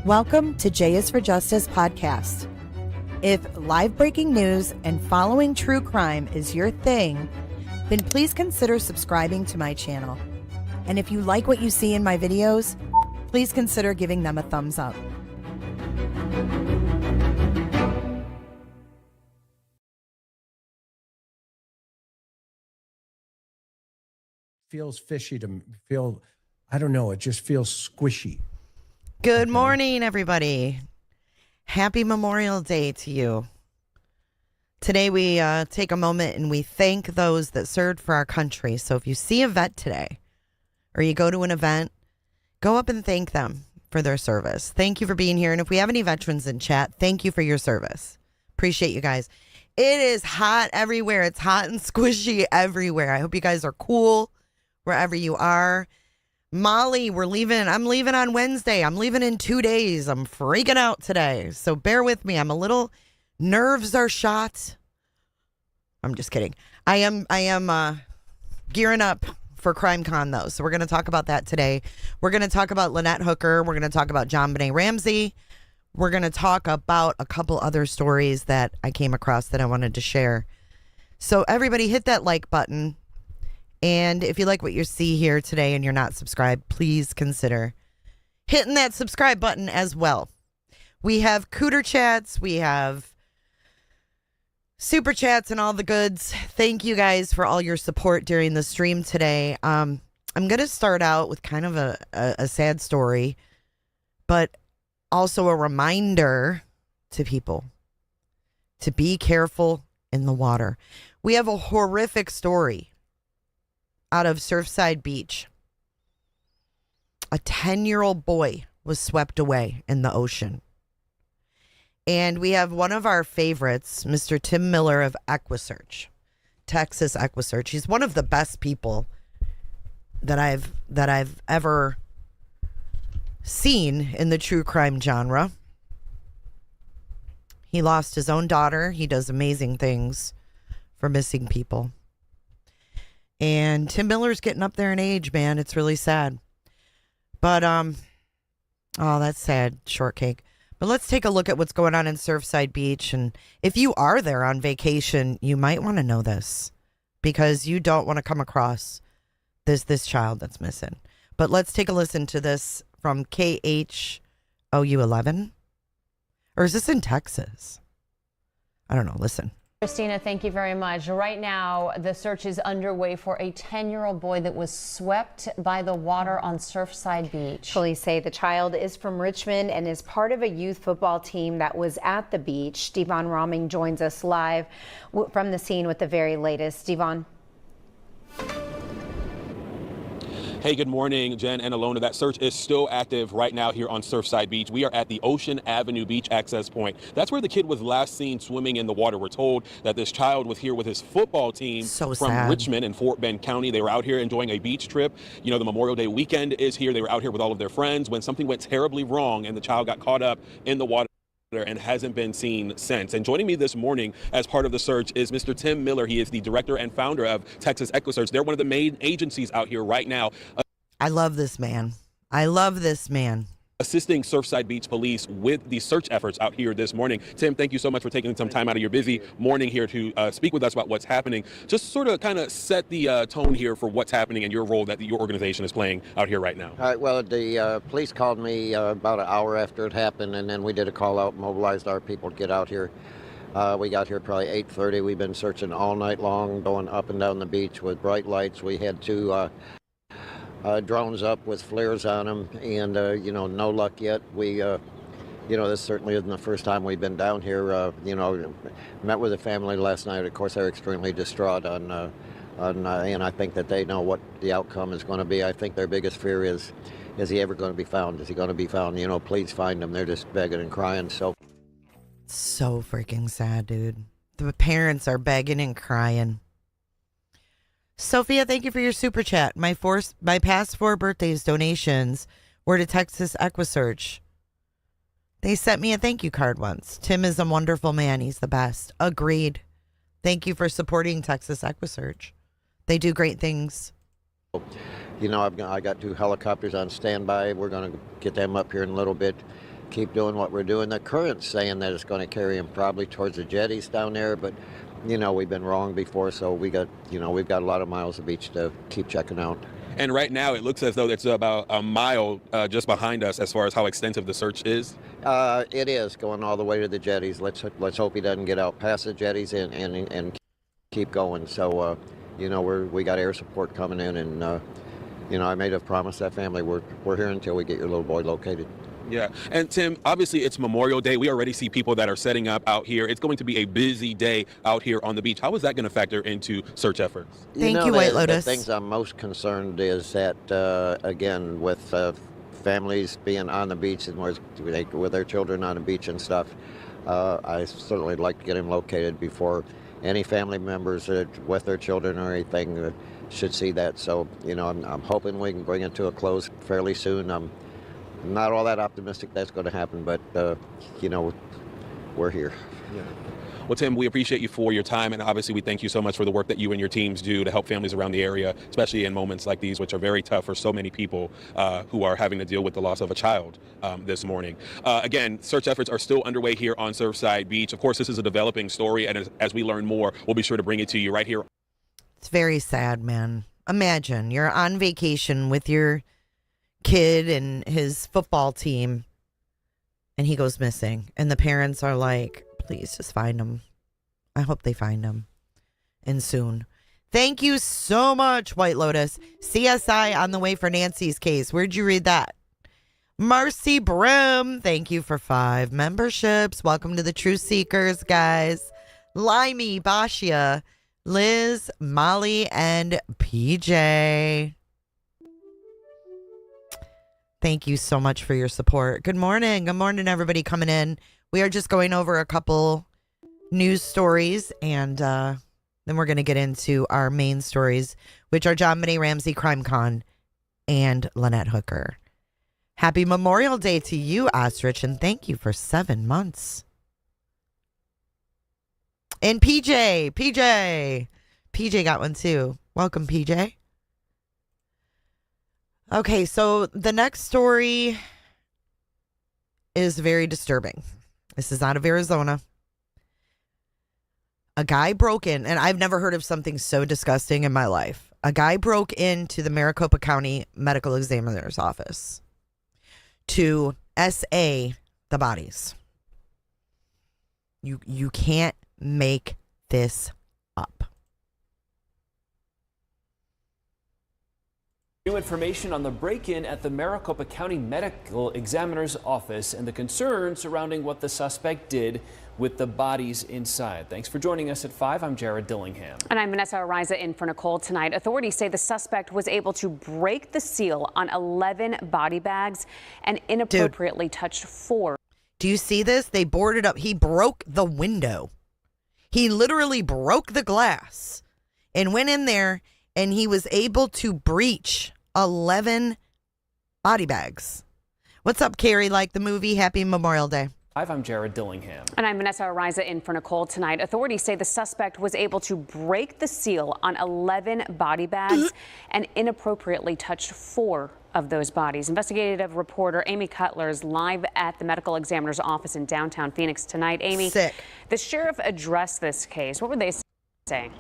Welcome to J is for Justice podcast. If live breaking news and following true crime is your thing, then please consider subscribing to my channel. And if you like what you see in my videos, please consider giving them a thumbs up. Feels fishy to feel, I don't know, it just feels squishy. Good morning, everybody. Happy Memorial Day to you. Today we take a moment and we thank those that served for our country. So if you see a vet today or you go to an event, go up and thank them for their service. Thank you for being here. And if we have any veterans in chat, thank you for your service. Appreciate you guys. It is hot everywhere. It's hot and squishy everywhere. I hope you guys are cool wherever you are. Molly, I'm leaving on Wednesday. I'm leaving in 2 days. I'm freaking out today. So bear with me. Nerves are shot. I'm just kidding. I am gearing up for CrimeCon though. So we're going to talk about that today. We're going to talk about Lynette Hooker. We're going to talk about JonBenét Ramsey. We're going to talk about a couple other stories that I came across that I wanted to share. So everybody hit that like button. And if you like what you see here today and you're not subscribed, please consider hitting that subscribe button as well. We have Cooter Chats. We have Super Chats and all the goods. Thank you guys for all your support during the stream today. I'm going to start out with kind of a sad story, but also a reminder to people to be careful in the water. We have a horrific story out of Surfside Beach. A 10-year-old boy was swept away in the ocean. And we have one of our favorites, Mr. Tim Miller of EquiSearch, Texas EquiSearch. He's one of the best people that I've ever seen in the true crime genre. He lost his own daughter. He does amazing things for missing people. And Tim Miller's getting up there in age, man. It's really sad. But, oh, that's sad, shortcake. But let's take a look at what's going on in Surfside Beach. And if you are there on vacation, you might want to know this because you don't want to come across this child that's missing. But let's take a listen to this from KHOU 11. Or is this in Texas? I don't know. Listen. Christina, thank you very much. Right now, the search is underway for a 10-year-old boy that was swept by the water on Surfside Beach. Police say the child is from Richmond and is part of a youth football team that was at the beach. Devon Romming joins us live from the scene with the very latest. Devon. Hey, good morning, Jen and Alona. That search is still active right now here on Surfside Beach. We are at the Ocean Avenue Beach access point. That's where the kid was last seen swimming in the water. We're told that this child was here with his football team from Richmond and Fort Bend County. They were out here enjoying a beach trip. You know, the Memorial Day weekend is here. They were out here with all of their friends when something went terribly wrong and the child got caught up in the water and hasn't been seen since. And joining me this morning as part of the search is Mr. Tim Miller. He is the director and founder of Texas EquiSearch. They're one of the main agencies out here right now. I love this man. I love this man. Assisting Surfside Beach Police with the search efforts out here this morning. Tim, thank you so much for taking some time out of your busy morning here to speak with us about what's happening. Just sort of kind of set the tone here for what's happening and your role that your organization is playing out here right now. All right, well, the police called me about an hour after it happened, and then we did a call out, mobilized our people to get out here. We got here probably 8:30. We've been searching all night long, going up and down the beach with bright lights. We had two drones up with flares on them, and no luck yet. We this certainly isn't the first time we've been down here. Met with the family last night. Of course, they're extremely distraught and I think that they know what the outcome is going to be. I think their biggest fear is he ever going to be found? Is he going to be found? Please find him. They're just begging and crying. So freaking sad, dude. The parents are begging and crying. Sophia, thank you for your super chat. My past 4 birthdays donations were to Texas EquiSearch. They sent me a thank you card once. Tim is a wonderful man. He's the best. Agreed. Thank you for supporting Texas EquiSearch. They do great things. I got 2 helicopters on standby. We're going to get them up here in a little bit. keep doing what we're doing. The current's saying that it's going to carry them probably towards the jetties down there, but we've been wrong before, so we've got a lot of miles of beach to keep checking out. And right now it looks as though it's about a mile just behind us as far as how extensive the search is. It is going all the way to the jetties. Let's hope he doesn't get out past the jetties and keep going. So, we got air support coming in, and I made a promise that family we're here until we get your little boy located. Yeah. And Tim, obviously it's Memorial Day. We already see people that are setting up out here. It's going to be a busy day out here on the beach. How is that going to factor into search efforts? Thank you, White Lotus. The things I'm most concerned is that, again, with families being on the beach and with their children on the beach and stuff, I certainly like to get him located before any family members with their children or anything should see that. So, I'm hoping we can bring it to a close fairly soon. I'm not all that optimistic that's going to happen, but, we're here. Yeah. Well, Tim, we appreciate you for your time, and obviously we thank you so much for the work that you and your teams do to help families around the area, especially in moments like these, which are very tough for so many people who are having to deal with the loss of a child this morning. Again, search efforts are still underway here on Surfside Beach. Of course, this is a developing story, and as we learn more, we'll be sure to bring it to you right here. It's very sad, man. Imagine you're on vacation with your kid and his football team, and he goes missing, and the parents are like, please just find him. I hope they find him, and soon. Thank you so much, White Lotus. CSI on the way for Nancy's case. Where'd you read that? Marcy Brim, thank you for 5 memberships. Welcome to the Truth Seekers, guys. Limey, Bashia, Liz, Molly, and PJ. Thank you so much for your support. Good morning. Good morning, everybody coming in. We are just going over a couple news stories, and then we're going to get into our main stories, which are JonBenét Ramsey, Crime Con, and Lynette Hooker. Happy Memorial Day to you, Ostrich, and thank you for 7 months. And PJ got one too. Welcome, PJ. Okay, so the next story is very disturbing. This is out of Arizona. A guy broke in, and I've never heard of something so disgusting in my life. A guy broke into the Maricopa County Medical Examiner's office to SA the bodies. You can't make this up. New information on the break-in at the Maricopa County Medical Examiner's office and the concern surrounding what the suspect did with the bodies inside. Thanks for joining us at 5. I'm Jared Dillingham. And I'm Vanessa Ariza in for Nicole tonight. Authorities say the suspect was able to break the seal on 11 body bags and inappropriately touched 4. Do you see this? They boarded up. He broke the window. He literally broke the glass and went in there, and he was able to breach 11 body bags. What's up, Carrie? Like the movie Happy Memorial Day. I'm Jared Dillingham. And I'm Vanessa Ariza in for Nicole tonight. Authorities say the suspect was able to break the seal on 11 body bags and inappropriately touched 4 of those bodies. Investigative reporter Amy Cutler is live at the medical examiner's office in downtown Phoenix tonight. Amy, Sick. The sheriff addressed this case. What were they saying?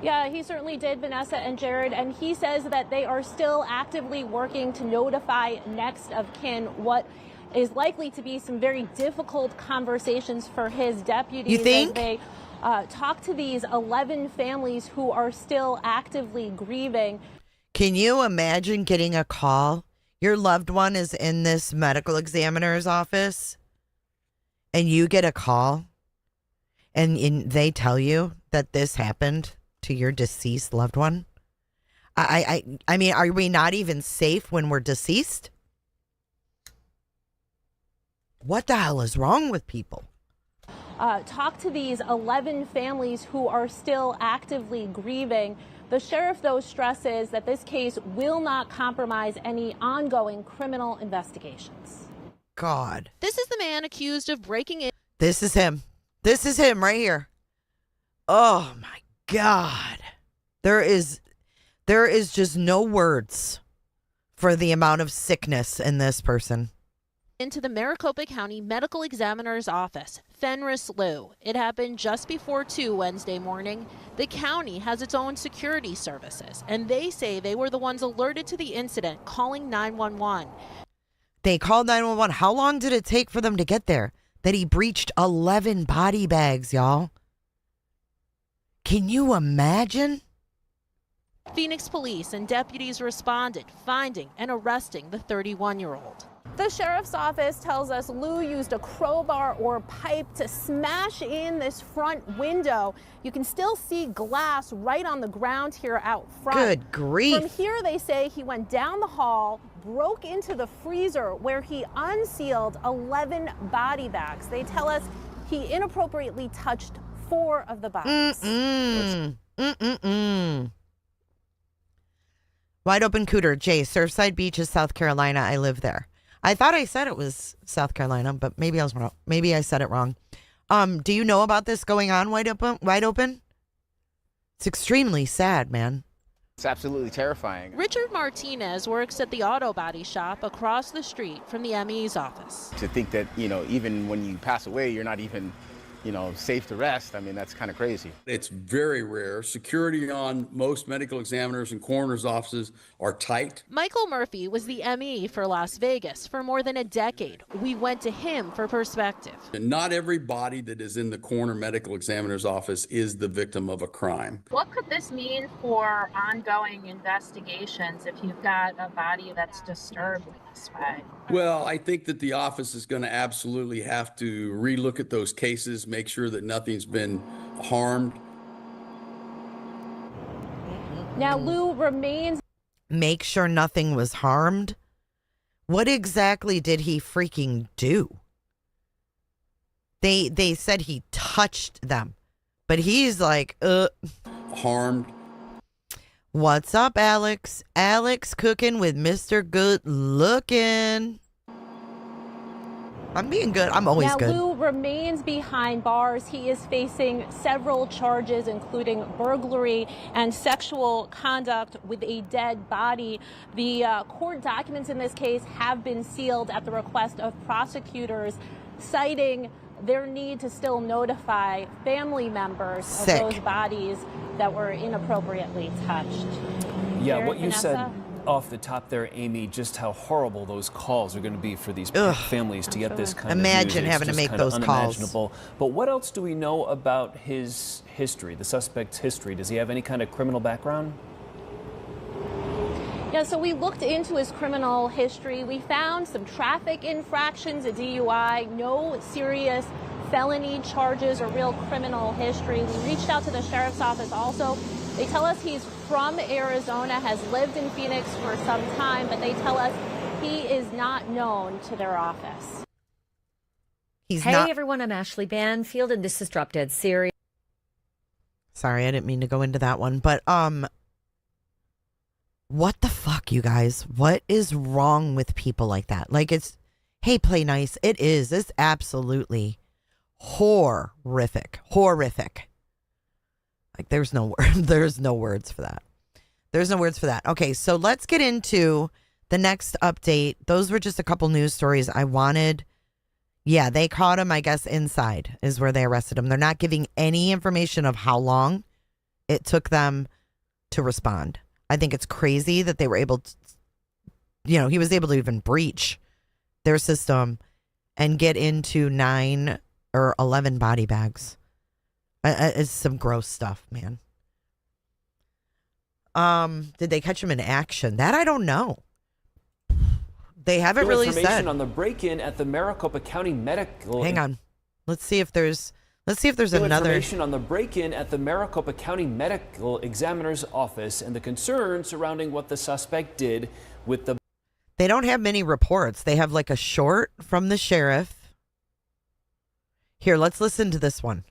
Yeah, he certainly did, Vanessa and Jared, and he says that they are still actively working to notify next of kin what is likely to be some very difficult conversations for his deputies. You think? As they talk to these 11 families who are still actively grieving. Can you imagine getting a call? Your loved one is in this medical examiner's office, and you get a call, and they tell you that this happened to your deceased loved one? I mean, are we not even safe when we're deceased? What the hell is wrong with people? Talk to these 11 families who are still actively grieving. The sheriff, though, stresses that this case will not compromise any ongoing criminal investigations. God. This is the man accused of breaking in. This is him. This is him right here. Oh, my God. There is just no words for the amount of sickness in this person. Into the Maricopa County Medical Examiner's Office, Fenris Lou. It happened just before 2 Wednesday morning. The county has its own security services, and they say they were the ones alerted to the incident, calling 911. They called 911. How long did it take for them to get there? That he breached 11 body bags, y'all. Can you imagine? Phoenix police and deputies responded, finding and arresting the 31-year-old. The sheriff's office tells us Lou used a crowbar or pipe to smash in this front window. You can still see glass right on the ground here out front. Good grief. From here, they say he went down the hall, broke into the freezer where he unsealed 11 body bags. They tell us he inappropriately touched 4 of the bodies. Wide open cooter. Jay, Surfside Beach is South Carolina. I live there. I thought I said it was South Carolina, but maybe I was wrong. Maybe I said it wrong. Do you know about this going on, Wide Open? It's extremely sad, man. It's absolutely terrifying. Richard Martinez works at the auto body shop across the street from the ME's office. To think that, even when you pass away, you're not even, safe to rest. I mean, that's kind of crazy. It's very rare. Security on most medical examiners and coroner's offices are tight. Michael Murphy was the ME for Las Vegas for more than a decade. We went to him for perspective. And not every body that is in the coroner medical examiner's office is the victim of a crime. What could this mean for ongoing investigations if you've got a body that's disturbed this way? Well, I think that the office is going to absolutely have to relook at those cases, make sure that nothing's been harmed. Now, Lou remains. Make sure nothing was harmed? What exactly did he freaking do? They said he touched them, but he's like, harmed. What's up, Alex? Alex cooking with Mr. Good Looking. I'm being good. I'm always good. Lou remains behind bars. He is facing several charges, including burglary and sexual conduct with a dead body. The court documents in this case have been sealed at the request of prosecutors, citing their need to still notify family members of those bodies that were inappropriately touched. Yeah, what you said off the top there, Amy, just how horrible those calls are going to be for these families to get this kind of news. Imagine having to make those calls. But what else do we know about his history, the suspect's history? Does he have any kind of criminal background? Yeah, so we looked into his criminal history. We found some traffic infractions, a DUI, no serious felony charges or real criminal history. We reached out to the sheriff's office also. They tell us he's from Arizona, has lived in Phoenix for some time, but they tell us he is not known to their office. Hey everyone, I'm Ashley Banfield, and this is Drop Dead Serious. Sorry, I didn't mean to go into that one, but what the fuck, you guys? What is wrong with people like that? Like, it's, hey, play nice. It is. It's absolutely horrific. Like, there's no words for that. There's no words for that. Okay, so let's get into the next update. Those were just a couple news stories I wanted. Yeah, they caught him, I guess, inside is where they arrested him. They're not giving any information of how long it took them to respond. I think it's crazy that they were able to, he was able to even breach their system and get into 9 or 11 body bags. It's some gross stuff, man. Did they catch him in action? That I don't know. They haven't really said. Information on the break-in at the Maricopa County Medical. Hang on. Let's see if there's another information on the break-in at the Maricopa County Medical Examiner's Office and the concern surrounding what the suspect did with the. They don't have many reports. They have like a short from the sheriff. Here, let's listen to this one.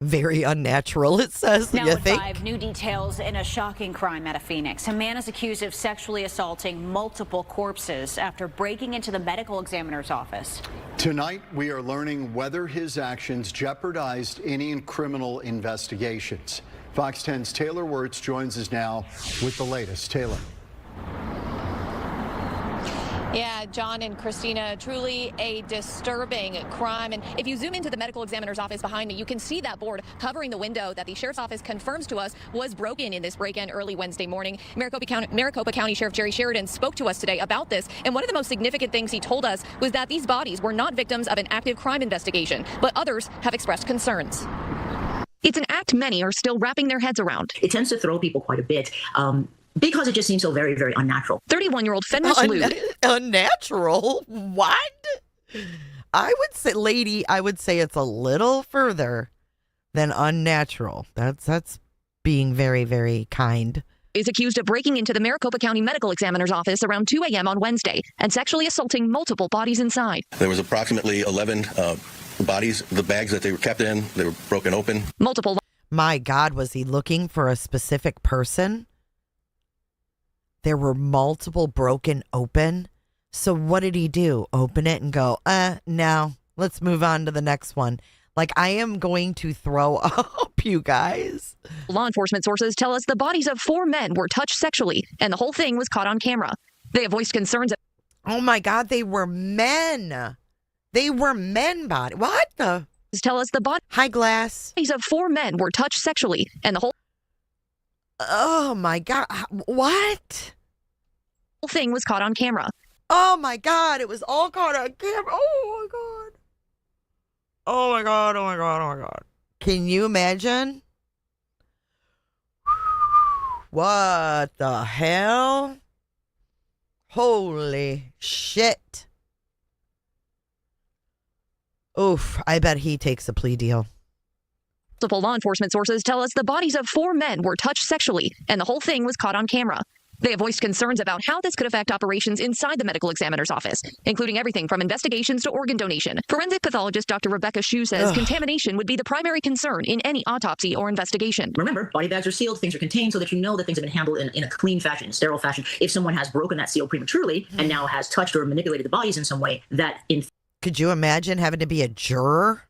Very unnatural, it says. Now you at think? 5, new details in a shocking crime out of Phoenix. A man is accused of sexually assaulting multiple corpses after breaking into the medical examiner's office. Tonight, we are learning whether his actions jeopardized any criminal investigations. Fox 10's Taylor Wirtz joins us now with the latest. Taylor. Yeah, John and Christina, truly a disturbing crime. And if you zoom into the medical examiner's office behind me, you can see that board covering the window that the sheriff's office confirms to us was broken in this break-in early Wednesday morning. Maricopa County Sheriff Jerry Sheridan spoke to us today about this. And one of the most significant things he told us was that these bodies were not victims of an active crime investigation, but others have expressed concerns. It's an act many are still wrapping their heads around. It tends to throw people quite a bit. Because it just seems so very, very unnatural. 31-year-old Fenris Lude. Unnatural? What? I would say it's a little further than unnatural. That's being very, very kind. Is accused of breaking into the Maricopa County Medical Examiner's office around 2 a.m. on Wednesday and sexually assaulting multiple bodies inside. There was approximately 11 bodies. The bags that they were kept in, they were broken open. Multiple. My God, was he looking for a specific person? There were multiple broken open. So what did he do? Open it and go, no, let's move on to the next one. Like, I am going to throw up, you guys. Law enforcement sources tell us the bodies of 4 men were touched sexually, and the whole thing was caught on camera. They have voiced concerns. Oh, my God, they were men. They were men body. What the? Tell us the bodies. High glass. Bodies of 4 men were touched sexually, and the whole. Oh, my God. What? The whole thing was caught on camera. Oh, my God. It was all caught on camera. Oh, my God. Oh, my God. Oh, my God. Oh, my God. Can you imagine? What the hell? Holy shit. Oof. I bet he takes a plea deal. Multiple law enforcement sources tell us the bodies of 4 men were touched sexually, and the whole thing was caught on camera. They have voiced concerns about how this could affect operations inside the medical examiner's office, including everything from investigations to organ donation. Forensic pathologist Dr. Rebecca Shue says contamination would be the primary concern in any autopsy or investigation. Remember, body bags are sealed, things are contained so that you know that things have been handled in a clean fashion, in a sterile fashion. If someone has broken that seal prematurely and now has touched or manipulated the bodies in some way, that in... Could you imagine having to be a juror?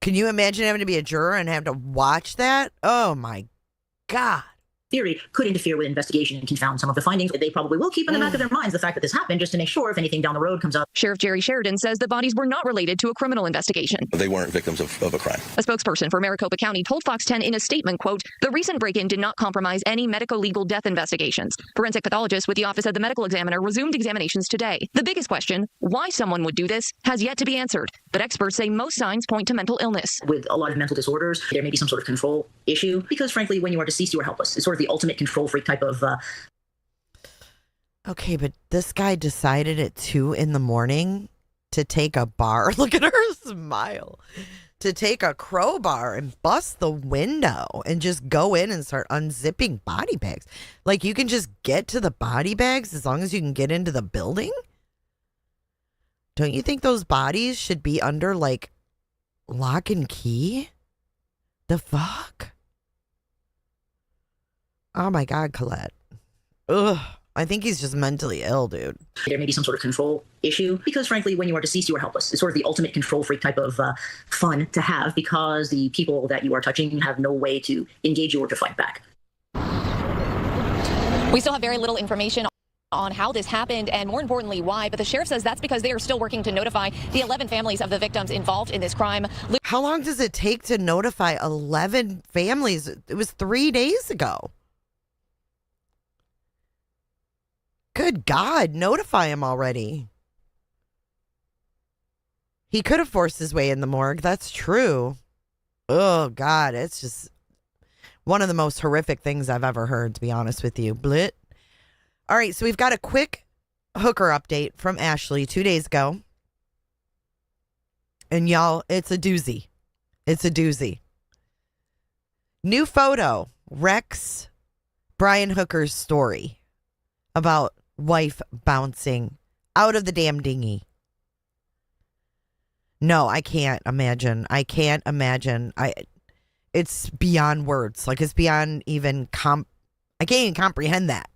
Can you imagine having to be a juror and have to watch that? Oh, my God. Theory could interfere with investigation and confound some of the findings. They probably will keep in the back of their minds the fact that this happened just to make sure if anything down the road comes up. Sheriff Jerry Sheridan says the bodies were not related to a criminal investigation. They weren't victims of a crime. A spokesperson for Maricopa County told Fox 10 in a statement, quote, the recent break-in did not compromise any medico-legal death investigations. Forensic pathologists with the Office of the Medical Examiner resumed examinations today. The biggest question, why someone would do this, has yet to be answered. But experts say most signs point to mental illness. With a lot of mental disorders, there may be some sort of control issue because, frankly, when you are deceased, you are helpless. It's sort of the ultimate control freak type of... Okay, but this guy decided at 2 a.m. to take a bar. Look at her smile. To take a crowbar and bust the window and just go in and start unzipping body bags. Like, you can just get to the body bags as long as you can get into the building? Don't you think those bodies should be under, like, lock and key? The fuck? Oh, my God, Colette. Ugh. I think he's just mentally ill, dude. There may be some sort of control issue because, frankly, when you are deceased, you are helpless. It's sort of the ultimate control freak type of fun to have because the people that you are touching have no way to engage you or to fight back. We still have very little information on how this happened and, more importantly, why. But the sheriff says that's because they are still working to notify the 11 families of the victims involved in this crime. How long does it take to notify 11 families? It was 3 days ago. Good God, notify him already. He could have forced his way in the morgue. That's true. Oh, God, it's just one of the most horrific things I've ever heard, to be honest with you. Blit. All right, so we've got a quick Hooker update from Ashley 2 days ago. And y'all, it's a doozy. It's a doozy. New photo, Rex Brian Hooker's story about wife bouncing out of the damn dinghy. No, I can't imagine. I can't imagine. It's beyond words. Like, it's beyond even I can't even comprehend that.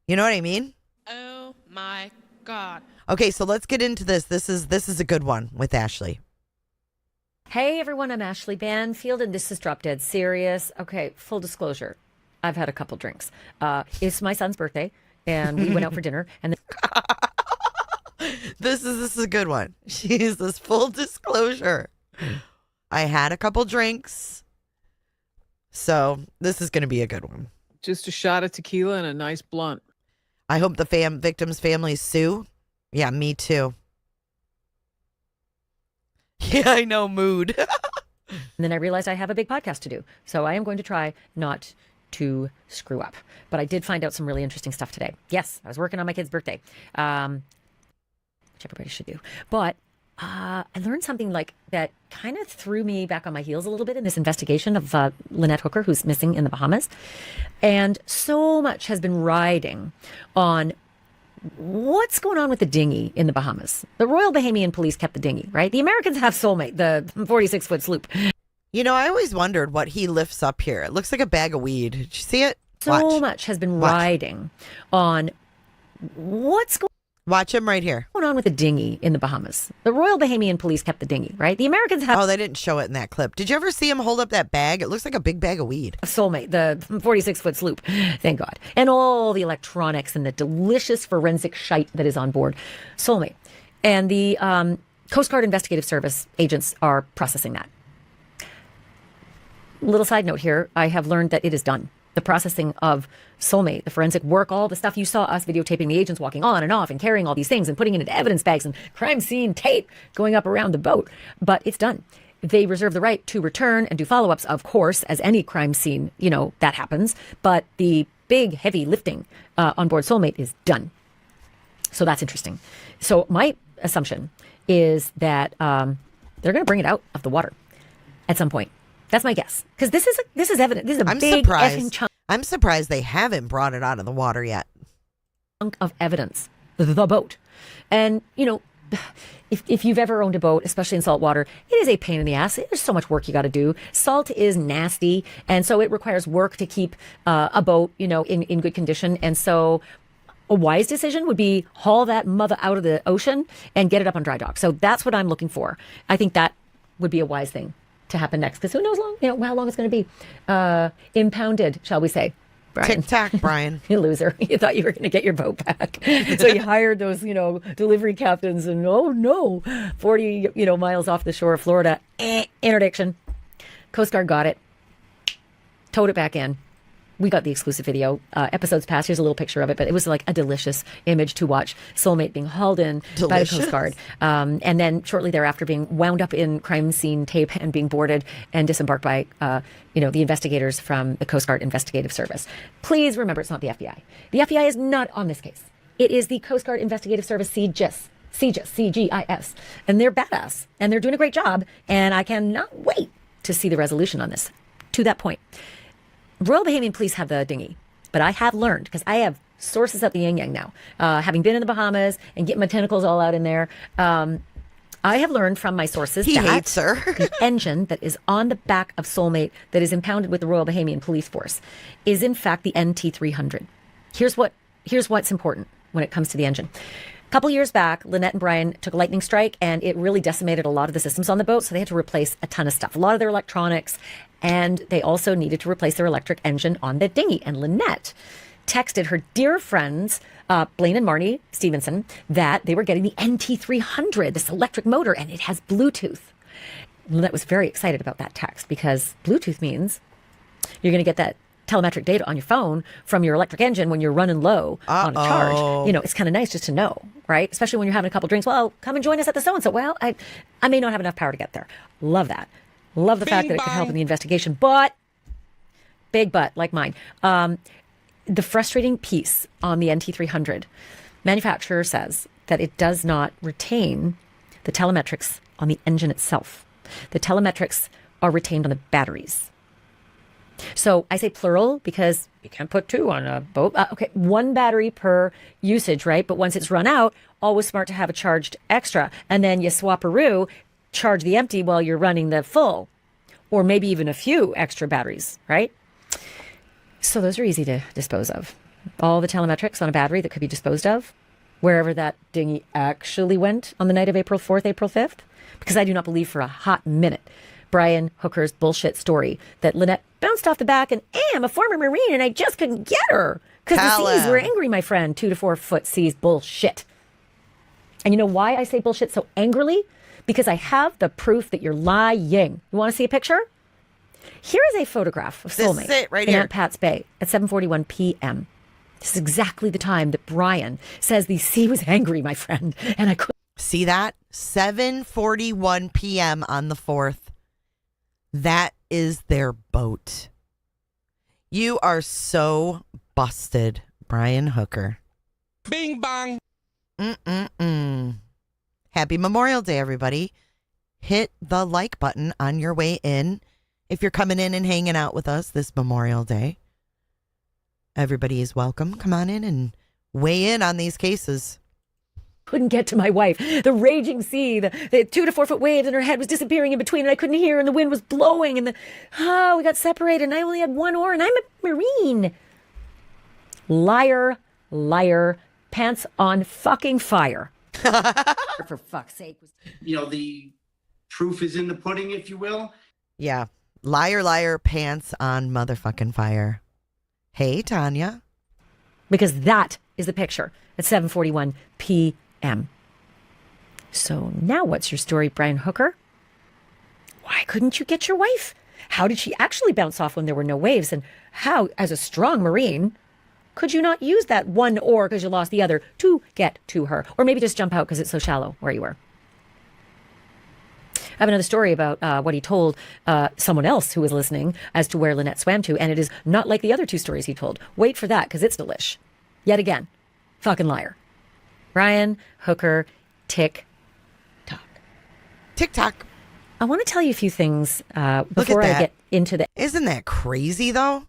You know what I mean? Oh my God. Okay, so let's get into this. This is a good one with Ashley. Hey everyone, I'm Ashley Banfield, and this is Drop Dead Serious. Okay, full disclosure, I've had a couple drinks. It's my son's birthday, and we went out for dinner, and This is a good one. Jesus, full disclosure. I had a couple drinks, so this is going to be a good one. Just a shot of tequila and a nice blunt. I hope the victims' families sue. Yeah, me too. Yeah, I know, mood. And then I realized I have a big podcast to do, so I am going to try not to screw up. But I did find out some really interesting stuff today. Yes, I was working on my kid's birthday, which everybody should do. But I learned something like that kind of threw me back on my heels a little bit in this investigation of Lynette Hooker, who's missing in the Bahamas. And so much has been riding on what's going on with the dinghy in the Bahamas. The Royal Bahamian Police kept the dinghy, right? The Americans have Soulmate, the 46-foot sloop. You know, I always wondered what he lifts up here. It looks like a bag of weed. Did you see it? So much has been riding on what's going Watch him right here. on with the dinghy in the Bahamas. The Royal Bahamian Police kept the dinghy, right? The Americans have... Oh, they didn't show it in that clip. Did you ever see him hold up that bag? It looks like a big bag of weed. Soulmate, the 46-foot sloop. Thank God. And all the electronics and the delicious forensic shite that is on board. Soulmate. And the Coast Guard Investigative Service agents are processing that. Little side note here, I have learned that it is done. The processing of Soulmate, the forensic work, all the stuff you saw us videotaping the agents walking on and off and carrying all these things and putting it into evidence bags and crime scene tape going up around the boat. But it's done. They reserve the right to return and do follow-ups, of course, as any crime scene, that happens. But the big, heavy lifting on board Soulmate is done. So that's interesting. So my assumption is that they're going to bring it out of the water at some point. That's my guess. Because this is evident. This is a big effing chunk. I'm surprised they haven't brought it out of the water yet. Of evidence. The boat. And, if you've ever owned a boat, especially in salt water, it is a pain in the ass. There's so much work you got to do. Salt is nasty. And so it requires work to keep a boat, in good condition. And so a wise decision would be haul that mother out of the ocean and get it up on dry dock. So that's what I'm looking for. I think that would be a wise thing to happen next, because who knows how long it's going to be impounded, shall we say? Brian. Tic-tac, Brian. You loser. You thought you were going to get your boat back. So you hired those, delivery captains and, 40, miles off the shore of Florida. Interdiction. Coast Guard got it. Towed it back in. We got the exclusive video. Episodes past, here's a little picture of it, but it was like a delicious image to watch. Soulmate being hauled in by the Coast Guard. And then shortly thereafter being wound up in crime scene tape and being boarded and disembarked by, the investigators from the Coast Guard Investigative Service. Please remember, it's not the FBI. The FBI is not on this case. It is the Coast Guard Investigative Service, CGIS. CGIS. And they're badass. And they're doing a great job. And I cannot wait to see the resolution on this. To that point. Royal Bahamian Police have the dinghy, but I have learned, because I have sources at the Yang Yang now, having been in the Bahamas and getting my tentacles all out in there. I have learned from my sources He that hates her. the engine that is on the back of Soulmate that is impounded with the Royal Bahamian Police Force is in fact the NT300. Here's what's important when it comes to the engine. A couple years back, Lynette and Brian took a lightning strike, and it really decimated a lot of the systems on the boat, so they had to replace a ton of stuff, a lot of their electronics, and they also needed to replace their electric engine on the dinghy. And Lynette texted her dear friends, Blaine and Marnie Stevenson, that they were getting the NT300, this electric motor, and it has Bluetooth. Lynette was very excited about that text, because Bluetooth means you're going to get that telemetric data on your phone from your electric engine when you're running low on a charge. It's kind of nice just to know, right? Especially when you're having a couple drinks. Well, come and join us at the so-and-so. Well, I may not have enough power to get there. Love that. Love the fact that it could help in the investigation, but big but like mine. The frustrating piece on the NT300, manufacturer says that it does not retain the telemetrics on the engine itself. The telemetrics are retained on the batteries. So I say plural because you can't put two on a boat. Okay, one battery per usage, right? But once it's run out, always smart to have a charged extra. And then you swap-a-roo, charge the empty while you're running the full. Or maybe even a few extra batteries, right? So those are easy to dispose of. All the telemetrics on a battery that could be disposed of, wherever that dinghy actually went on the night of April 4th, April 5th? Because I do not believe for a hot minute Brian Hooker's bullshit story that Lynette bounced off the back and, I'm a former Marine and I just couldn't get her because the seas were angry, my friend. 2 to 4 foot seas, bullshit. And you know why I say bullshit so angrily? Because I have the proof that you're lying. You want to see a picture? Here is a photograph of Soulmate This is it right in here. Aunt Pat's Bay at 7:41 p.m. This is exactly the time that Brian says the sea was angry, my friend, and I couldn't. See that? 7:41 p.m. on the 4th. That is their boat. You are so busted, Brian Hooker. Bing bang. Happy Memorial Day, everybody. Hit the like button on your way in if you're coming in and hanging out with us this Memorial Day. Everybody is welcome. Come on in and weigh in on these cases. Couldn't get to my wife. The raging sea, the 2 to 4 foot waves, and her head was disappearing in between, and I couldn't hear, and the wind was blowing, and we got separated, and I only had one oar, and I'm a Marine. Liar, liar, pants on fucking fire. For fuck's sake. The proof is in the pudding, if you will. Yeah. Liar, liar, pants on motherfucking fire. Hey, Tanya. Because that is the picture at 7:41 p.m. So now what's your story, Brian Hooker? Why couldn't you get your wife? How did she actually bounce off when there were no waves? And how, as a strong Marine, could you not use that one oar because you lost the other to get to her? Or maybe just jump out because it's so shallow where you were. I have another story about what he told someone else who was listening as to where Lynette swam to, and it is not like the other 2 stories he told. Wait for that, because it's delish. Yet again, fucking liar. Brian Hooker, TikTok. TikTok. I want to tell you a few things before I get into the... Isn't that crazy, though?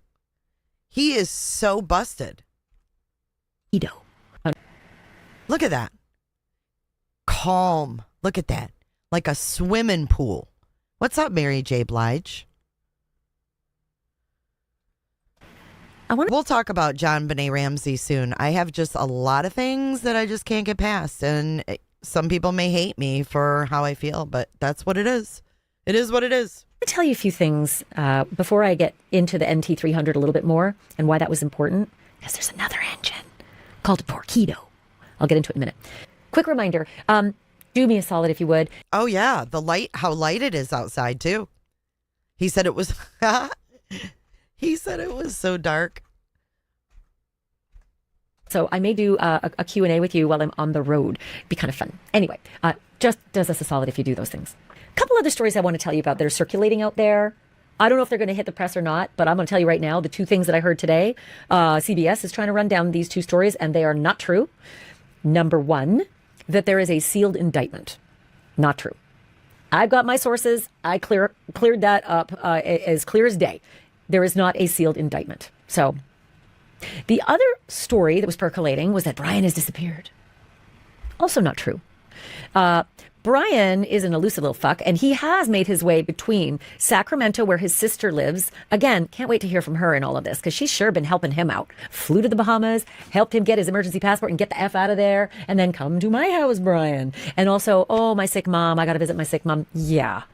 He is so busted. Look at that. Calm. Look at that. Like a swimming pool. What's up, Mary J. Blige? We'll talk about JonBenét Ramsey soon. I have just a lot of things that I just can't get past. And some people may hate me for how I feel, but that's what it is. It is what it is. I'm going to tell you a few things before I get into the NT300 a little bit more and why that was important. Because there's another engine called a Torpedo. I'll get into it in a minute. Quick reminder, do me a solid if you would. Oh, yeah. The light, how light it is outside, too. He said it was... He said it was so dark. So I may do a Q&A with you while I'm on the road. It'd be kind of fun. Anyway, just does us a solid if you do those things. A couple other stories I want to tell you about that are circulating out there. I don't know if they're going to hit the press or not, but I'm going to tell you right now, the 2 things that I heard today, CBS is trying to run down these 2 stories, and they are not true. Number 1, that there is a sealed indictment. Not true. I've got my sources. I cleared that up as clear as day. There is not a sealed indictment. So the other story that was percolating was that Brian has disappeared. Also not true. Brian is an elusive little fuck, and he has made his way between Sacramento, where his sister lives. Again, can't wait to hear from her in all of this, because she's sure been helping him out. Flew to the Bahamas, helped him get his emergency passport and get the F out of there, and then come to my house, Brian. And also, my sick mom, I got to visit my sick mom. Yeah.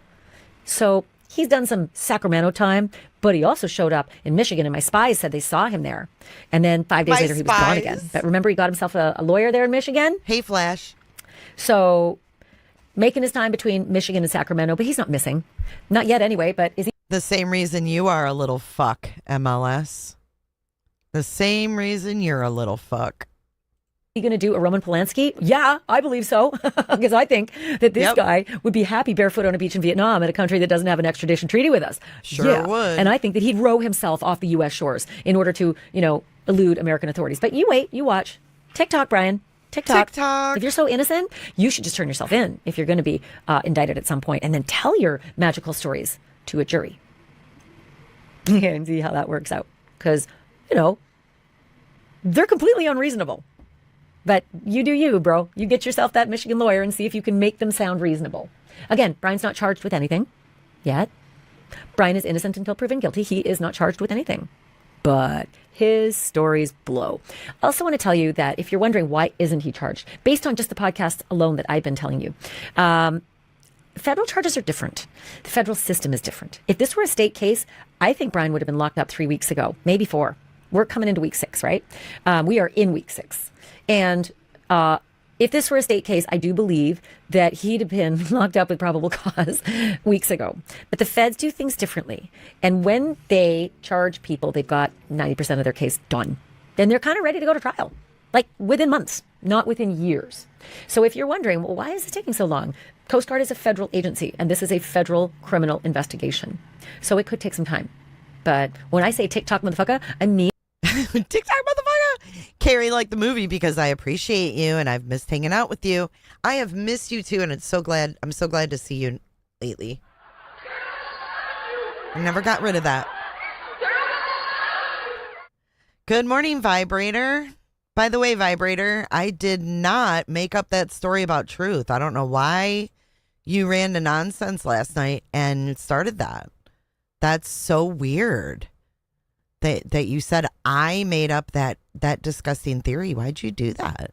So he's done some Sacramento time, but he also showed up in Michigan, and my spies said they saw him there. And then 5 days later, he was gone again. But remember, he got himself a lawyer there in Michigan? Hey, Flash. So making his time between Michigan and Sacramento, but he's not missing. Not yet anyway, but is he? The same reason you are a little fuck, MLS. The same reason you're a little fuck. He going to do a Roman Polanski? Yeah, I believe so. Because I think that this guy would be happy barefoot on a beach in Vietnam in a country that doesn't have an extradition treaty with us. Sure would. And I think that he'd row himself off the U.S. shores in order to, elude American authorities. But you wait, you watch. TikTok, Brian. TikTok. If you're so innocent, you should just turn yourself in if you're going to be indicted at some point, and then tell your magical stories to a jury. And see how that works out. Because, they're completely unreasonable. But you do you, bro. You get yourself that Michigan lawyer and see if you can make them sound reasonable. Again, Brian's not charged with anything yet. Brian is innocent until proven guilty. He is not charged with anything. but his stories blow. I also want to tell you that if you're wondering why isn't he charged, based on just the podcast alone that I've been telling you, federal charges are different. The federal system is different. If this were a state case, I think Brian would have been locked up 3 weeks ago, maybe 4. We're coming into week 6, right? We are in week 6. And if this were a state case, I do believe that he'd have been locked up with probable cause weeks ago. But the feds do things differently. And when they charge people, they've got 90% of their case done. Then they're kind of ready to go to trial, like within months, not within years. So if you're wondering, well, why is this taking so long? Coast Guard is a federal agency, and this is a federal criminal investigation. So it could take some time. But when I say TikTok motherfucker, I mean TikTok motherfucker. Carrie, like the movie, because I appreciate you and I've missed hanging out with you. I have missed you too, and I'm so glad to see you lately. I never got rid of that. Good morning, Vibrator. By the way, Vibrator, I did not make up that story about truth. I don't know why you ran to nonsense last night and started that. That's so weird. That you said I made up that disgusting theory. Why'd you do that?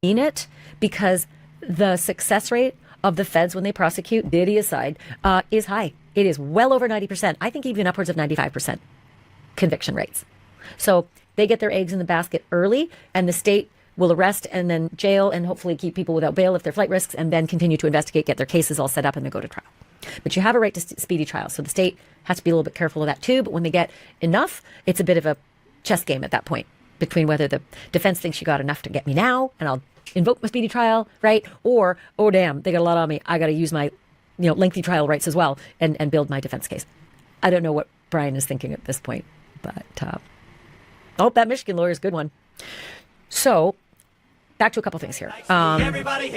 In it, because the success rate of the feds when they prosecute, Diddy aside, is high. It is well over 90%. I think even upwards of 95% conviction rates. So they get their eggs in the basket early, and the state will arrest and then jail and hopefully keep people without bail if they're flight risks, and then continue to investigate, get their cases all set up, and then go to trial. But you have a right to speedy trial. So the state has to be a little bit careful of that too. But when they get enough, it's a bit of a chess game at that point between whether the defense thinks you got enough to get me now and I'll invoke my speedy trial, right? Or, oh, damn, they got a lot on me. I got to use my lengthy trial rights as well and build my defense case. I don't know what Brian is thinking at this point. But, that Michigan lawyer is a good one. So back to a couple things here.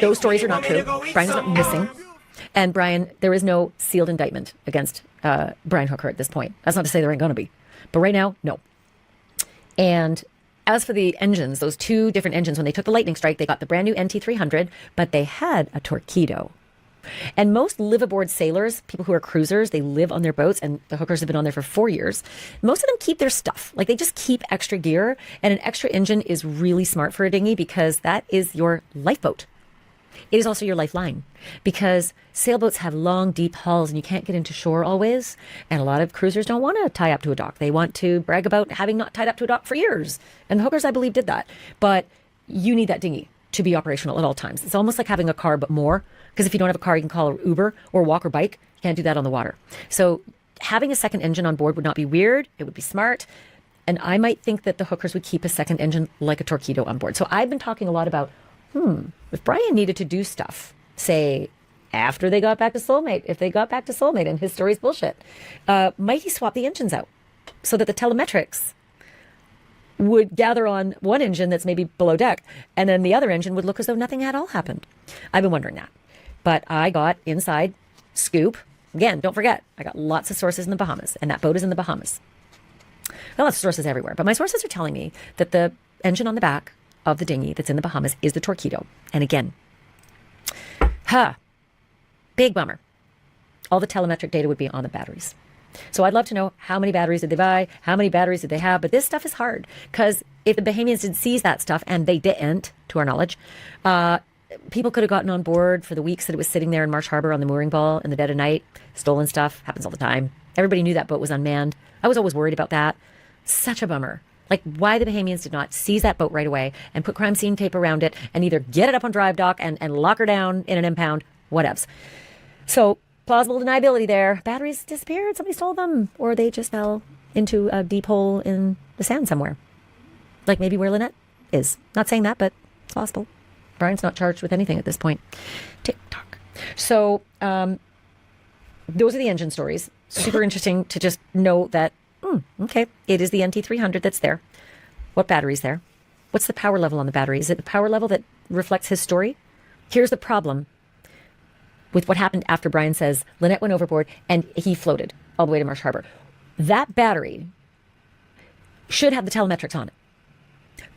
Those stories are not true. Brian is not missing. And Brian, there is no sealed indictment against Brian Hooker at this point. That's not to say there ain't going to be. But right now, no. And as for the engines, those 2 different engines, when they took the lightning strike, they got the brand new NT300, but they had a Torpedo. And most live-aboard sailors, people who are cruisers, they live on their boats, and the Hookers have been on there for 4 years. Most of them keep their stuff. Like, they just keep extra gear, and an extra engine is really smart for a dinghy because that is your lifeboat. It is also your lifeline because sailboats have long, deep hulls and you can't get into shore always. And a lot of cruisers don't want to tie up to a dock. They want to brag about having not tied up to a dock for years. And the Hookers, I believe, did that. But you need that dinghy to be operational at all times. It's almost like having a car, but more. Because if you don't have a car, you can call Uber or walk or bike. You can't do that on the water. So having a second engine on board would not be weird. It would be smart. And I might think that the Hookers would keep a second engine like a Torpedo on board. So I've been talking a lot about, if Brian needed to do stuff, say, after they got back to Soulmate, if they got back to Soulmate and his story's bullshit, might he swap the engines out so that the telemetrics would gather on one engine that's maybe below deck, and then the other engine would look as though nothing at all happened? I've been wondering that. But I got inside scoop. Again, don't forget, I got lots of sources in the Bahamas, and that boat is in the Bahamas. Well, lots of sources everywhere, but my sources are telling me that the engine on the back of the dinghy that's in the Bahamas is the Torpedo. And again, big bummer. All the telemetric data would be on the batteries. So I'd love to know how many batteries did they buy, how many batteries did they have, but this stuff is hard because if the Bahamians did seize that stuff, and they didn't, to our knowledge, people could have gotten on board for the weeks that it was sitting there in Marsh Harbor on the mooring ball in the dead of night. Stolen stuff happens all the time. Everybody knew that boat was unmanned. I was always worried about that. Such a bummer. Like, why the Bahamians did not seize that boat right away and put crime scene tape around it and either get it up on drive dock and lock her down in an impound, whatevs. So, plausible deniability there. Batteries disappeared, somebody stole them, or they just fell into a deep hole in the sand somewhere. Like maybe where Lynette is. Not saying that, but it's possible. Brian's not charged with anything at this point. TikTok. So, those are the engine stories. Super interesting to just know that, okay, it is the NT300 that's there. What battery's there? What's the power level on the battery? Is it the power level that reflects his story? Here's the problem with what happened after Brian says Lynette went overboard and he floated all the way to Marsh Harbor. That battery should have the telemetrics on it.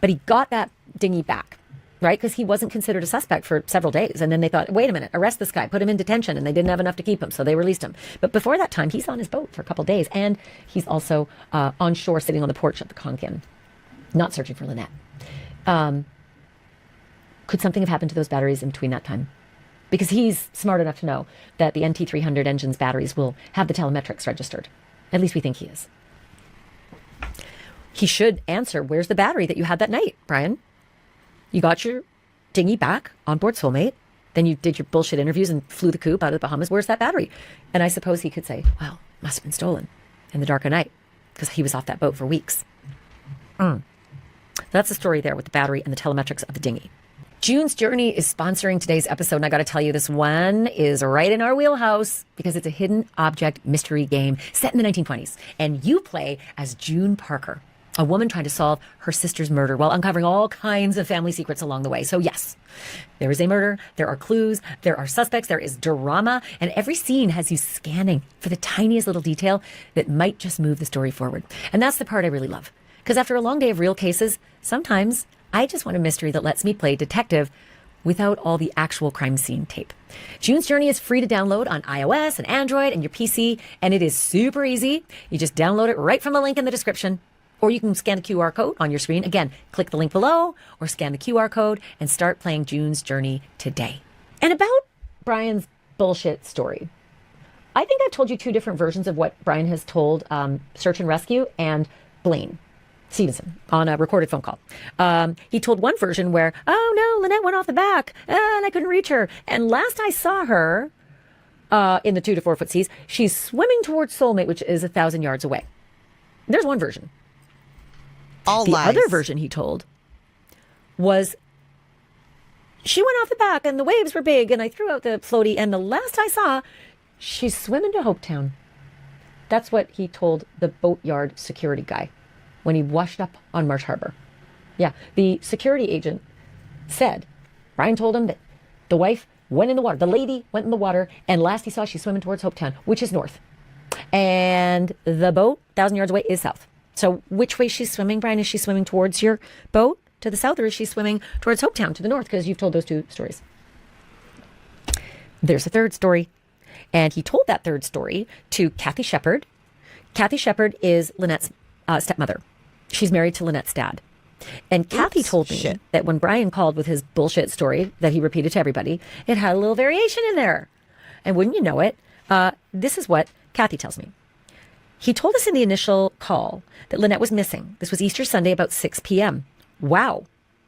But he got that dinghy back right? Because he wasn't considered a suspect for several days. And then they thought, wait a minute, arrest this guy, put him in detention. And they didn't have enough to keep him, so they released him. But before that time, he's on his boat for a couple of days. And he's also on shore sitting on the porch at the Konkan, not searching for Lynette. Could something have happened to those batteries in between that time? Because he's smart enough to know that the NT300 engine's batteries will have the telemetrics registered. At least we think he is. He should answer, where's the battery that you had that night, Brian? You got your dinghy back on board Soulmate. Then you did your bullshit interviews and flew the coop out of the Bahamas. Where's that battery? And I suppose he could say, well, must have been stolen in the dark of night because he was off that boat for weeks. That's the story there with the battery and the telemetrics of the dinghy. June's Journey is sponsoring today's episode, and I got to tell you, this one is right in our wheelhouse because it's a hidden object mystery game set in the 1920s, and you play as June Parker, a woman trying to solve her sister's murder while uncovering all kinds of family secrets along the way. So yes, there is a murder, there are clues, there are suspects, there is drama, and every scene has you scanning for the tiniest little detail that might just move the story forward. And that's the part I really love, because after a long day of real cases, sometimes I just want a mystery that lets me play detective without all the actual crime scene tape. June's Journey is free to download on iOS and Android and your PC, and it is super easy. You just download it right from the link in the description, or you can scan the QR code on your screen. Again, click the link below or scan the QR code and start playing June's Journey today. And about Brian's bullshit story, I think I've told you two different versions of what Brian has told Search and Rescue and Blaine Stevenson on a recorded phone call. He told one version where, oh no, Lynette went off the back and I couldn't reach her. And last I saw her in the 2 to 4 foot seas, she's swimming towards Soulmate, which is 1,000 yards away. There's one version. All the lies. other version he told was she went off the back and the waves were big and I threw out the floaty and the last I saw, she's swimming to Hopetown. That's what he told the boatyard security guy when he washed up on Marsh Harbor. Yeah, the security agent said, Brian told him that the wife went in the water, the lady went in the water, and last he saw, she's swimming towards Hopetown, which is north. And the boat, 1,000 yards away, is south. So which way she's swimming, Brian? Is she swimming towards your boat to the south, or is she swimming towards Hopetown to the north? Because you've told those two stories. There's a third story. And he told that third story to Kathy Shepard. Kathy Shepard is Lynette's stepmother. She's married to Lynette's dad. And Kathy told me that when Brian called with his bullshit story that he repeated to everybody, it had a little variation in there. And wouldn't you know it, this is what Kathy tells me. He told us in the initial call that Lynette was missing. This was Easter Sunday about 6 p.m. Wow.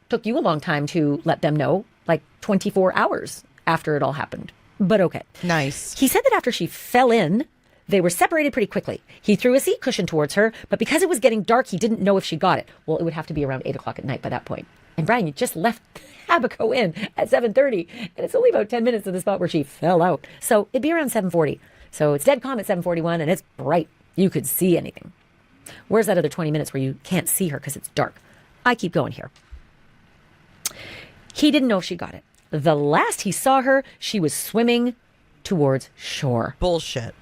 Took you a long time to let them know, like 24 hours after it all happened. But okay. Nice. He said that after she fell in, they were separated pretty quickly. He threw a seat cushion towards her, but because it was getting dark, he didn't know if she got it. Well, it would have to be around 8 o'clock at night by that point. And Brian, you just left Abaco in at 7:30, and it's only about 10 minutes to the spot where she fell out. So it'd be around 7:40. So it's dead calm at 7:41, and it's bright. You could see anything. Where's that other 20 minutes where you can't see her because it's dark? I keep going here. He didn't know if she got it. The last he saw her, she was swimming towards shore. Bullshit.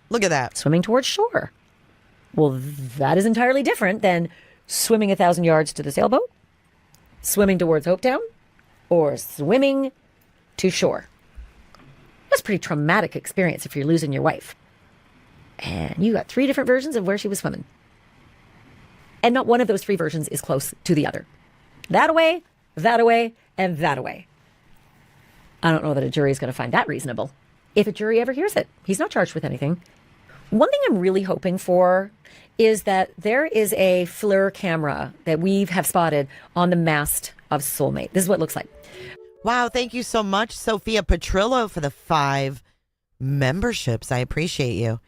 Look at that. Swimming towards shore. Well, that is entirely different than swimming 1,000 yards to the sailboat, swimming towards Hopetown, or swimming to shore. That's a pretty traumatic experience if you're losing your wife. And you got 3 different versions of where she was swimming. And not one of those 3 versions is close to the other. That away, and that away. I don't know that a jury is going to find that reasonable. If a jury ever hears it, he's not charged with anything. One thing I'm really hoping for is that there is a FLIR camera that we have spotted on the mast of Soulmate. This is what it looks like. Wow, thank you so much, Sophia Petrillo, for the 5 memberships. I appreciate you.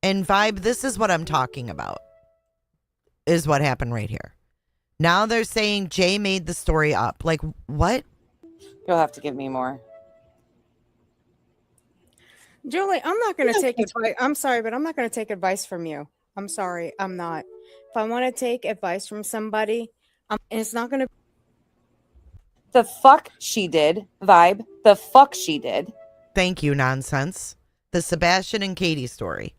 And Vibe, this is what I'm talking about, is what happened right here. Now they're saying Jay made the story up. Like, what? You'll have to give me more. Julie, I'm not going to take advice. I'm sorry, but I'm not going to take advice from you. I'm sorry. I'm not. If I want to take advice from somebody, and it's not going to. The fuck she did, Vibe. The fuck she did. Thank you, nonsense. The Sebastian and Katie story.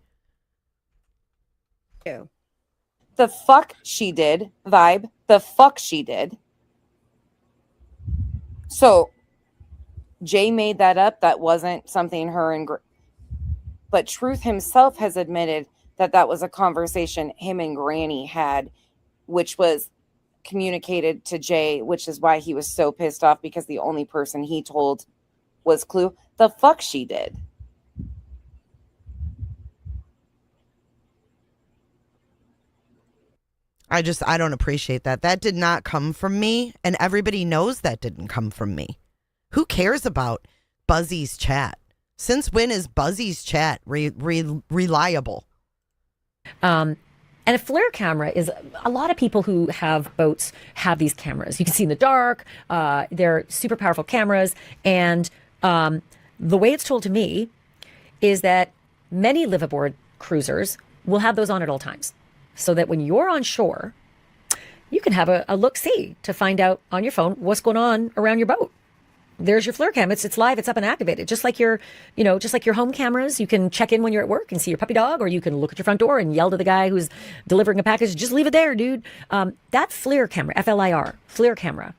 The fuck she did, Vibe. The fuck she did. So Jay made that up. That wasn't something her and but Truth himself has admitted that that was a conversation him and Granny had, which was communicated to Jay, which is why he was so pissed off, because the only person he told was Clue. The fuck she did. I don't appreciate that. That did not come from me, and everybody knows that didn't come from me. Who cares about Buzzy's chat? Since when is Buzzy's chat reliable? And a FLIR camera is, a lot of people who have boats have these cameras. You can see in the dark. They're super powerful cameras. And the way it's told to me is that many live-aboard cruisers will have those on at all times. So that when you're on shore, you can have a look-see to find out on your phone what's going on around your boat. There's your FLIR cam. It's live. It's up and activated. Just like your home cameras. You can check in when you're at work and see your puppy dog, or you can look at your front door and yell to the guy who's delivering a package, just leave it there, dude. That FLIR camera, F-L-I-R, FLIR camera.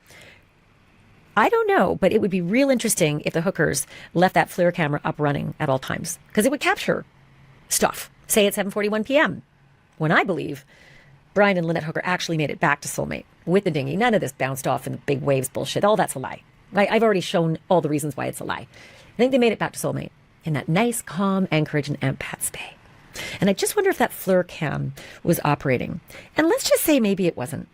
I don't know, but it would be real interesting if the hookers left that FLIR camera up running at all times, because it would capture stuff, say at 7:41 p.m., when I believe Brian and Lynette Hooker actually made it back to Soulmate with the dinghy. None of this bounced off in the big waves bullshit. All that's a lie. I've already shown all the reasons why it's a lie. I think they made it back to Soulmate in that nice, calm anchorage in Ampats Bay. And I just wonder if that FLIR cam was operating. And let's just say maybe it wasn't.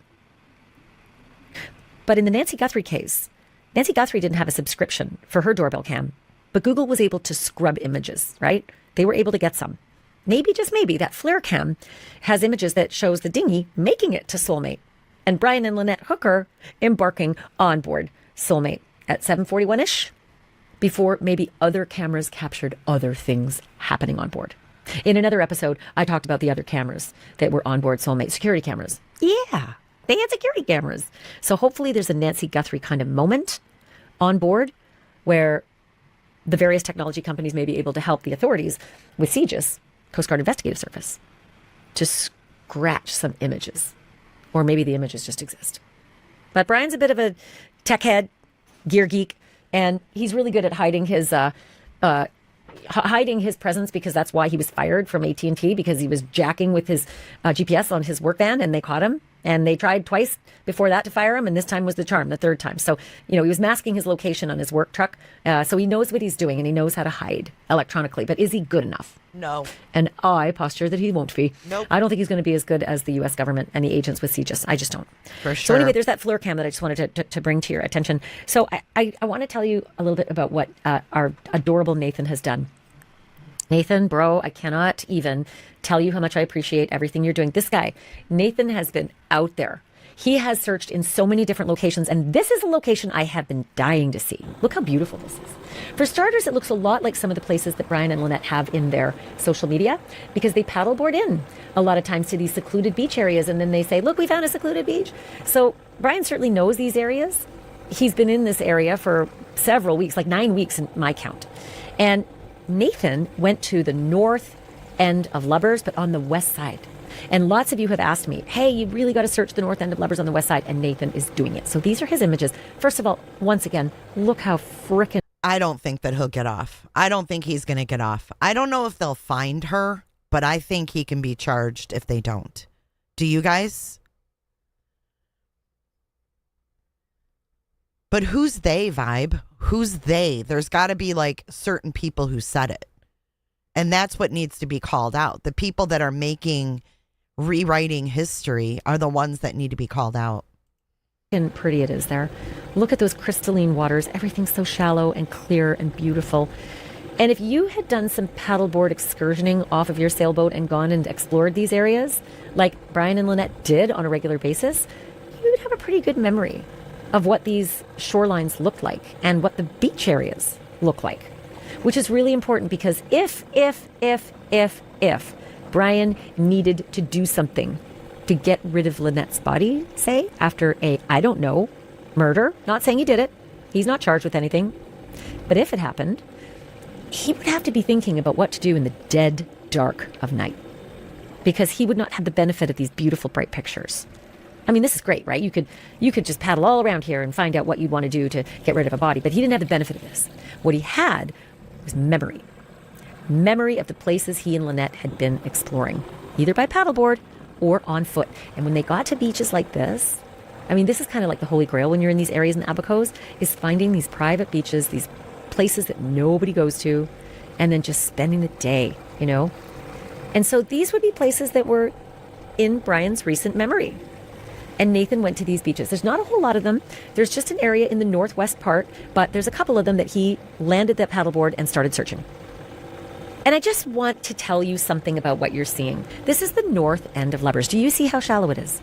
But in the Nancy Guthrie case, Nancy Guthrie didn't have a subscription for her doorbell cam, but Google was able to scrub images, right? They were able to get some. Maybe, just maybe, that FLIR cam has images that shows the dinghy making it to Soulmate and Brian and Lynette Hooker embarking on board Soulmate at 7:41-ish, before maybe other cameras captured other things happening on board. In another episode, I talked about the other cameras that were on board Soulmate, security cameras. Yeah, they had security cameras. So hopefully there's a Nancy Guthrie kind of moment on board where the various technology companies may be able to help the authorities with CGIS, Coast Guard Investigative Service, to scratch some images. Or maybe the images just exist. But Brian's a bit of a tech head, gear geek, and he's really good at hiding his presence, because that's why he was fired from AT&T, because he was jacking with his GPS on his work van, and they caught him. And they tried twice before that to fire him, and this time was the charm, the third time. So, he was masking his location on his work truck. So he knows what he's doing, and he knows how to hide electronically. But is he good enough? No. And I posture that he won't be. Nope. I don't think he's going to be as good as the U.S. government and the agents with CGIS. I just don't. For sure. So anyway, there's that FLIR cam that I just wanted to bring to your attention. So I want to tell you a little bit about what our adorable Nathan has done. Nathan, bro, I cannot even tell you how much I appreciate everything you're doing. This guy, Nathan, has been out there. He has searched in so many different locations, and this is a location I have been dying to see. Look how beautiful this is. For starters, it looks a lot like some of the places that Brian and Lynette have in their social media, because they paddleboard in a lot of times to these secluded beach areas, and then they say, look, we found a secluded beach. So Brian certainly knows these areas. He's been in this area for several weeks, like 9 weeks in my count. And Nathan went to the north end of Lubbers, but on the west side. And lots of you have asked me, hey, you really got to search the north end of Lubbers on the west side, and Nathan is doing it. So these are his images. First of all, once again, look how frickin'... I don't think that he'll get off. I don't think he's going to get off. I don't know if they'll find her, but I think he can be charged if they don't. Do you guys? But who's they, Vibe? Who's they? There's got to be like certain people who said it. And that's what needs to be called out. The people that are rewriting history are the ones that need to be called out. And pretty it is there. Look at those crystalline waters. Everything's so shallow and clear and beautiful. And if you had done some paddleboard excursioning off of your sailboat and gone and explored these areas, like Brian and Lynette did on a regular basis, you would have a pretty good memory of what these shorelines look like and what the beach areas look like, which is really important, because if Brian needed to do something to get rid of Lynette's body, say, after I don't know, murder, not saying he did it, he's not charged with anything, but if it happened, he would have to be thinking about what to do in the dead dark of night, because he would not have the benefit of these beautiful bright pictures. I mean, this is great, right? You could just paddle all around here and find out what you'd want to do to get rid of a body. But he didn't have the benefit of this. What he had was memory. Memory of the places he and Lynette had been exploring, either by paddleboard or on foot. And when they got to beaches like this, I mean, this is kind of like the Holy Grail when you're in these areas in the Abacos, is finding these private beaches, these places that nobody goes to, and then just spending the day, you know? And so these would be places that were in Brian's recent memory. And Nathan went to these beaches. There's not a whole lot of them. There's just an area in the northwest part, but there's a couple of them that he landed that paddleboard and started searching. And I just want to tell you something about what you're seeing. This is the north end of Lubbers. Do you see how shallow it is?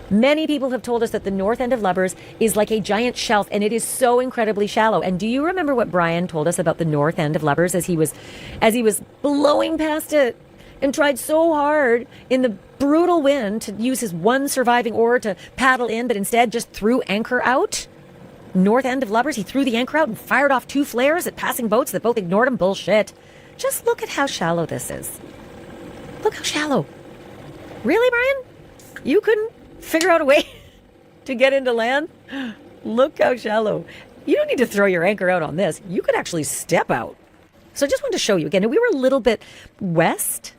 Many people have told us that the north end of Lubbers is like a giant shelf, and it is so incredibly shallow. And do you remember what Brian told us about the north end of Lubbers as he was blowing past it and tried so hard in the brutal wind to use his one surviving oar to paddle in, but instead just threw anchor out? North end of Lubbers, he threw the anchor out and fired off 2 flares at passing boats that both ignored him. Bullshit. Just look at how shallow this is. Look how shallow. Really, Brian? You couldn't figure out a way to get into land? Look how shallow. You don't need to throw your anchor out on this. You could actually step out. So I just wanted to show you again. We were a little bit west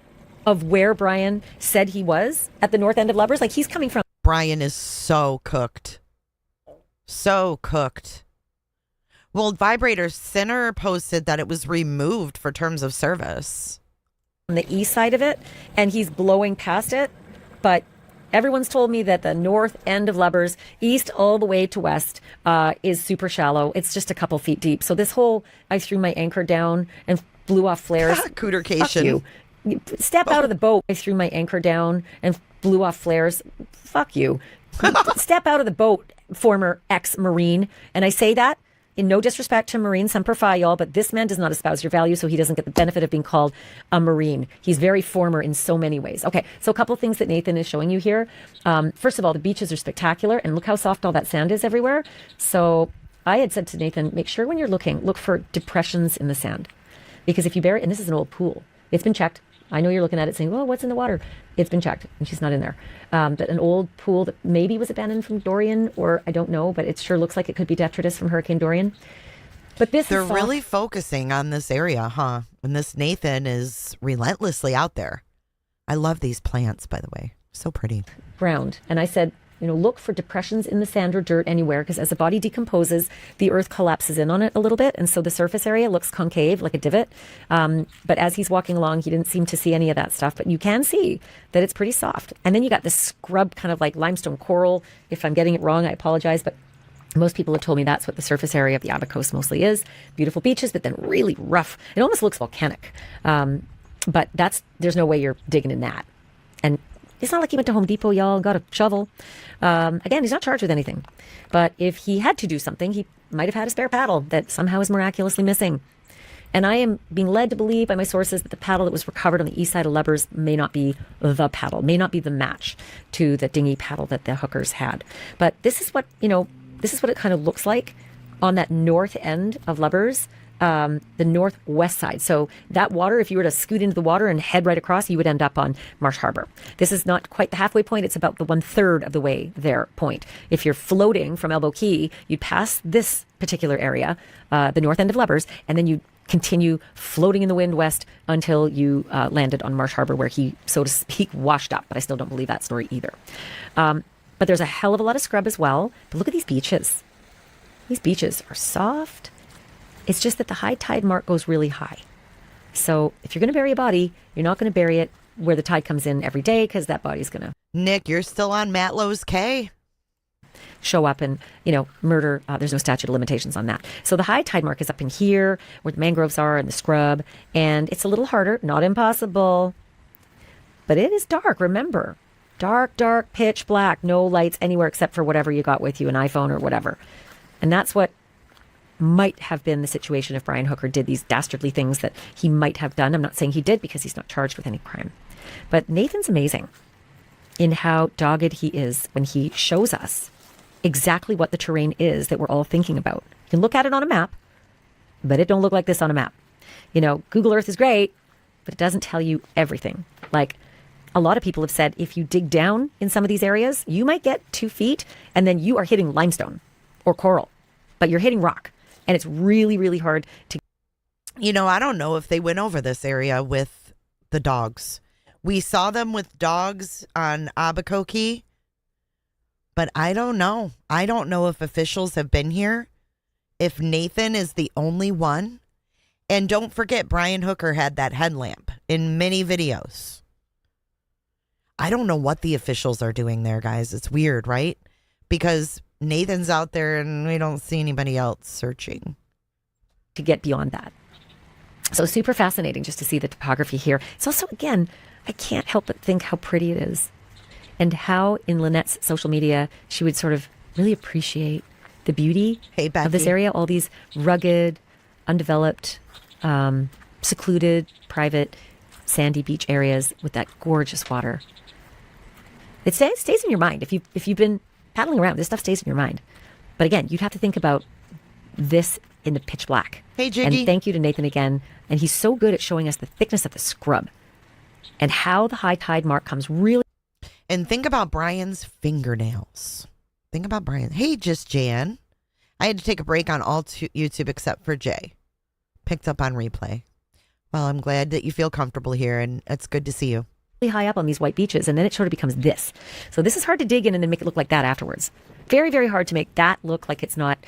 of where Brian said he was at the north end of Lubbers. Like, he's coming from. Brian is so cooked. So cooked. Well, Vibrator Center posted that it was removed for terms of service. On the east side of it, and he's blowing past it. But everyone's told me that the north end of Lubbers, east all the way to west, is super shallow. It's just a couple feet deep. So this whole, I threw my anchor down and blew off flares. Cootercation. Fuck you. Step out of the boat. I threw my anchor down and blew off flares. Fuck you. Step out of the boat, former ex-Marine. And I say that in no disrespect to Marine Semper Fi, y'all, but this man does not espouse your values, so he doesn't get the benefit of being called a Marine. He's very former in so many ways. Okay, so a couple things that Nathan is showing you here. First of all, the beaches are spectacular, and look how soft all that sand is everywhere. So I had said to Nathan, make sure when you're looking, look for depressions in the sand. Because if you bury, and this is an old pool, it's been checked. I know you're looking at it saying, well, what's in the water? It's been checked, and she's not in there. But an old pool that maybe was abandoned from Dorian, or I don't know, but it sure looks like it could be detritus from Hurricane Dorian. But they're really focusing on this area, huh? When this Nathan is relentlessly out there. I love these plants, by the way. So pretty. Ground. And I said, look for depressions in the sand or dirt anywhere, because as the body decomposes, the earth collapses in on it a little bit. And so the surface area looks concave, like a divot. But as he's walking along, he didn't seem to see any of that stuff. But you can see that it's pretty soft. And then you got this scrub kind of like limestone coral. If I'm getting it wrong, I apologize. But most people have told me that's what the surface area of the Abacos mostly is. Beautiful beaches, but then really rough. It almost looks volcanic. But there's no way you're digging in that. And it's not like he went to Home Depot, y'all, got a shovel. Again, he's not charged with anything. But if he had to do something, he might have had a spare paddle that somehow is miraculously missing. And I am being led to believe by my sources that the paddle that was recovered on the east side of Lubbers may not be the paddle, may not be the match to the dinghy paddle that the hookers had. But this is what it kind of looks like on that north end of Lubbers. The northwest side. So that water, if you were to scoot into the water and head right across, you would end up on Marsh Harbor. This is not quite the halfway point. It's about the 1/3 of the way there point. If you're floating from Elbow Key, you'd pass this particular area, the north end of Lubbers, and then you continue floating in the wind west until you landed on Marsh Harbor, where he, so to speak, washed up. But I still don't believe that story either. But there's a hell of a lot of scrub as well. But look at these beaches. These beaches are soft. It's just that the high tide mark goes really high. So if you're going to bury a body, you're not going to bury it where the tide comes in every day, because that body's going to... Nick, you're still on Matlow's K? Show up and, murder. There's no statute of limitations on that. So the high tide mark is up in here where the mangroves are and the scrub. And it's a little harder, not impossible. But it is dark, remember. Dark, dark, pitch black. No lights anywhere except for whatever you got with you, an iPhone or whatever. And that's what might have been the situation if Brian Hooker did these dastardly things that he might have done. I'm not saying he did, because he's not charged with any crime. But Nathan's amazing in how dogged he is when he shows us exactly what the terrain is that we're all thinking about. You can look at it on a map, but it don't look like this on a map. Google Earth is great, but it doesn't tell you everything. Like, A lot of people have said if you dig down in some of these areas, you might get 2 feet and then you are hitting limestone or coral, but you're hitting rock. And it's really, really hard to. I don't know if they went over this area with the dogs. We saw them with dogs on Albuquerque, but I don't know. I don't know if officials have been here, if Nathan is the only one. And don't forget, Brian Hooker had that headlamp in many videos. I don't know what the officials are doing there, guys. It's weird, right? Because Nathan's out there and we don't see anybody else searching. To get beyond that. So super fascinating just to see the topography here. It's also, again, I can't help but think how pretty it is and how in Lynette's social media, she would sort of really appreciate the beauty of this area, all these rugged, undeveloped, secluded, private, sandy beach areas with that gorgeous water. It stays in your mind. If you've been paddling around, this stuff stays in your mind. But again, you'd have to think about this in the pitch black. Hey, Jiggy. And thank you to Nathan again. And he's so good at showing us the thickness of the scrub and how the high tide mark comes really. And think about Brian's fingernails. Think about Brian. Hey, just Jan. I had to take a break on all YouTube except for Jay. Picked up on replay. Well, I'm glad that you feel comfortable here, and it's good to see you. High up on these white beaches, and then it sort of becomes this. So this is hard to dig in and then make it look like that afterwards. Very, very hard to make that look like it's not,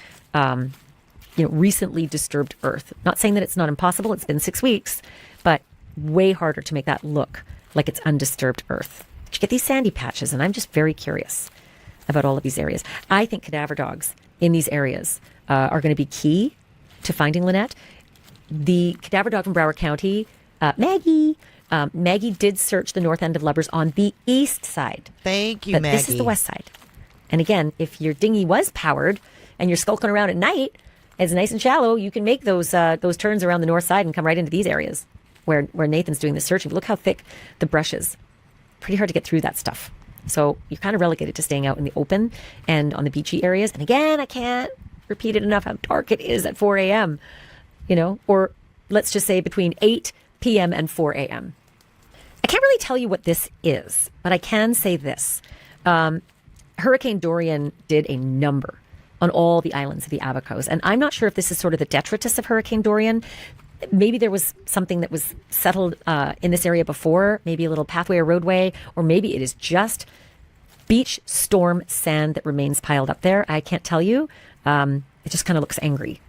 recently disturbed earth. Not saying that it's not impossible. It's been 6 weeks, but way harder to make that look like it's undisturbed earth. But you get these sandy patches, and I'm just very curious about all of these areas. I think cadaver dogs in these areas are going to be key to finding Lynette. The cadaver dog from Broward County, Maggie did search the north end of Lubbers on the east side. Thank you, but Maggie. This is the west side. And again, if your dinghy was powered and you're skulking around at night, it's nice and shallow, you can make those turns around the north side and come right into these areas where Nathan's doing the searching. But look how thick the brush is. Pretty hard to get through that stuff. So you're kind of relegated to staying out in the open and on the beachy areas. And again, I can't repeat it enough how dark it is at 4 a.m., or let's just say between 8 p.m. and 4 a.m. I can't really tell you what this is, but I can say this. Hurricane Dorian did a number on all the islands of the Abacos. And I'm not sure if this is sort of the detritus of Hurricane Dorian. Maybe there was something that was settled in this area before, maybe a little pathway or roadway, or maybe it is just beach storm sand that remains piled up there. I can't tell you. It just kind of looks angry.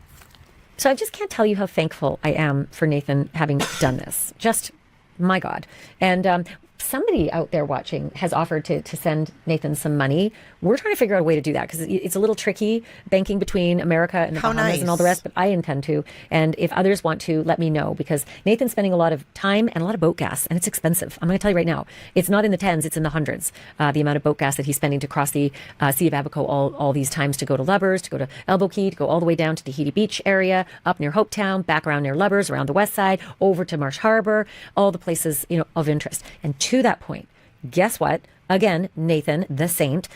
So I just can't tell you how thankful I am for Nathan having done this. Just, my God. And somebody out there watching has offered to send Nathan some money. We're trying to figure out a way to do that because it's a little tricky banking between America and the Bahamas and all the rest, but I intend to. And if others want to, let me know because Nathan's spending a lot of time and a lot of boat gas and it's expensive. I'm going to tell you right now, it's not in the tens, it's in the hundreds. The amount of boat gas that he's spending to cross the Sea of Abaco all these times to go to Lubbers, to go to Elbow Key, to go all the way down to Tahiti Beach area, up near Hopetown, back around near Lubbers, around the west side, over to Marsh Harbor, all the places, of interest. And to that point, guess what? Again, Nathan, the saint,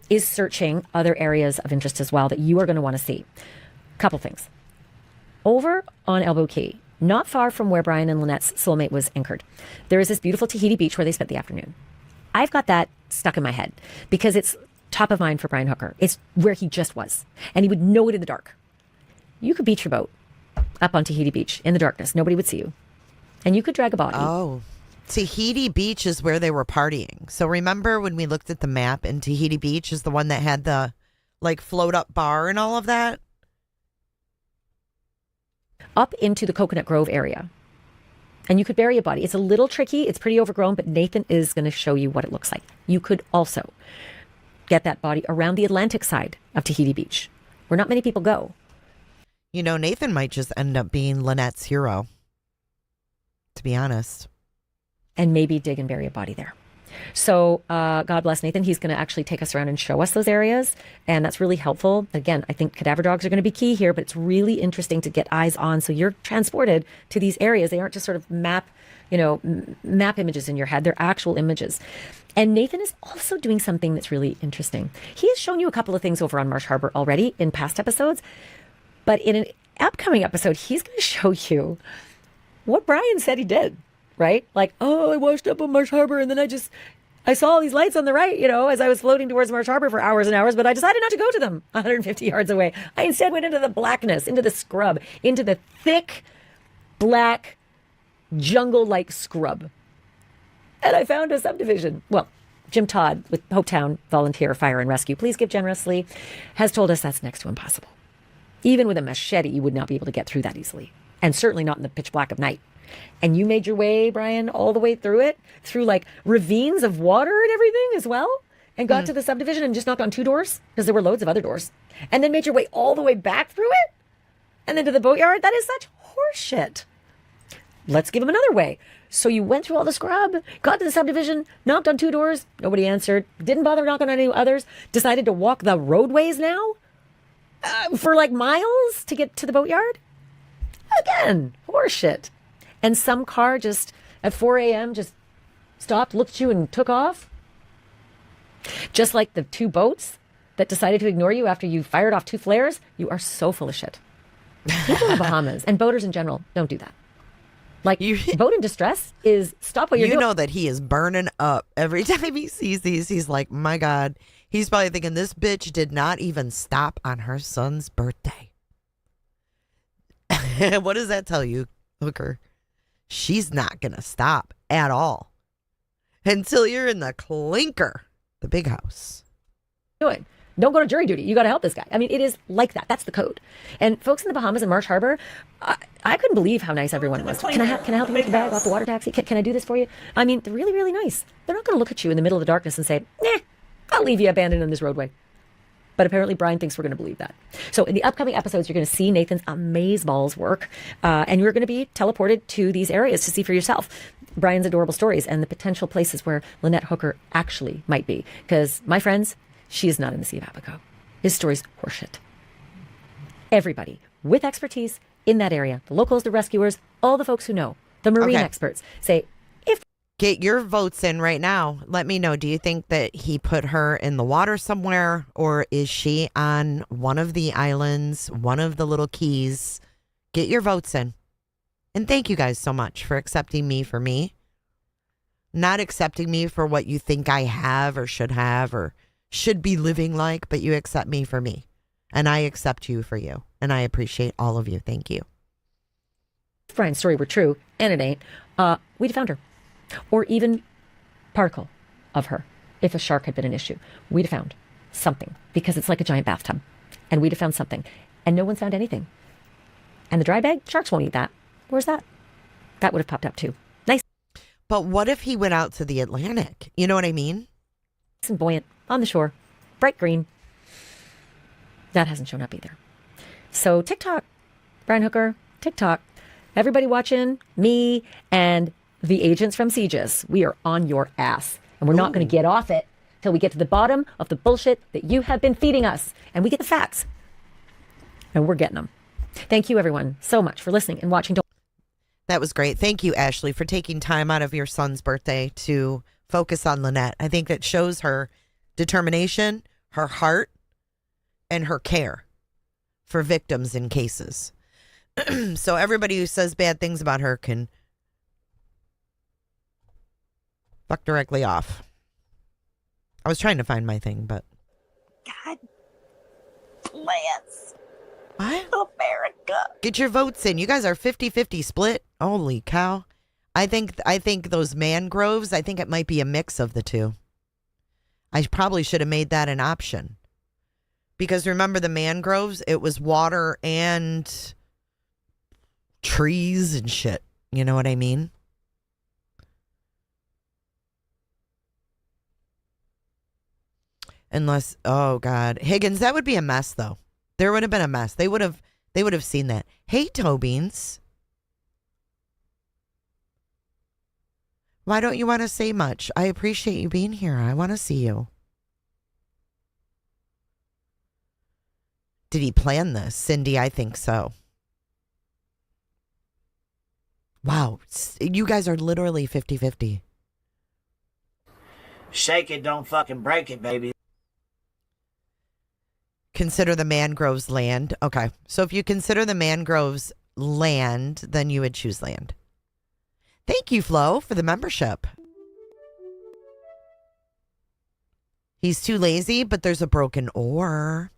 is searching other areas of interest as well that you are going to want to see. Couple things. Over on Elbow Key, not far from where Brian and Lynette's soulmate was anchored, there is this beautiful Tahiti Beach where they spent the afternoon. I've got that stuck in my head because it's top of mind for Brian Hooker. It's where he just was, and he would know it in the dark. You could beach your boat up on Tahiti Beach in the darkness. Nobody would see you. And you could drag a body. Oh, Tahiti Beach is where they were partying. So remember when we looked at the map and Tahiti Beach is the one that had the float up bar and all of that? Up into the Coconut Grove area. And you could bury a body. It's a little tricky. It's pretty overgrown, but Nathan is going to show you what it looks like. You could also get that body around the Atlantic side of Tahiti Beach, where not many people go. Nathan might just end up being Lynette's hero, to be honest. And maybe dig and bury a body there. So God bless Nathan. He's going to actually take us around and show us those areas. And that's really helpful. Again, I think cadaver dogs are going to be key here, but it's really interesting to get eyes on. So you're transported to these areas. They aren't just sort of map images in your head. They're actual images. And Nathan is also doing something that's really interesting. He has shown you a couple of things over on Marsh Harbor already in past episodes. But in an upcoming episode, he's going to show you what Brian said he did. right? Like, oh, I washed up on Marsh Harbor and then I saw all these lights on the right, as I was floating towards Marsh Harbor for hours and hours, but I decided not to go to them 150 yards away. I instead went into the blackness, into the scrub, into the thick, black, jungle-like scrub. And I found a subdivision. Well, Jim Todd with Hopetown Volunteer Fire and Rescue, please give generously, has told us that's next to impossible. Even with a machete, you would not be able to get through that easily. And certainly not in the pitch black of night. And you made your way, Brian, all the way through it, through like ravines of water and everything as well, and got to the subdivision and just knocked on 2 doors, because there were loads of other doors, and then made your way all the way back through it, and then to the boatyard. That is such horseshit. Let's give him another way. So you went through all the scrub, got to the subdivision, knocked on 2 doors, nobody answered, didn't bother knocking on any others, decided to walk the roadways now for like miles to get to the boatyard. Again, horseshit. And some car just at 4 a.m. just stopped, looked at you, and took off. Just like the 2 boats that decided to ignore you after you fired off 2 flares. You are so full of shit. People in the Bahamas and boaters in general don't do that. Like, boat in distress is stop what you're doing. You know that he is burning up every time he sees these. He's like, my God. He's probably thinking, this bitch did not even stop on her son's birthday. What does that tell you, Hooker? She's not going to stop at all until you're in the clinker, the big house. Don't go to jury duty. You got to help this guy. I mean, it is like that. That's the code. And folks in the Bahamas and Marsh Harbor, I couldn't believe how nice everyone was. Can I help you with the bag off the water taxi? Can I do this for you? I mean, they're really, really nice. They're not going to look at you in the middle of the darkness and say, I'll leave you abandoned on this roadway. But apparently Brian thinks we're going to believe that. So in the upcoming episodes, you're going to see Nathan's amazeballs work. And you're going to be teleported to these areas to see for yourself Brian's adorable stories and the potential places where Lynette Hooker actually might be. Because, my friends, she is not in the Sea of Abaco. His story's horseshit. Everybody with expertise in that area, the locals, the rescuers, all the folks who know, the marine experts, say, get your votes in right now. Let me know. Do you think that he put her in the water somewhere, or is she on one of the islands, one of the little keys? Get your votes in. And thank you guys so much for accepting me for me. Not accepting me for what you think I have or should be living like, but you accept me for me. And I accept you for you. And I appreciate all of you. Thank you. If Brian's story were true, and it ain't, we'd have found her. Or even particle of her, if a shark had been an issue. We'd have found something, because it's like a giant bathtub. And we'd have found something. And no one's found anything. And the dry bag, sharks won't eat that. Where's that? That would have popped up too. Nice. But what if he went out to the Atlantic? You know what I mean? Nice and buoyant, on the shore, bright green. That hasn't shown up either. So TikTok, Brian Hooker, TikTok. Everybody watching, me and the agents from CJIS, we are on your ass. And we're not going to get off it till we get to the bottom of the bullshit that you have been feeding us. And we get the facts. And we're getting them. Thank you, everyone, so much for listening and watching. That was great. Thank you, Ashley, for taking time out of your son's birthday to focus on Lynette. I think that shows her determination, her heart, and her care for victims in cases. So everybody who says bad things about her can fuck directly off. I was trying to find my thing, but God bless. What? America. Get your votes in. You guys are 50-50 split. Holy cow. I think those mangroves, I think it might be a mix of the two. I probably should have made that an option. Because remember the mangroves, it was water and trees and shit. You know what I mean? Unless, oh God, Higgins, that would be a mess though. There would have been a mess. They would have seen that. Hey, Tobeans. Why don't you want to say much? I appreciate you being here. I want to see you. Did he plan this? Cindy, I think so. Wow. You guys are literally 50-50. Shake it, don't fucking break it, baby. Consider the mangroves land. Okay. So if you consider the mangroves land, then you would choose land. Thank you, Flo, for the membership. He's too lazy, but there's a broken oar.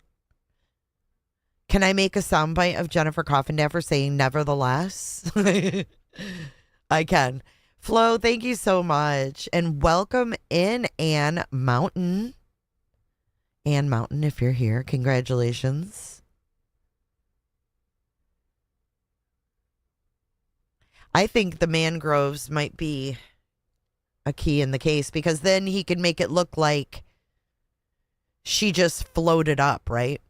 Can I make a soundbite of Jennifer Coffindaffer saying nevertheless? I can. Flo, thank you so much. And welcome in, Ann Mountain. Ann Mountain, if you're here, congratulations. I think the mangroves might be a key in the case, because then he could make it look like she just floated up, right?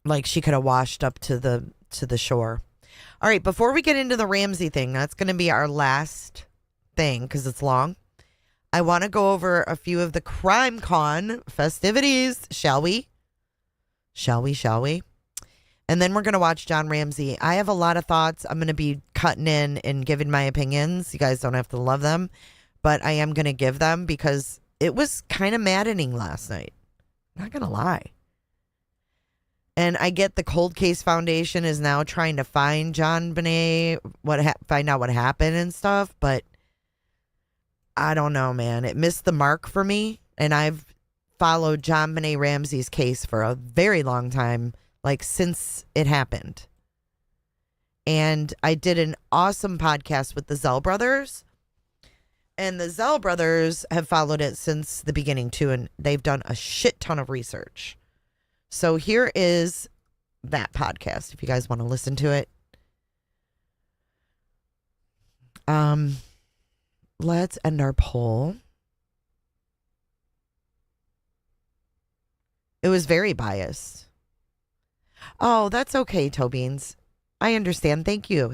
Like she could have washed up to the shore. All right, before we get into the Ramsey thing, that's going to be our last thing because it's long. I want to go over a few of the Crime Con festivities, shall we? Shall we? And then we're going to watch John Ramsey. I have a lot of thoughts. I'm going to be cutting in and giving my opinions. You guys don't have to love them, but I am going to give them because it was kind of maddening last night. Not going to lie. And I get the Cold Case Foundation is now trying to find JonBenét, find out what happened and stuff, but I don't know, man. It missed the mark for me, and I've followed JonBenét Ramsey's case for a very long time, like since it happened. And I did an awesome podcast with the Zell brothers, and the Zell brothers have followed it since the beginning too, and they've done a shit ton of research. So here is that podcast if you guys want to listen to it. Let's end our poll. It was very biased. Oh, that's okay, Tobeans. I understand. Thank you.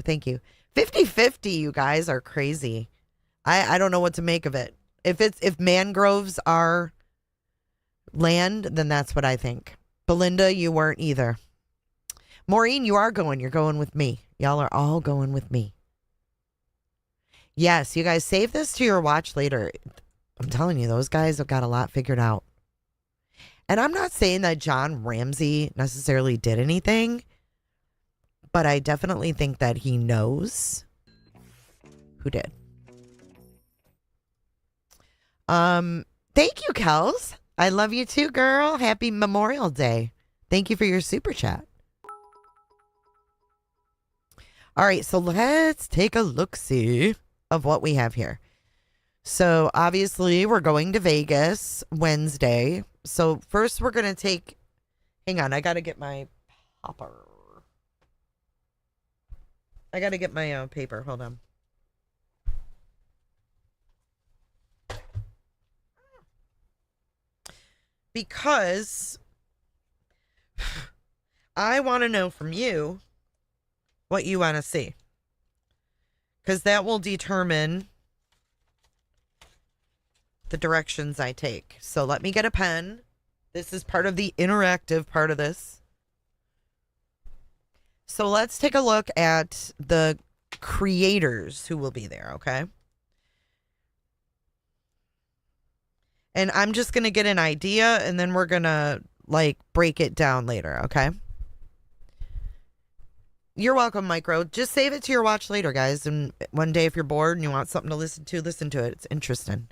50-50, you guys are crazy. I don't know what to make of it. If mangroves are land, then that's what I think. Belinda, you weren't either. Maureen, you are going. You're going with me. Y'all are all going with me. Yes, you guys save this to your watch later. I'm telling you, those guys have got a lot figured out. And I'm not saying that John Ramsey necessarily did anything, but I definitely think that he knows who did. Thank you, Kels. I love you too, girl. Happy Memorial Day. Thank you for your super chat. All right, so let's take a look-see of what we have here. So obviously we're going to Vegas Wednesday. So first we're going to take, hang on, I got to get my popper. I got to get my paper. Hold on. Because I want to know from you what you want to see. Because that will determine the directions I take. So let me get a pen. This is part of the interactive part of this. So let's take a look at the creators who will be there, okay? And I'm just going to get an idea, and then we're going to, like, break it down later, okay? You're welcome, Micro. Just save it to your watch later, guys. And one day if you're bored and you want something to listen to it. It's interesting.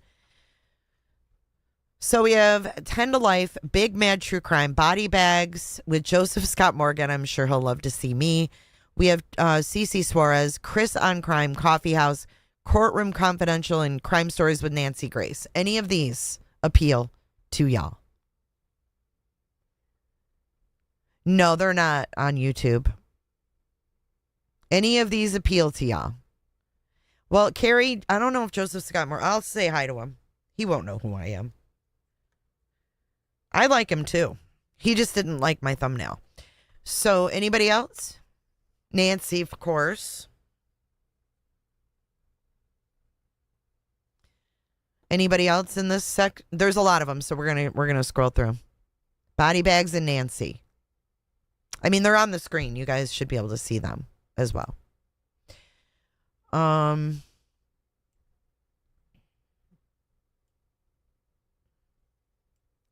So we have 10 to Life, Big Mad True Crime, Body Bags with Joseph Scott Morgan. I'm sure he'll love to see me. We have Cece Suarez, Chris on Crime, Coffee House, Courtroom Confidential, and Crime Stories with Nancy Grace. Any of these appeal to y'all? No, they're not on YouTube. Any of these appeal to y'all? Well, Carrie, I don't know if Joseph Scott Morgan, I'll say hi to him. He won't know who I am. I like him too. He just didn't like my thumbnail. So anybody else? Nancy, of course. Anybody else in this sec? There's a lot of them, so we're gonna scroll through. Body Bags and Nancy. I mean, they're on the screen. You guys should be able to see them as well.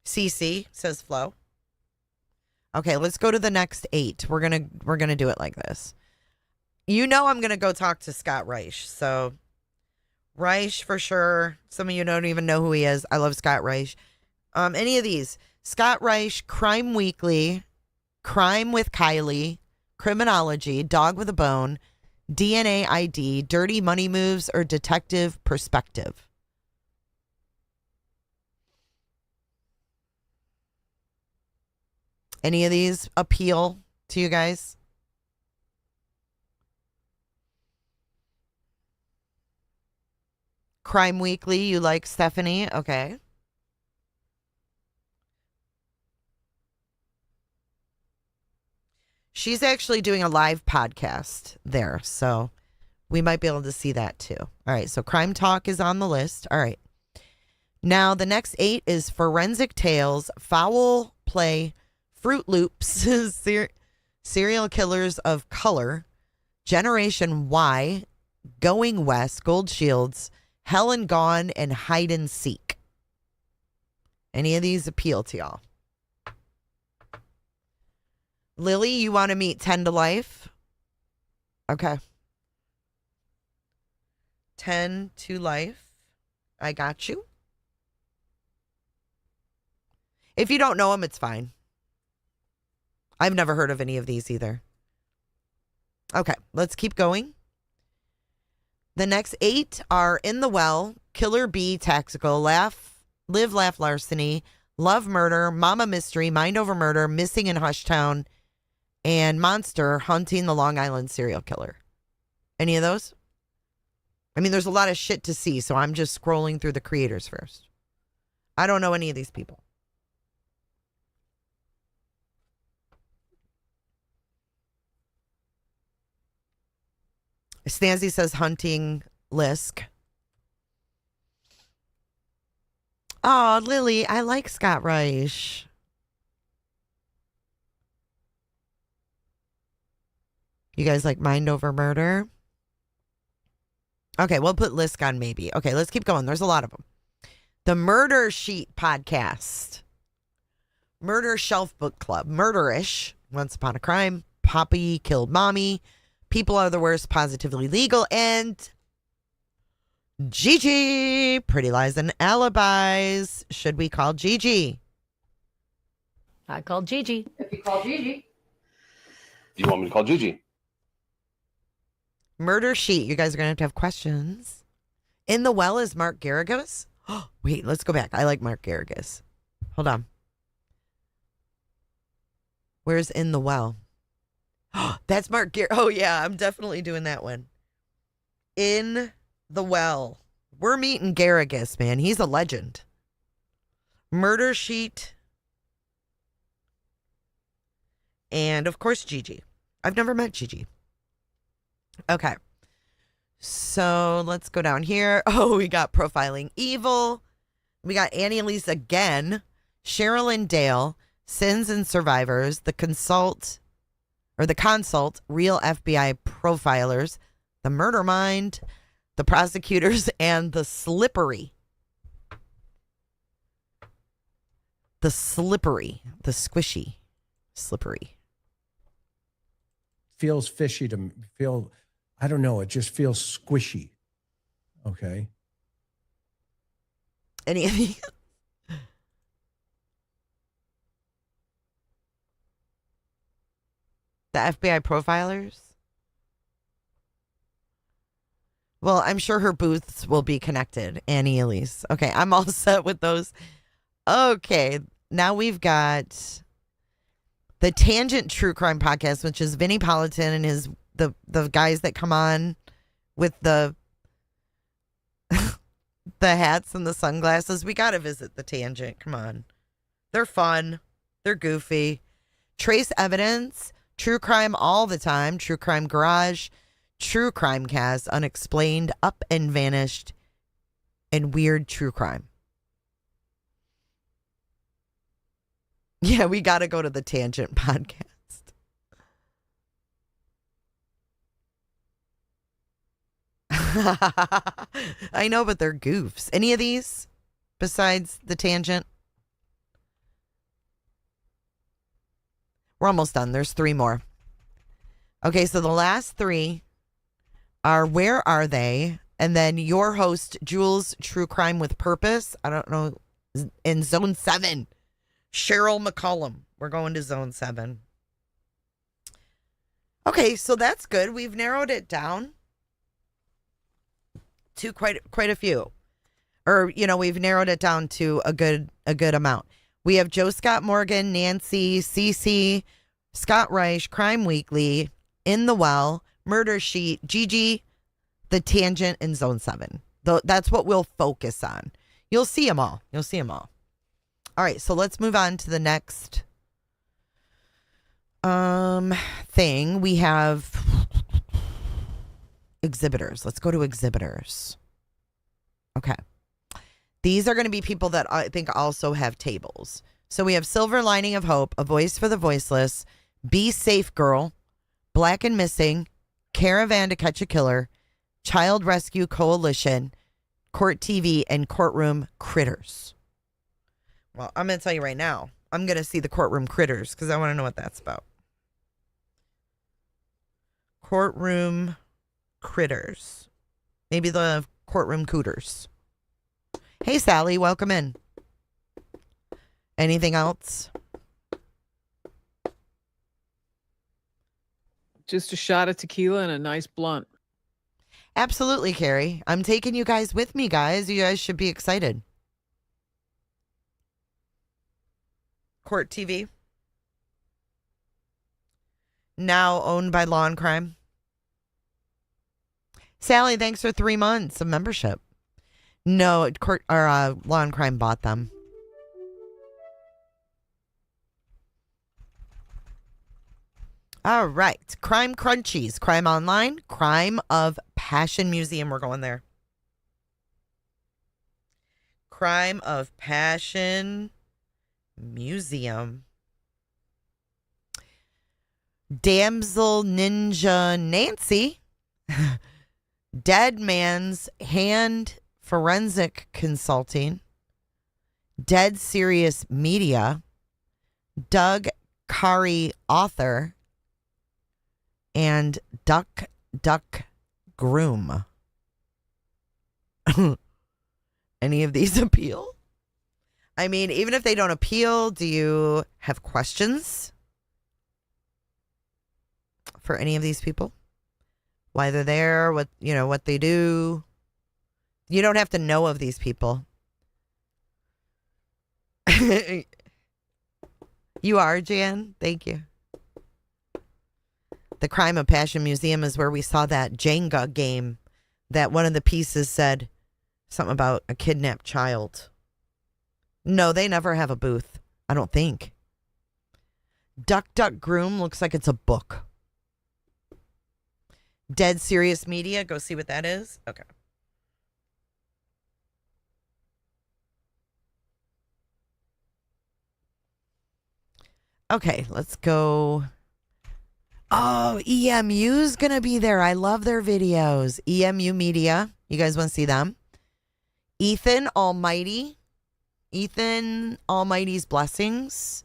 CC says Flo. Okay, let's go to the next 8. We're gonna do it like this. You know I'm going to go talk to Scott Reich. So, Reich for sure. Some of you don't even know who he is. I love Scott Reich. Any of these. Scott Reich, Crime Weekly, Crime with Kylie, Criminology, Dog with a Bone, DNA ID, Dirty Money Moves, or Detective Perspective. Any of these appeal to you guys? Crime Weekly, you like Stephanie? Okay. She's actually doing a live podcast there, so we might be able to see that too. All right, so Crime Talk is on the list. All right. Now, the next 8 is Forensic Tales, Foul Play, Fruit Loops, Serial Killers of Color, Generation Y, Going West, Gold Shields, Hell and Gone, and Hide and Seek. Any of these appeal to y'all? Lily, you want to meet 10 to Life? Okay. 10 to Life. I got you. If you don't know them, it's fine. I've never heard of any of these either. Okay, let's keep going. The next 8 are In the Well, Killer Bee Tactical, Live, Laugh, Larceny, Love, Murder, Mama Mystery, Mind Over Murder, Missing in Hushtown, and Monster, Hunting the Long Island Serial Killer. Any of those? I mean, there's a lot of shit to see, so I'm just scrolling through the creators first. I don't know any of these people. Snazzy says Hunting Lisk. Oh, Lily, I like Scott Reich. You guys like Mind Over Murder? Okay, we'll put Lisk on maybe. Okay, let's keep going. There's a lot of them. The Murder Sheet Podcast. Murder Shelf Book Club. Murderish. Once Upon a Crime. Poppy Killed Mommy. People Are the Worst, Positively Legal, and Gigi, Pretty Lies and Alibis. Should we call Gigi? I called Gigi. If you call Gigi. Do you want me to call Gigi? Murder Sheet. You guys are going to have questions. In the Well is Mark Garagos. Oh, wait, let's go back. I like Mark Garagos. Hold on. Where's In the Well? That's Mark Garagos. Oh, yeah, I'm definitely doing that one. In the Well. We're meeting Garagos, man. He's a legend. Murder Sheet. And, of course, Gigi. I've never met Gigi. Okay. So, let's go down here. Oh, we got Profiling Evil. We got Annie Elise again. Sherilyn Dale. Sins and Survivors. The Consult, Real FBI Profilers. The Murder Mind. The Prosecutors, and The Slippery. The Slippery. The Squishy. Slippery. Feels fishy to feel, I don't know, it just feels squishy. Okay. Any of you? The FBI Profilers? Well, I'm sure her booths will be connected. Annie Elise. Okay, I'm all set with those. Okay, now we've got the Tangent True Crime Podcast, which is Vinnie Politan and the guys that come on with the the hats and the sunglasses. We got to visit the Tangent. Come on. They're fun. They're goofy. Trace Evidence, True Crime All the Time, True Crime Garage, True Crime Cast, Unexplained, Up and Vanished, and Weird True Crime. Yeah, we got to go to the Tangent Podcast. I know, but they're goofs. Any of these besides the Tangent? We're almost done. There's 3 more. Okay, so the last 3 are Where Are They? And then your host, Jules, True Crime with Purpose. I don't know. In Zone 7, Cheryl McCollum. We're going to Zone 7. Okay, so that's good. We've narrowed it down to quite a few. Or, we've narrowed it down to a good amount. We have Joe Scott Morgan, Nancy, Cece, Scott Reich, Crime Weekly, In the Well, Murder Sheet, Gigi, The Tangent, and Zone 7. That's what we'll focus on. You'll see them all. All right, so let's move on to the next thing. We have exhibitors. Let's go to exhibitors. Okay. These are going to be people that I think also have tables. So we have Silver Lining of Hope, A Voice for the Voiceless, Be Safe Girl, Black and Missing, Caravan to Catch a Killer, Child Rescue Coalition, Court TV, and Courtroom Critters. Well, I'm going to tell you right now, I'm going to see the Courtroom Critters because I want to know what that's about. Courtroom Critters. Maybe the Courtroom Cooters. Hey, Sally, welcome in. Anything else? Just a shot of tequila and a nice blunt. Absolutely, Carrie. I'm taking you guys with me, guys. You guys should be excited. Court TV. Now owned by Law and Crime. Sally, thanks for 3 months of membership. No, Law and Crime bought them. All right. Crime Crunchies. Crime Online. Crime of Passion Museum. We're going there. Crime of Passion Museum. Damsel Ninja Nancy. Dead Man's Hand Forensic Consulting. Dead Serious Media. Doug Kari Author. And Duck Groom. Any of these appeal? I mean, even if they don't appeal, do you have questions for any of these people? Why they're there, what they do. You don't have to know of these people. You are, Jan? Thank you. The Crime of Passion Museum is where we saw that Jenga game that one of the pieces said something about a kidnapped child. No, they never have a booth. I don't think. Duck Groom looks like it's a book. Dead Serious Media. Go see what that is. Okay. Okay, let's go. Oh, EMU's going to be there. I love their videos. EMU Media. You guys want to see them? Ethan Almighty's Blessings.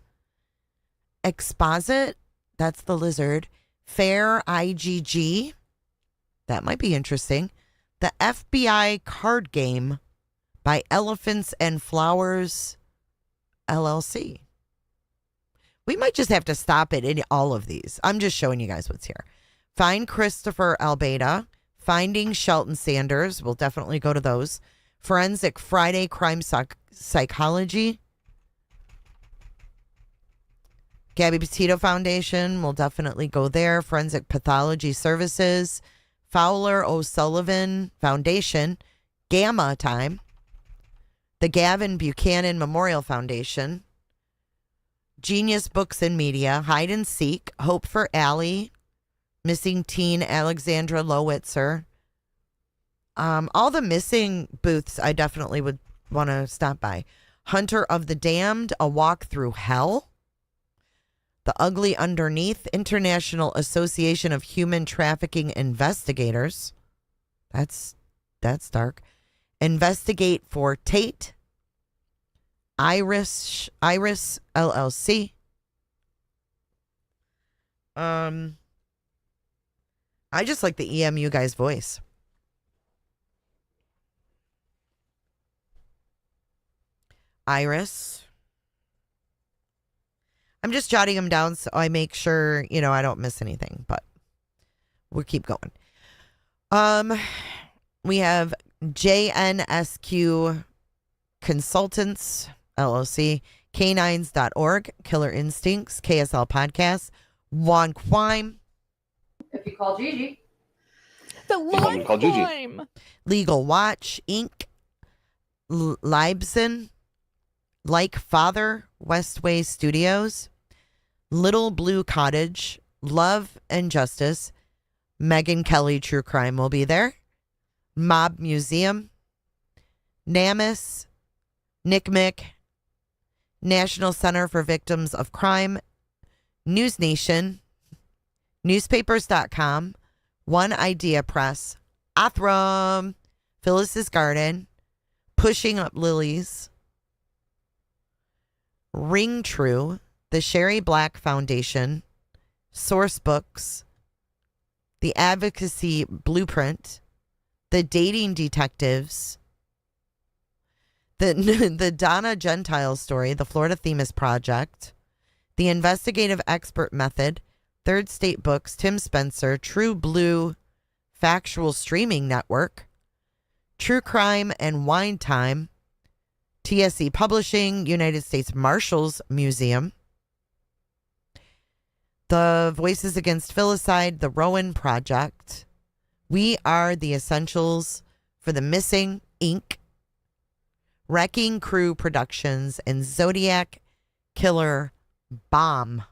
Exposit. That's the lizard. Fair IGG. That might be interesting. The FBI Card Game by Elephants and Flowers LLC. We might just have to stop it in all of these. I'm just showing you guys what's here. Find Christopher Albeda. Finding Shelton Sanders. We'll definitely go to those. Forensic Friday Crime Psychology. Gabby Petito Foundation. We'll definitely go there. Forensic Pathology Services. Fowler O'Sullivan Foundation. Gamma Time. The Gavin Buchanan Memorial Foundation. Genius Books and Media, Hide and Seek, Hope for Allie, Missing Teen Alexandra Lowitzer. All the missing booths I definitely would want to stop by. Hunter of the Damned, A Walk Through Hell. The Ugly Underneath, International Association of Human Trafficking Investigators. That's dark. Investigate for Tate. Iris LLC. I just like the EMU guy's voice. Iris. I'm just jotting them down so I make sure, I don't miss anything, but we'll keep going. We have JNSQ Consultants, LLC, Canines.org, Killer Instincts, KSL Podcasts, Juan Quime. If you call Gigi. The Lord Quime. Legal Watch, Inc., Libsyn, Like Father, Westway Studios, Little Blue Cottage, Love and Justice, Megyn Kelly True Crime will be there, Mob Museum, NAMIS, NCMEC, National Center for Victims of Crime, News Nation, Newspapers.com, One Idea Press, Athram, Phyllis's Garden, Pushing Up Lilies, Ring True, the Sherry Black Foundation, Source Books, The Advocacy Blueprint, The Dating Detectives, the Donna Gentile Story, the Florida Themis Project, The Investigative Expert Method, Third State Books, Tim Spencer, True Blue Factual Streaming Network, True Crime and Wine Time, TSE Publishing, United States Marshals Museum, The Voices Against Filicide, The Rowan Project, We Are the Essentials for the Missing, Inc., Wrecking Crew Productions, and Zodiac Killer Bomb.com.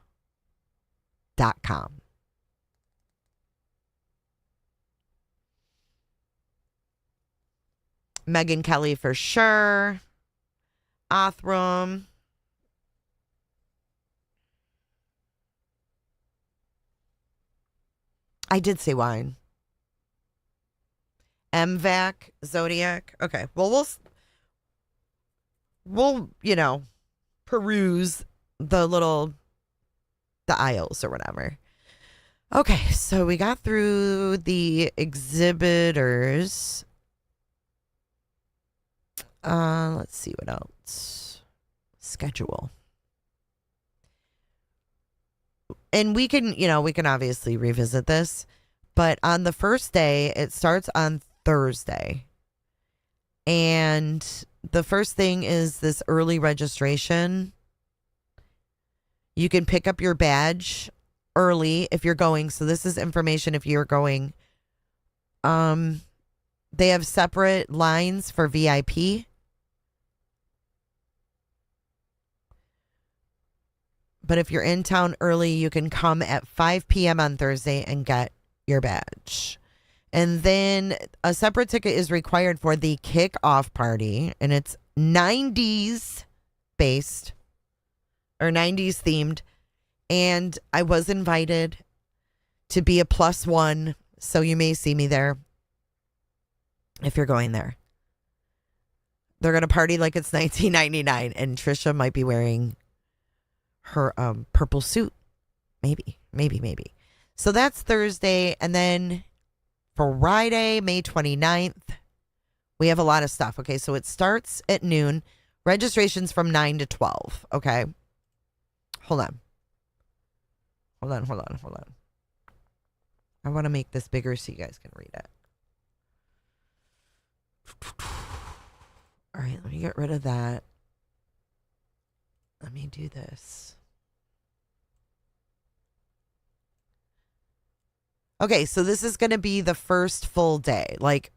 Megyn Kelly for sure. Othram. I did say wine. MVAC, Zodiac. Okay, well, we'll peruse the aisles or whatever. Okay, so we got through the exhibitors. Let's see what else. Schedule. And we can obviously revisit this, but on the first day, it starts on Thursday. And the first thing is this early registration. You can pick up your badge early if you're going. So this is information if you're going. They have separate lines for VIP. But if you're in town early, you can come at 5 p.m. on Thursday and get your badge. And then a separate ticket is required for the kickoff party. And it's 90s based or 90s themed. And I was invited to be a +1. So you may see me there if you're going there. They're going to party like it's 1999. And Trisha might be wearing her purple suit. Maybe. So that's Thursday. And then Friday, May 29th, we have a lot of stuff. Okay, so it starts at noon. Registration's from 9 to 12. Okay. Hold on. I want to make this bigger so you guys can read it. All right, let me get rid of that. Let me do this. Okay, so this is going to be the first full day, like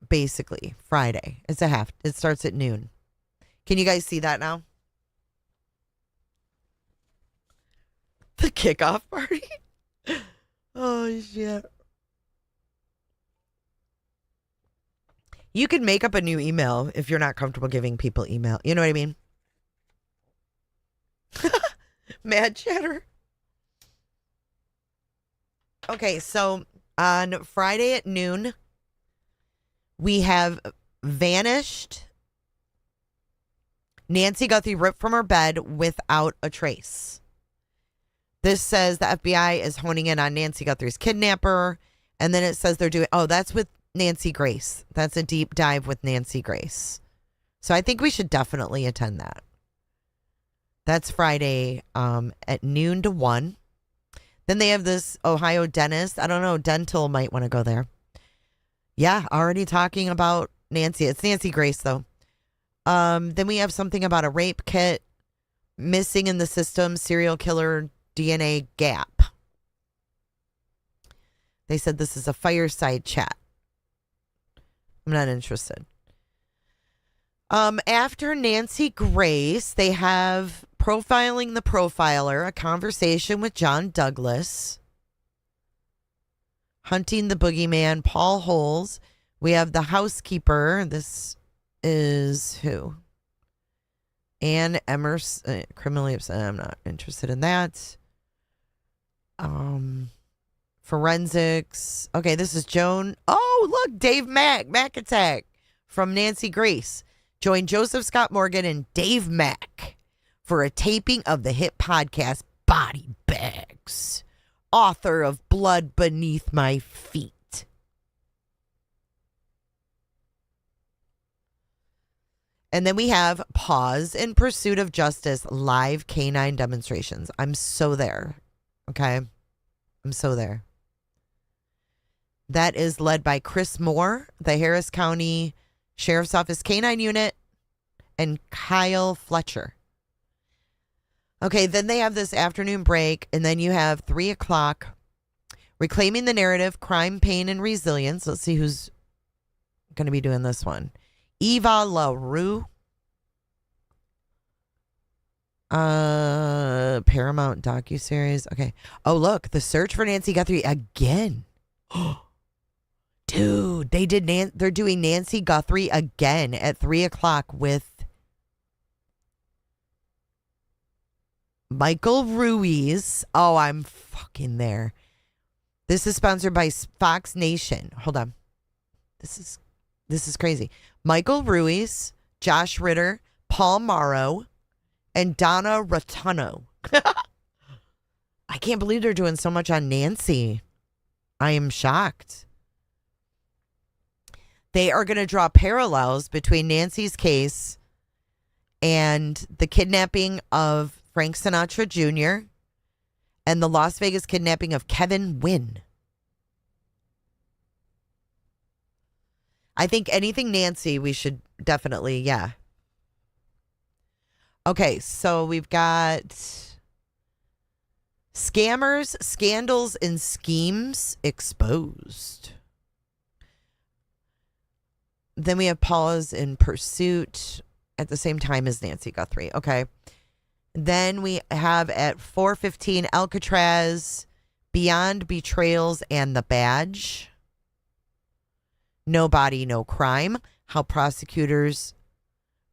basically Friday. It starts at noon. Can you guys see that now? The kickoff party? Oh, shit. You can make up a new email if you're not comfortable giving people email. You know what I mean? Mad chatter. Okay, so on Friday at noon, we have Vanished. Nancy Guthrie ripped from her bed without a trace. This says the FBI is honing in on Nancy Guthrie's kidnapper And then it says they're doing, that's with Nancy Grace. That's a deep dive with Nancy Grace. So I think we should definitely attend that. That's Friday at noon to 1. Then they have this Ohio dentist. I don't know, dental might want to go there. Yeah, already talking about Nancy. It's Nancy Grace, though. Then we have something about a rape kit, missing in the system, serial killer DNA gap. They said this is a fireside chat. I'm not interested. After Nancy Grace, they have Profiling the Profiler, a conversation with John Douglas. Hunting the Boogeyman, Paul Holes. We have The Housekeeper. This is who? Ann Emerson, criminally upset. I'm not interested in that. Forensics. Okay, this is Joan. Oh, look, Dave Mack Attack from Nancy Grace. Join Joseph Scott Morgan and Dave Mack for a taping of the hit podcast Body Bags. Author of Blood Beneath My Feet. And then we have Pause in Pursuit of Justice live canine demonstrations. I'm so there. Okay. I'm so there. That is led by Chris Moore, the Harris County Sheriff's Office Canine Unit, and Kyle Fletcher. Okay, then they have this afternoon break, and then you have 3 o'clock, Reclaiming the Narrative, Crime, Pain, and Resilience. Let's see who's going to be doing this one. Eva LaRue. Paramount docuseries. Okay. Oh, look, The Search for Nancy Guthrie again. Dude, they're doing Nancy Guthrie again at 3 o'clock with Michael Ruiz. Oh, I'm fucking there. This is sponsored by Fox Nation. Hold on. This is crazy. Michael Ruiz, Josh Ritter, Paul Morrow, and Donna Rotuno. I can't believe they're doing so much on Nancy. I am shocked. They are going to draw parallels between Nancy's case and the kidnapping of Frank Sinatra Jr. and the Las Vegas kidnapping of Kevin Wynn. I think anything Nancy, we should definitely, yeah. Okay, so we've got Scammers, Scandals, and Schemes Exposed. Then we have Pause in Pursuit at the same time as Nancy Guthrie. Okay. Then we have at 4:15 Alcatraz, Beyond Betrayals, and The Badge. No Body, No Crime. How prosecutors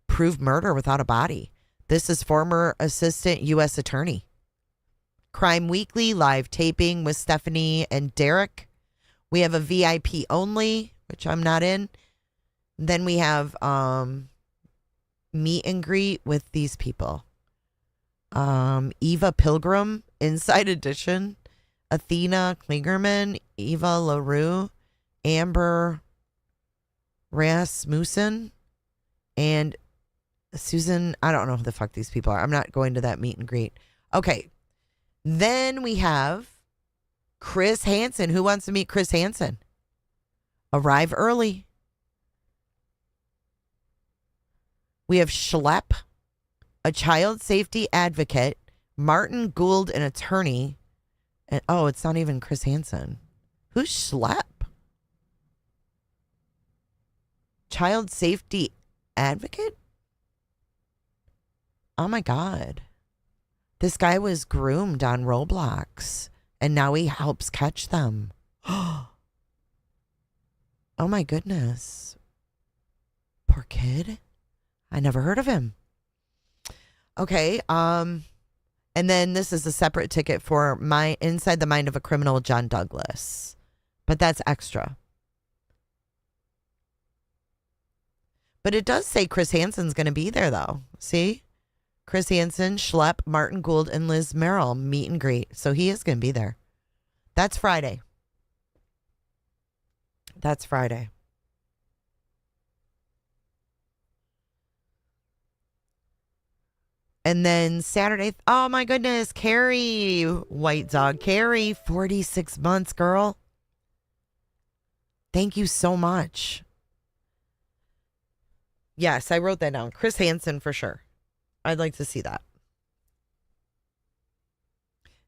prove murder without a body. This is former Assistant U.S. Attorney. Crime Weekly, live taping with Stephanie and Derek. We have a VIP only, which I'm not in. Then we have meet and greet with these people. Eva Pilgrim, Inside Edition, Athena Klingerman, Eva LaRue, Amber Rasmussen, and Susan. I don't know who the fuck these people are. I'm not going to that meet and greet. Okay. Then we have Chris Hansen. Who wants to meet Chris Hansen? Arrive early. We have Schlepp, a child safety advocate, Martin Gould, an attorney. And oh, it's not even Chris Hansen. Who's Schlepp? Child safety advocate? Oh my God. This guy was groomed on Roblox and now he helps catch them. Oh my goodness. Poor kid. I never heard of him. Okay. And then this is a separate ticket for my Inside the Mind of a Criminal, John Douglas. But that's extra. But it does say Chris Hansen's going to be there, though. See? Chris Hansen, Schlepp, Martin Gould, and Liz Merrill meet and greet. So he is going to be there. That's Friday. That's Friday. And then Saturday, oh my goodness, Carrie, white dog, Carrie, 46 months, girl. Thank you so much. Yes, I wrote that down. Chris Hansen for sure. I'd like to see that.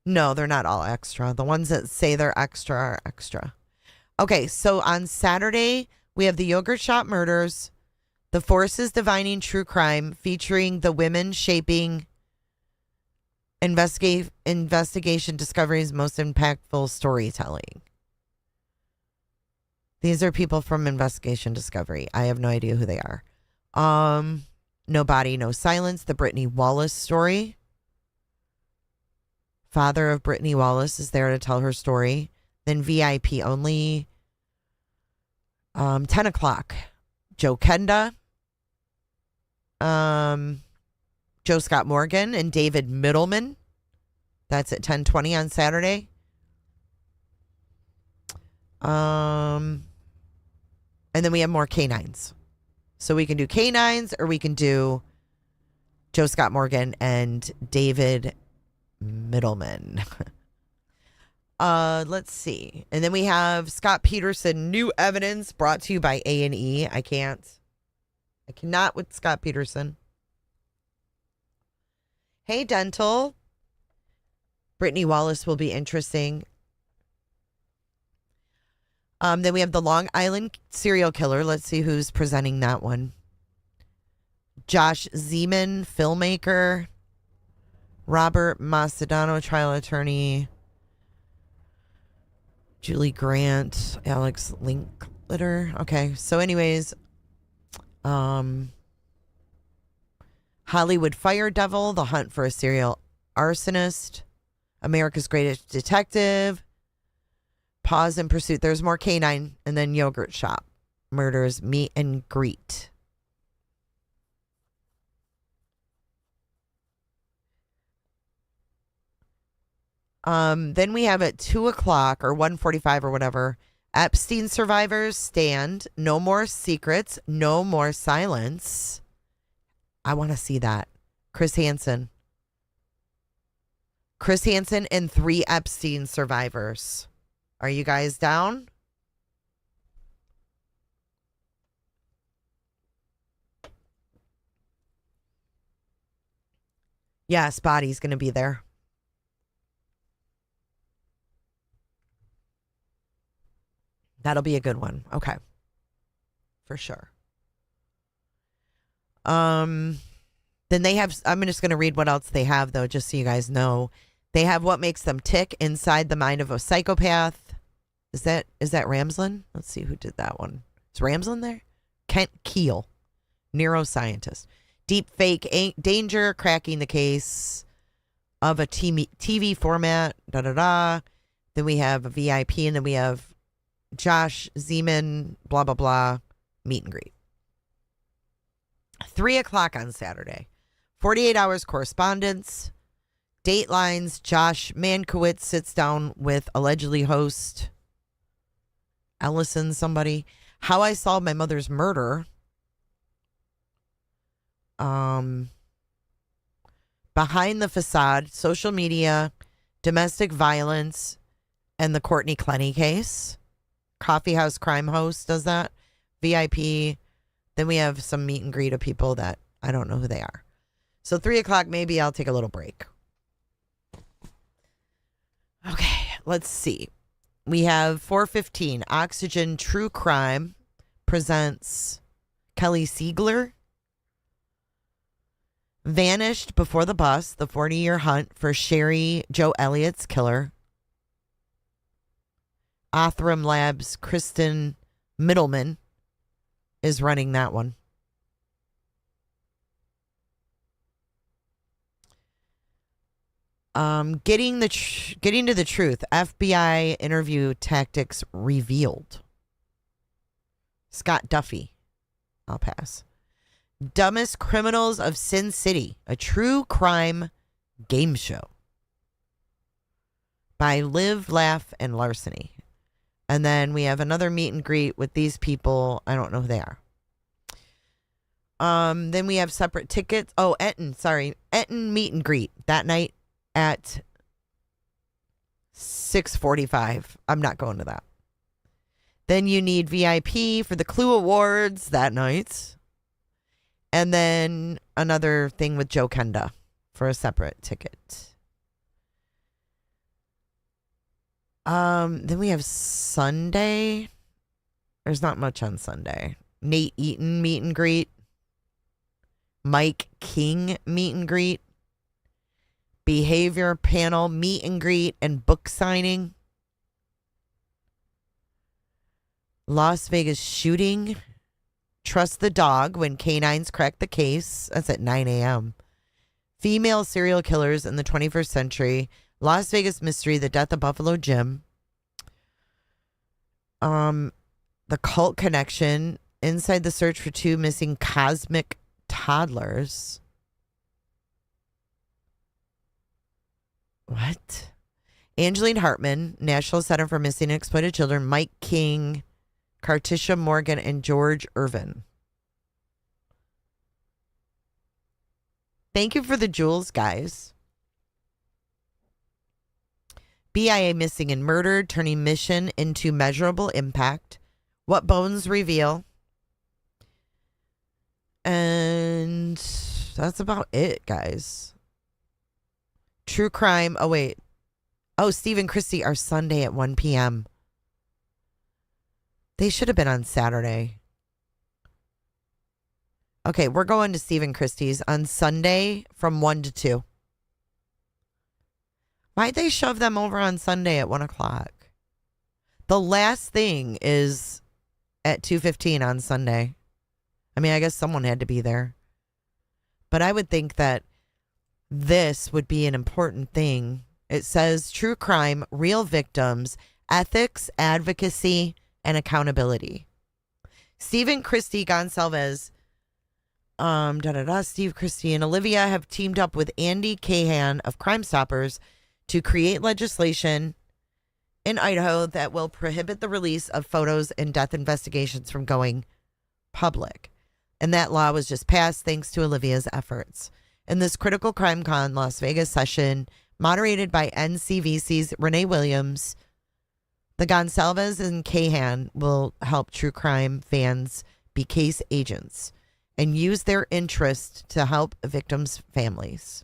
No, they're not all extra. The ones that say they're extra are extra. Okay, so on Saturday, we have the Yogurt Shop Murders, The Forces Divining True Crime, featuring the women shaping investigation discoveries most impactful storytelling. These are people from Investigation Discovery. I have no idea who they are. No Body, No Silence, the Brittany Wallace story. Father of Brittany Wallace is there to tell her story. Then VIP only. 10 o'clock. Joe Kenda. Joe Scott Morgan and David Middleman. That's at 10:20 on Saturday. And then we have more canines. So we can do canines or we can do Joe Scott Morgan and David Middleman. Let's see. And then we have Scott Peterson, New Evidence, brought to you by A&E. I cannot with Scott Peterson. Hey, Dental. Brittany Wallace will be interesting. Then we have the Long Island serial killer. Let's see who's presenting that one. Josh Zeman, filmmaker. Robert Macedano, trial attorney. Julie Grant, Alex Linkletter. Okay, so anyways, Hollywood Fire Devil, The Hunt for a Serial Arsonist. America's Greatest Detective. Pause and Pursuit. There's more canine. And then Yogurt Shop Murders, Meet and Greet. Then we have at 2 o'clock or 1:45 or whatever, Epstein Survivors Stand. No More Secrets. No More Silence. I want to see that. Chris Hansen. Chris Hansen and 3 Epstein survivors. Are you guys down? Yes, Body's going to be there. That'll be a good one. Okay. For sure. Then they have, I'm just going to read what else they have, though, just so you guys know. They have What Makes Them Tick, Inside the Mind of a Psychopath. Is that Ramsland? Let's see who did that one. Is Ramsland there? Kent Keel, neuroscientist. Deep Fake Danger, Cracking the Case of a TV format. Then we have a VIP, and then we have Josh Zeman, blah, blah, blah, meet and greet. 3 o'clock on Saturday. 48 Hours Correspondence. Datelines. Josh Mankiewicz sits down with allegedly host Ellison somebody. How I Solved My Mother's Murder. Behind the Facade. Social Media. Domestic Violence. And the Courtney Clenny Case. Coffee House Crime Host does that. VIP. Then we have some meet and greet of people that I don't know who they are. So 3 o'clock, maybe I'll take a little break. Okay, let's see. We have 4:15. Oxygen True Crime presents Kelly Siegler. Vanished Before the Bus, the 40-year hunt for Sherry Joe Elliott's killer. Othram Labs' Kristen Middleman is running that one. Getting to the Truth. FBI interview tactics revealed. Scott Duffy. I'll pass. Dumbest Criminals of Sin City, a true crime game show by Live, Laugh, and Larceny. And then we have another meet and greet with these people. I don't know who they are. Then we have separate tickets. Oh, Eton meet and greet that night at 6:45. I'm not going to that. Then you need VIP for the Clue Awards that night. And then another thing with Joe Kenda for a separate ticket. Then we have Sunday. There's not much on Sunday. Nate Eaton meet and greet. Mike King meet and greet. Behavior panel meet and greet and book signing. Las Vegas shooting. Trust the dog when canines crack the case. That's at 9 a.m. Female serial killers in the 21st century. Las Vegas mystery, the death of Buffalo Jim. The cult connection. Inside the search for 2 missing cosmic toddlers. What? Angeline Hartman, National Center for Missing and Exploited Children. Mike King, Cartisha Morgan, and George Irvin. Thank you for the jewels, guys. BIA Missing and Murdered, turning mission into measurable impact. What bones reveal. And that's about it, guys. True crime. Oh, wait. Oh, Steve and Christy are Sunday at 1 p.m. They should have been on Saturday. Okay, we're going to Steve and Christie's on Sunday from 1 to 2. Why'd they shove them over on Sunday at 1 o'clock? The last thing is at 2:15 on Sunday. I mean, I guess someone had to be there. But I would think that this would be an important thing. It says true crime, real victims, ethics, advocacy, and accountability. Stephen Christie Gonsalves, Steve Christie and Olivia have teamed up with Andy Cahan of Crime Stoppers to create legislation in Idaho that will prohibit the release of photos and death investigations from going public. And that law was just passed thanks to Olivia's efforts. In this Critical Crime Con Las Vegas session, moderated by NCVC's Renee Williams, the Gonsalves and Cahan will help true crime fans be case agents and use their interest to help victims' families.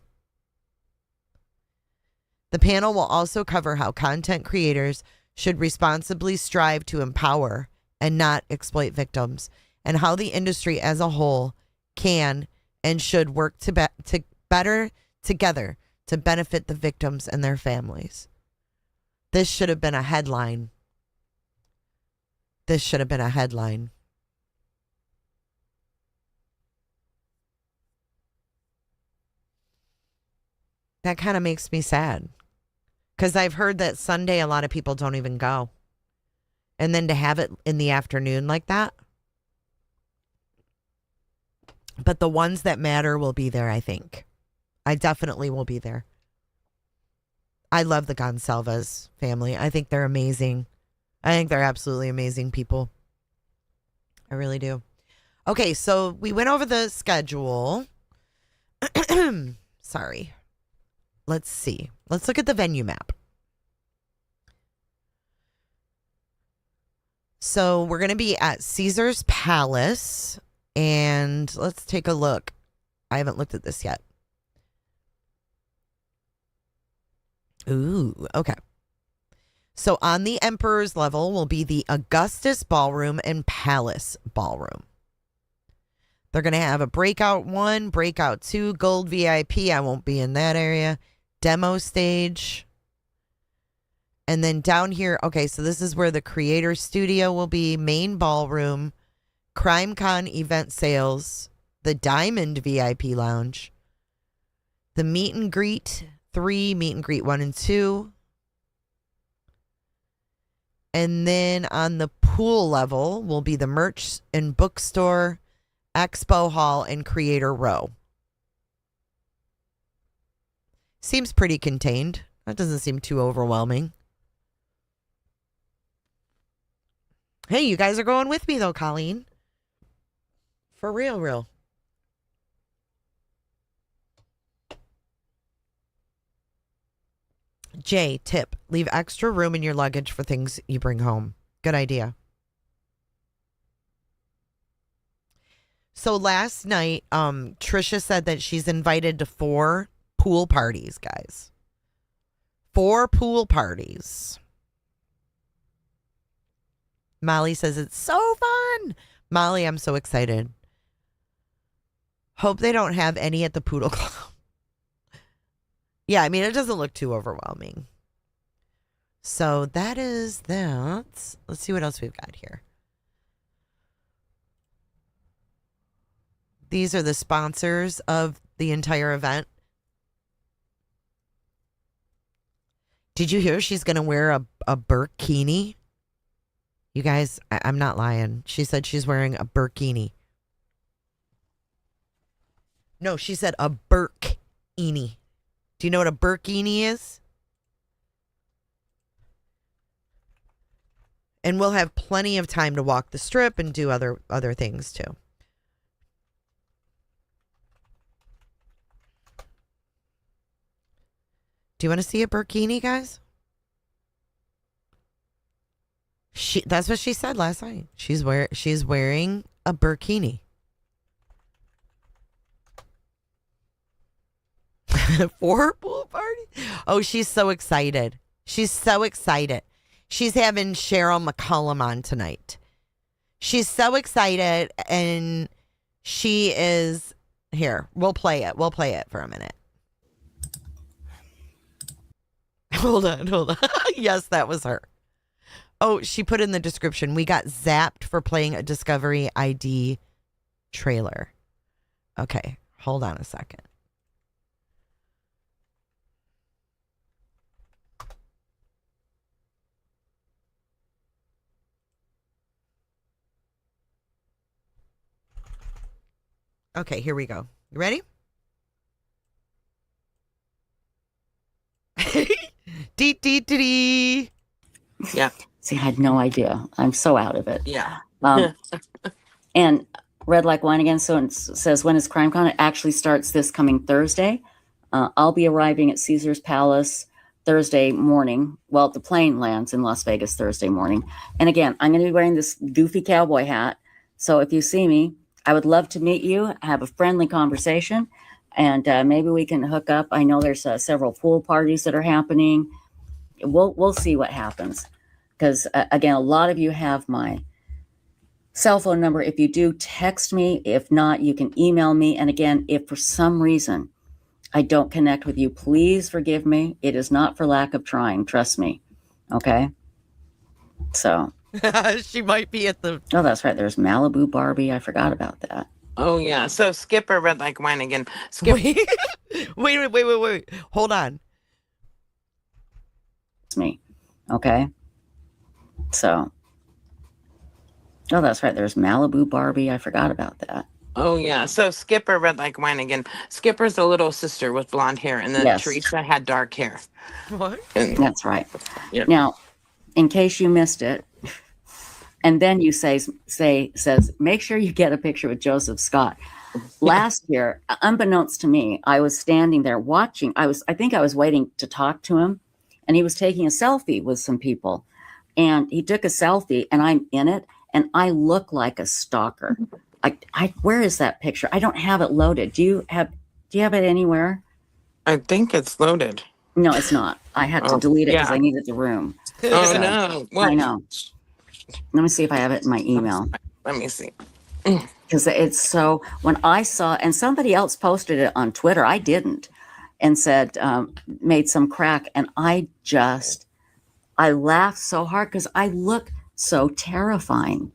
The panel will also cover how content creators should responsibly strive to empower and not exploit victims, and how the industry as a whole can and should work better together to benefit the victims and their families. This should have been a headline. This should have been a headline. That kind of makes me sad. Because I've heard that Sunday a lot of people don't even go. And then to have it in the afternoon like that. But the ones that matter will be there, I think. I definitely will be there. I love the Gonsalves family. I think they're amazing. I think they're absolutely amazing people. I really do. Okay, so we went over the schedule. Sorry. Let's see. Let's look at the venue map. So we're going to be at Caesar's Palace. And let's take a look. I haven't looked at this yet. Ooh, okay. So on the Emperor's level will be the Augustus Ballroom and Palace Ballroom. They're going to have a breakout 1, breakout 2, gold VIP. I won't be in that area. Demo stage. And then down here, okay, so this is where the Creator Studio will be, main ballroom, CrimeCon event sales, the Diamond VIP Lounge, the Meet and Greet 3, Meet and Greet 1 and 2. And then on the pool level will be the merch and bookstore, Expo Hall, and Creator Row. Seems pretty contained. That doesn't seem too overwhelming. Hey, you guys are going with me though, Colleen. For real, real. Jay, tip. Leave extra room in your luggage for things you bring home. Good idea. So last night, Trisha said that she's invited to 4 pool parties, guys. 4 pool parties. Molly says it's so fun. Molly, I'm so excited. Hope they don't have any at the Poodle Club. Yeah, I mean, it doesn't look too overwhelming. So that is that. Let's see what else we've got here. These are the sponsors of the entire event. Did you hear she's going to wear a burkini? You guys, I'm not lying. She said she's wearing a burkini. No, she said a burkini. Do you know what a burkini is? And we'll have plenty of time to walk the strip and do other things too. Do you want to see a burkini, guys? That's what she said last night. She's wearing a burkini. 4 pool party? Oh, she's so excited. She's so excited. She's having Cheryl McCollum on tonight. She's so excited, and she is here. We'll play it. We'll play it for a minute. Hold on. Yes, that was her. Oh, she put in the description, we got zapped for playing a Discovery ID trailer. Okay, hold on a second. Okay, here we go. You ready? Dee dee dee dee. Yeah. See, I had no idea. I'm so out of it. Yeah. And Red Like Wine again. So it says, when is CrimeCon? It actually starts this coming Thursday. I'll be arriving at Caesar's Palace Thursday morning. Well, the plane lands in Las Vegas Thursday morning. And again, I'm going to be wearing this goofy cowboy hat. So if you see me, I would love to meet you, have a friendly conversation, and maybe we can hook up. I know there's several pool parties that are happening. We'll see what happens. Because, again, a lot of you have my cell phone number. If you do, text me. If not, you can email me. And again, if for some reason I don't connect with you, please forgive me. It is not for lack of trying. Trust me. Okay? So. She might be at the... Oh, that's right. There's Malibu Barbie. I forgot about that. Oh, yeah. So Skipper Red Like Wine again. Skipper. Wait. Hold on. It's me. Okay? So. Oh, that's right. There's Malibu Barbie. I forgot about that. Oh, yeah. So Skipper Red Like Wine again. Skipper's the little sister with blonde hair, and then Yes. Teresa had dark hair. What? That's right. Yep. Now, in case you missed it, and then you says, make sure you get a picture with Joseph Scott. Last year, unbeknownst to me, I was standing there watching. I think I was waiting to talk to him, and he was taking a selfie with some people. And he took a selfie, and I'm in it, and I look like a stalker. Where is that picture? I don't have it loaded. Do you have it anywhere? I think it's loaded. No, it's not. I had to delete it because I needed the room. Oh, So, no. Well, I know. Let me see if I have it in my email. Let me see. Because it's so, when I saw, and somebody else posted it on Twitter, I didn't, and said, made some crack. And I laughed so hard because I look so terrifying.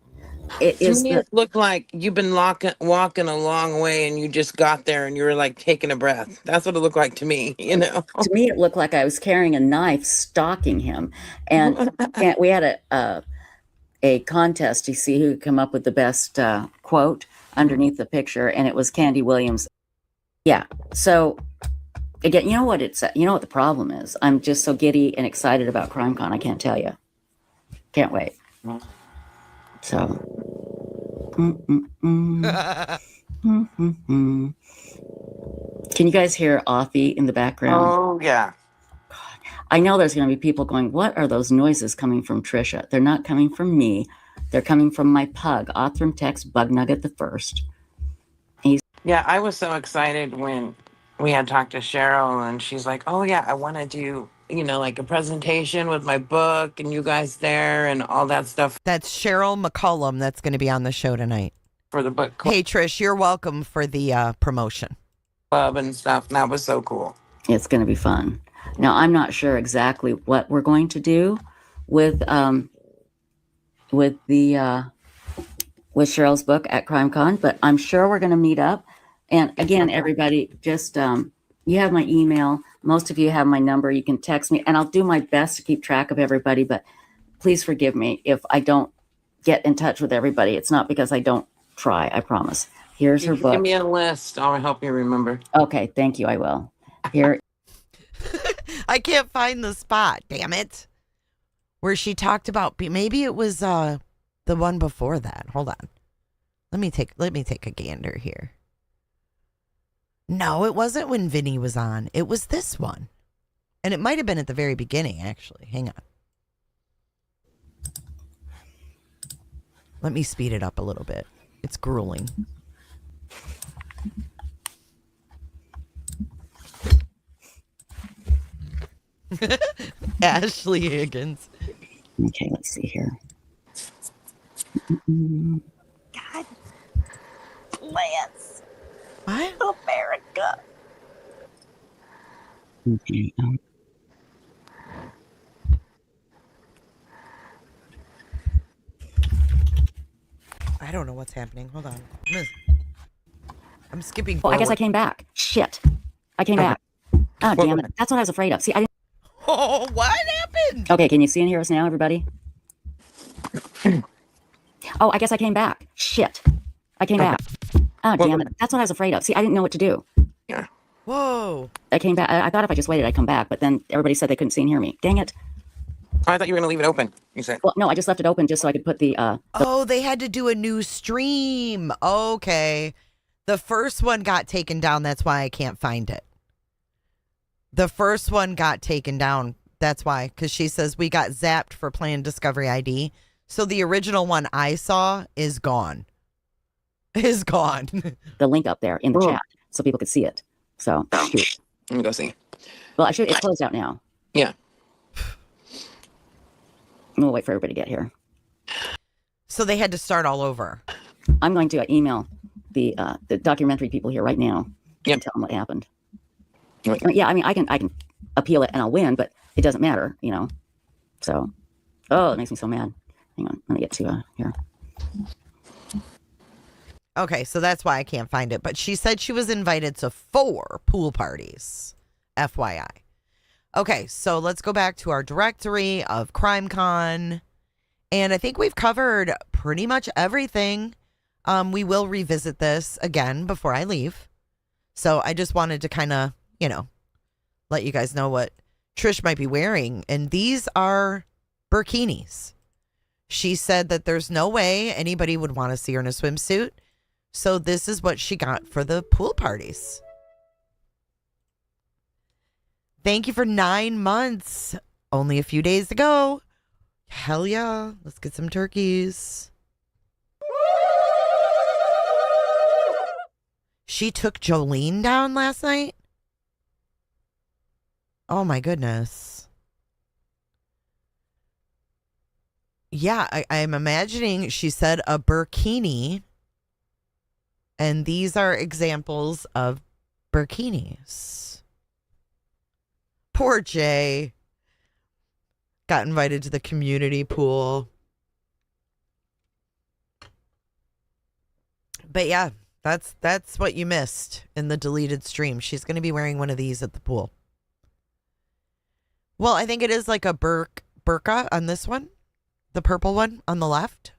To me, it looked like you've been walking a long way and you just got there and you were like taking a breath. That's what it looked like to me, you know? To me, it looked like I was carrying a knife stalking him. And we had a contest to see who could come up with the best quote underneath the picture, and it was Candy Williams. Yeah. So again, you know what the problem is? I'm just so giddy and excited about CrimeCon. I can't tell you. Can't wait. So. Can you guys hear Offie in the background? Oh, yeah. I know there's going to be people going, what are those noises coming from Trisha? They're not coming from me. They're coming from my pug, Othram Tex Bug Nugget the First. Yeah, I was so excited when we had talked to Cheryl and she's like, oh, yeah, I want to do, like a presentation with my book and you guys there and all that stuff. That's Cheryl McCollum that's going to be on the show tonight. For the book club. Hey, Trish, you're welcome for the promotion. Club and stuff. And that was so cool. It's going to be fun. Now, I'm not sure exactly what we're going to do with Cheryl's book at CrimeCon, but I'm sure we're going to meet up. And again, everybody, just you have my email. Most of you have my number. You can text me, and I'll do my best to keep track of everybody. But please forgive me if I don't get in touch with everybody. It's not because I don't try. I promise. Here's her book. Give me a list. I'll help you remember. Okay, thank you. I will. Here. I can't find the spot. Damn it. Where she talked about, maybe it was the one before that. Hold on. Let me take a gander here. No, it wasn't when Vinny was on. It was this one. And it might have been at the very beginning, actually. Hang on. Let me speed it up a little bit. It's grueling. Ashley Higgins. Okay, let's see here. God. Lance. What? America. Okay. I don't know what's happening. Hold on. I'm skipping Oh, forward. I guess I came back. Shit. I came back. Oh, damn it. That's what I was afraid of. See, I didn't. Oh, what happened? Okay, can you see and hear us now, everybody? Oh, I guess I came back. Shit. I came back. Oh, damn it. That's what I was afraid of. See, I didn't know what to do. Yeah. Whoa. I came back. I thought if I just waited, I'd come back. But then everybody said they couldn't see and hear me. Dang it. I thought you were going to leave it open. You said. Well, no, I just left it open just so I could put the Oh, they had to do a new stream. Okay. The first one got taken down. That's why I can't find it. The first one got taken down. That's why. Because she says we got zapped for playing Discovery ID. So the original one I saw is gone. Is gone. the link up there in the chat so people could see it. So, shoot. Let me go see. Well, it's closed out now. Yeah. We'll wait for everybody to get here. So they had to start all over. I'm going to email the documentary people here right now and tell them what happened. Yeah, I mean, I can appeal it and I'll win, but it doesn't matter, So, it makes me so mad. Hang on, let me get to here. Okay, so that's why I can't find it. But she said she was invited to 4 pool parties, FYI. Okay, so let's go back to our directory of CrimeCon. And I think we've covered pretty much everything. We will revisit this again before I leave. So I just wanted to kind of, let you guys know what Trish might be wearing. And these are burkinis. She said that there's no way anybody would want to see her in a swimsuit. So this is what she got for the pool parties. Thank you for 9 months. Only a few days to go. Hell yeah. Let's get some turkeys. She took Jolene down last night? Oh my goodness. Yeah, I'm imagining she said a burkini. And these are examples of burkinis. Poor Jay. Got invited to the community pool. But yeah, that's what you missed in the deleted stream. She's going to be wearing one of these at the pool. Well, I think it is like a burqa on this one. The purple one on the left.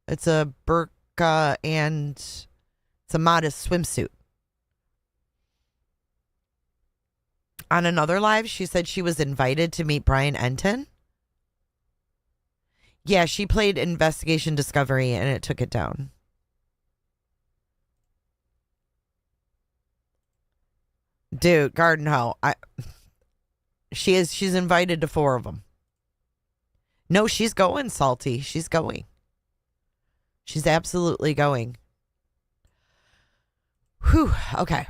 It's a burqa and it's a modest swimsuit. On another live, she said she was invited to meet Brian Enton. Yeah, she played Investigation Discovery and it took it down. Dude, Garden Hoe. She's invited to 4 of them. No, she's going, Salty. She's going. She's absolutely going. Whew. Okay.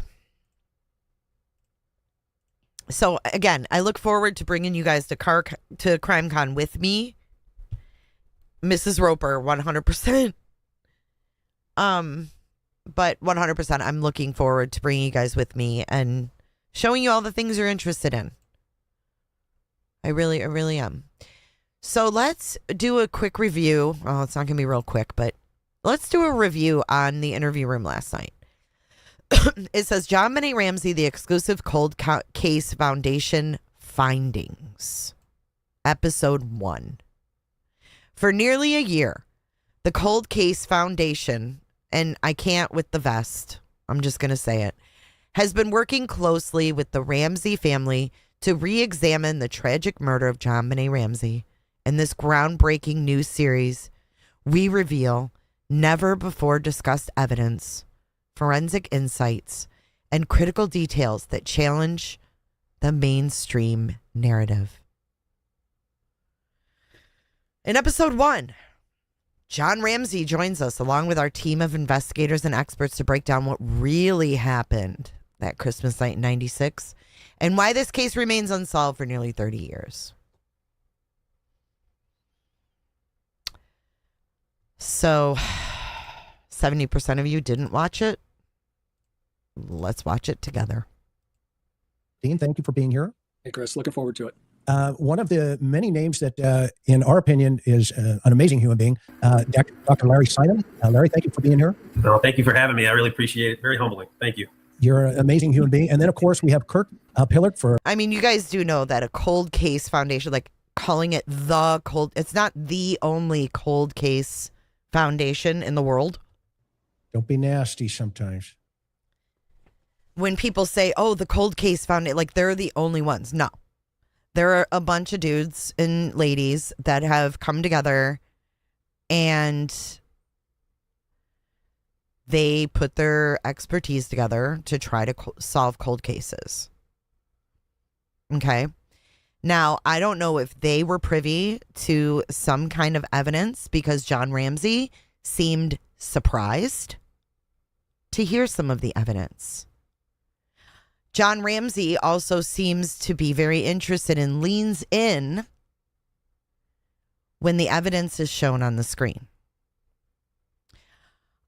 So again, I look forward to bringing you guys to CrimeCon with me, Mrs. Roper, 100%. But 100%, I'm looking forward to bringing you guys with me and showing you all the things you're interested in. I really am. So let's do a quick review. Oh, it's not going to be real quick, but let's do a review on the interview room last night. It says, JonBenét Ramsey, the exclusive Cold Case Foundation findings. Episode 1. For nearly a year, the Cold Case Foundation, and I can't with the vest, I'm just going to say it, has been working closely with the Ramsey family to re-examine the tragic murder of JonBenét Ramsey. In this groundbreaking new series, we reveal never before discussed evidence, forensic insights, and critical details that challenge the mainstream narrative. In episode 1, John Ramsey joins us along with our team of investigators and experts to break down what really happened that Christmas night in 96 and why this case remains unsolved for nearly 30 years. So, 70% of you didn't watch it. Let's watch it together. Dean, thank you for being here. Hey, Chris, looking forward to it. One of the many names that, in our opinion, is an amazing human being, Dr. Larry Simon. Larry, thank you for being here. No, thank you for having me. I really appreciate it. Very humbling. Thank you. You're an amazing human being. And then, of course, we have Kirk Pillard for... I mean, you guys do know that a cold case foundation, like calling it the cold... It's not the only cold case foundation in the world. Don't be nasty sometimes. When people say, oh, the cold case foundation, like they're the only ones. No. There are a bunch of dudes and ladies that have come together and they put their expertise together to try to solve cold cases. Okay. Now, I don't know if they were privy to some kind of evidence because John Ramsey seemed surprised to hear some of the evidence. John Ramsey also seems to be very interested and leans in when the evidence is shown on the screen.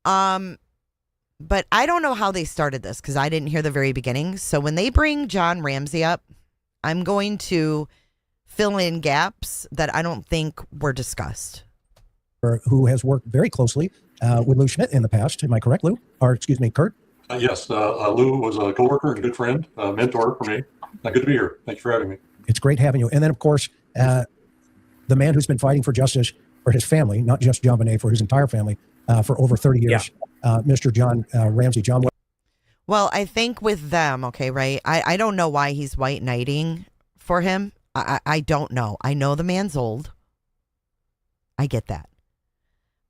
But I don't know how they started this because I didn't hear the very beginning. So when they bring John Ramsey up, I'm going to fill in gaps that I don't think were discussed. Who has worked very closely with Lou Schmidt in the past. Am I correct, Lou? Or excuse me, Kurt? Yes, Lou was a coworker and a good friend, mentor for me. Good to be here. Thank you for having me. It's great having you. And then, of course, the man who's been fighting for justice for his family, not just JonBenét, for his entire family, for over 30 years, Mr. John Ramsey. John. Well, I think with them, okay, right? I don't know why he's white knighting for him. I don't know. I know the man's old. I get that.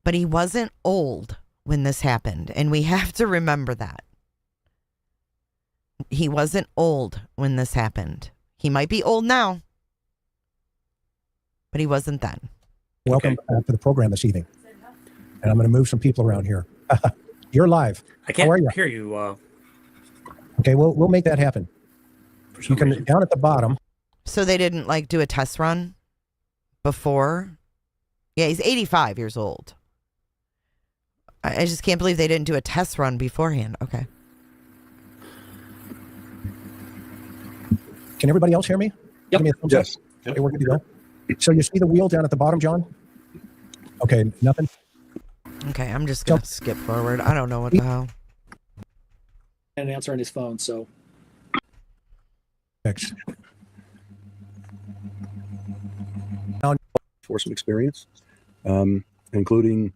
But he wasn't old when this happened, and we have to remember that. He wasn't old when this happened. He might be old now, but he wasn't then. Welcome to the program this evening. And I'm going to move some people around here. You're live. I can't How are you? hear you. Okay, we'll make that happen. You can down at the bottom. So they didn't like do a test run before? Yeah, he's 85 years old. I just can't believe they didn't do a test run beforehand. Okay. Can everybody else hear me? Yep. Give me a thumbs Yes. up. Okay, we're good to go. So you see the wheel down at the bottom, John? Okay, nothing? Okay, I'm just going to skip forward. I don't know what the hell. And an answer on his phone, so. Thanks. For some experience, including.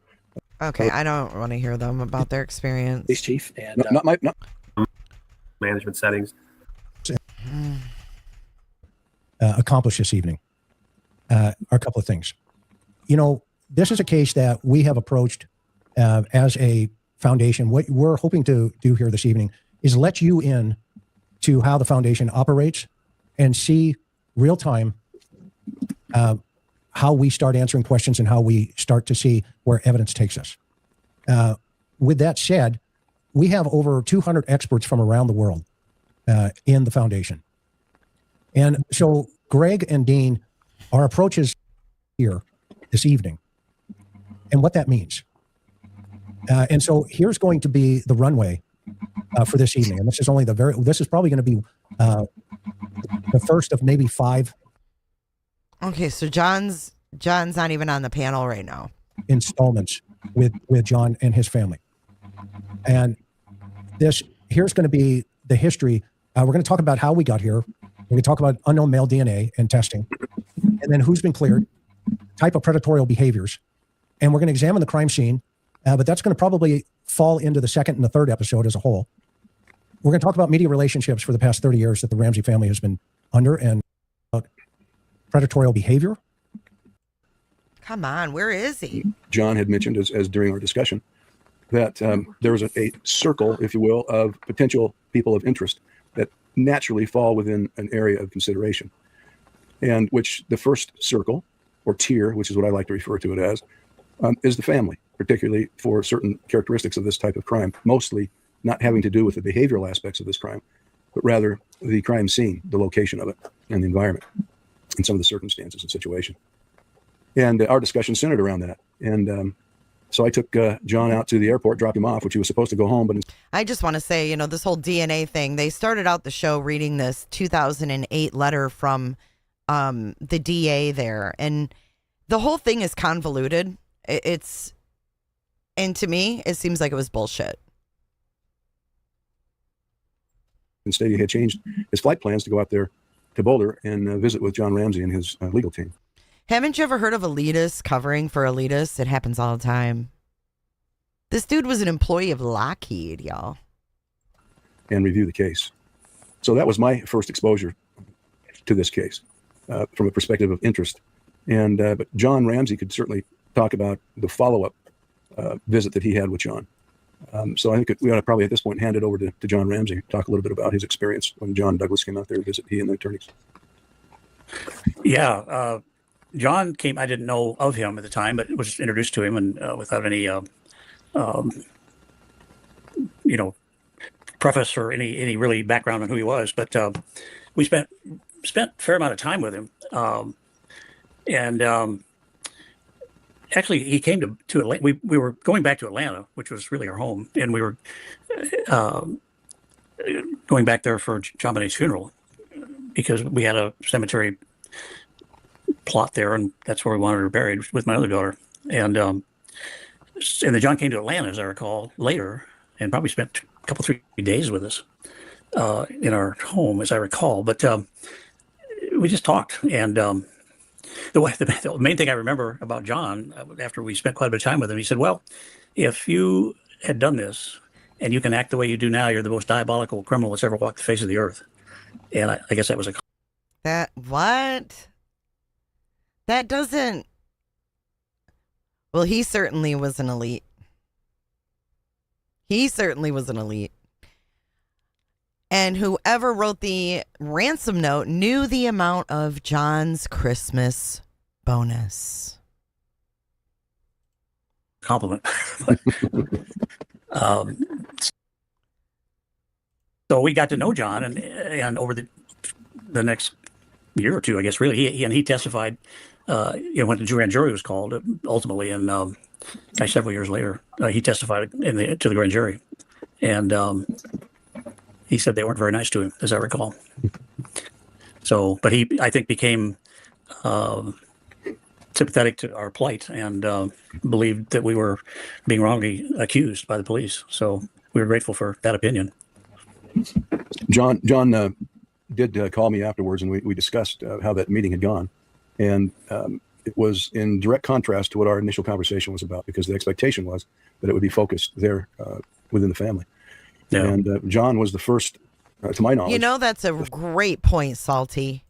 Okay, I don't want to hear them about their experience. Police chief and not management settings. Accomplish this evening are a couple of things. You know, this is a case that we have approached as a foundation. What we're hoping to do here this evening is let you in to how the foundation operates and see real time how we start answering questions and how we start to see where evidence takes us. With that said, we have over 200 experts from around the world in the foundation. And so Greg and Dean, our approach is here this evening and what that means. And so here's going to be the runway for this evening. And this is only this is probably going to be the first of maybe 5. Okay, so John's not even on the panel right now. Installments with John and his family. And here's going to be the history. We're going to talk about how we got here. We're going to talk about unknown male DNA and testing, and then who's been cleared, type of predatory behaviors, and we're going to examine the crime scene, but that's going to probably fall into the second and the third episode as a whole. We're going to talk about media relationships for the past 30 years that the Ramsey family has been under and predatory behavior. Come on, where is he? John had mentioned as during our discussion that there was a circle, if you will, of potential people of interest that naturally fall within an area of consideration, and which the first circle or tier, which is what I like to refer to it as, is the family, particularly for certain characteristics of this type of crime, mostly not having to do with the behavioral aspects of this crime, but rather the crime scene, the location of it, and the environment, and some of the circumstances and situation. And our discussion centered around that. And so I took John out to the airport, dropped him off, which he was supposed to go home. But I just want to say, this whole DNA thing, they started out the show reading this 2008 letter from the DA there. And the whole thing is convoluted. And to me, it seems like it was bullshit. instead, he had changed his flight plans to go out there to Boulder and visit with John Ramsey and his legal team. Haven't you ever heard of elitists covering for elitists? It happens all the time. This dude was an employee of Lockheed, y'all. And review the case. So that was my first exposure to this case from a perspective of interest. And but John Ramsey could certainly talk about the follow-up visit that he had with John. So I think we ought to probably at this point hand it over to John Ramsey, talk a little bit about his experience when John Douglas came out there to visit he and the attorneys. Yeah, John came, I didn't know of him at the time, but was introduced to him and without any, preface or any really background on who he was. But we spent a fair amount of time with him. Actually, he came to Atlanta. We were going back to Atlanta, which was really our home, and we were going back there for JonBenét's funeral because we had a cemetery plot there, and that's where we wanted her buried with my other daughter. And then John came to Atlanta, as I recall, later, and probably spent a couple, 3 days with us in our home, as I recall. But we just talked, and the main thing I remember about John, after we spent quite a bit of time with him, he said, well, if you had done this and you can act the way you do now, you're the most diabolical criminal that's ever walked the face of the earth. And I guess that was That doesn't... Well, he certainly was an elite. And whoever wrote the ransom note knew the amount of John's Christmas bonus. Compliment. So we got to know John, and over the next year or two, I guess, really, he testified. When the grand jury was called, ultimately, and several years later, he testified to the grand jury, and he said they weren't very nice to him, as I recall. So, but he, I think, became sympathetic to our plight and believed that we were being wrongly accused by the police. So we were grateful for that opinion. John did call me afterwards, and we discussed how that meeting had gone. And it was in direct contrast to what our initial conversation was about, because the expectation was that it would be focused there within the family. Yeah. And John was the first, to my knowledge. That's a great point, Salty.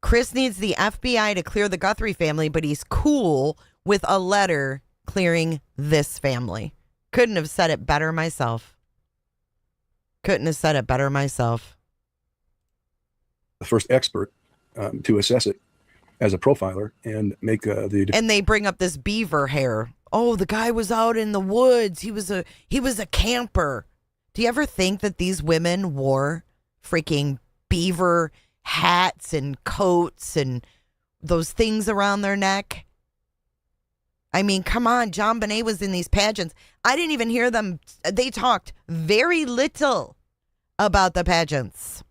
Chris needs the FBI to clear the Guthrie family, but he's cool with a letter clearing this family. Couldn't have said it better myself. Couldn't have said it better myself. The first expert to assess it as a profiler and make And they bring up this beaver hair. Oh, the guy was out in the woods. He was a camper. Do you ever think that these women wore freaking beaver hats and coats and those things around their neck? I mean, come on. JonBenét was in these pageants. I didn't even hear them. They talked very little about the pageants.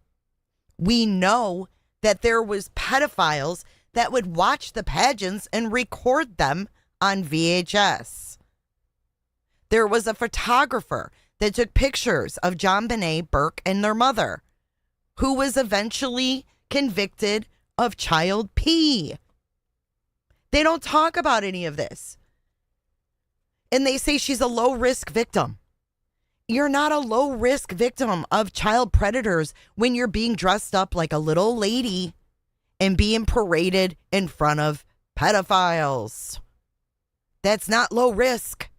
We know that there was pedophiles that would watch the pageants and record them on VHS. There was a photographer that took pictures of JonBenét, Burke, and their mother, who was eventually convicted of child P. They don't talk about any of this. And they say she's a low-risk victim. You're not a low-risk victim of child predators when you're being dressed up like a little lady and being paraded in front of pedophiles. That's not low risk.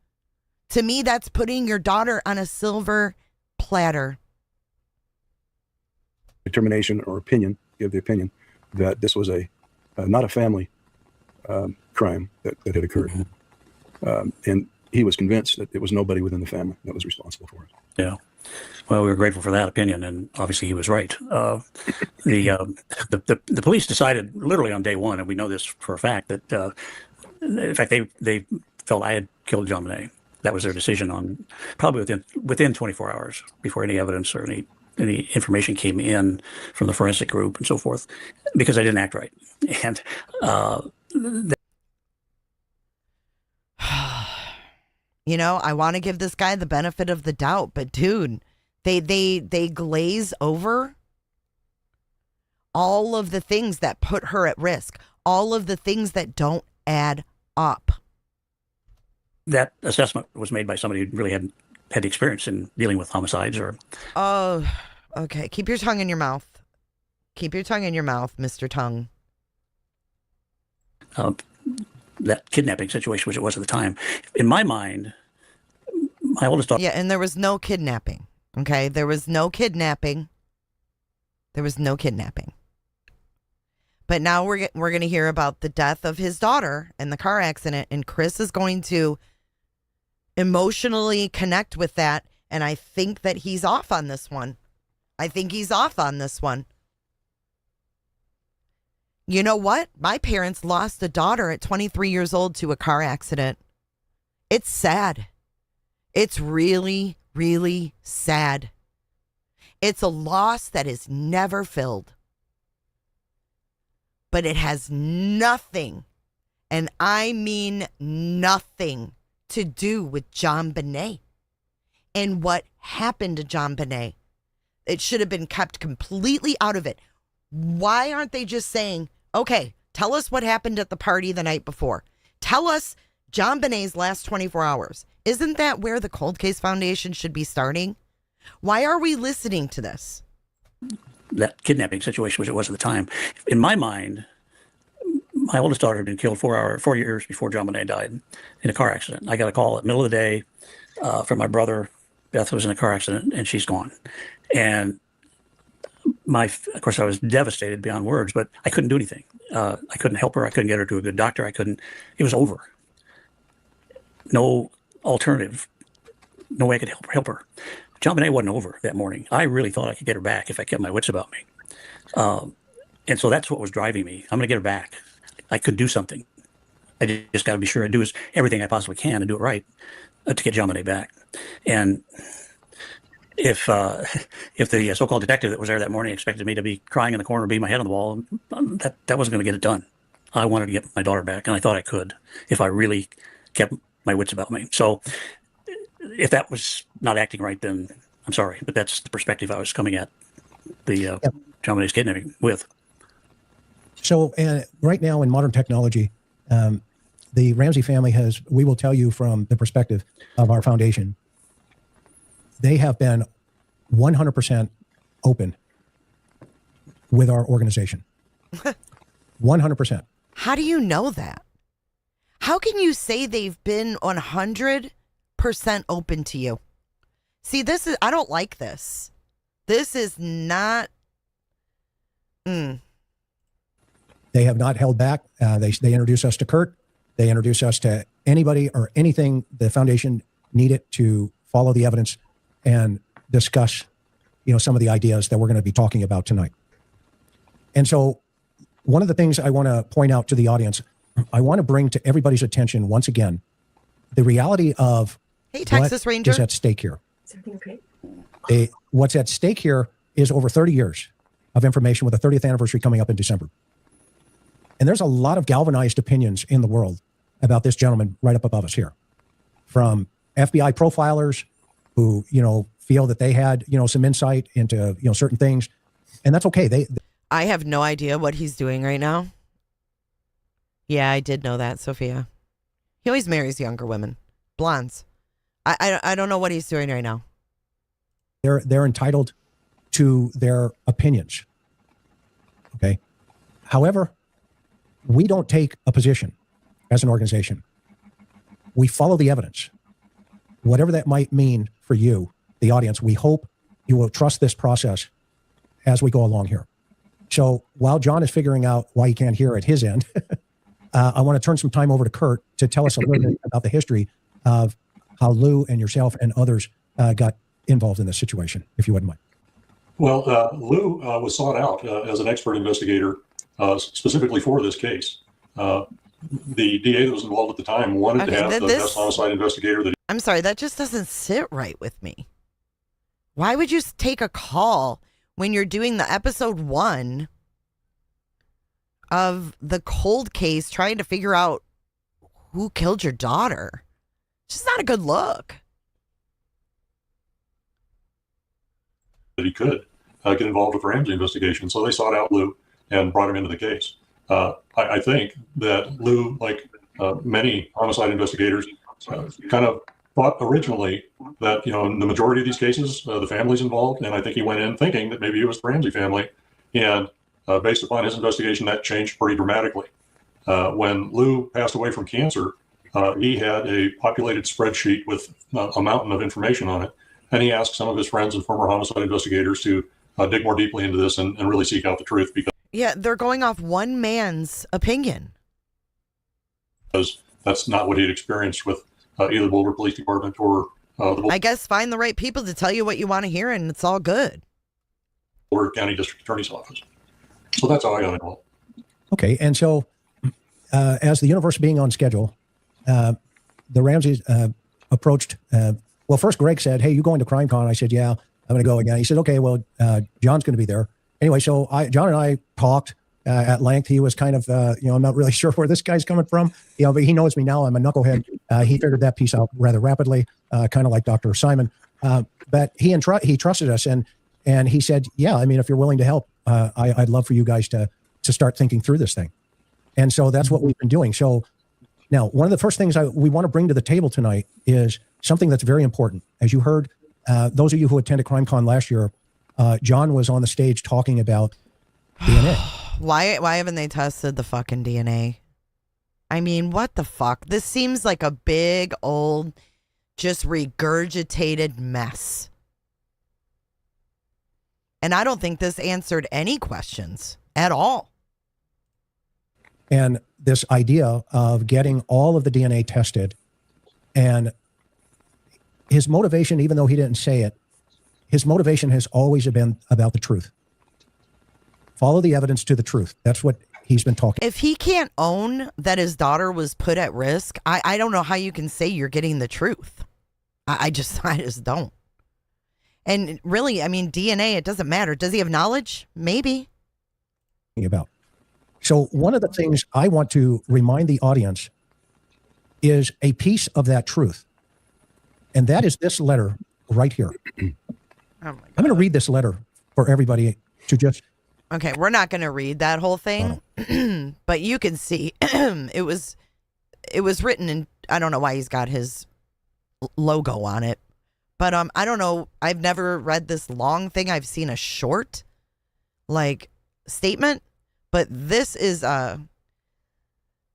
To me, that's putting your daughter on a silver platter. determination or opinion, give the opinion that this was not a family crime that had occurred. And he was convinced that it was nobody within the family that was responsible for it. Yeah. Well, we were grateful for that opinion, and obviously he was right. The police decided literally on day one, and we know this for a fact, that in fact they felt I had killed JonBenét. That was their decision on probably within 24 hours before any evidence or any information came in from the forensic group and so forth, because I didn't act right. And you know, I want to give this guy the benefit of the doubt, but dude, they glaze over all of the things that put her at risk, all of the things that don't add up. That assessment was made by somebody who really had experience in dealing with homicides or... Oh, okay. Keep your tongue in your mouth. Keep your tongue in your mouth, Mr. Tongue. That kidnapping situation, which it was at the time. In my mind, my oldest daughter... Yeah, and there was no kidnapping, okay? There was no kidnapping. There was no kidnapping. But now we're going to hear about the death of his daughter in the car accident, and Chris is going to emotionally connect with that, and I think that he's off on this one. You know what? My parents lost a daughter at 23 years old to a car accident. It's sad. It's really, really sad. It's a loss that is never filled. But it has nothing, and I mean nothing, to do with JonBenét and what happened to JonBenét. It should have been kept completely out of it. Why aren't they just saying, okay, tell us what happened at the party the night before. Tell us JonBenét's last 24 hours. Isn't that where the Cold Case Foundation should be starting? Why are we listening to this? That kidnapping situation, which it was at the time. In my mind, my oldest daughter had been killed 4 years before JonBenét died in a car accident. I got a call at the middle of the day from my brother. Beth was in a car accident and she's gone. And of course, I was devastated beyond words, but I couldn't do anything. I couldn't help her. I couldn't get her to a good doctor. It was over. No alternative. No way I could help her. JonBenét wasn't over that morning. I really thought I could get her back if I kept my wits about me. And so that's what was driving me. I'm going to get her back. I could do something. I just got to be sure I do everything I possibly can to do it right to get JonBenét back. And if the so-called detective that was there that morning expected me to be crying in the corner, beating my head on the wall, that wasn't going to get it done. I wanted to get my daughter back, and I thought I could if I really kept my wits about me. So if that was not acting right, then I'm sorry, but that's the perspective I was coming at the JonBenét's kidnapping with. So right now in modern technology, the Ramsey family we will tell you from the perspective of our foundation, they have been 100% open with our organization. 100%. How do you know that? How can you say they've been 100% open to you? See, I don't like this. This is not. They have not held back. They introduce us to Kurt. They introduce us to anybody or anything the foundation needed to follow the evidence and discuss, some of the ideas that we're going to be talking about tonight. And so one of the things I want to point out to the audience, I want to bring to everybody's attention once again, the reality of Texas what Ranger is at stake here. Is everything okay? What's at stake here is over 30 years of information with the 30th anniversary coming up in December. And there's a lot of galvanized opinions in the world about this gentleman right up above us here, from FBI profilers who, feel that they had, some insight into, certain things. And that's okay. I have no idea what he's doing right now. Yeah, I did know that, Sophia. He always marries younger women, blondes. I don't know what he's doing right now. They're entitled to their opinions. Okay. However, we don't take a position as an organization. We follow the evidence. Whatever that might mean for you, the audience, we hope you will trust this process as we go along here. So while John is figuring out why he can't hear at his end, I want to turn some time over to Kurt to tell us a little bit about the history of how Lou and yourself and others got involved in this situation, if you wouldn't mind. Well, Lou was sought out as an expert investigator specifically for this case. The DA that was involved at the time wanted to have the best homicide investigator that I'm sorry, that just doesn't sit right with me. Why would you take a call when you're doing the episode 1 of the cold case trying to figure out who killed your daughter? It's just not a good look. he could get involved with the Ramsey investigation. So they sought out Lou and brought him into the case. I think that Lou, like many homicide investigators, kind of thought originally that, in the majority of these cases, the family's involved. And I think he went in thinking that maybe it was the Ramsey family. And based upon his investigation, that changed pretty dramatically. When Lou passed away from cancer, he had a populated spreadsheet with a mountain of information on it. And he asked some of his friends and former homicide investigators to dig more deeply into this and really seek out the truth, Yeah, they're going off one man's opinion. Because that's not what he'd experienced with either Boulder Police Department or the I guess find the right people to tell you what you want to hear, and it's all good. Boulder County District Attorney's Office. So that's how I got involved. Okay, and so as the universe being on schedule, the Ramseys approached. Well, first Greg said, "Hey, you going to CrimeCon?" I said, "Yeah, I'm going to go again." He said, "Okay, well, John's going to be there." Anyway, so John and I talked at length. He was kind of, I'm not really sure where this guy's coming from, but he knows me now. I'm a knucklehead. He figured that piece out rather rapidly, kind of like Dr. Simon. But he trusted us, and he said, "Yeah, I mean, if you're willing to help, I'd love for you guys to start thinking through this thing." And so that's what we've been doing. So now, one of the first things we want to bring to the table tonight is something that's very important. As you heard, those of you who attended CrimeCon last year, John was on the stage talking about DNA. Why haven't they tested the fucking DNA? I mean, what the fuck? This seems like a big old, just regurgitated mess. And I don't think this answered any questions at all. And this idea of getting all of the DNA tested, and his motivation, even though he didn't say it, his motivation has always been about the truth. Follow the evidence to the truth. That's what he's been talking. If he can't own that his daughter was put at risk, I don't know how you can say you're getting the truth. I just don't. And really, I mean, DNA, it doesn't matter. Does he have knowledge? Maybe. About. So one of the things I want to remind the audience is a piece of that truth. And that is this letter right here. I'm going to read this letter for everybody to just... Okay, we're not going to read that whole thing, but you can see it was written in, I don't know why he's got his logo on it, but I don't know. I've never read this long thing. I've seen a short statement, but this is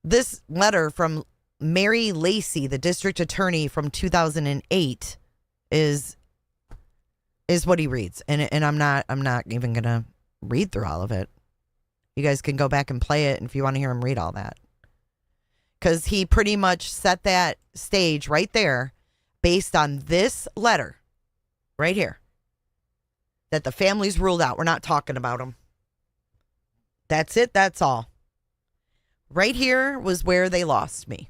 this letter from Mary Lacey, the district attorney from 2008, is what he reads. And I'm not even going to read through all of it. You guys can go back and play it if you want to hear him read all that. Because he pretty much set that stage right there based on this letter right here that the family's ruled out. We're not talking about them. That's it. That's all. Right here was where they lost me.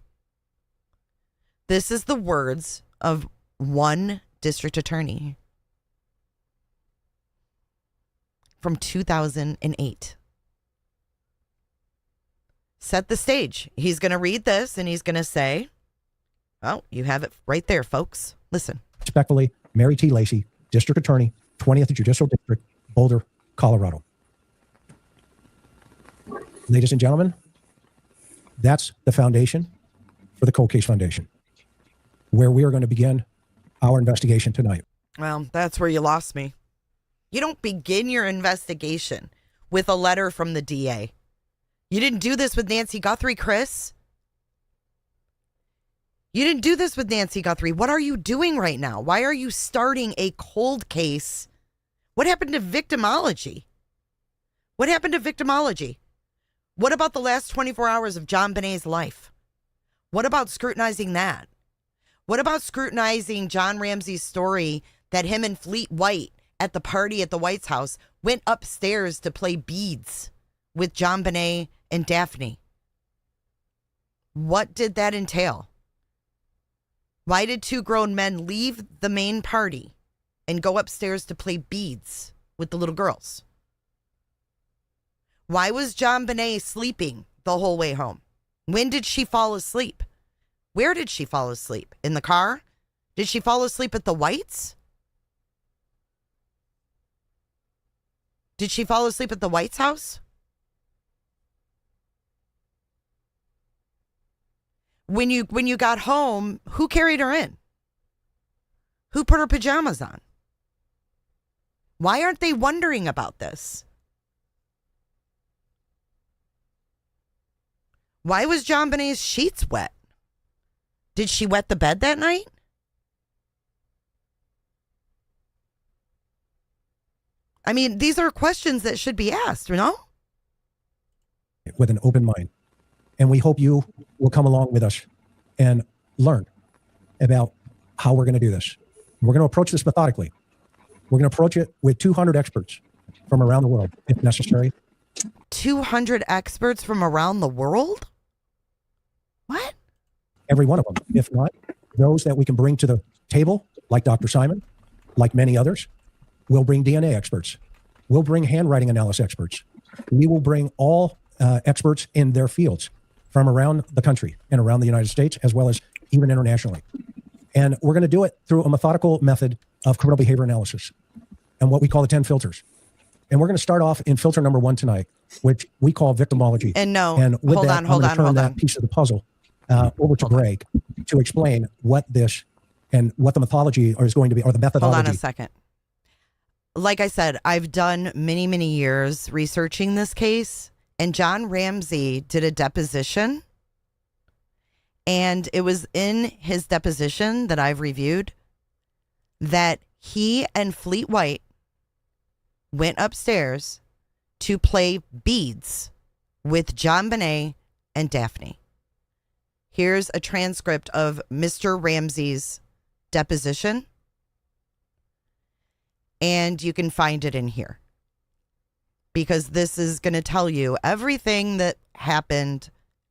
This is the words of one district attorney from 2008. Set the stage. He's going to read this and he's going to say, oh, you have it right there, folks. Listen. Respectfully, Mary T. Lacey, District Attorney, 20th Judicial District, Boulder, Colorado. Ladies and gentlemen, that's the foundation for the Cold Case Foundation, where we are going to begin our investigation tonight. Well, that's where you lost me. You don't begin your investigation with a letter from the DA. You didn't do this with Nancy Guthrie, Chris. You didn't do this with Nancy Guthrie. What are you doing right now? Why are you starting a cold case? What happened to victimology? What happened to victimology? What about the last 24 hours of JonBenét's life? What about scrutinizing that? What about scrutinizing John Ramsey's story that him and Fleet White at the party at the White's house went upstairs to play beads with JonBenét and Daphne? What did that entail? Why did two grown men leave the main party and go upstairs to play beads with the little girls? Why was JonBenét sleeping the whole way home? When did she fall asleep? Where did she fall asleep? In the car? Did she fall asleep at the Whites? Did she fall asleep at the White's house? When you got home, who carried her in? Who put her pajamas on? Why aren't they wondering about this? Why was JonBenét's sheets wet? Did she wet the bed that night? I mean, these are questions that should be asked, you know? With an open mind. And we hope you will come along with us and learn about how we're going to do this. We're going to approach this methodically. We're going to approach it with 200 experts from around the world, if necessary. 200 experts from around the world? What? Every one of them. If not, those that we can bring to the table, like Dr. Simon, like many others. We'll bring DNA experts. We'll bring handwriting analysis experts. We will bring all experts in their fields from around the country and around the United States, as well as even internationally. And we're going to do it through a methodical method of criminal behavior analysis and what we call the 10 filters. And we're going to start off in filter number 1 tonight, which we call victimology. And with hold that, on, hold I'm on, going to hold turn on. that piece of the puzzle over to Greg to explain what this and what the methodology is going to be, or the methodology. Hold on a second. Like I said, I've done many, many years researching this case, and John Ramsey did a deposition, and it was in his deposition that I've reviewed that he and Fleet White went upstairs to play beads with JonBenét and Daphne. Here's a transcript of Mr. Ramsey's deposition, and you can find it in here because this is going to tell you everything that happened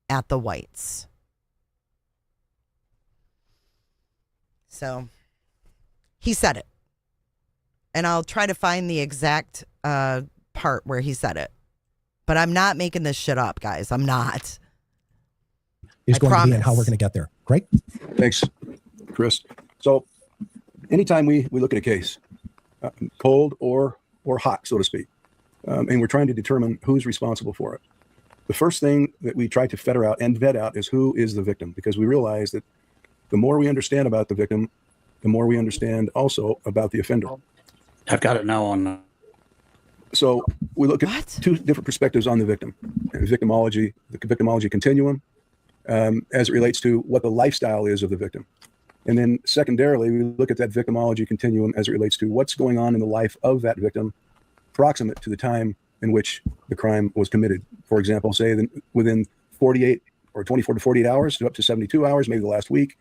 at the Whites. So he said it, and I'll try to find the exact part where he said it, but I'm not making this shit up, guys. I'm not. Is going to be and how we're going to get there. Great. Thanks, Chris. So anytime we look at a case, cold or hot, so to speak, and we're trying to determine who's responsible for it, the first thing that we try to fetter out and vet out is who is the victim, because we realize that the more we understand about the victim, the more we understand also about the offender. I've got it now on. So we look at two different perspectives on the victim: victimology, the victimology continuum, as it relates to what the lifestyle is of the victim. And then secondarily, we look at that victimology continuum as it relates to what's going on in the life of that victim proximate to the time in which the crime was committed. For example, say that within 48 or 24 to 48 hours to up to 72 hours, maybe the last week.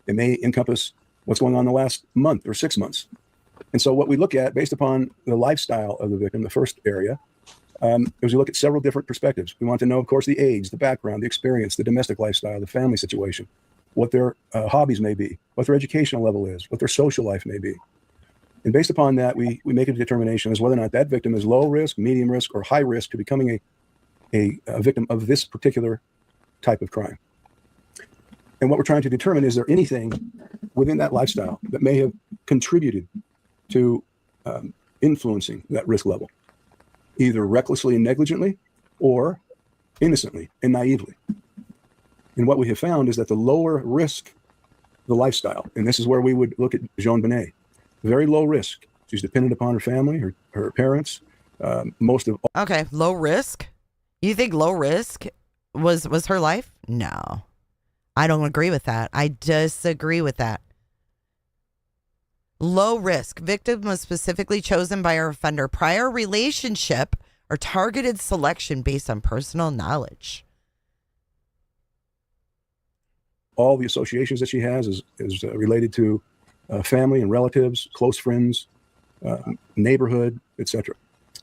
It may encompass what's going on the last month or 6 months. And so what we look at based upon the lifestyle of the victim, the first area, is we look at several different perspectives. We want to know, of course, the age, the background, the experience, the domestic lifestyle, the family situation, what their hobbies may be, what their educational level is, what their social life may be. And based upon that, we make a determination as whether or not that victim is low risk, medium risk, or high risk to becoming a victim of this particular type of crime. And what we're trying to determine, is there anything within that lifestyle that may have contributed to influencing that risk level, either recklessly and negligently or innocently and naively. And what we have found is that the lower risk, the lifestyle, and this is where we would look at JonBenét, very low risk. She's dependent upon her family, her parents, most of all. Okay, low risk? You think low risk was her life? No. I don't agree with that. I disagree with that. Low risk. Victim was specifically chosen by her offender. Prior relationship or targeted selection based on personal knowledge. All the associations that she has is related to family and relatives, close friends, neighborhood, etc.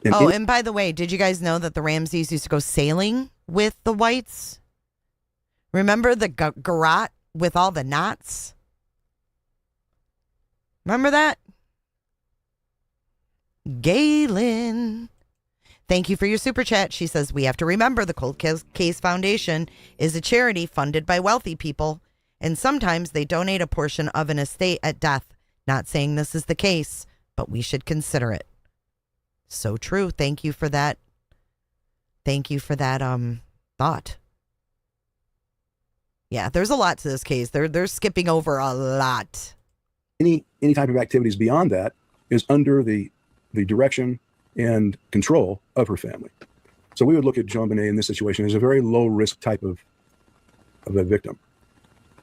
And by the way, did you guys know that the Ramseys used to go sailing with the Whites? Remember the garrote with all the knots? Remember that? Galen. Thank you for your super chat. She says, we have to remember the Cold Case Foundation is a charity funded by wealthy people, and sometimes they donate a portion of an estate at death. Not saying this is the case, but we should consider it. So true. Thank you for that. Thank you for that thought. Yeah, there's a lot to this case. They're skipping over a lot. Any type of activities beyond that is under the direction and control of her family. So we would look at JonBenét in this situation as a very low risk type of a victim.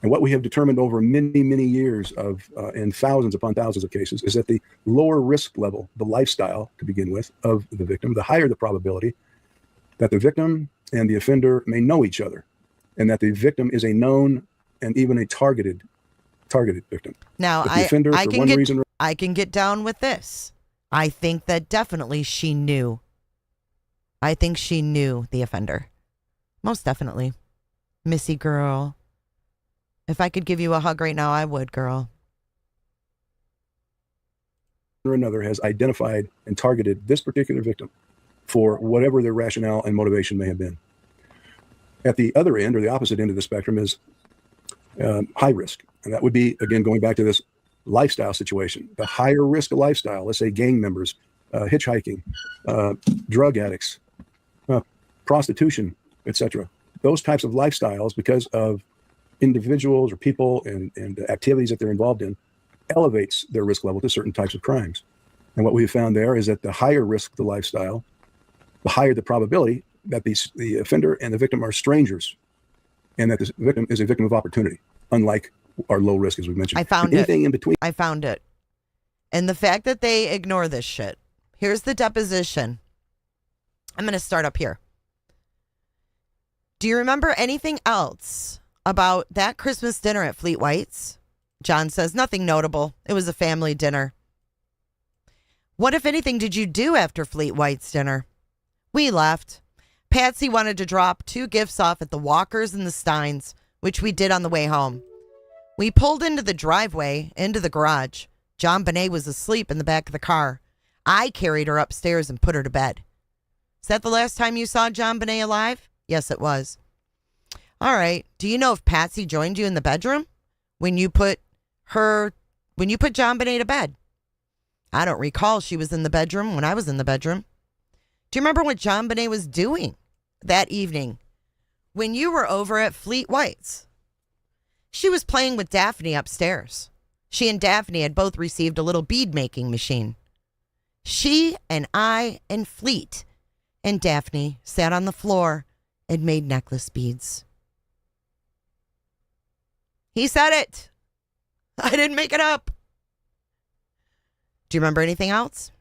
And what we have determined over many, many years of and thousands upon thousands of cases is that the lower risk level, the lifestyle to begin with of the victim, the higher the probability that the victim and the offender may know each other, and that the victim is a known and even a targeted victim. Now, I can get down with this. I think that definitely she knew. I think she knew the offender. Most definitely. Missy girl. If I could give you a hug right now, I would, girl. Or another has identified and targeted this particular victim for whatever their rationale and motivation may have been. At the other end, or the opposite end of the spectrum, is high risk. And that would be, again, going back to this lifestyle situation. The higher risk lifestyle, let's say gang members, hitchhiking, drug addicts, prostitution, etc. Those types of lifestyles, because of individuals or people and activities that they're involved in, elevates their risk level to certain types of crimes. And what we have found there is that the higher risk the lifestyle, the higher the probability that the offender and the victim are strangers, and that the victim is a victim of opportunity, unlike our low risk, as we mentioned. I found Anything it. in between. I found it. And the fact that they ignore this shit. Here's the deposition. I'm going to start up here. Do you remember anything else about that Christmas dinner at Fleet White's? John says, nothing notable. It was a family dinner. What, if anything, did you do after Fleet White's dinner? We left. Patsy wanted to drop 2 gifts off at the Walkers and the Steins, which we did on the way home. We pulled into the driveway, into the garage. JonBenét was asleep in the back of the car. I carried her upstairs and put her to bed. Is that the last time you saw JonBenét alive? Yes, it was. All right. Do you know if Patsy joined you in the bedroom when you put JonBenét to bed? I don't recall she was in the bedroom when I was in the bedroom. Do you remember what JonBenét was doing that evening when you were over at Fleet White's? She was playing with Daphne upstairs. She and Daphne had both received a little bead-making machine. She and I and Fleet and Daphne sat on the floor and made necklace beads. He said it. I didn't make it up. Do you remember anything else?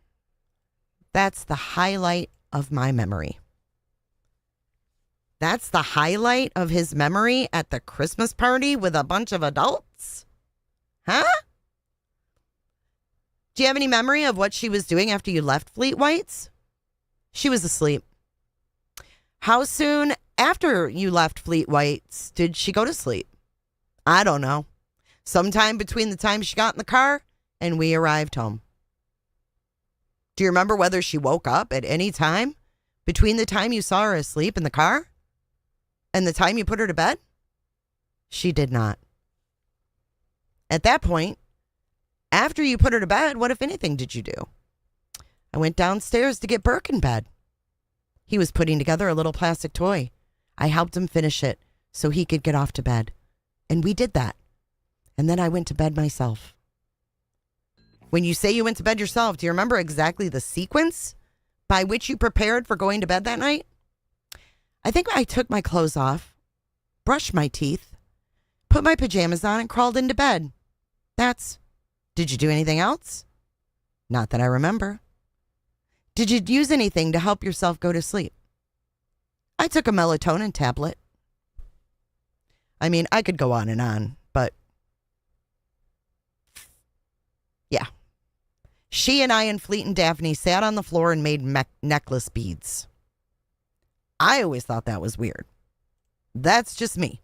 That's the highlight of my memory. That's the highlight of his memory at the Christmas party with a bunch of adults? Huh? Do you have any memory of what she was doing after you left Fleet Whites? She was asleep. How soon after you left Fleet Whites did she go to sleep? I don't know. Sometime between the time she got in the car and we arrived home. Do you remember whether she woke up at any time between the time you saw her asleep in the car and the time you put her to bed? She did not. At that point, after you put her to bed, what, if anything, did you do? I went downstairs to get Burke in bed. He was putting together a little plastic toy. I helped him finish it so he could get off to bed. And we did that. And then I went to bed myself. When you say you went to bed yourself, do you remember exactly the sequence by which you prepared for going to bed that night? I think I took my clothes off, brushed my teeth, put my pajamas on, and crawled into bed. Did you do anything else? Not that I remember. Did you use anything to help yourself go to sleep? I took a melatonin tablet. I mean, I could go on, but yeah. She and I and Fleet and Daphne sat on the floor and made necklace beads. I always thought that was weird. That's just me.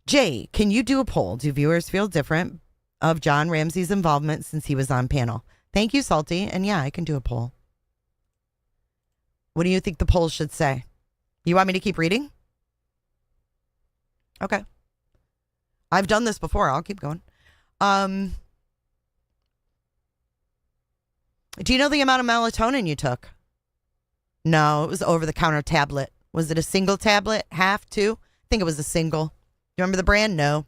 Jay, can you do a poll? Do viewers feel different of John Ramsey's involvement since he was on panel? Thank you, Salty. And yeah, I can do a poll. What do you think the poll should say? You want me to keep reading? Okay. I've done this before. I'll keep going. Do you know the amount of melatonin you took? No, it was over-the-counter tablet. Was it a single tablet? Half, two? I think it was a single. Do you remember the brand? No.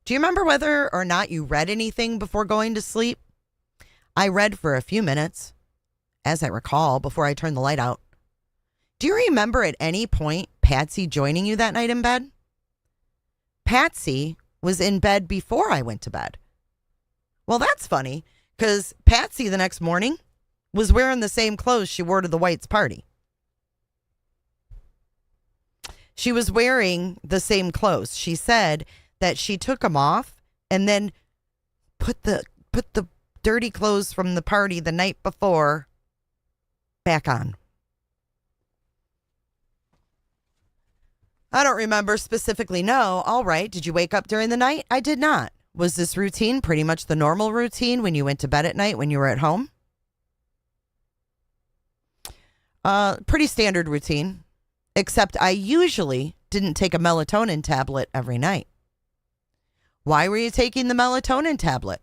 Do you remember whether or not you read anything before going to sleep? I read for a few minutes, as I recall, before I turned the light out. Do you remember at any point Patsy joining you that night in bed? Patsy was in bed before I went to bed. Well, that's funny, because Patsy the next morning was wearing the same clothes she wore to the Whites party. She was wearing the same clothes. She said that she took them off and then put the dirty clothes from the party the night before back on. I don't remember specifically. No. All right. Did you wake up during the night? I did not. Was this routine pretty much the normal routine when you went to bed at night when you were at home? Pretty standard routine, except I usually didn't take a melatonin tablet every night. Why were you taking the melatonin tablet?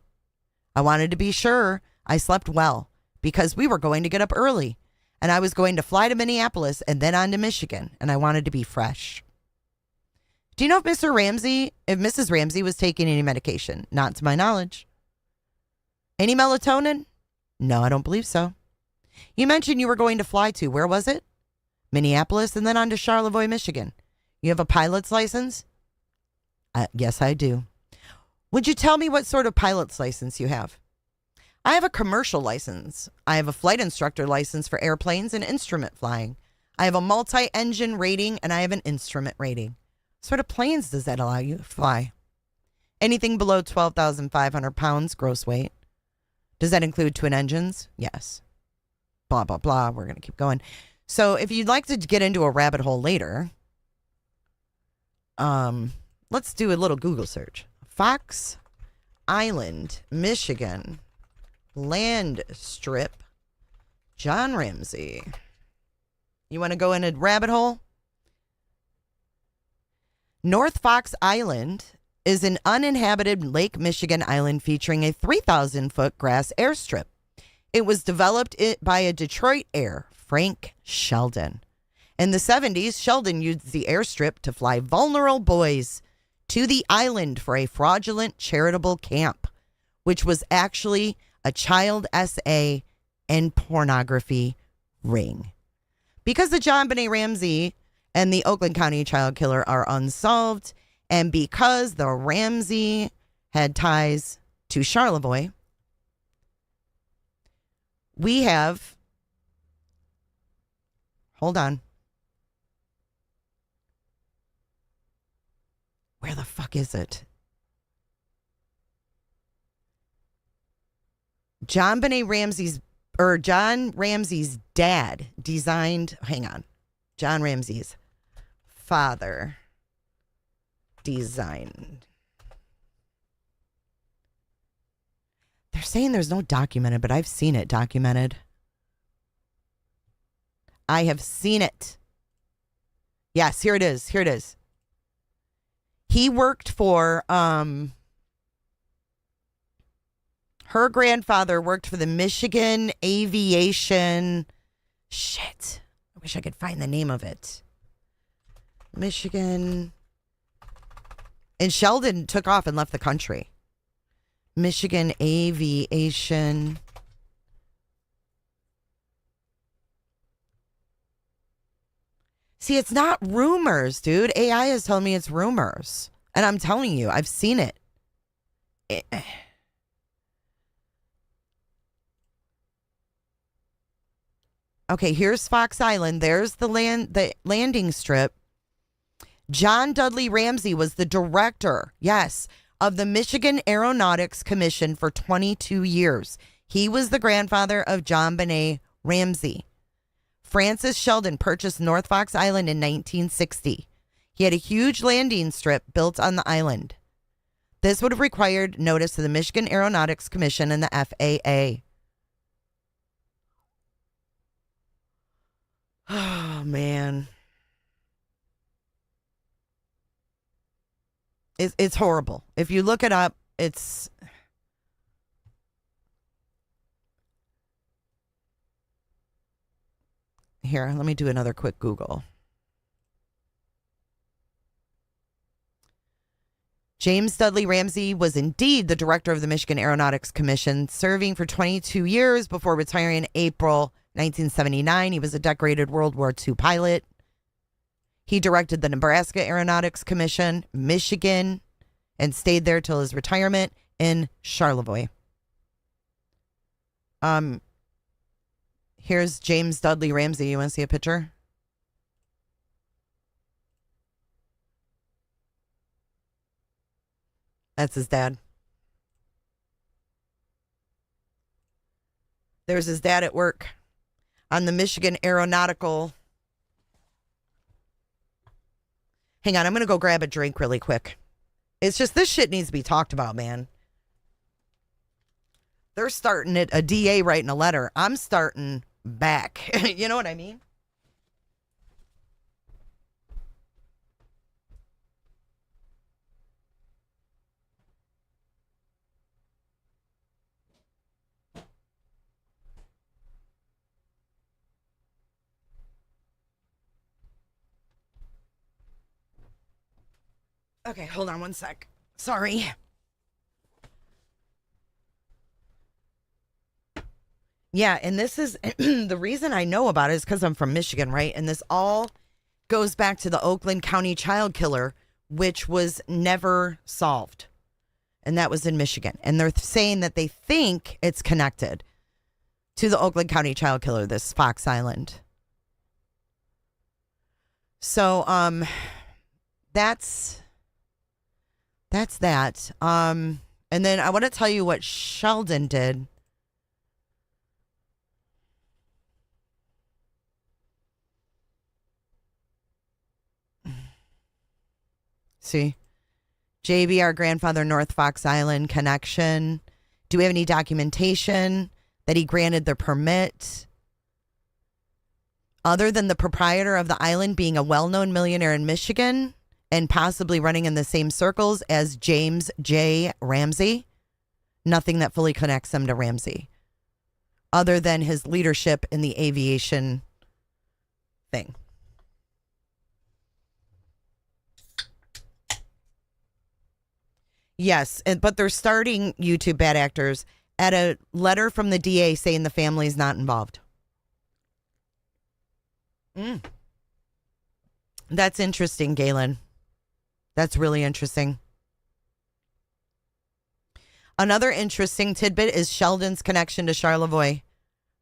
I wanted to be sure I slept well because we were going to get up early and I was going to fly to Minneapolis and then on to Michigan, and I wanted to be fresh. Do you know if Mrs. Ramsey was taking any medication? Not to my knowledge. Any melatonin? No, I don't believe so. You mentioned you were going to fly to, where was it? Minneapolis and then on to Charlevoix, Michigan. You have a pilot's license? Yes, I do. Would you tell me what sort of pilot's license you have? I have a commercial license. I have a flight instructor license for airplanes and instrument flying. I have a multi-engine rating and I have an instrument rating. What sort of planes does that allow you to fly? Anything below 12,500 pounds gross weight. Does that include twin engines? Yes. Blah, blah, blah. We're going to keep going. So if you'd like to get into a rabbit hole later, let's do a little Google search. Fox Island, Michigan, land strip, John Ramsey. You want to go in a rabbit hole? North Fox Island is an uninhabited Lake Michigan island featuring a 3,000-foot grass airstrip. It was developed by a Detroit heir, Frank Sheldon. In the 70s, Sheldon used the airstrip to fly vulnerable boys to the island for a fraudulent charitable camp, which was actually a child SA and pornography ring. Because the JonBenét Ramsey and the Oakland County child killer are unsolved, And because the Ramsey had ties to Charlevoix, we have, hold on. Where the fuck is it? JonBenét John Ramsey's dad designed, hang on. John Ramsey's father designed. They're saying there's no documented, but I've seen it documented. I have seen it. Yes, here it is. Here it is. He worked for, her grandfather worked for the Michigan Aviation. Shit. I wish I could find the name of it. Michigan. And Sheldon took off and left the country. Michigan Aviation. See, it's not rumors, dude. AI is telling me it's rumors. And I'm telling you, I've seen it. Okay, here's Fox Island. There's the landing strip. John Dudley Ramsey was the director, yes, of the Michigan Aeronautics Commission for 22 years. He was the grandfather of JonBenét Ramsey. Francis Sheldon purchased North Fox Island in 1960. He had a huge landing strip built on the island. This would have required notice to the Michigan Aeronautics Commission and the FAA. Oh, man. It's horrible. If you look it up, it's... Here, let me do another quick Google. James Dudley Ramsey was indeed the director of the Michigan Aeronautics Commission, serving for 22 years before retiring in April 1979. He was a decorated World War II pilot. He directed the Nebraska Aeronautics Commission, Michigan, and stayed there till his retirement in Charlevoix. Here's James Dudley Ramsey. You want to see a picture? That's his dad. There's his dad at work on the Michigan Aeronautical. Hang on, I'm going to go grab a drink really quick. It's just this shit needs to be talked about, man. They're starting it, a DA writing a letter. I'm starting back. You know what I mean? Okay, hold on one sec. Sorry. Yeah, and this is the reason I know about it is because I'm from Michigan, right? And this all goes back to the Oakland County child killer, which was never solved. And that was in Michigan. And they're saying that they think it's connected to the Oakland County child killer, this Fox Island. So, that's that. And then I want to tell you what Sheldon did. See, JB, our grandfather, North Fox Island connection. Do we have any documentation that he granted the permit? Other than the proprietor of the island being a well-known millionaire in Michigan and possibly running in the same circles as James J. Ramsey, nothing that fully connects him to Ramsey, other than his leadership in the aviation thing. Yes, but they're starting YouTube bad actors at a letter from the DA saying the family's not involved. That's interesting, Galen. That's really interesting. Another interesting tidbit is Sheldon's connection to Charlevoix,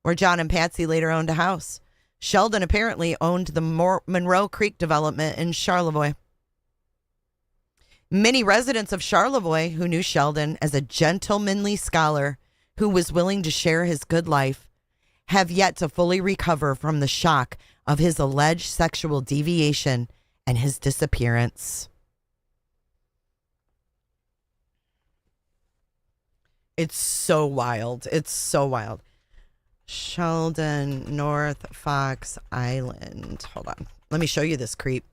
where John and Patsy later owned a house. Sheldon apparently owned the Monroe Creek development in Charlevoix. Many residents of Charlevoix who knew Sheldon as a gentlemanly scholar who was willing to share his good life have yet to fully recover from the shock of his alleged sexual deviation and his disappearance. It's so wild. It's so wild. Sheldon, North Fox Island. Hold on. Let me show you this creep.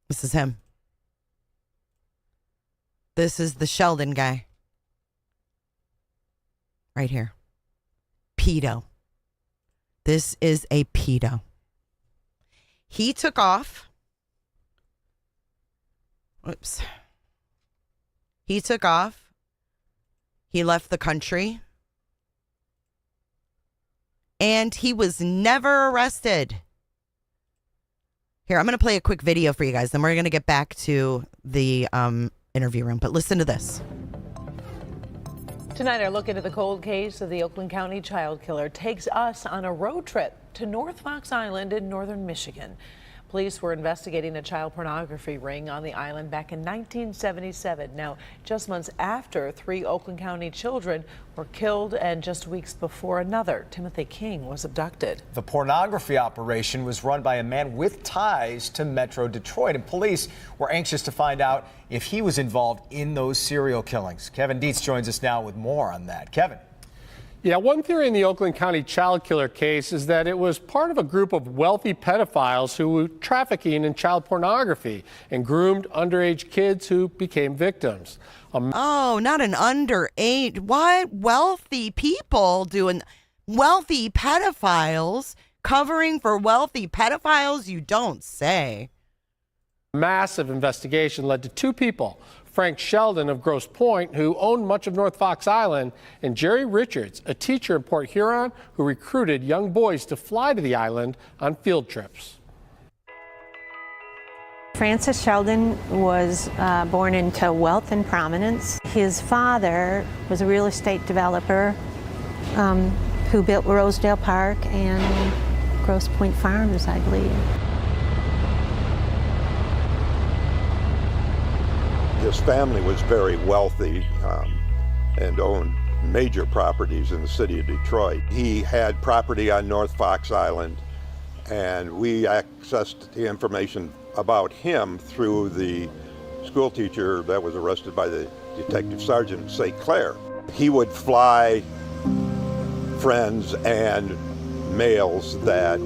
This is him. This is the Sheldon guy. Right here. Pedo. This is a pedo. He took off. Whoops. He took off. He left the country. And he was never arrested. Here, I'm going to play a quick video for you guys. Then we're going to get back to the interview room. But listen to this. Tonight, our look into the cold case of the Oakland County child killer takes us on a road trip to North Fox Island in northern Michigan. Police were investigating a child pornography ring on the island back in 1977. Now, just months after 3 Oakland County children were killed and just weeks before another, Timothy King, was abducted. The pornography operation was run by a man with ties to Metro Detroit, and police were anxious to find out if he was involved in those serial killings. Kevin Dietz joins us now with more on that. Kevin. Yeah, one theory in the Oakland County child killer case is that it was part of a group of wealthy pedophiles who were trafficking in child pornography and groomed underage kids who became victims. Oh, not an underage. What? Wealthy people doing wealthy pedophiles covering for wealthy pedophiles? You don't say. Massive investigation led to 2 people. Frank Sheldon of Grosse Pointe, who owned much of North Fox Island, and Jerry Richards, a teacher in Port Huron who recruited young boys to fly to the island on field trips. Francis Sheldon was born into wealth and prominence. His father was a real estate developer who built Rosedale Park and Grosse Pointe Farms, I believe. His family was very wealthy and owned major properties in the city of Detroit. He had property on North Fox Island, and we accessed the information about him through the school teacher that was arrested by the detective sergeant, St. Clair. He would fly friends and males that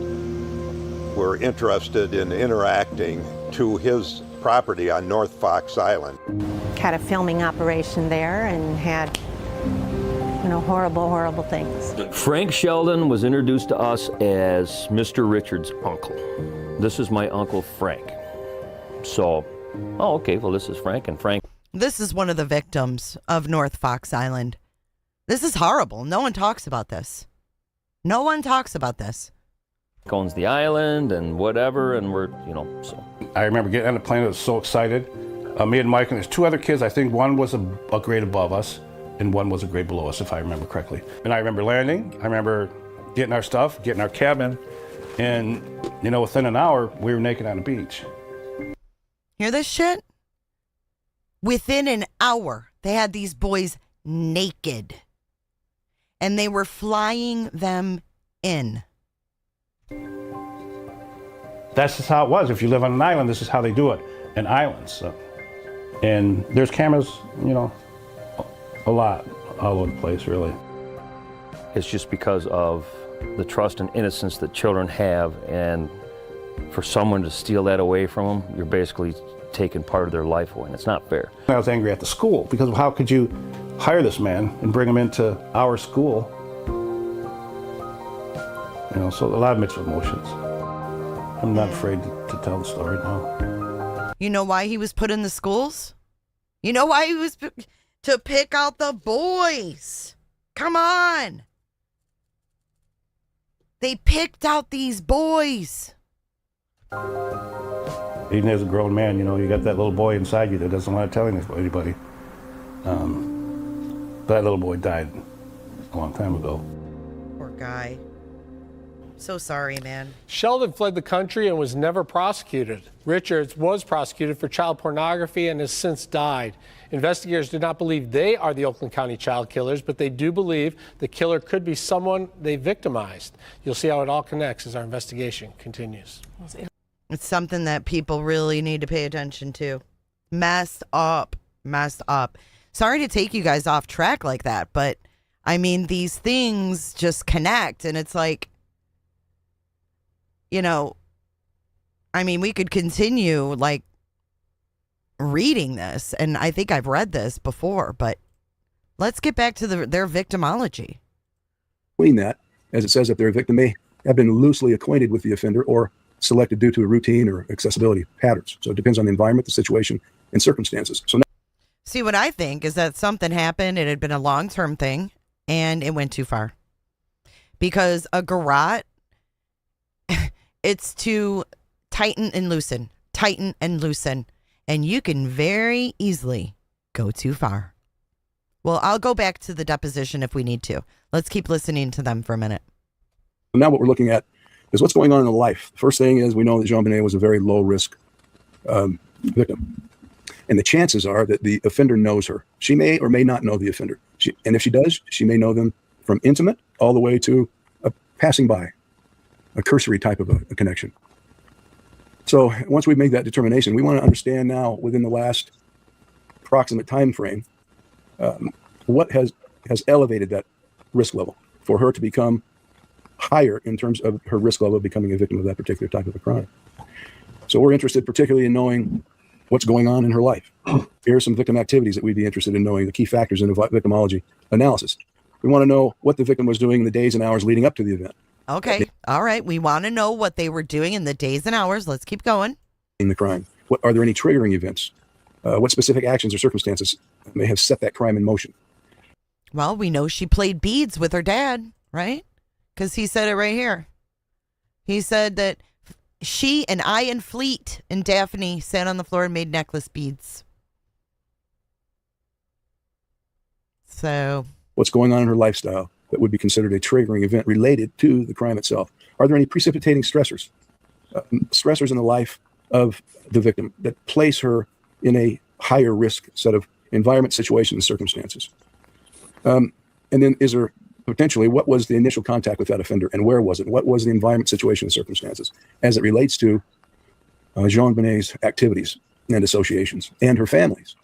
were interested in interacting to his property on North Fox Island. Had a filming operation there and had, horrible, horrible things. Frank Sheldon was introduced to us as Mr. Richards' uncle. This is my Uncle Frank. So, okay, well, this is Frank and Frank. This is one of the victims of North Fox Island. This is horrible. No one talks about this. No one talks about this. Owns the island and whatever, and we're, so. I remember getting on the plane, I was so excited. Me and Mike, and there's 2 other kids. I think one was a grade above us, and one was a grade below us, if I remember correctly. And I remember landing, I remember getting our stuff, getting our cabin, and, within an hour, we were naked on the beach. Hear this shit? Within an hour, they had these boys naked, and they were flying them in. That's just how it was. If you live on an island, this is how they do it in islands. So. And there's cameras, a lot all over the place, really. It's just because of the trust and innocence that children have, and for someone to steal that away from them, you're basically taking part of their life away, and it's not fair. I was angry at the school because of how could you hire this man and bring him into our school? So a lot of mixed emotions. I'm not afraid to tell the story now. You know why he was put in the schools? You know why he was to pick out the boys. Come on. They picked out these boys. Even as a grown man, you know, you got that little boy inside you that doesn't want to tell anybody. But that little boy died a long time ago. Poor guy. So sorry, man. Sheldon fled the country and was never prosecuted. Richards was prosecuted for child pornography and has since died. Investigators do not believe they are the Oakland County child killers, but they do believe the killer could be someone they victimized. You'll see how it all connects as our investigation continues. It's something that people really need to pay attention to. Messed up. Messed up. Sorry to take you guys off track like that, but I mean, these things just connect, and it's like, you know, I mean, we could continue like reading this, and I think I've read this before, but let's get back to their victimology. Between that, as it says that their victim may have been loosely acquainted with the offender or selected due to a routine or accessibility patterns. So it depends on the environment, the situation, and circumstances. So now, see, what I think is that something happened, it had been a long-term thing, and it went too far. Because a garrote, it's to tighten and loosen, and you can very easily go too far. Well, I'll go back to the deposition if we need to. Let's keep listening to them for a minute. now what we're looking at is what's going on in the life. The first thing is we know that JonBenét was a very low-risk victim. And the chances are that the offender knows her. She may or may not know the offender. And if she does, she may know them from intimate all the way to a passing by, a cursory type of a connection. So once we've made that determination, we want to understand now within the last approximate time frame, what has elevated that risk level for her to become higher in terms of her risk level of becoming a victim of that particular type of a crime. So we're interested particularly in knowing what's going on in her life. Here are some victim activities that we'd be interested in knowing, the key factors in a victimology analysis. We want to know what the victim was doing in the days and hours leading up to the event. Okay. All right. We want to know what they were doing in the days and hours. Let's keep going. In the crime. What are there any triggering events? What specific actions or circumstances may have set that crime in motion? Well, we know she played beads with her dad, right? Because he said it right here. He said that she and Ian Fleet and Daphne sat on the floor and made necklace beads. So what's going on in her lifestyle that would be considered a triggering event related to the crime itself? Are there any precipitating stressors? Stressors in the life of the victim that place her in a higher risk set of environment, situation, and circumstances? And then is there potentially, what was the initial contact with that offender and where was it? What was the environment, situation, and circumstances as it relates to JonBenét's activities and associations and her families?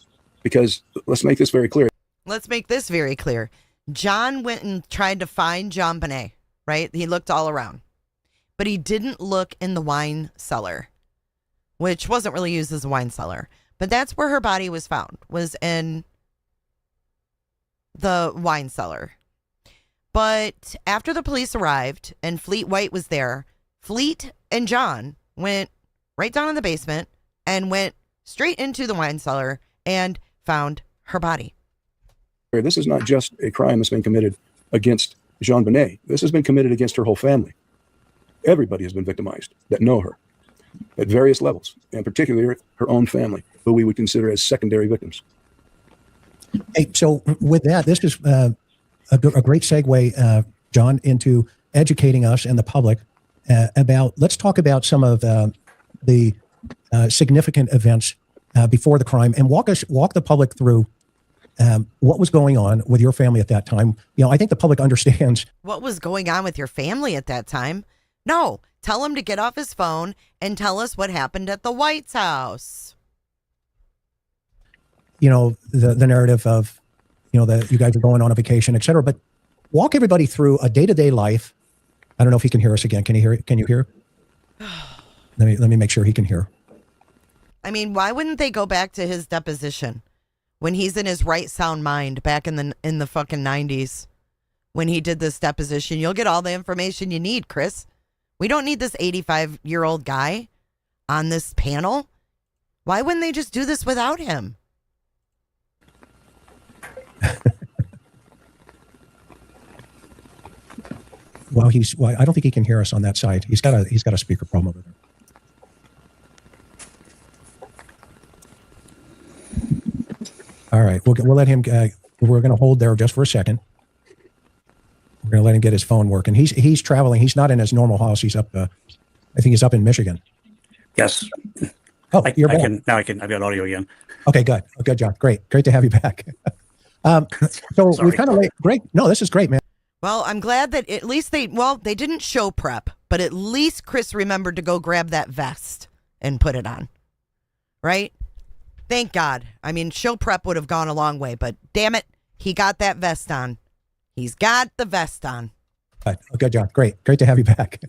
Because let's make this very clear. Let's make this very clear. John went and tried to find JonBenét, right? He looked all around, but he didn't look in the wine cellar, which wasn't really used as a wine cellar, but that's where her body was found, was in the wine cellar. But after the police arrived and Fleet White was there, Fleet and John went right down in the basement and went straight into the wine cellar and found her body. This is not just a crime that's been committed against JonBenét. This has been committed against her whole family. Everybody has been victimized that know her at various levels, and particularly her own family, who we would consider as secondary victims. Hey, so with that, this is a great segue, John, into educating us and the public about, let's talk about some of the significant events before the crime and walk the public through what was going on with your family at that time. You know, I think the public understands. What was going on with your family at that time? No, tell him to get off his phone and tell us what happened at the White's house. You know, the narrative of, you know, that you guys are going on a vacation, et cetera, but walk everybody through a day-to-day life. I don't know if he can hear us again. Can you hear? Can you hear? Let me make sure he can hear. I mean, why wouldn't they go back to his deposition when he's in his right sound mind back in the fucking 90s when he did this deposition? You'll get all the information you need, Chris. We don't need this 85-year-old guy on this panel. Why wouldn't they just do this without him? Well, I don't think he can hear us on that side. He's got a speakerphone over there. We'll let him. We're going to hold there just for a second. We're going to let him get his phone working. He's traveling. He's not in his normal house. He's up. I think he's up in Michigan. Yes. Oh, you're back. I've got audio again. Okay, good. Oh, good job. Great to have you back. So we kind of great. No, this is great, man. Well, I'm glad that at least they didn't show prep, but at least Chris remembered to go grab that vest and put it on. Right? Thank God. I mean, show prep would have gone a long way, but damn it, he got that vest on. He's got the vest on. Good job. Great to have you back.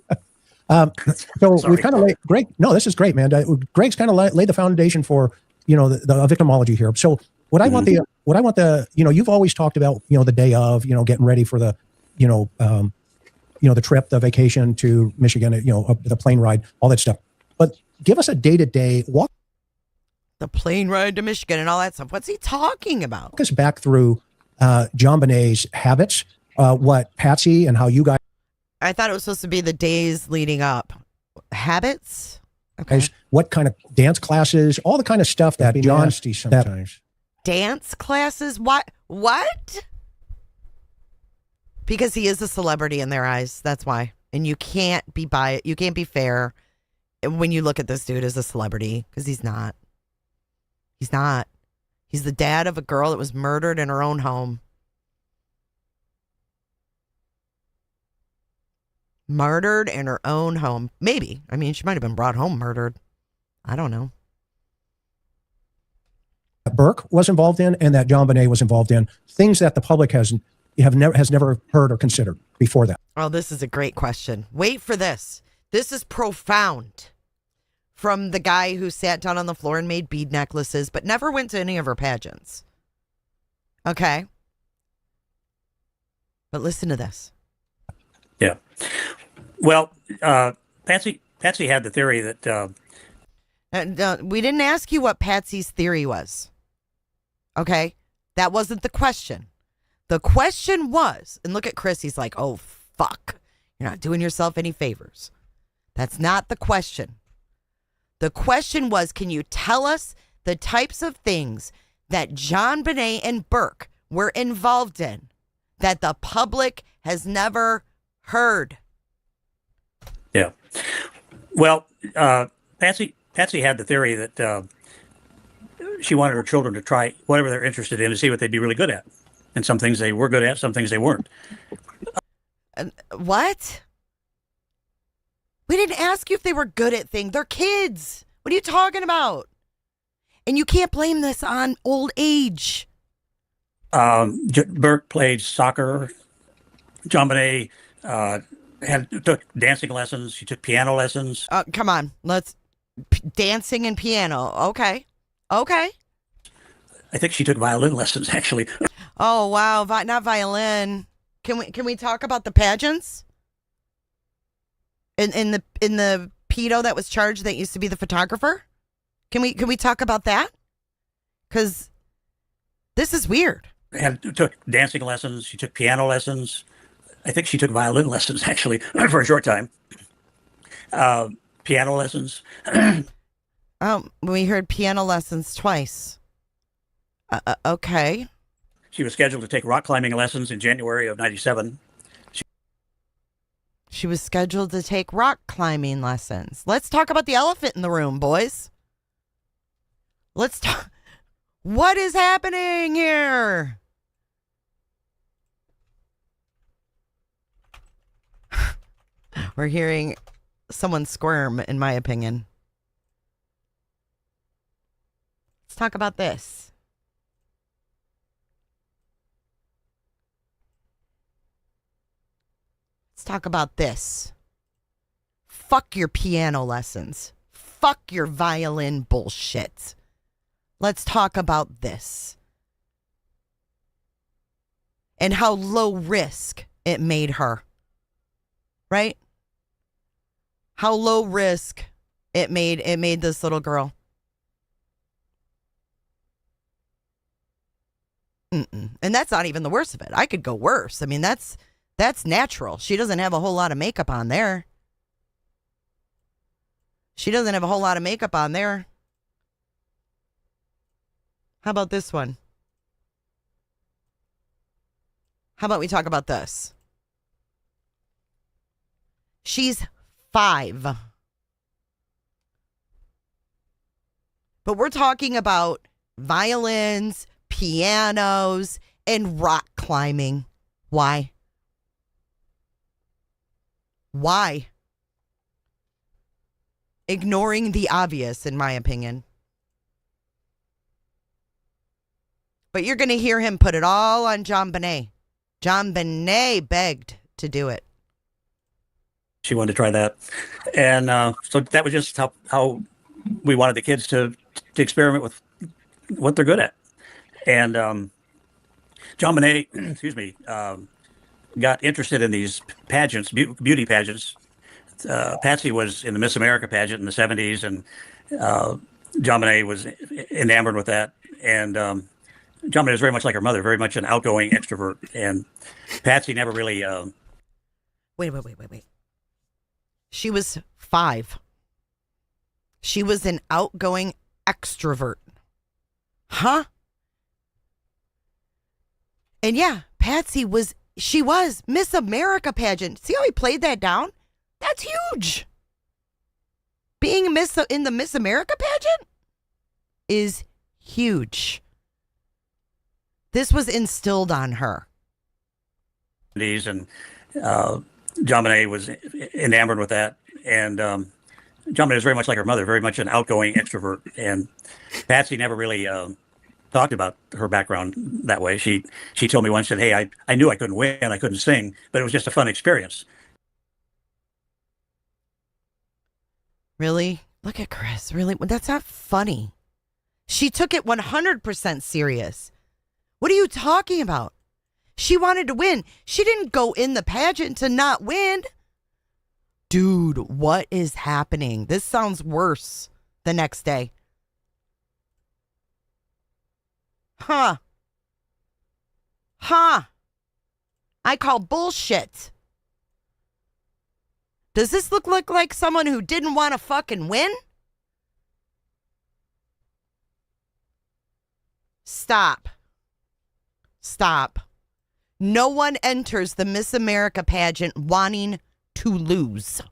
So we've kind of laid, Greg. No, this is great, man. Greg's kind of laid the foundation for the victimology here. So what I want the you've always talked about the day of getting ready for the the trip, the vacation to Michigan, the plane ride, all that stuff. But give us a day-to-day walk. The plane ride to Michigan and all that stuff. What's he talking about? Walk us back through JonBenét's habits, what Patsy and how you guys. I thought it was supposed to be the days leading up. Habits? Okay. What kind of dance classes, all the kind of stuff that John. Nasty sometimes. Dance classes? What? Because he is a celebrity in their eyes. That's why. And you can't be biased. You can't be fair when you look at this dude as a celebrity, because he's not. He's not. He's the dad of a girl that was murdered in her own home. Murdered in her own home. Maybe. I mean, she might have been brought home murdered. I don't know. Burke was involved in and that JonBenét was involved in. Things that the public has never heard or considered before that. Oh, this is a great question. Wait for this. This is profound. From the guy who sat down on the floor and made bead necklaces, but never went to any of her pageants. Okay. But listen to this. Yeah. Well, Patsy had the theory that... we didn't ask you what Patsy's theory was. Okay? That wasn't the question. The question was, and look at Chris, he's like, oh, fuck. You're not doing yourself any favors. That's not the question. The question was, can you tell us the types of things that JonBenét and Burke were involved in that the public has never heard? Yeah. Well, Patsy had the theory that she wanted her children to try whatever they're interested in to see what they'd be really good at. And some things they were good at, some things they weren't. What? We didn't ask you if they were good at things. They're kids. What are you talking about? And you can't blame this on old age. Burke played soccer. JonBenét took dancing lessons. She took piano lessons. Come on. Dancing and piano. Okay. I think she took violin lessons, actually. Oh, wow. Not violin. Can we talk about the pageants? In the pedo that was charged that used to be the photographer? Can we talk about that? Because this is weird. Took dancing lessons. She took piano lessons. I think she took violin lessons, actually, for a short time. Piano lessons. We heard piano lessons twice. Okay. She was scheduled to take rock climbing lessons in January of '97. She was scheduled to take rock climbing lessons. Let's talk about the elephant in the room, boys. Let's talk. What is happening here? We're hearing someone squirm, in my opinion. Let's talk about this. Let's talk about this. Fuck your piano lessons. Fuck your violin bullshit. Let's talk about this. And how low risk it made her. Right? How low risk it made this little girl. And that's not even the worst of it. I could go worse. I mean, that's natural. She doesn't have a whole lot of makeup on there. How about this one? How about we talk about this? She's 5. But we're talking about violins, pianos, and rock climbing. Why? Why? Ignoring the obvious, in my opinion. But you're going to hear him put it all on JonBenét. JonBenét begged to do it. She wanted to try that. And so that was just how we wanted the kids to experiment with what they're good at. And JonBenét, excuse me, got interested in these pageants, beauty pageants. Patsy was in the Miss America pageant in the 70s, and JonBenét was enamored with that. And JonBenét is very much like her mother, very much an outgoing extrovert. And Patsy never really... Wait. She was 5. She was an outgoing extrovert. Huh? And yeah, Patsy was Miss America pageant. See how he played that down? That's huge. Being in the Miss America pageant is huge. This was instilled on her. And JonBenét was enamored with that. And JonBenét is very much like her mother, very much an outgoing extrovert. And Patsy never really talked about her background that way. She told me once that, hey, I knew I couldn't win, I couldn't sing, but it was just a fun experience. Really? Look at Chris. Really? That's not funny. She took it 100% serious. What are you talking about? She wanted to win. She didn't go in the pageant to not win. Dude, what is happening? This sounds worse the next day. Huh. I call bullshit. Does this look like someone who didn't want to fucking win? Stop. No one enters the Miss America pageant wanting to lose.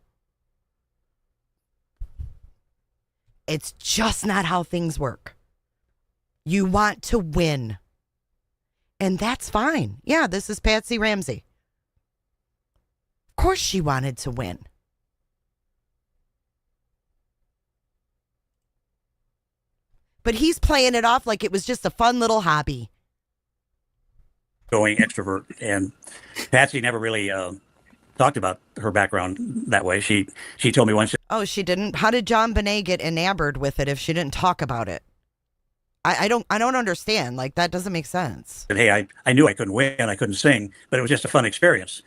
It's just not how things work. You want to win. And that's fine. Yeah, this is Patsy Ramsey. Of course she wanted to win. But he's playing it off like it was just a fun little hobby. Going extrovert. And Patsy never really talked about her background that way. She told me once. Oh, she didn't? How did JonBenét get enamored with it if she didn't talk about it? I don't understand. Like, that doesn't make sense. Hey, I knew I couldn't win, I couldn't sing, but it was just a fun experience.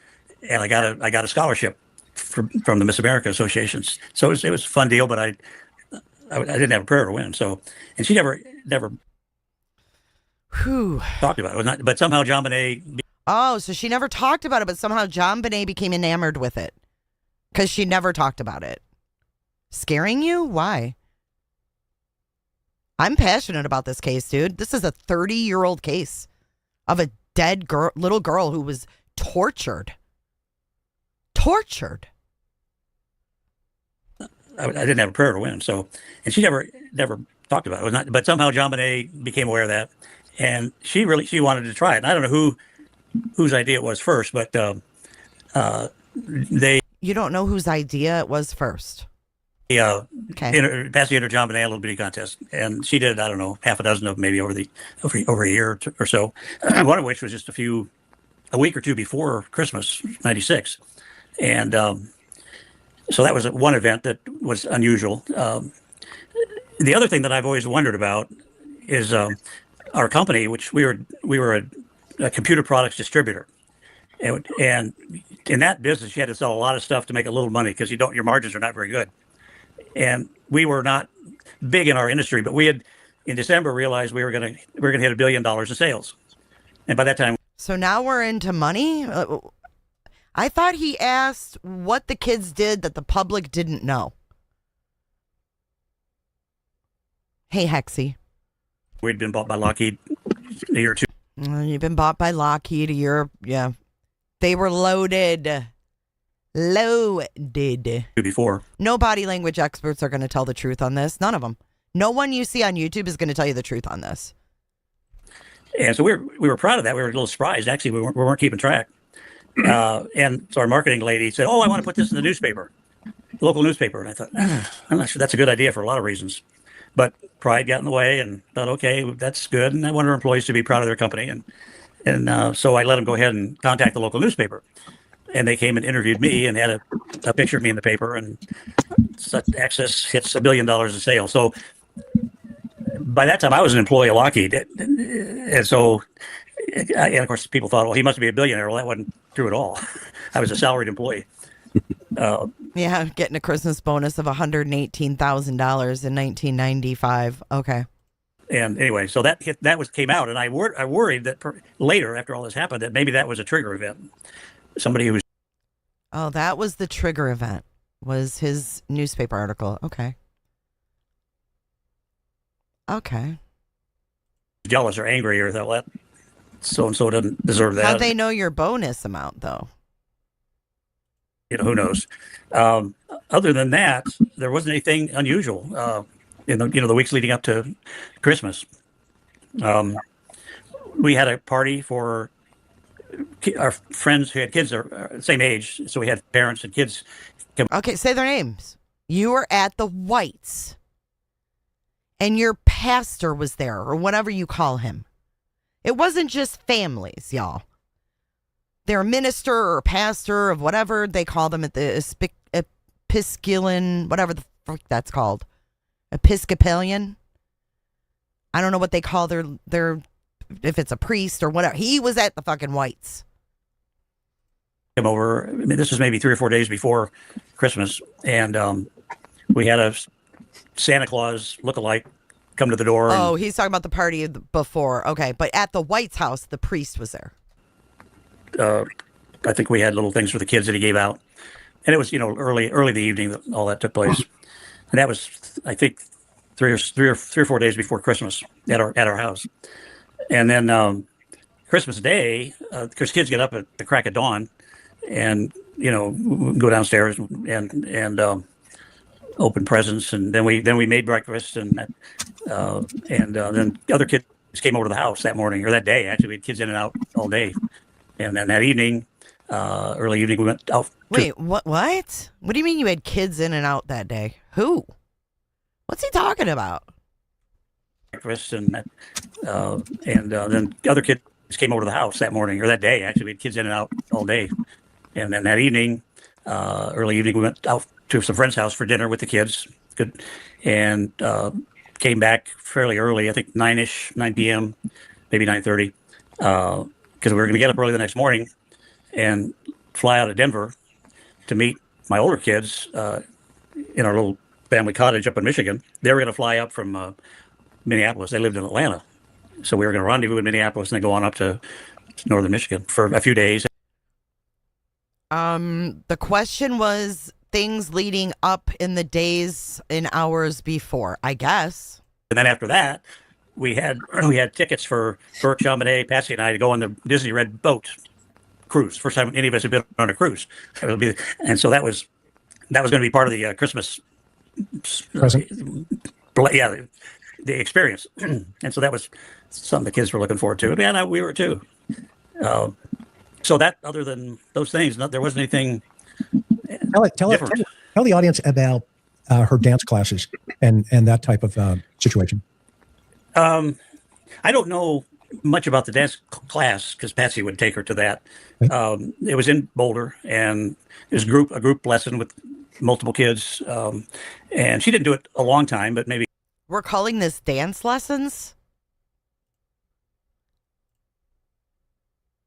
And I got a scholarship from the Miss America associations. So it was a fun deal, but I didn't have a prayer to win. So, and she never talked about it. But somehow JonBenét. Oh, so she never talked about it, but somehow JonBenét became enamored with it because she never talked about it. Scaring you? Why? I'm passionate about this case, dude. This is a 30-year-old case of a dead little girl who was tortured. I didn't have a prayer to win. So, and she never talked about it. But somehow JonBenét became aware of that, and she wanted to try it. And I don't know whose idea it was first, but You don't know whose idea it was first. Okay. Patsy entered JonBenét a little bitty contest, and she did, I don't know, half a dozen of them maybe over a year or so. One of which was just a week or two before Christmas, '96, and so that was one event that was unusual. The other thing that I've always wondered about is our company, which we were a computer products distributor, and in that business you had to sell a lot of stuff to make a little money because your margins are not very good. And we were not big in our industry, but we had in December realized we were going to hit $1 billion in sales, and by that time. So now we're into money. I thought he asked what the kids did that the public didn't know. Hey, Hexy. We'd been bought by Lockheed a year or two. You've been bought by Lockheed. Yeah. They were loaded. Loaded. Before. No body language experts are going to tell the truth on this. None of them. No one you see on YouTube is going to tell you the truth on this. And so we were proud of that. We were a little surprised. Actually, we weren't keeping track. And so our marketing lady said, "Oh, I want to put this in the newspaper, local newspaper." And I thought, I'm not sure that's a good idea for a lot of reasons. But pride got in the way, and thought, okay, that's good. And I want our employees to be proud of their company. And so I let them go ahead and contact the local newspaper. And they came and interviewed me and had a picture of me in the paper. And such Access hits $1 billion in sales. So by that time, I was an employee of Lockheed. And so, and of course, people thought, well, he must be a billionaire. Well, that wasn't true at all. I was a salaried employee. Yeah, getting a Christmas bonus of $118,000 in 1995. Okay. And anyway, so that came out, and I worried that later, after all this happened, that maybe that was a trigger event. Somebody who was... Oh, that was the trigger event, was his newspaper article. Okay. Jealous or angry or thought, that so-and-so doesn't deserve that. How'd they know your bonus amount, though? Who knows? Other than that, there wasn't anything unusual in the weeks leading up to Christmas. We had a party for our friends who had kids the same age, so we had parents and kids. Okay, say their names. You were at the Whites, and your pastor was there, or whatever you call him. It wasn't just families, y'all. They're a minister or pastor of whatever they call them at the Episcopalian, whatever the frick that's called. Episcopalian. I don't know what they call their if it's a priest or whatever. He was at the fucking Whites. Came over. I mean, this was maybe 3 or 4 days before Christmas, and we had a Santa Claus lookalike come to the door. Oh, he's talking about the party before. Okay, but at the White's house, the priest was there. I think we had little things for the kids that he gave out, and it was early the evening that all that took place, and that was I think three or 4 days before Christmas at our house, and then Christmas Day, because kids get up at the crack of dawn, and go downstairs and open presents, and then we made breakfast, and then other kids came over to the house that morning or that day. Actually, we had kids in and out all day. And then that evening, early evening, we went out. Wait, what? What do you mean you had kids in and out that day? Who? What's he talking about? Breakfast and then other kids came over to the house that morning or that day. Actually, we had kids in and out all day. And then that evening, early evening, we went out to some friend's house for dinner with the kids. Good, and came back fairly early. I think 9 p.m., maybe 9:30. Because we were going to get up early the next morning and fly out of Denver to meet my older kids in our little family cottage up in Michigan. They were going to fly up from Minneapolis. They lived in Atlanta. So we were going to rendezvous in Minneapolis and then go on up to northern Michigan for a few days. The question was things leading up in the days and hours before, I guess. And then after that, we had tickets for Burke, JonBenét, Patsy, and I to go on the Disney Red Boat cruise. First time any of us had been on a cruise. And so that was going to be part of the Christmas present. Yeah, the experience. And so that was something the kids were looking forward to. And we were too. So that, other than those things, there wasn't anything. Tell the audience about her dance classes and that type of situation. I don't know much about the dance class because Patsy would take her to that. It was in Boulder, and it was a group lesson with multiple kids. And she didn't do it a long time, but maybe. We're calling this dance lessons?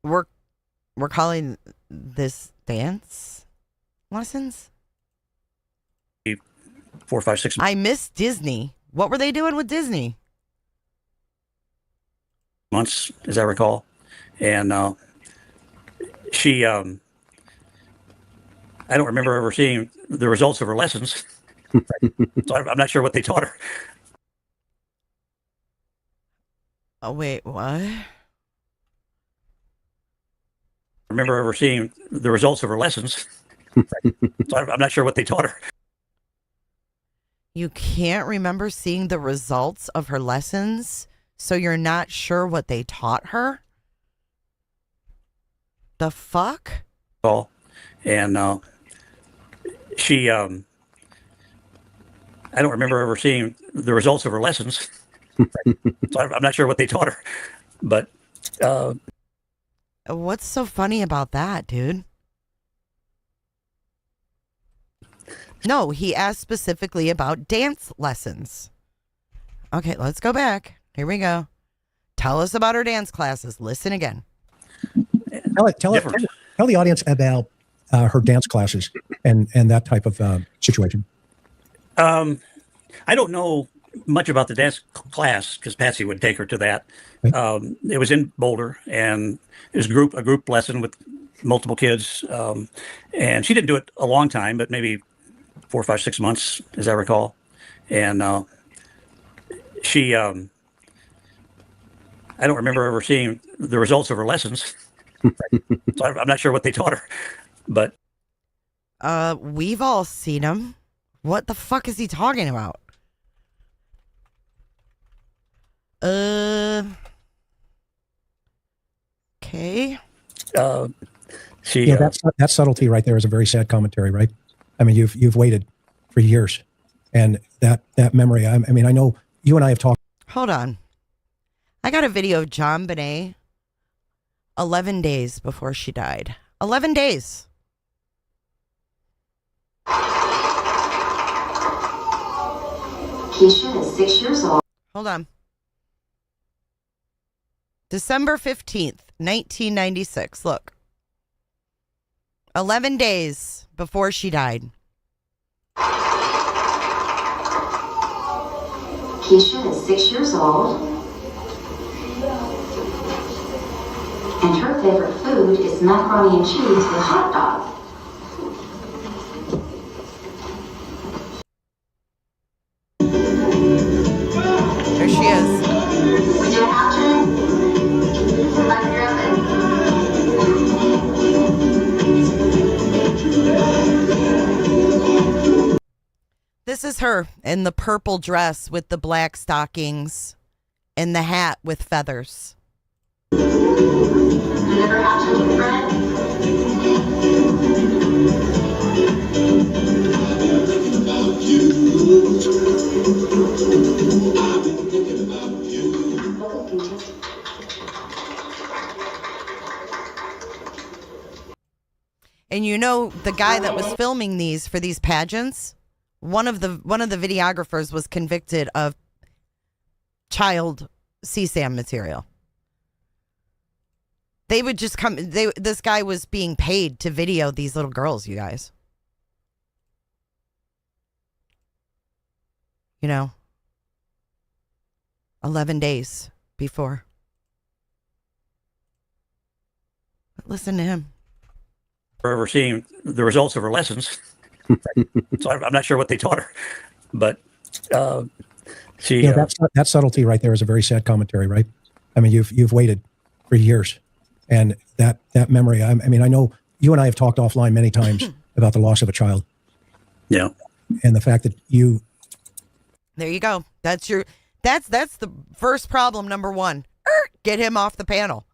We're calling this dance lessons? 4, 5, 6. I miss Disney. What were they doing with Disney? Months, as I recall, and she I don't remember ever seeing the results of her lessons, so I'm not sure what they taught her. Oh wait, what? remember ever seeing the results of her lessons. So I'm not sure what they taught her. You can't remember seeing the results of her lessons, so you're not sure what they taught her? The fuck? And she, I don't remember ever seeing the results of her lessons. So I'm not sure what they taught her. But what's so funny about that, dude? No, he asked specifically about dance lessons. Okay, let's go back. Here we go. Tell us about her dance classes. Listen again. Tell the audience about her dance classes and that type of situation. I don't know much about the dance class because Patsy would take her to that. It was in Boulder, and it was a group lesson with multiple kids. And she didn't do it a long time, but maybe 4, 5, 6 months, as I recall. And she, I don't remember ever seeing the results of her lessons. So I'm not sure what they taught her. But we've all seen him. What the fuck is he talking about? Okay. That subtlety right there is a very sad commentary, right? I mean, you've waited for years, and that memory. I mean, I know you and I have talked. Hold on. I got a video of JonBenét 11 days before she died. 11 days. Keisha is 6 years old. Hold on. December 15th, 1996. Look. 11 days before she died. Keisha is 6 years old. And her favorite food is macaroni and cheese with hot dog. There she is. This is her in the purple dress with the black stockings and the hat with feathers. And you know, the guy that was filming these for these pageants, one of the videographers was convicted of child CSAM material. They would just come. This guy was being paid to video these little girls, you guys. You know, 11 days before. But listen to him. Ever seeing the results of her lessons. So I'm not sure what they taught her. But she. That subtlety right there is a very sad commentary, right? I mean, you've waited for years. And that memory, I mean, I know you and I have talked offline many times about the loss of a child. Yeah. And the fact that you. There you go. That's the first problem, number one. Get him off the panel.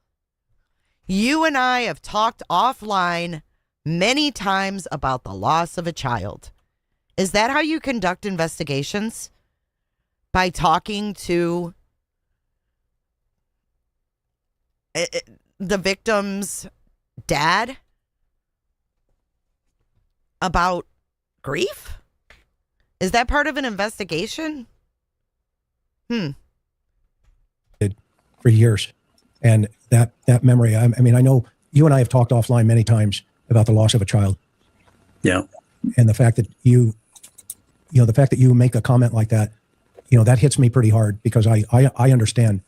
You and I have talked offline many times about the loss of a child. Is that how you conduct investigations? By talking to the victim's dad about grief? Is that part of an investigation? For years. And that memory, I mean, I know you and I have talked offline many times about the loss of a child. Yeah. And the fact that you make a comment like that, that hits me pretty hard because I understand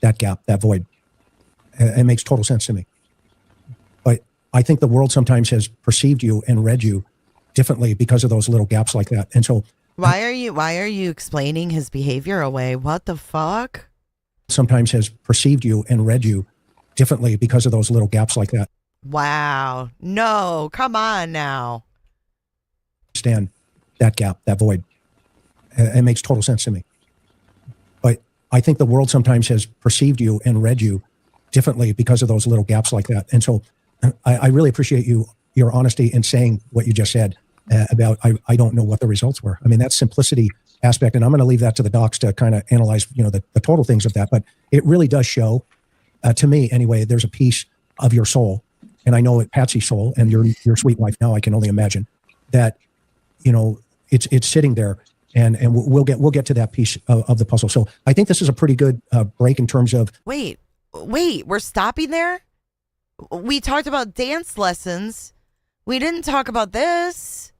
that gap, that void. It makes total sense to me. But I think the world sometimes has perceived you and read you differently because of those little gaps like that. And so why are you explaining his behavior away? What the fuck? Sometimes has perceived you and read you differently because of those little gaps like that. Wow. No, come on now. Understand that gap, that void. It makes total sense to me. But I think the world sometimes has perceived you and read you differently because of those little gaps like that. And so I really appreciate your honesty in saying what you just said about I don't know what the results were. I mean, that simplicity aspect, and I'm going to leave that to the docs to kind of analyze, the total things of that. But it really does show, to me anyway, there's a piece of your soul, and I know Patsy's soul and your sweet wife now, I can only imagine, that, it's sitting there, and we'll get to that piece of the puzzle. So I think this is a pretty good break in terms of. Wait, we're stopping there? We talked about dance lessons. We didn't talk about this.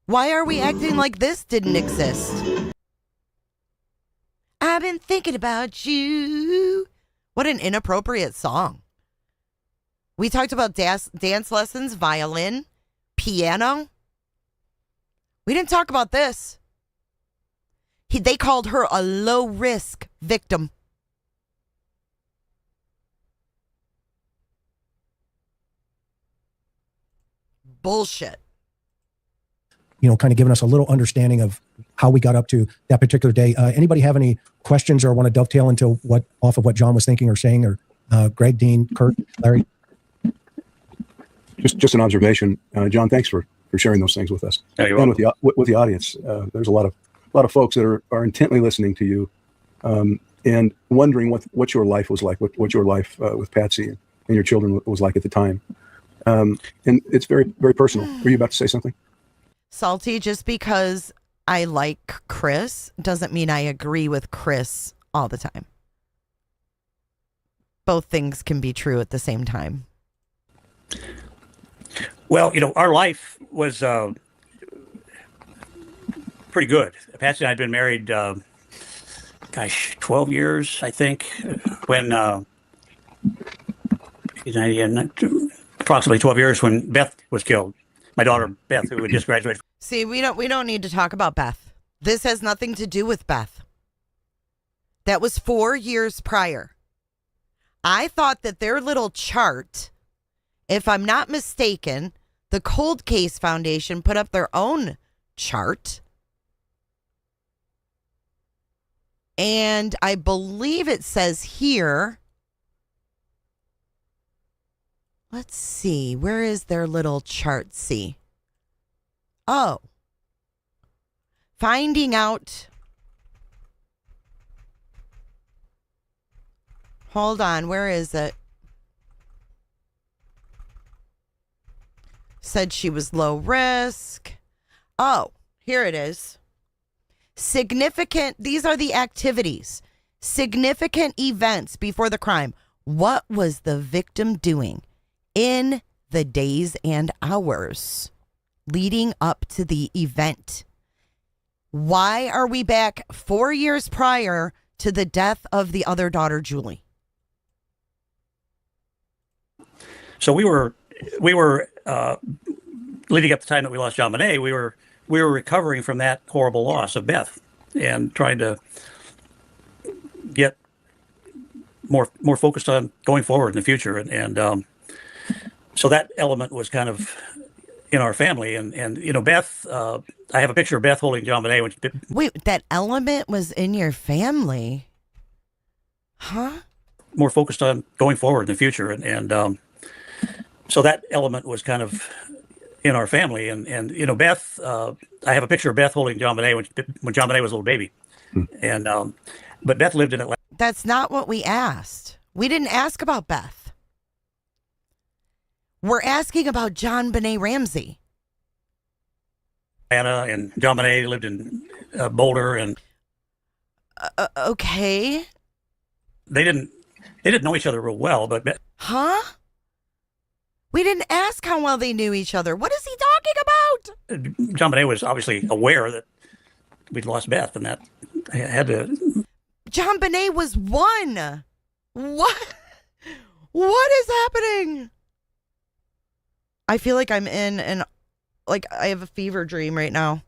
Why are we acting like this didn't exist? I've been thinking about you. What an inappropriate song. We talked about dance lessons, violin, piano. We didn't talk about this. They called her a low-risk victim. Bullshit. Kind of giving us a little understanding of how we got up to that particular day. Anybody have any questions or want to dovetail into off of what John was thinking or saying, or Greg, Dean, Kurt, Larry? Just an observation, John. Thanks for sharing those things with us and with the audience. There's a lot of folks that are intently listening to you and wondering what your life was like, what your life with Patsy and your children was like at the time. And it's very, very personal. Were you about to say something? Salty, just because I like Chris doesn't mean I agree with Chris all the time. Both things can be true at the same time. Well, our life was pretty good. Patsy and I had been married, 12 years, I think, when approximately 12 years when Beth was killed. My daughter Beth, who had just graduated. See, we don't need to talk about Beth. This has nothing to do with Beth. That was 4 years prior. I thought that their little chart, if I'm not mistaken, the Cold Case Foundation put up their own chart. And I believe it says here, let's see, where is their little chart? See. Oh. Finding out. Hold on, where is it? Said she was low risk. Oh, here it is. Significant, these are the activities. Significant events before the crime. What was the victim doing in the days and hours leading up to the event? Why are we back 4 years prior to the death of the other daughter, Julie? So we were leading up to the time that we lost JonBenét, we were recovering from that horrible loss of Beth and trying to get more focused on going forward in the future. And so that element was kind of in our family. And Beth, I have a picture of Beth holding JonBenét. Wait, that element was in your family? Huh? More focused on going forward in the future. And so that element was kind of in our family. And Beth, I have a picture of Beth holding JonBenét when JonBenét was a little baby. And but Beth lived in Atlanta. That's not what we asked. We didn't ask about Beth. We're asking about JonBenét Ramsey. Atlanta, and JonBenét lived in Boulder, and okay. They didn't know each other real well, but huh? We didn't ask how well they knew each other. What is he talking about? JonBenét was obviously aware that we'd lost Beth, and that had to. JonBenét was one. What? What is happening? I feel like I'm in an, like I have a fever dream right now.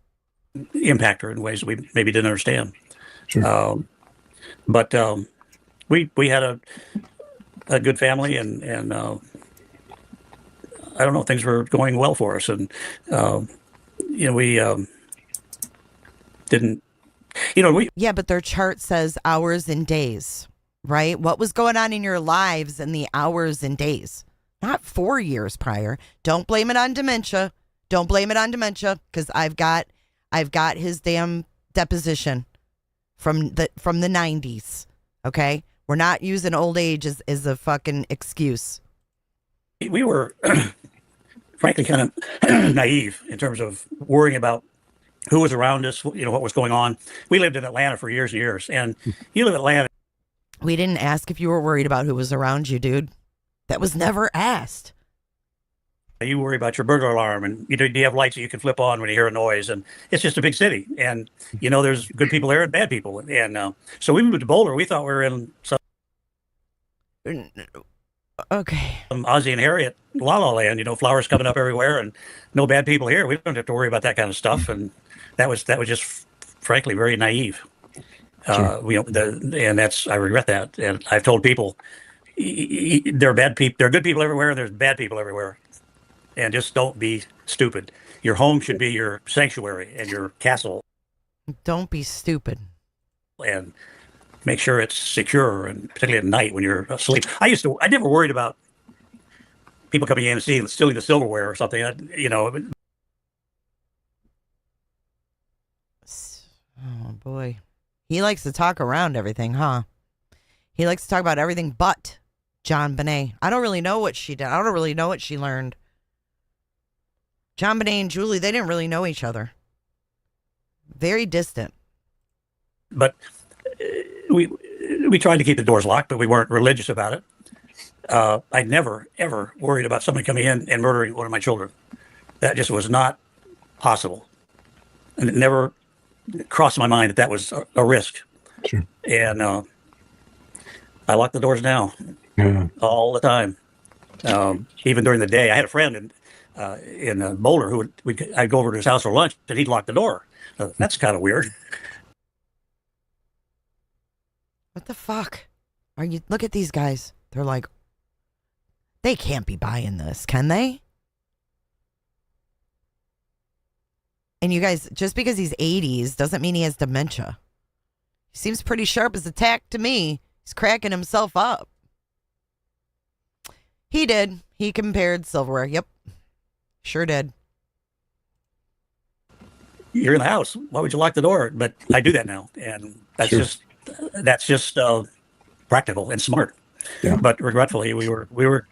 Impact her in ways that we maybe didn't understand. Sure. But we had a good family, and I don't know, things were going well for us. And, we didn't, Yeah, but their chart says hours and days, right? What was going on in your lives in the hours and days? Not 4 years prior. Don't blame it on dementia. Don't blame it on dementia, because I've got his damn deposition from the 90s. Okay? We're not using old age as a fucking excuse. We were, frankly, kind of naive in terms of worrying about who was around us, what was going on. We lived in Atlanta for years and years, and you live in Atlanta. We didn't ask if you were worried about who was around you, dude. That was never asked. You worry about your burglar alarm, and do you have lights that you can flip on when you hear a noise? And it's just a big city, and there's good people there and bad people. And so we moved to Boulder. We thought we were in some Ozzie and Harriet La La Land. Flowers coming up everywhere, and no bad people here. We don't have to worry about that kind of stuff. And that was just, frankly, very naive. Sure. And that's, I regret that. And I've told people there are bad people, there are good people everywhere, and there's bad people everywhere. And just don't be stupid. Your home should be your sanctuary and your castle. Don't be stupid. And make sure it's secure, and particularly at night when you're asleep. I never worried about people coming in and stealing the silverware or something. Oh boy, he likes to talk around everything, huh? He likes to talk about everything but JonBenét. I don't really know what she did. I don't really know what she learned. JonBenét and Julie, they didn't really know each other. Very distant. But we tried to keep the doors locked, but we weren't religious about it. I never, ever worried about somebody coming in and murdering one of my children. That just was not possible. And it never crossed my mind that was a risk. Sure. And I lock the doors now all the time. Even during the day. I had a friend in Boulder I'd go over to his house for lunch, and he'd lock the door. That's kind of weird. What the fuck? Look at these guys. They're like, they can't be buying this, can they? And you guys, just because he's 80s doesn't mean he has dementia. He seems pretty sharp as a tack to me. He's cracking himself up. He did. He compared silverware. Yep. Sure did. You're in the house. Why would you lock the door? But I do that now. And that's just practical and smart. Yeah. But regretfully, we were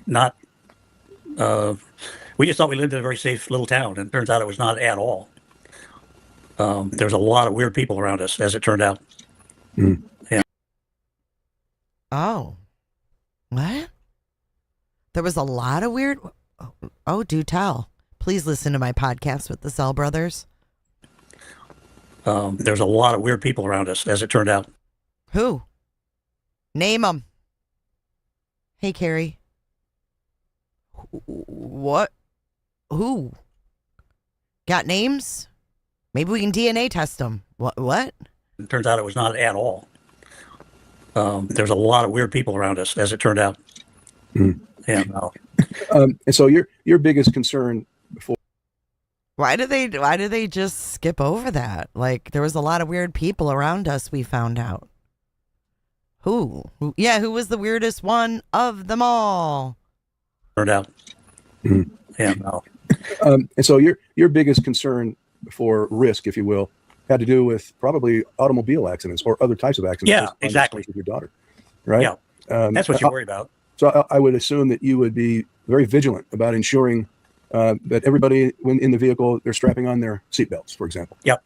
not, we just thought we lived in a very safe little town, and it turns out it was not at all. There's a lot of weird people around us, as it turned out. Mm. Yeah. Oh. What? There was a lot of weird... Oh, do tell. Please listen to my podcast with the Cell Brothers. There's a lot of weird people around us, as it turned out. Who? Name them. Hey, Carrie. What? Who? Got names? Maybe we can DNA test them. What? It turns out it was not at all. There's a lot of weird people around us, as it turned out. Mm. Yeah. And so your biggest concern before. Why did they just skip over that? Like, there was a lot of weird people around us, we found out. Who? Yeah, who was the weirdest one of them all? Turned out. Mm. Yeah. No. And so your biggest concern for risk, if you will, had to do with probably automobile accidents or other types of accidents. Yeah, exactly. With your daughter, right? Yeah. That's what you worry about. So I would assume that you would be very vigilant about ensuring that everybody, when in the vehicle, they're strapping on their seatbelts, for example. Yep.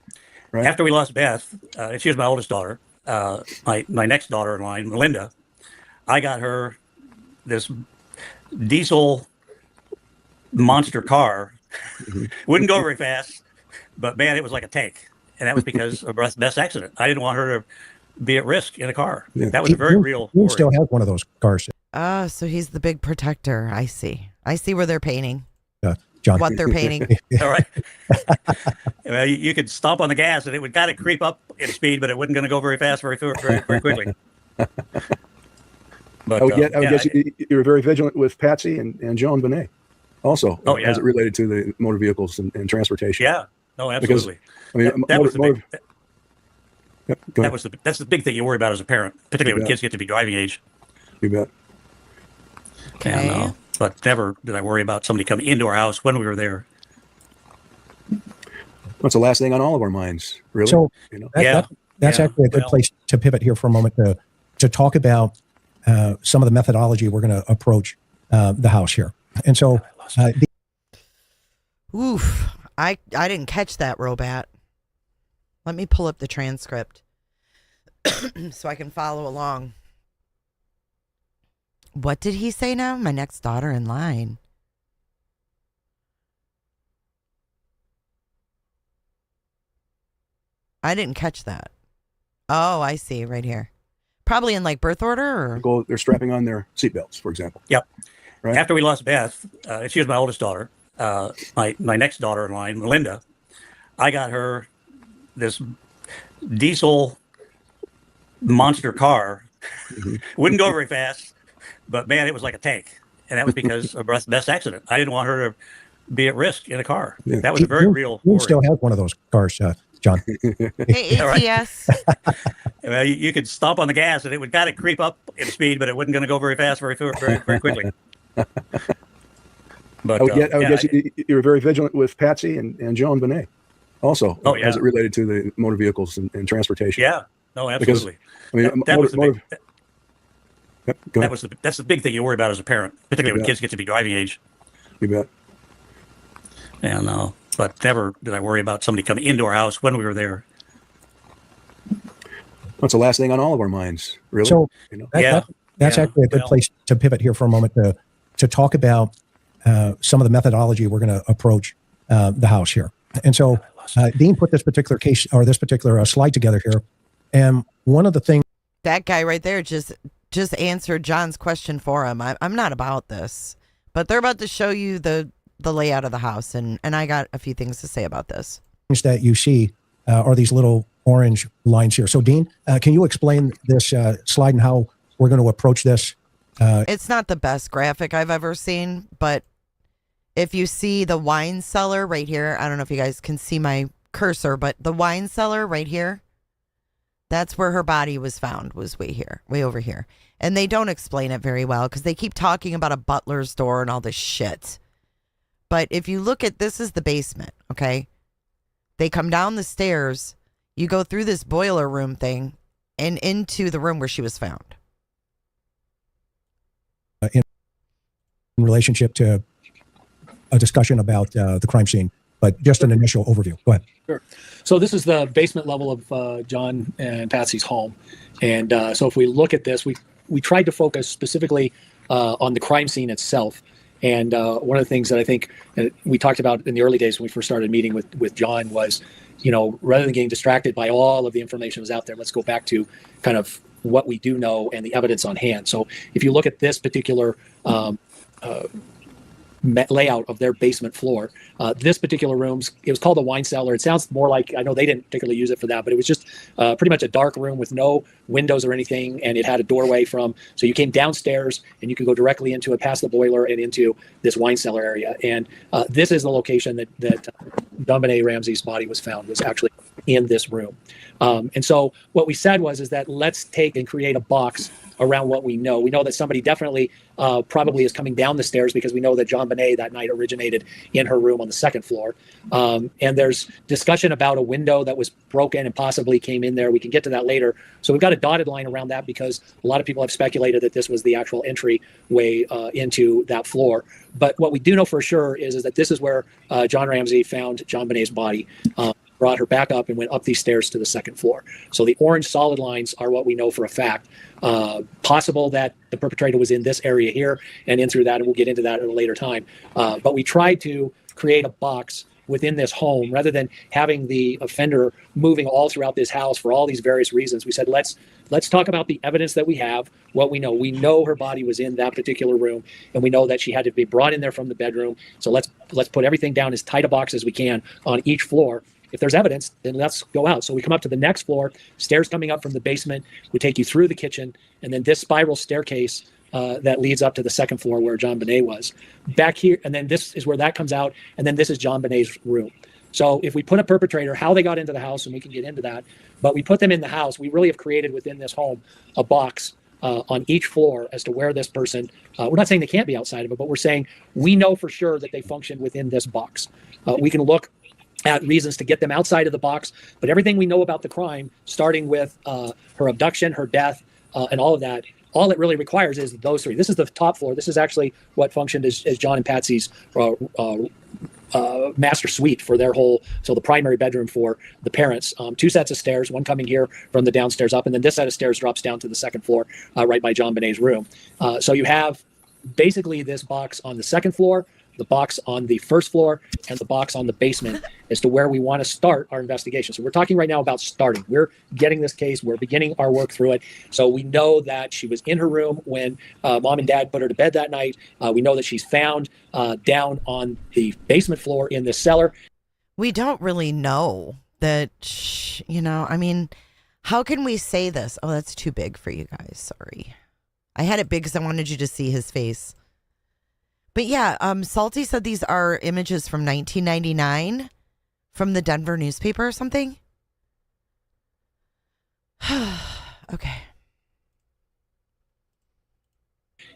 Right? After we lost Beth, she was my oldest daughter. My next daughter in line, Melinda, I got her this diesel monster car. Wouldn't go very fast, but man, it was like a tank. And that was because of Beth's accident. I didn't want her to be at risk in a car. Yeah. That was a very real He worry. still has one of those cars. So he's the big protector. I see where they're painting. John. What they're painting. All right. Well, you could stomp on the gas and it would kind of creep up in speed, but it wasn't going to go very fast, very quickly. But I would guess you're very vigilant with Patsy and JonBenét. Also, Oh, yeah. as it related to the motor vehicles and transportation. Yeah. No, absolutely. Because, I mean, that was the big, Yep, go ahead. that's the big thing you worry about as a parent, particularly when bet. kids get to be driving age. You bet. Okay. And, but never did I worry about somebody coming into our house when we were there. That's the last thing on all of our minds, really. So you know? that's actually a good place to pivot here for a moment to talk about some of the methodology we're going to approach the House here. And so, Oof. I didn't catch that, Robat. Let me pull up the transcript so I can follow along. What did he say now? My next daughter in line. I didn't catch that. Oh, I see. Right here. Probably in like birth order or? They're strapping on their seatbelts, for example. Yep. Right. After we lost Beth, she was my oldest daughter. My next daughter in line, Melinda, I got her this diesel monster car. Wouldn't go very fast, but man, it was like a tank. And that was because of Beth's accident. I didn't want her to be at risk in a car. Yeah. That was a very real You worry. still have one of those cars, John. Hey, ATS. Well, you could stomp on the gas and it would kind of creep up in speed, but it wasn't going to go very fast, very quickly. But I would guess you were very vigilant with Patsy and JonBenét also, as it related to the motor vehicles and transportation. Yeah, no, absolutely. Because, I mean, that's the big thing you worry about as a parent, particularly when kids get to be driving age. You bet. And but never did I worry about somebody coming into our house when we were there. That's the last thing on all of our minds, really. So you know? that's actually a good place to pivot here for a moment to talk about some of the methodology we're going to approach the House here. And so Dean put this particular case or this particular slide together here. And one of the things That guy right there just answered John's question for him. I'm not about this, but they're about to show you the layout of the house, and I got a few things to say about this. that you see are these little orange lines here. So Dean, can you explain this slide and how we're going to approach this? It's not the best graphic I've ever seen, but if you see the wine cellar right here, I don't know if you guys can see my cursor, but the wine cellar right here, that's where her body was found, was way over here. And they don't explain it very well because they keep talking about a butler's door and all this shit. But if you look at, this is the basement, okay? They come down the stairs, you go through this boiler room thing and into the room where she was found. In relationship to a discussion about the crime scene, but just an initial overview. Go ahead. Sure. So this is the basement level of John and Patsy's home. And so if we look at this, we tried to focus specifically on the crime scene itself. And one of the things that I think we talked about in the early days when we first started meeting with John was, rather than getting distracted by all of the information that was out there, let's go back to kind of what we do know and the evidence on hand. So if you look at this particular layout of their basement floor, this particular room, it was called a wine cellar. It sounds more like, I know they didn't particularly use it for that, but it was just pretty much a dark room with no windows or anything, and it had a doorway so you came downstairs and you could go directly into it, past the boiler and into this wine cellar area. And this is the location that JonBenét Ramsey's body was found, was actually in this room. And so what we said is that let's take and create a box around what we know. We know that somebody definitely probably is coming down the stairs because we know that JonBenét that night originated in her room on the second floor. And there's discussion about a window that was broken and possibly came in there. We can get to that later. So we've got a dotted line around that because a lot of people have speculated that this was the actual entryway into that floor. But what we do know for sure is that this is where John Ramsey found JonBenét's body. Brought her back up and went up these stairs to the second floor. So the orange solid lines are what we know for a fact. Possible that the perpetrator was in this area here and in through that, and we'll get into that at a later time. But we tried to create a box within this home rather than having the offender moving all throughout this house for all these various reasons. We said, let's talk about the evidence that we have, what we know. We know her body was in that particular room, and we know that she had to be brought in there from the bedroom. So let's put everything down as tight a box as we can on each floor. If there's evidence, then let's go out. So we come up to the next floor, stairs coming up from the basement. We take you through the kitchen, and then this spiral staircase that leads up to the second floor where JonBenét was. Back here, and then this is where that comes out, and then this is JonBenét's room. So if we put a perpetrator, how they got into the house, and we can get into that, but we put them in the house, we really have created within this home a box on each floor as to where this person, we're not saying they can't be outside of it, but we're saying we know for sure that they function within this box. We can look at reasons to get them outside of the box, but everything we know about the crime, starting with her abduction, her death, and all of that, all it really requires is those three. This is the top floor. This is actually what functioned as John and Patsy's master suite for their whole, so the primary bedroom for the parents. 2 sets of stairs, one coming here from the downstairs up, and then this set of stairs drops down to the second floor right by JonBenét's room. So you have basically this box on the second floor, the box on the first floor, and the box on the basement as to where we want to start our investigation. So we're talking right now about starting. We're getting this case. We're beginning our work through it. So we know that she was in her room when mom and dad put her to bed that night. We know that she's found down on the basement floor in the cellar. We don't really know that, I mean, how can we say this? Oh, that's too big for you guys. Sorry. I had it big because I wanted you to see his face. But yeah, Salty said these are images from 1999 from the Denver newspaper or something. Okay.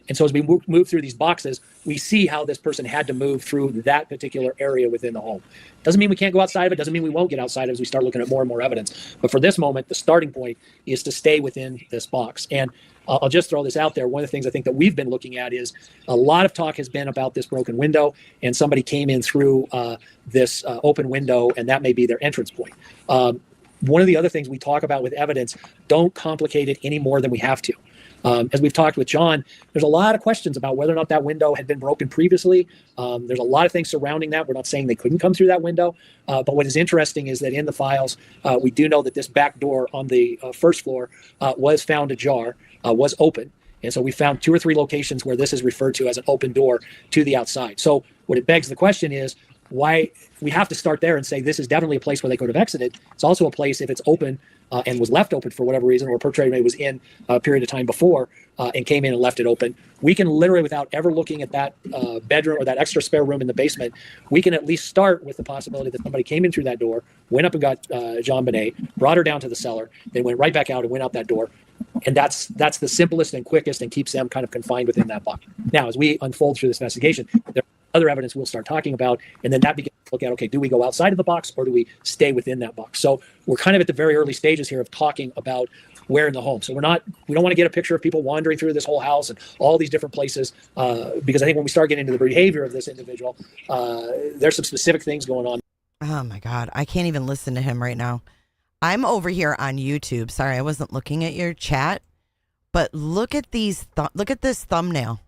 And so as we move through these boxes, we see how this person had to move through that particular area within the home. Doesn't mean we can't go outside of it. Doesn't mean we won't get outside as we start looking at more and more evidence. But for this moment, the starting point is to stay within this box. And I'll just throw this out there. One of the things I think that we've been looking at is a lot of talk has been about this broken window, and somebody came in through this open window, and that may be their entrance point. One of the other things we talk about with evidence, don't complicate it any more than we have to. As we've talked with John, there's a lot of questions about whether or not that window had been broken previously. There's a lot of things surrounding that. We're not saying they couldn't come through that window. But what is interesting is that in the files, we do know that this back door on the first floor was found ajar, was open. And so we found 2 or 3 locations where this is referred to as an open door to the outside. So what it begs the question is, why we have to start there and say this is definitely a place where they could have exited. It's also a place if it's open and was left open for whatever reason, or a perpetrator was in a period of time before and came in and left it open. We can literally, without ever looking at that bedroom or that extra spare room in the basement, we can at least start with the possibility that somebody came in through that door, went up and got JonBenét, brought her down to the cellar, then went right back out and went out that door. And that's the simplest and quickest and keeps them kind of confined within that box. Now, as we unfold through this investigation, there other evidence we'll start talking about, and then that begins to look at, okay, do we go outside of the box or do we stay within that box? So we're kind of at the very early stages here of talking about where in the home. So we don't want to get a picture of people wandering through this whole house and all these different places, because I think when we start getting into the behavior of this individual, there's some specific things going on. Oh my God, I can't even listen to him right now. I'm over here on YouTube. Sorry, I wasn't looking at your chat, but look at these. Look at this thumbnail.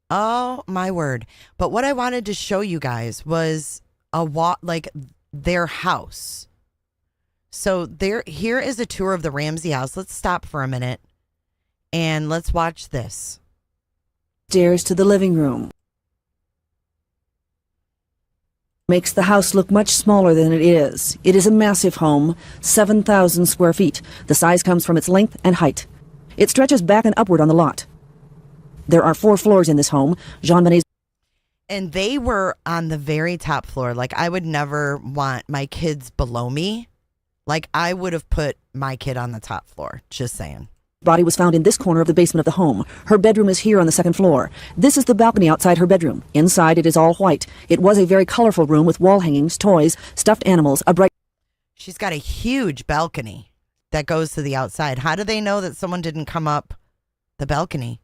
Oh my word. But what I wanted to show you guys was like their house. So here is a tour of the Ramsey house. Let's stop for a minute and let's watch this. Stairs to the living room. Makes the house look much smaller than it is. It is a massive home, 7,000 square feet. The size comes from its length and height. It stretches back and upward on the lot. There are 4 floors in this home. JonBenét's. And they were on the very top floor. Like, I would never want my kids below me. Like, I would have put my kid on the top floor. Just saying. Body was found in this corner of the basement of the home. Her bedroom is here on the 2nd floor. This is the balcony outside her bedroom. Inside, it is all white. It was a very colorful room with wall hangings, toys, stuffed animals, a bright... She's got a huge balcony that goes to the outside. How do they know that someone didn't come up the balcony?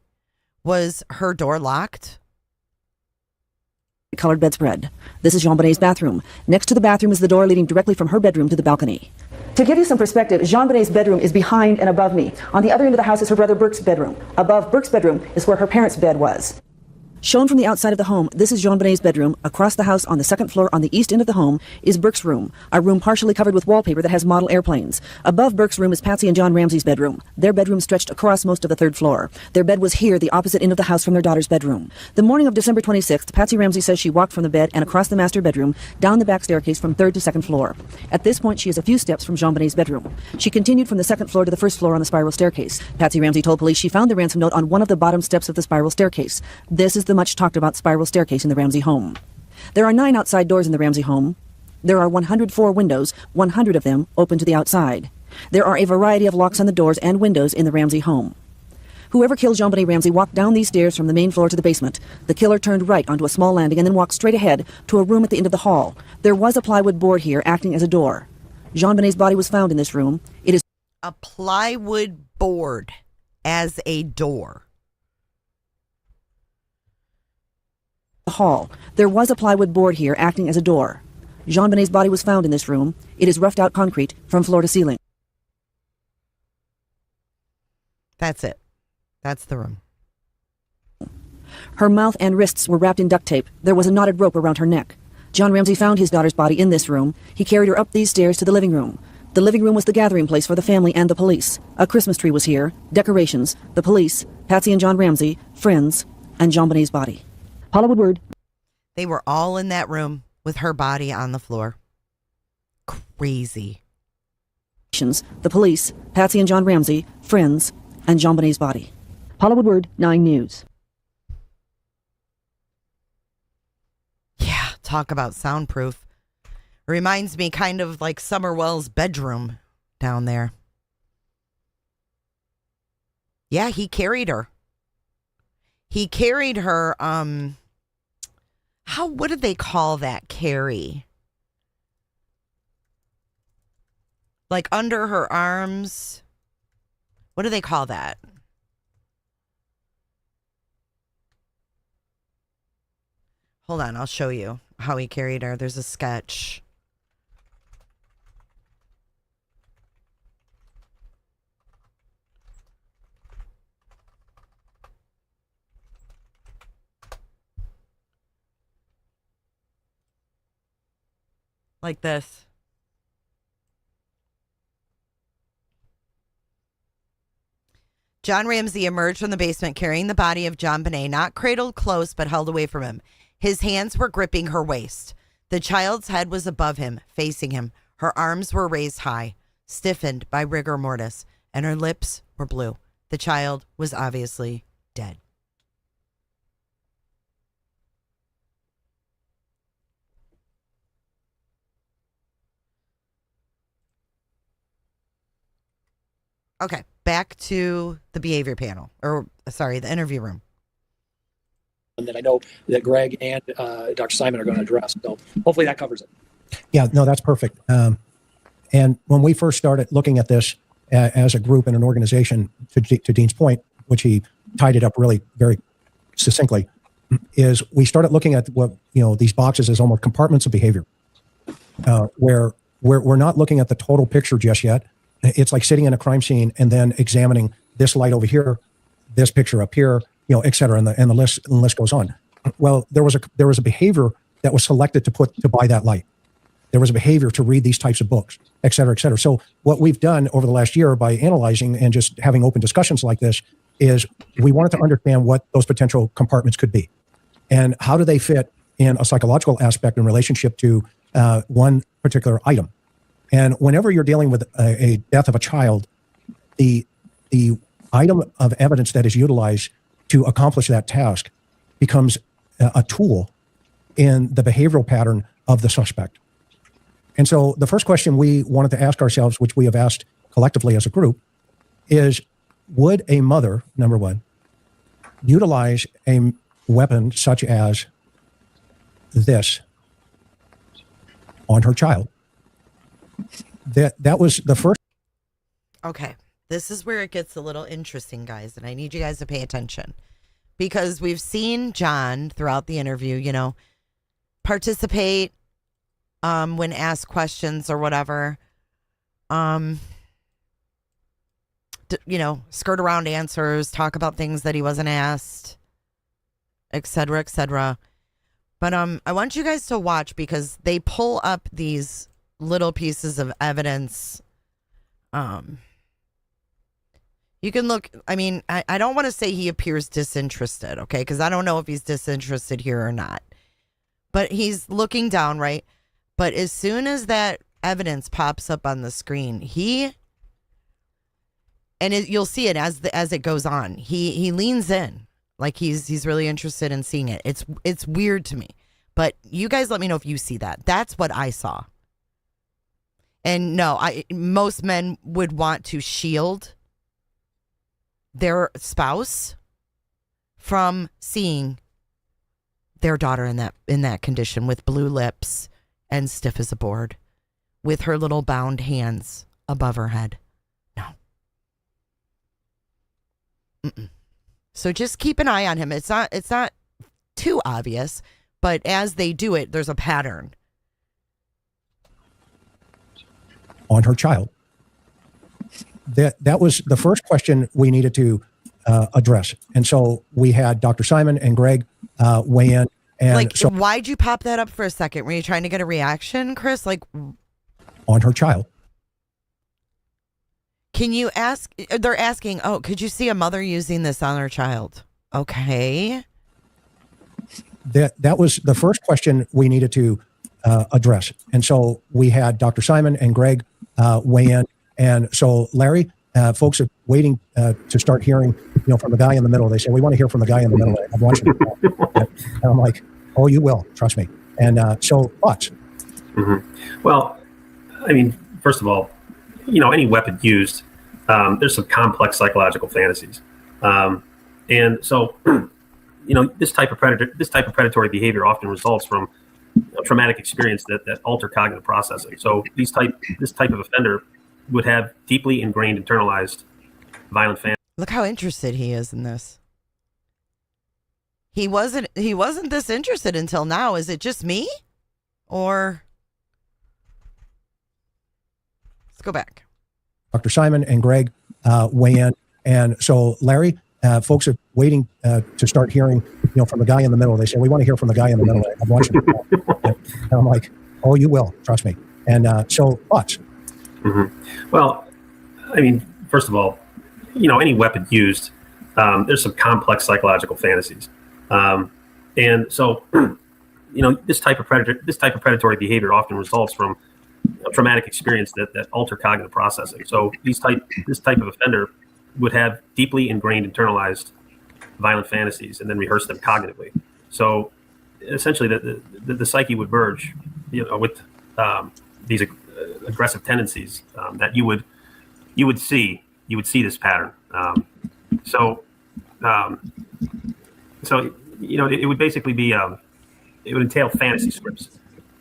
Was her door locked? Colored bedspread. This is JonBenét's bathroom. Next to the bathroom is the door leading directly from her bedroom to the balcony. To give you some perspective, JonBenét's bedroom is behind and above me. On the other end of the house is her brother Burke's bedroom. Above Burke's bedroom is where her parents' bed was. Shown from the outside of the home, this is JonBenét's bedroom. Across the house on the second floor on the east end of the home is Burke's room, a room partially covered with wallpaper that has model airplanes. Above Burke's room is Patsy and John Ramsey's bedroom. Their bedroom stretched across most of the third floor. Their bed was here, the opposite end of the house from their daughter's bedroom. The morning of December 26th, Patsy Ramsey says she walked from the bed and across the master bedroom, down the back staircase from third to second floor. At this point, she is a few steps from JonBenét's bedroom. She continued from the second floor to the first floor on the spiral staircase. Patsy Ramsey told police she found the ransom note on one of the bottom steps of the spiral staircase. This is the much talked about spiral staircase in the Ramsey home. There are 9 outside doors in the Ramsey home. There are 104 windows, 100 of them open to the outside. There are a variety of locks on the doors and windows in the Ramsey home. Whoever killed JonBenét Ramsey walked down these stairs from the main floor to the basement. The killer turned right onto a small landing and then walked straight ahead to a room at the end of the hall. There was a plywood board here acting as a door. JonBenét's body was found in this room. It is a plywood board as a door. The hall. There was a plywood board here acting as a door. JonBenét's body was found in this room. It is roughed out concrete from floor to ceiling. That's it. That's the room. Her mouth and wrists were wrapped in duct tape. There was a knotted rope around her neck. John Ramsey found his daughter's body in this room. He carried her up these stairs to the living room. The living room was the gathering place for the family and the police. A Christmas tree was here, decorations, the police, Patsy and John Ramsey, friends, and JonBenét's body. Paula Woodward. They were all in that room with her body on the floor. Crazy. The police, Patsy and John Ramsey, friends, and JonBenét's body. Paula Woodward, 9 News. Yeah, talk about soundproof. Reminds me kind of like Summerwell's bedroom down there. Yeah, he carried her. He carried her, what did they call that, carry? Like under her arms. What do they call that? Hold on, I'll show you how he carried her. There's a sketch. Like this. John Ramsey emerged from the basement carrying the body of JonBenét, not cradled close, but held away from him. His hands were gripping her waist. The child's head was above him, facing him. Her arms were raised high, stiffened by rigor mortis, and her lips were blue. The child was obviously dead. Okay, back to the behavior panel, the interview room. And that I know that Greg and Dr. Simon are going to address. So hopefully that covers it. Yeah, no, that's perfect. And when we first started looking at this as a group and an organization, to Dean's point, which he tied it up really very succinctly, is we started looking at what, these boxes as almost compartments of behavior, where we're not looking at the total picture just yet. It's like sitting in a crime scene and then examining this light over here, this picture up here, et cetera, and the list goes on. Well, there was a behavior that was selected to buy that light. There was a behavior to read these types of books, et cetera, et cetera. So what we've done over the last year by analyzing and just having open discussions like this is we wanted to understand what those potential compartments could be and how do they fit in a psychological aspect in relationship to one particular item. And whenever you're dealing with a death of a child, the item of evidence that is utilized to accomplish that task becomes a tool in the behavioral pattern of the suspect. And so the first question we wanted to ask ourselves, which we have asked collectively as a group, is would a mother, number one, utilize a weapon such as this on her child? That was the first. Okay, this is where it gets a little interesting, guys, and I need you guys to pay attention because we've seen John throughout the interview, participate when asked questions or whatever, skirt around answers, talk about things that he wasn't asked, etc., etc. But I want you guys to watch because they pull up these little pieces of evidence. You can look, I mean, I don't want to say he appears disinterested, okay? Because I don't know if he's disinterested here or not. But he's looking down, right? But as soon as that evidence pops up on the screen, you'll see it as it goes on. He leans in like he's really interested in seeing it. It's weird to me. But you guys let me know if you see that. That's what I saw. And no, most men would want to shield their spouse from seeing their daughter in that condition with blue lips and stiff as a board with her little bound hands above her head. No. Mm-mm. So just keep an eye on him. It's not too obvious, but as they do it, there's a pattern. On her child. That was the first question we needed to address. And so we had Dr. Simon and Greg weigh in. And why'd you pop that up for a second? Were you trying to get a reaction, Chris? On her child. Can you ask? They're asking, could you see a mother using this on her child? Okay. That was the first question we needed to address. And so we had Dr. Simon and Greg weigh in. And so, Larry, folks are waiting to start hearing, from the guy in the middle. They say, we want to hear from the guy in the middle. I'm watching it. And I'm like, oh, you will. Trust me. And so, thoughts? Mm-hmm. Well, I mean, first of all, any weapon used, there's some complex psychological fantasies. And so, this type of predatory behavior often results from a traumatic experience that alter cognitive processing. So this type of offender would have deeply ingrained, internalized violent fantasies. Look how interested he is in this. He wasn't this interested until now. Is it just me? Or let's go back. Dr. Simon and Greg weigh in. And so, Larry, folks are waiting to start hearing, from the guy in the middle. They say, we want to hear from the guy in the middle. I'm watching it. And I'm like, oh, you will. Trust me. And so, thoughts? Mm-hmm. Well, I mean, first of all, any weapon used, there's some complex psychological fantasies. And so, this type of predatory behavior often results from a traumatic experience that alter cognitive processing. So this type of offender would have deeply ingrained, internalized violent fantasies and then rehearse them cognitively. So essentially the psyche would merge, with these aggressive tendencies that you would see this pattern. It would basically be it would entail fantasy scripts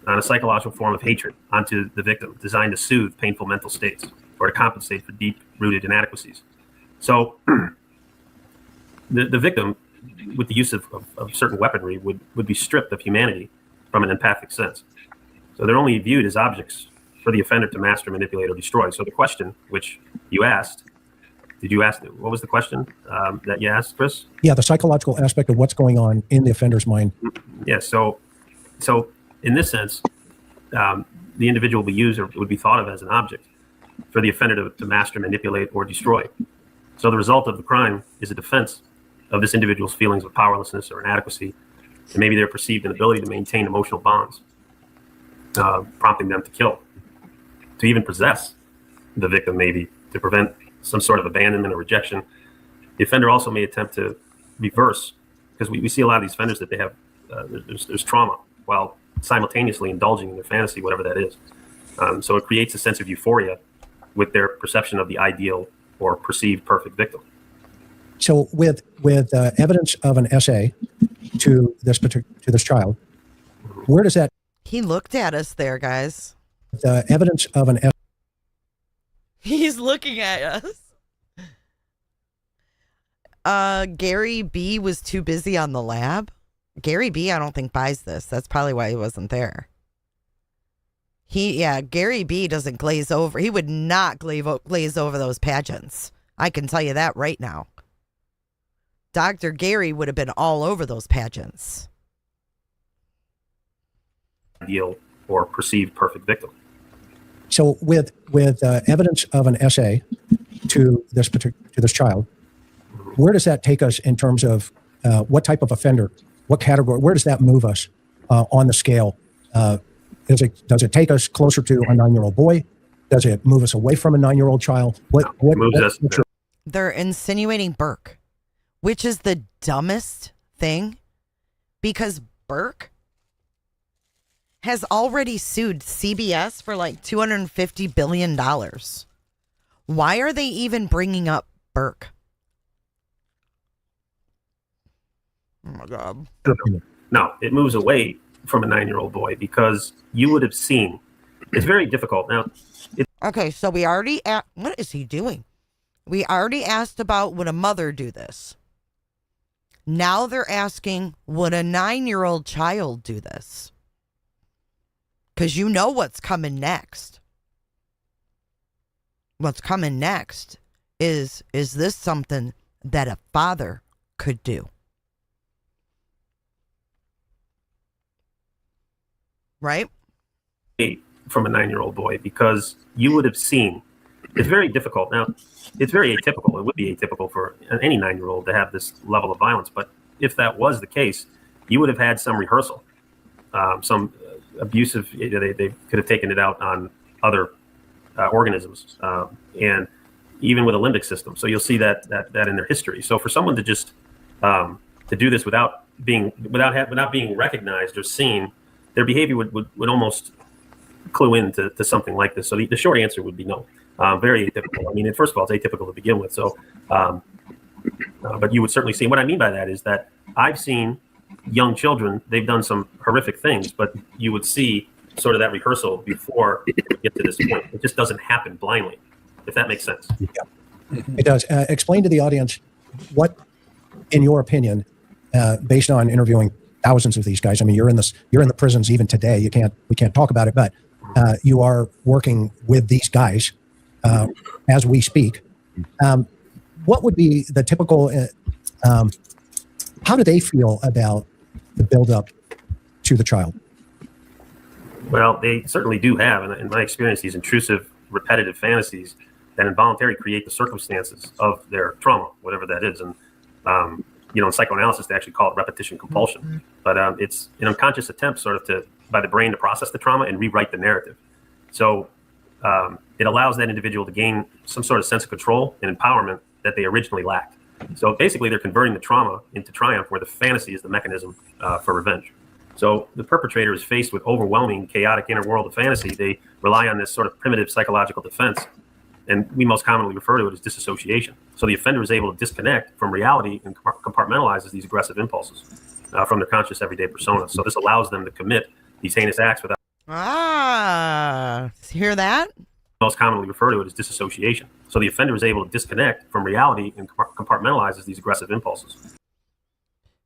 on a psychological form of hatred onto the victim, designed to soothe painful mental states or to compensate for deep-rooted inadequacies. So the victim, with the use of certain weaponry, would be stripped of humanity from an empathic sense. So they're only viewed as objects for the offender to master, manipulate, or destroy. So the question which you asked, what was the question that you asked, Chris? Yeah, the psychological aspect of what's going on in the offender's mind. Yeah, so in this sense, the individual would be used or would be thought of as an object for the offender to master, manipulate, or destroy. So the result of the crime is a defense of this individual's feelings of powerlessness or inadequacy, and maybe their perceived inability to maintain emotional bonds, prompting them to kill, to even possess the victim, maybe to prevent some sort of abandonment or rejection. The offender also may attempt to reverse, because we see a lot of these offenders that they have, there's trauma while simultaneously indulging in their fantasy, whatever that is. So it creates a sense of euphoria with their perception of the ideal or perceived perfect victim. So with evidence of an SA to this child, where does that? He looked at us there, guys. The evidence of an SA. He's looking at us. Gary B was too busy on the lab. Gary B, I don't think buys this. That's probably why he wasn't there. Gary B doesn't glaze over. He would not glaze over those pageants. I can tell you that right now. Dr. Gary would have been all over those pageants. Ideal or perceived perfect victim. So with evidence of an SA to this child, where does that take us in terms of what type of offender, what category, where does that move us on the scale? Does it take us closer to a 9-year-old boy? Does it move us away from a 9-year-old child? They're insinuating Burke, which is the dumbest thing, because Burke has already sued CBS for like $250 billion. Why are they even bringing up Burke? Oh my God. No, it moves away from a 9-year-old boy because you would have seen. It's very difficult. Now, okay, so we already what is he doing? We already asked about would a mother do this. Now they're asking, would a 9-year-old child do this? Because you know what's coming next. What's coming next is this something that a father could do? Right? From a 9-year-old boy because you would have seen. It's very difficult. Now, it's very atypical. It would be atypical for any 9-year-old to have this level of violence. But if that was the case, you would have had some rehearsal, some abusive. They could have taken it out on other organisms, and even with a limbic system. So you'll see that in their history. So for someone to just to do this without being recognized or seen, their behavior would almost clue into something like this. So the short answer would be no. Very atypical. I mean, first of all, it's atypical to begin with. So, but you would certainly see. What I mean by that is that I've seen young children. They've done some horrific things, but you would see sort of that rehearsal before you get to this point. It just doesn't happen blindly, if that makes sense. Yeah, it does. Explain to the audience what, in your opinion, based on interviewing thousands of these guys. I mean, you're in the prisons even today. We can't talk about it, but you are working with these guys as we speak. What would be the typical? How do they feel about the buildup to the child? Well, they certainly do have, in my experience, these intrusive, repetitive fantasies that involuntarily create the circumstances of their trauma, whatever that is. And in psychoanalysis, they actually call it repetition compulsion. But it's an unconscious attempt sort of by the brain to process the trauma and rewrite the narrative. So it allows that individual to gain some sort of sense of control and empowerment that they originally lacked. So basically, they're converting the trauma into triumph, where the fantasy is the mechanism for revenge. So the perpetrator is faced with overwhelming, chaotic inner world of fantasy. They rely on this sort of primitive psychological defense, and we most commonly refer to it as disassociation. So the offender is able to disconnect from reality and compartmentalizes these aggressive impulses from their conscious everyday persona. So this allows them to commit these heinous acts without. Hear that? Most commonly refer to it as disassociation. So the offender is able to disconnect from reality and compartmentalizes these aggressive impulses.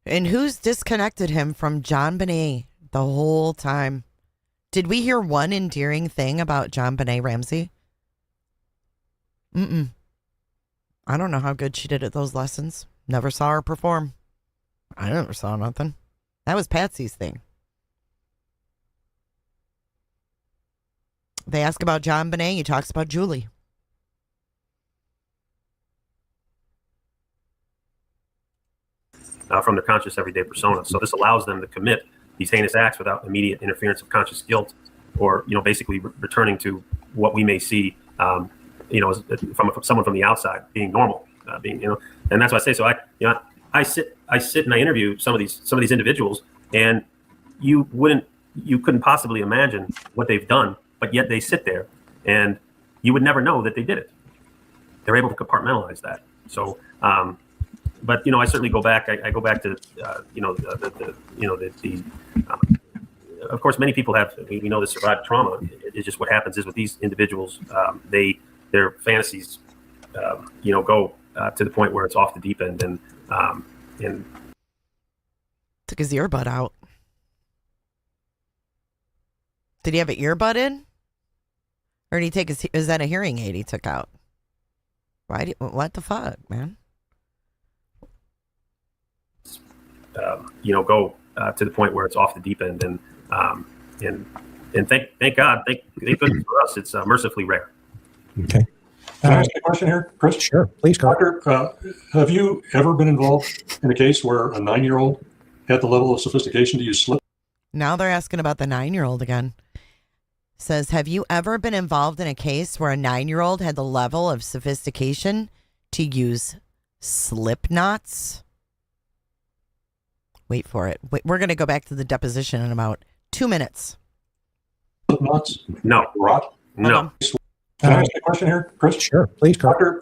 And who's disconnected him from JonBenét the whole time? Did we hear one endearing thing about JonBenét Ramsey? I don't know how good she did at those lessons. Never saw her perform. I never saw nothing. That was Patsy's thing. They ask about JonBenét, he talks about Julie. From their conscious everyday persona. So this allows them to commit these heinous acts without immediate interference of conscious guilt, or basically returning to what we may see, from someone from the outside being normal, and that's why I say. So I sit and I interview some of these individuals, and you couldn't possibly imagine what they've done, but yet they sit there, and you would never know that they did it. They're able to compartmentalize that. So. But I certainly go back. I go back to of course, many people have. We know the survived trauma. It's just what happens is with these individuals, their fantasies, go to the point where it's off the deep end, and took his earbud out. Did he have an earbud in, or did he take his? Is that a hearing aid he took out? What the fuck, man? go to the point where it's off the deep end. And thank God, thank goodness for us, it's mercifully rare. Okay. Can I ask a question here, Chris? Sure, please, Carter. Have you ever been involved in a case where a 9-year-old had the level of sophistication to use slip? Now they're asking about the 9-year-old again. Says, have you ever been involved in a case where a 9-year-old had the level of sophistication to use slip knots? Wait for it. Wait, we're going to go back to the deposition in about 2 minutes. Slip knots? No. Rot? No. Can I ask a question here, Chris? Sure, please, Carter.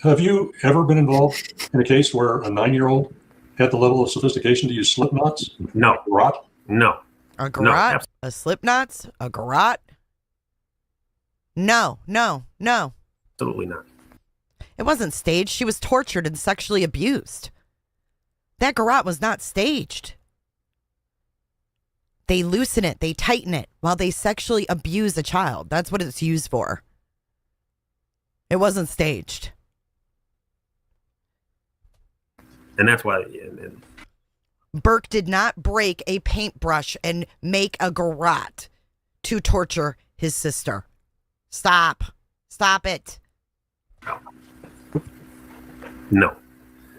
Have you ever been involved in a case where a 9-year-old had the level of sophistication to use slip knots? No. Rot? No. A garrote? A slip knots? A garrote? No. Absolutely not. It wasn't staged. She was tortured and sexually abused. That garrote was not staged. They loosen it, they tighten it while they sexually abuse a child. That's what it's used for. It wasn't staged. And that's why. Burke did not break a paintbrush and make a garrote to torture his sister. Stop it. No.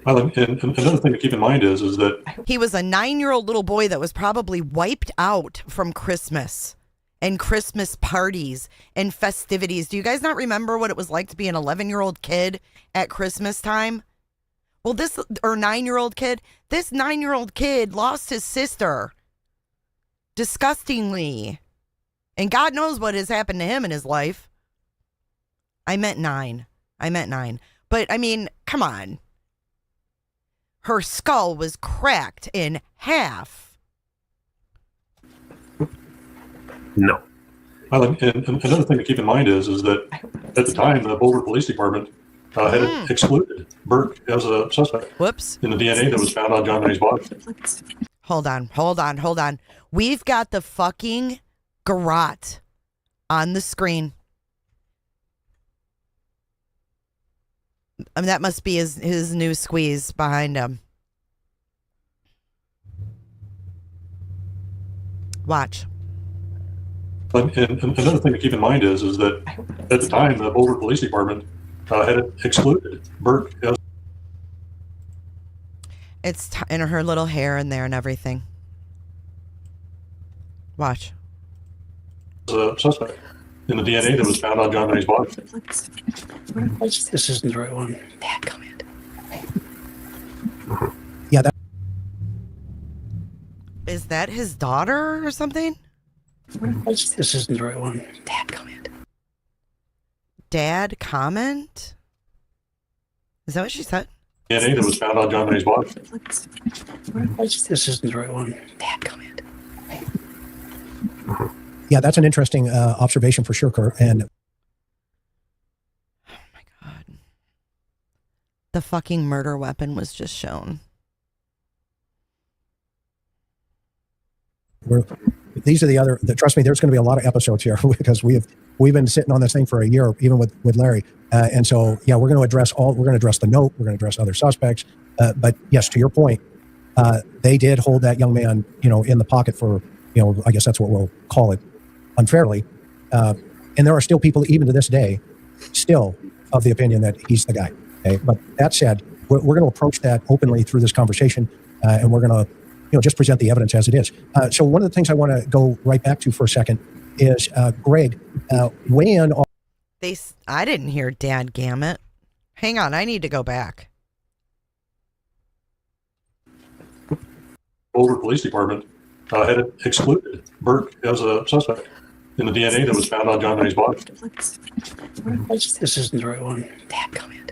Well, and another thing to keep in mind is that he was a 9-year-old little boy that was probably wiped out from Christmas and Christmas parties and festivities. Do you guys not remember what it was like to be an 11-year-old kid at Christmas time? Well, this 9-year-old kid lost his sister disgustingly. And God knows what has happened to him in his life. I meant 9. But, I mean, come on. Her skull was cracked in half. No. Well, and another thing to keep in mind is that at the time, the Boulder Police Department had excluded Burke as a suspect. Whoops. In the DNA that was found on JonBenét's body. Hold on. We've got the fucking garrote on the screen. I mean, that must be his new squeeze behind him. Watch. And another thing to keep in mind is that at the time, the Boulder Police Department had excluded Burke as It's in her little hair in there and everything. Watch. a suspect in the DNA that was found on JonBenét's body. This isn't the right one. Bad comment. Yeah, Is that his daughter or something? This isn't the right one. Dad comment? Is that what she said? DNA that was found on JonBenét's body. This isn't the right one. Dad comment. Yeah, that's an interesting observation for sure, Kurt. And oh my God. The fucking murder weapon was just shown. These are the other. Trust me, there's going to be a lot of episodes here because we've been sitting on this thing for a year, even with Larry. And so, yeah, we're going to address We're going to address the note. We're going to address other suspects. But yes, to your point, they did hold that young man, in the pocket for, I guess that's what we'll call it, unfairly. And there are still people, even to this day, still of the opinion that he's the guy. Okay, but that said, we're going to approach that openly through this conversation, and we're going to, just present the evidence as it is. So one of the things I want to go right back to for a second is, Greg, weigh in on. I didn't hear Dad Gammett. Hang on, I need to go back. Boulder Police Department had excluded Burke as a suspect in the DNA that was found on JonBenét's body. This isn't the right one. Dad comment.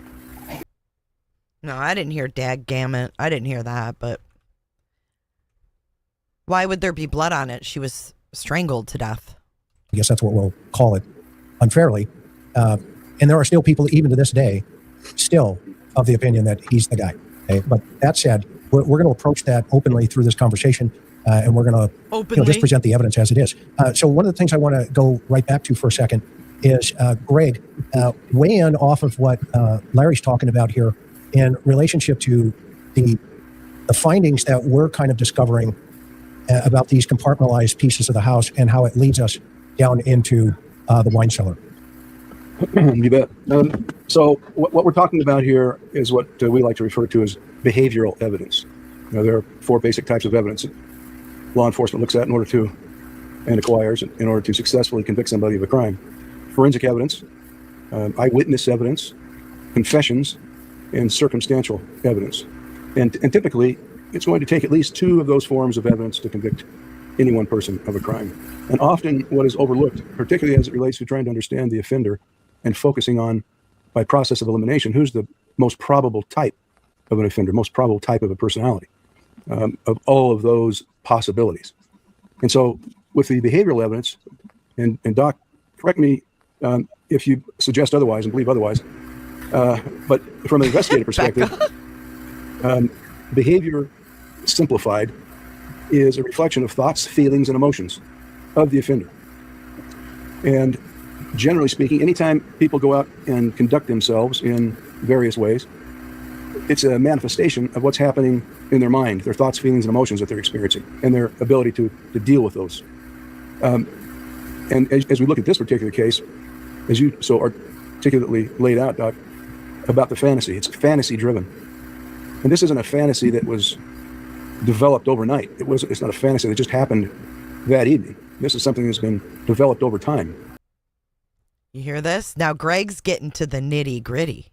No, I didn't hear Dad Gammett. I didn't hear that, but why would there be blood on it? She was strangled to death. I guess that's what we'll call it, unfairly. And there are still people, even to this day, still of the opinion that he's the guy. Okay? But that said, we're going to approach that openly through this conversation, and we're going to just present the evidence as it is. So one of the things I want to go right back to for a second is, Greg, weigh in off of what Larry's talking about here in relationship to the the findings that we're kind of discovering about these compartmentalized pieces of the house and how it leads us down into the wine cellar. You bet. So what we're talking about here is what we like to refer to as behavioral evidence. There are 4 basic types of evidence that law enforcement looks at in order to, and acquires in order to successfully convict somebody of a crime. Forensic evidence, eyewitness evidence, confessions, and circumstantial evidence. And typically, it's going to take at least 2 of those forms of evidence to convict any one person of a crime. And often what is overlooked, particularly as it relates to trying to understand the offender and focusing on, by process of elimination, who's the most probable type of an offender, most probable type of a personality, of all of those possibilities. And so with the behavioral evidence, and Doc, correct me if you suggest otherwise and believe otherwise, but from an investigative perspective, behavior simplified is a reflection of thoughts, feelings, and emotions of the offender. And generally speaking, anytime people go out and conduct themselves in various ways, it's a manifestation of what's happening in their mind, their thoughts, feelings, and emotions that they're experiencing, and their ability to deal with those. And as we look at this particular case, as you so articulately laid out, Doc, about the fantasy, it's fantasy driven. And this isn't a fantasy that was developed overnight. It's not a fantasy that just happened that evening. This is something that's been developed over time. You hear this? Now Greg's getting to the nitty gritty.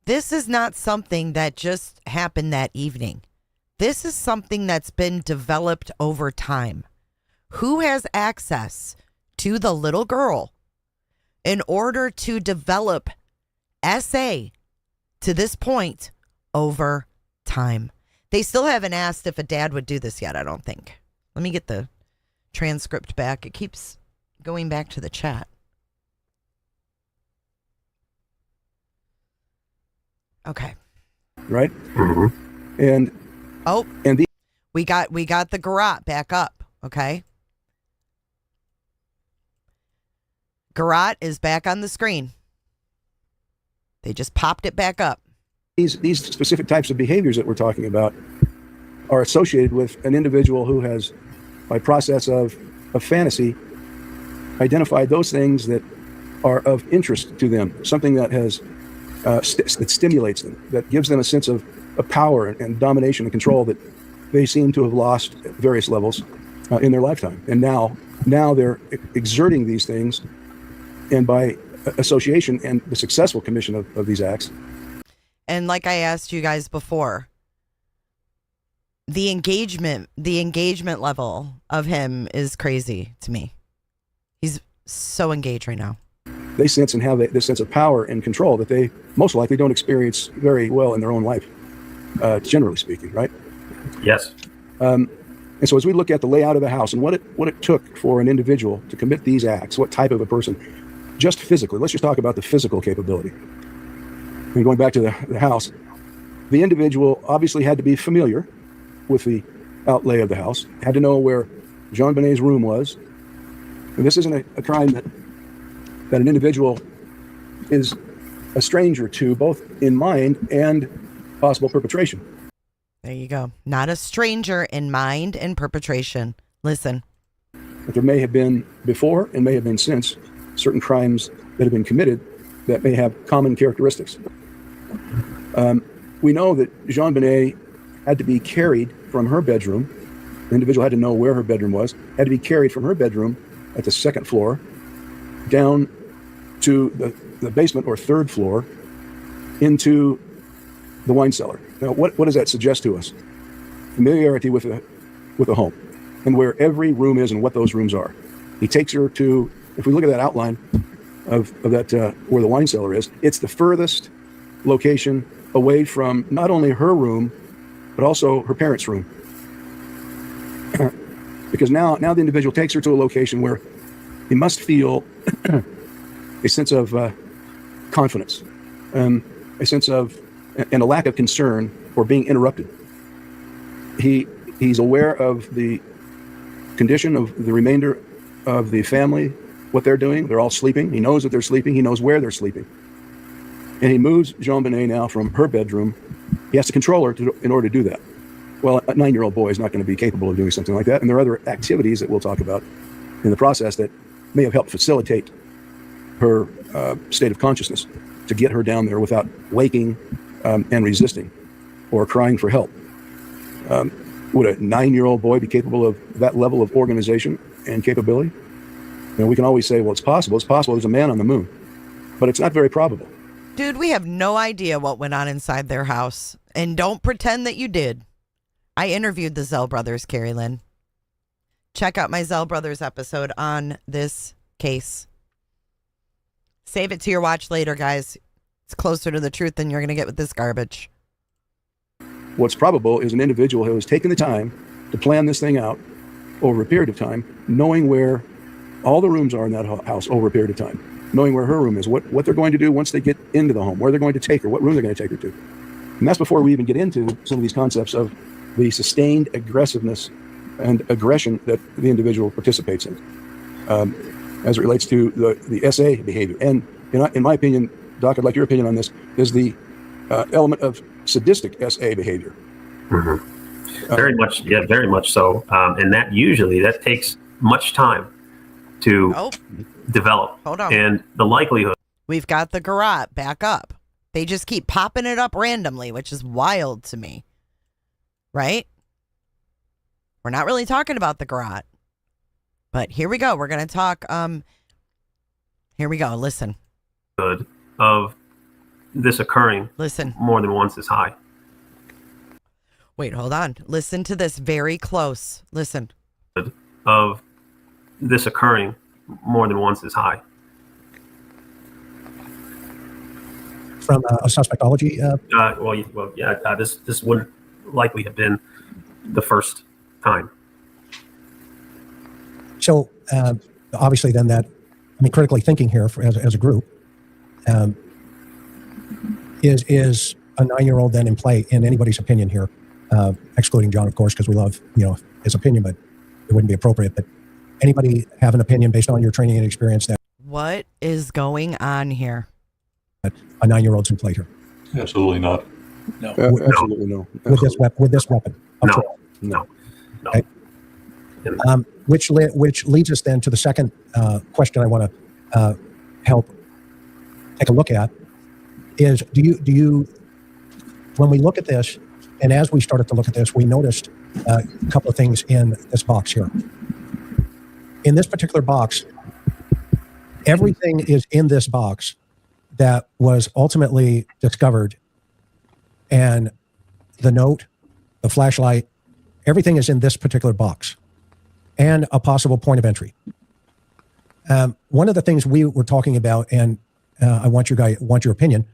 This is not something that just happened that evening. This is something that's been developed over time. Who has access to the little girl in order to develop SA to this point over time? They still haven't asked if a dad would do this yet, I don't think. Let me get the transcript back. It keeps going back to the chat. Okay. Right? Mm-hmm. And we got the garrote back up, okay? Garrote is back on the screen. They just popped it back up. These specific types of behaviors that we're talking about are associated with an individual who has, by process of fantasy, identified those things that are of interest to them, something that has that stimulates them, that gives them a sense of power and domination and control that they seem to have lost at various levels in their lifetime. And now they're exerting these things, and by association and the successful commission of these acts. And like I asked you guys before, the engagement level of him is crazy to me. He's so engaged right now. They sense and have this sense of power and control that they most likely don't experience very well in their own life, generally speaking, right? Yes. And so as we look at the layout of the house and what it took for an individual to commit these acts, what type of a person, just physically, let's just talk about the physical capability. And going back to the house, the individual obviously had to be familiar with the outlay of the house, had to know where JonBenét's room was. And this isn't a crime that an individual is a stranger to, both in mind and possible perpetration. There you go. Not a stranger in mind and perpetration. Listen. But there may have been before and may have been since certain crimes that have been committed that may have common characteristics. We know that JonBenét had to be carried from her bedroom. The individual had to know where her bedroom was, had to be carried from her bedroom at the second floor down to the basement or third floor into the wine cellar. Now, what does that suggest to us? Familiarity with a home and where every room is and what those rooms are. He takes her to, if we look at that outline of that where the wine cellar is, it's the furthest location away from not only her room, but also her parents' room. Because now the individual takes her to a location where he must feel a sense of confidence, a sense of, and a lack of concern for being interrupted. He's aware of the condition of the remainder of the family, what they're doing. They're all sleeping. He knows that they're sleeping. He knows where they're sleeping. And he moves JonBenét now from her bedroom He has to control her in order to do that. Well, a 9-year-old boy is not going to be capable of doing something like that. And there are other activities that we'll talk about in the process that may have helped facilitate her state of consciousness to get her down there without waking and resisting or crying for help. Would a 9-year-old boy be capable of that level of organization and capability? We can always say, well, it's possible. It's possible there's a man on the moon, but it's not very probable. Dude, we have no idea what went on inside their house. And don't pretend that you did. I interviewed the Zell brothers, Carrie Lynn. Check out my Zell brothers episode on this case. Save it to your watch later, guys. It's closer to the truth than you're going to get with this garbage. What's probable is an individual who has taken the time to plan this thing out over a period of time, knowing where all the rooms are in that house over a period of time, knowing where her room is, what they're going to do once they get into the home, where they're going to take her, what room they're going to take her to. And that's before we even get into some of these concepts of the sustained aggressiveness and aggression that the individual participates in, as it relates to the SA behavior. And in my opinion, Doc, I'd like your opinion on this, is the element of sadistic SA behavior. Mm-hmm. Very much, yeah, very much so. And that takes much time to develop. Hold on. And the likelihood. We've got the garrote back up. They just keep popping it up randomly, which is wild to me. Right? We're not really talking about the garrote. But here we go. We're going to talk. Here we go. Listen. Of this occurring. Listen. More than once is high. Wait, hold on. Listen to this very close. Listen. Of this occurring more than once is high. From a suspectology? This would likely have been the first time. So obviously then critically thinking here as a group, is a 9-year-old then in play in anybody's opinion here, excluding John, of course, because we love, his opinion, but it wouldn't be appropriate. But anybody have an opinion based on your training and experience that what is going on here? A 9-year-old's in play here? Absolutely not. No. Absolutely no. With this weapon. No. Okay. Which leads us then to the second question I want to help take a look at is do you when we look at this, and as we started to look at this, we noticed a couple of things in this box here. In this particular box, everything is in this box that was ultimately discovered, and the note, the flashlight, everything is in this particular box, and a possible point of entry. One of the things we were talking about, and I want your opinion,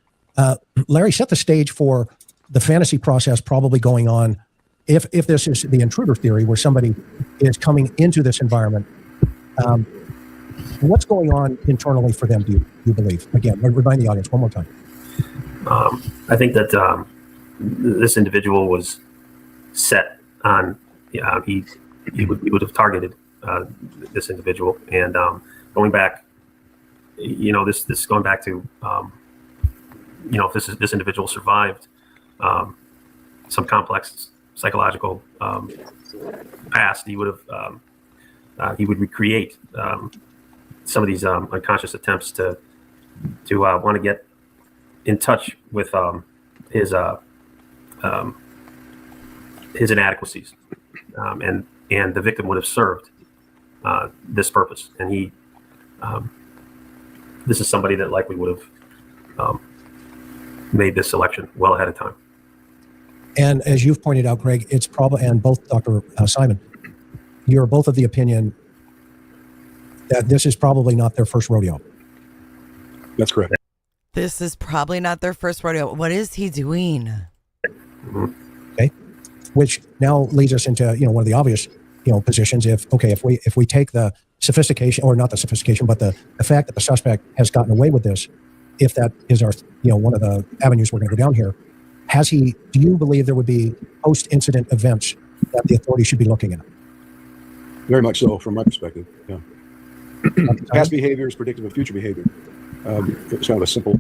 Larry, set the stage for the fantasy process probably going on. If this is the intruder theory, where somebody is coming into this environment, what's going on internally for them? Do you believe? Again, remind the audience one more time. I think that this individual was set on. He would have targeted this individual, and going back, this going back to, if this individual survived some complex psychological past, he would recreate some of these unconscious attempts to want to get in touch with his inadequacies, and the victim would have served this purpose. And this is somebody that likely would have made this selection well ahead of time. And as you've pointed out, Greg, it's probably, and both Dr. Simon, you're both of the opinion that this is probably not their first rodeo. That's correct. This is probably not their first rodeo. What is he doing? Okay. Which now leads us into, one of the obvious, positions. If we take the sophistication, or not the sophistication, but the fact that the suspect has gotten away with this, if that is our, one of the avenues we're going to go down here, do you believe there would be post-incident events that the authorities should be looking at? Very much so, from my perspective. Yeah. Past behavior is predictive of future behavior. It's kind of a simple,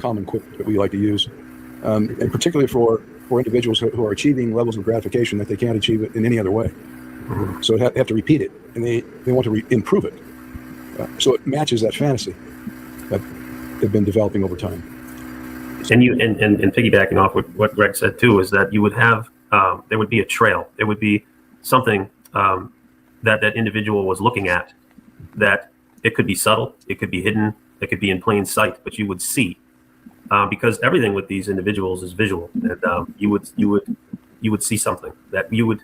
common quip that we like to use, and particularly for for individuals who are achieving levels of gratification that they can't achieve it in any other way. So they have to repeat it, and they want to improve it. So it matches that fantasy that they've been developing over time. And piggybacking off what Greg said too, is that you would have there would be a trail. There would be something that individual was looking at, that it could be subtle, it could be hidden, it could be in plain sight, but you would see, because everything with these individuals is visual, and you would see something that you would.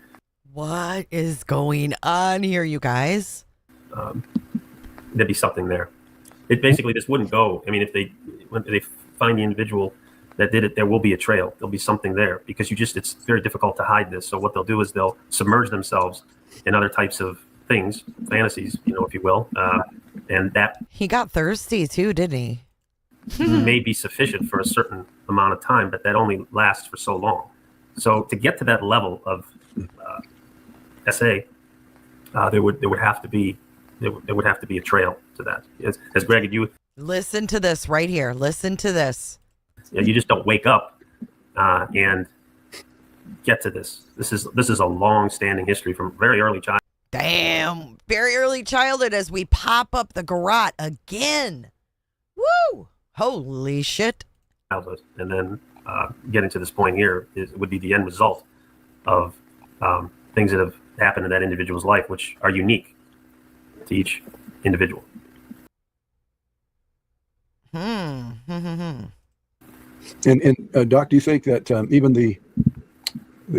What is going on here, you guys? There'd be something there. It basically just wouldn't go. I mean, when they find the individual that did it, there will be a trail. There'll be something there, because it's very difficult to hide this. So what they'll do is they'll submerge themselves in other types of things, fantasies, if you will, and that he got thirsty too, didn't he? may be sufficient for a certain amount of time, but that only lasts for so long. So to get to that level of SA, there would have to be a trail to that. As Greg, you listen to this right here. Listen to this. You just don't wake up and get to this. This is a long-standing history from very early childhood. Damn, very early childhood as we pop up the garrote again. Woo! Holy shit. Childhood, and then getting to this point here would be the end result of things that have happened in that individual's life, which are unique to each individual. And Doc, do you think that even the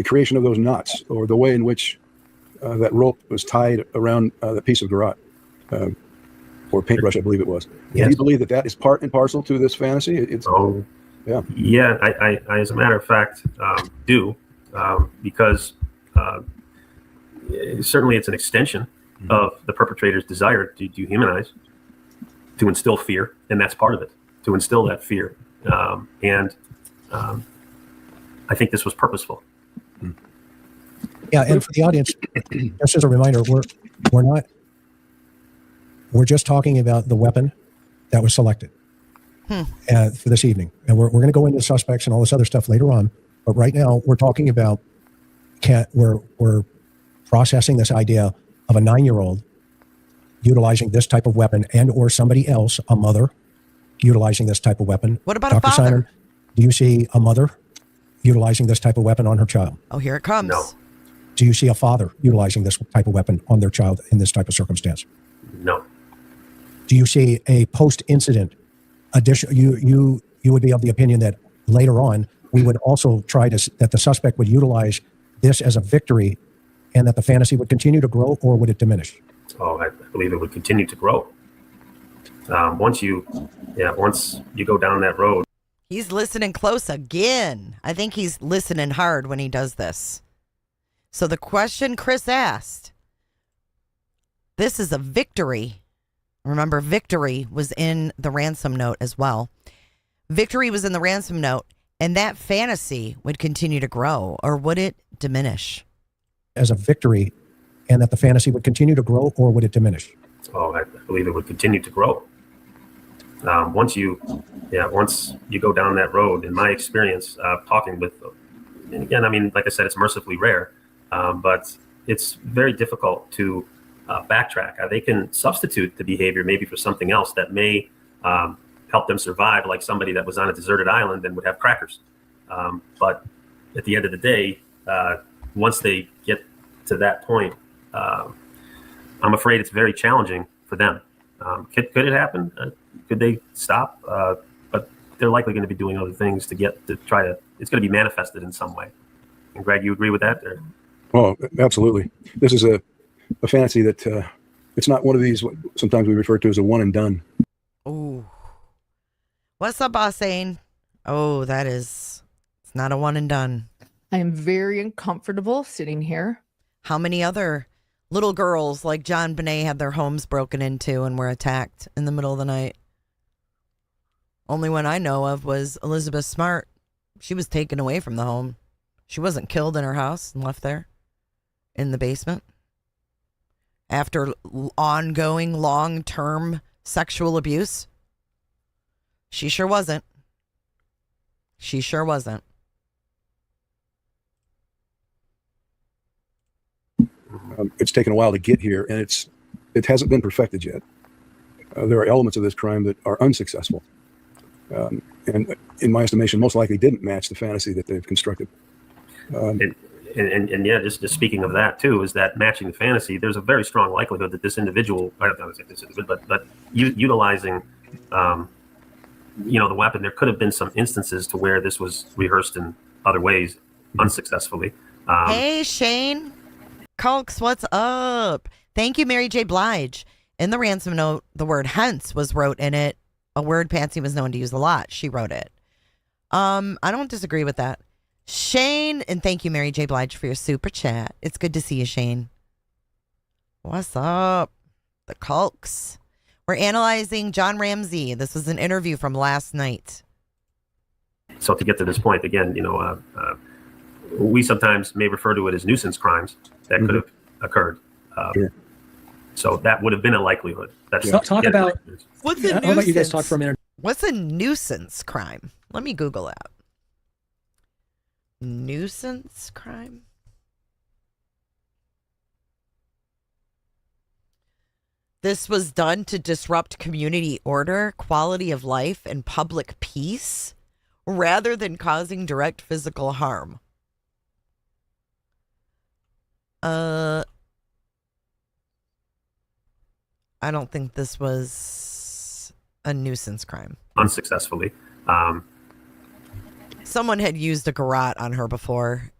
creation of those knots, or the way in which that rope was tied around that piece of garrote, or paintbrush, I believe it was, Yes. do you believe that is part and parcel to this fantasy? Yeah, I as a matter of fact, do, because certainly it's an extension of the perpetrator's desire to dehumanize, to instill fear, and that's part of it, to instill that fear. And I think this was purposeful. Yeah, and for the audience, just as a reminder, we're just talking about the weapon that was selected for this evening, and we're going to go into suspects and all this other stuff later on. But right now, we're talking about we're processing this idea of a 9-year-old utilizing this type of weapon, and or somebody else, a mother, utilizing this type of weapon. What about Dr. a father? Simon, do you see a mother utilizing this type of weapon on her child? Oh, here it comes. No. Do you see a father utilizing this type of weapon on their child in this type of circumstance? No. Do you see a post-incident addition? You would be of the opinion that later on we would also try that the suspect would utilize this as a victory, and that the fantasy would continue to grow, or would it diminish? Oh, I believe it would continue to grow. Once you go down that road. He's listening close again. I think he's listening hard when he does this. So the question Chris asked, this is a victory. Remember, victory was in the ransom note as well. Victory was in the ransom note, and that fantasy would continue to grow, or would it diminish? As a victory, and that the fantasy would continue to grow, or would it diminish? Oh, I believe it would continue to grow. Once you go down that road, in my experience, talking with, and again, I mean, like I said, it's mercifully rare, but it's very difficult to backtrack. They can substitute the behavior maybe for something else that may help them survive, like somebody that was on a deserted island and would have crackers. But at the end of the day, once they get to that point, I'm afraid it's very challenging for them. Could it happen? Could they stop? But they're likely going to be doing other things it's going to be manifested in some way. And Greg, you agree with that? Or? Oh, absolutely. This is a fantasy that it's not one of these, what sometimes we refer to as a one and done. Ooh. What's up, boss Zane? Oh, it's not a one and done. I am very uncomfortable sitting here. How many other little girls like JonBenét had their homes broken into and were attacked in the middle of the night? Only one I know of was Elizabeth Smart. She was taken away from the home. She wasn't killed in her house and left there in the basement after ongoing long-term sexual abuse. She sure wasn't. She sure wasn't. It's taken a while to get here, and it hasn't been perfected yet. There are elements of this crime that are unsuccessful, and in my estimation, most likely didn't match the fantasy that they've constructed. And yeah, just speaking of that too, is that matching the fantasy, there's a very strong likelihood that this individual, I don't say this individual, but utilizing, the weapon, there could have been some instances to where this was rehearsed in other ways unsuccessfully. Hey, Shane. Culks, what's up? Thank you, Mary J. Blige. In the ransom note, the word hence was wrote in it, a word Patsy was known to use a lot. She wrote it. I don't disagree with that. Shane, and thank you, Mary J. Blige, for your super chat. It's good to see you, Shane. What's up? The Culks. We're analyzing John Ramsey. This was an interview from last night. So to get to this point, again, we sometimes may refer to it as nuisance crimes that could have occurred. Sure. So that would have been a likelihood. That's Talk about what's a nuisance? How about you guys talk for a minute? What's a nuisance crime? Let me Google that. Nuisance crime? This was done to disrupt community order, quality of life, and public peace, rather than causing direct physical harm. I don't think this was a nuisance crime. Unsuccessfully. Someone had used a garrote on her before,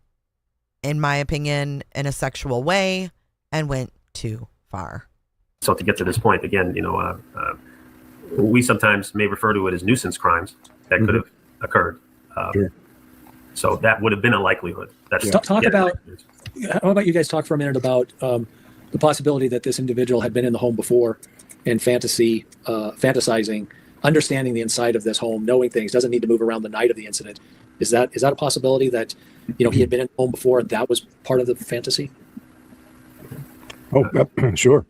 in my opinion, in a sexual way, and went too far. So to get to this point, again, we sometimes may refer to it as nuisance crimes that could have occurred. Sure. So that would have been a likelihood. That's Talk about. How about you guys talk for a minute about the possibility that this individual had been in the home before and fantasizing, understanding the inside of this home, knowing things, doesn't need to move around the night of the incident. Is that a possibility that, he had been in the home before and that was part of the fantasy? Oh, sure.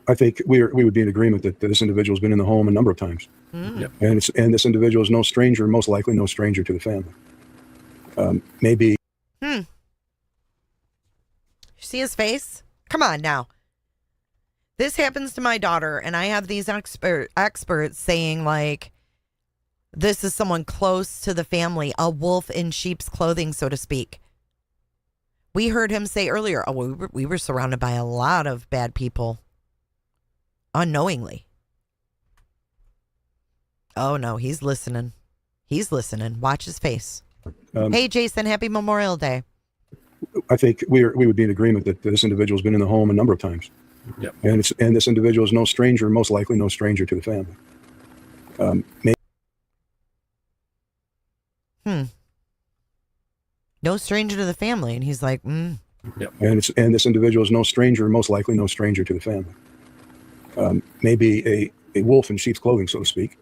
I think we would be in agreement that this individual has been in the home a number of times. Mm. And this individual is no stranger, most likely no stranger to the family. Maybe. You see his face? Come on now. This happens to my daughter, and I have these experts saying, like, this is someone close to the family, a wolf in sheep's clothing, so to speak. We heard him say earlier, we were surrounded by a lot of bad people. Unknowingly. Oh, no, he's listening. He's listening. Watch his face. Hey, Jason, happy Memorial Day. I think we would be in agreement that this individual has been in the home a number of times. Yep. And this individual is no stranger, most likely no stranger to the family. No stranger to the family. And he's like, Yep. And this individual is no stranger, most likely no stranger to the family. Maybe a wolf in sheep's clothing, so to speak,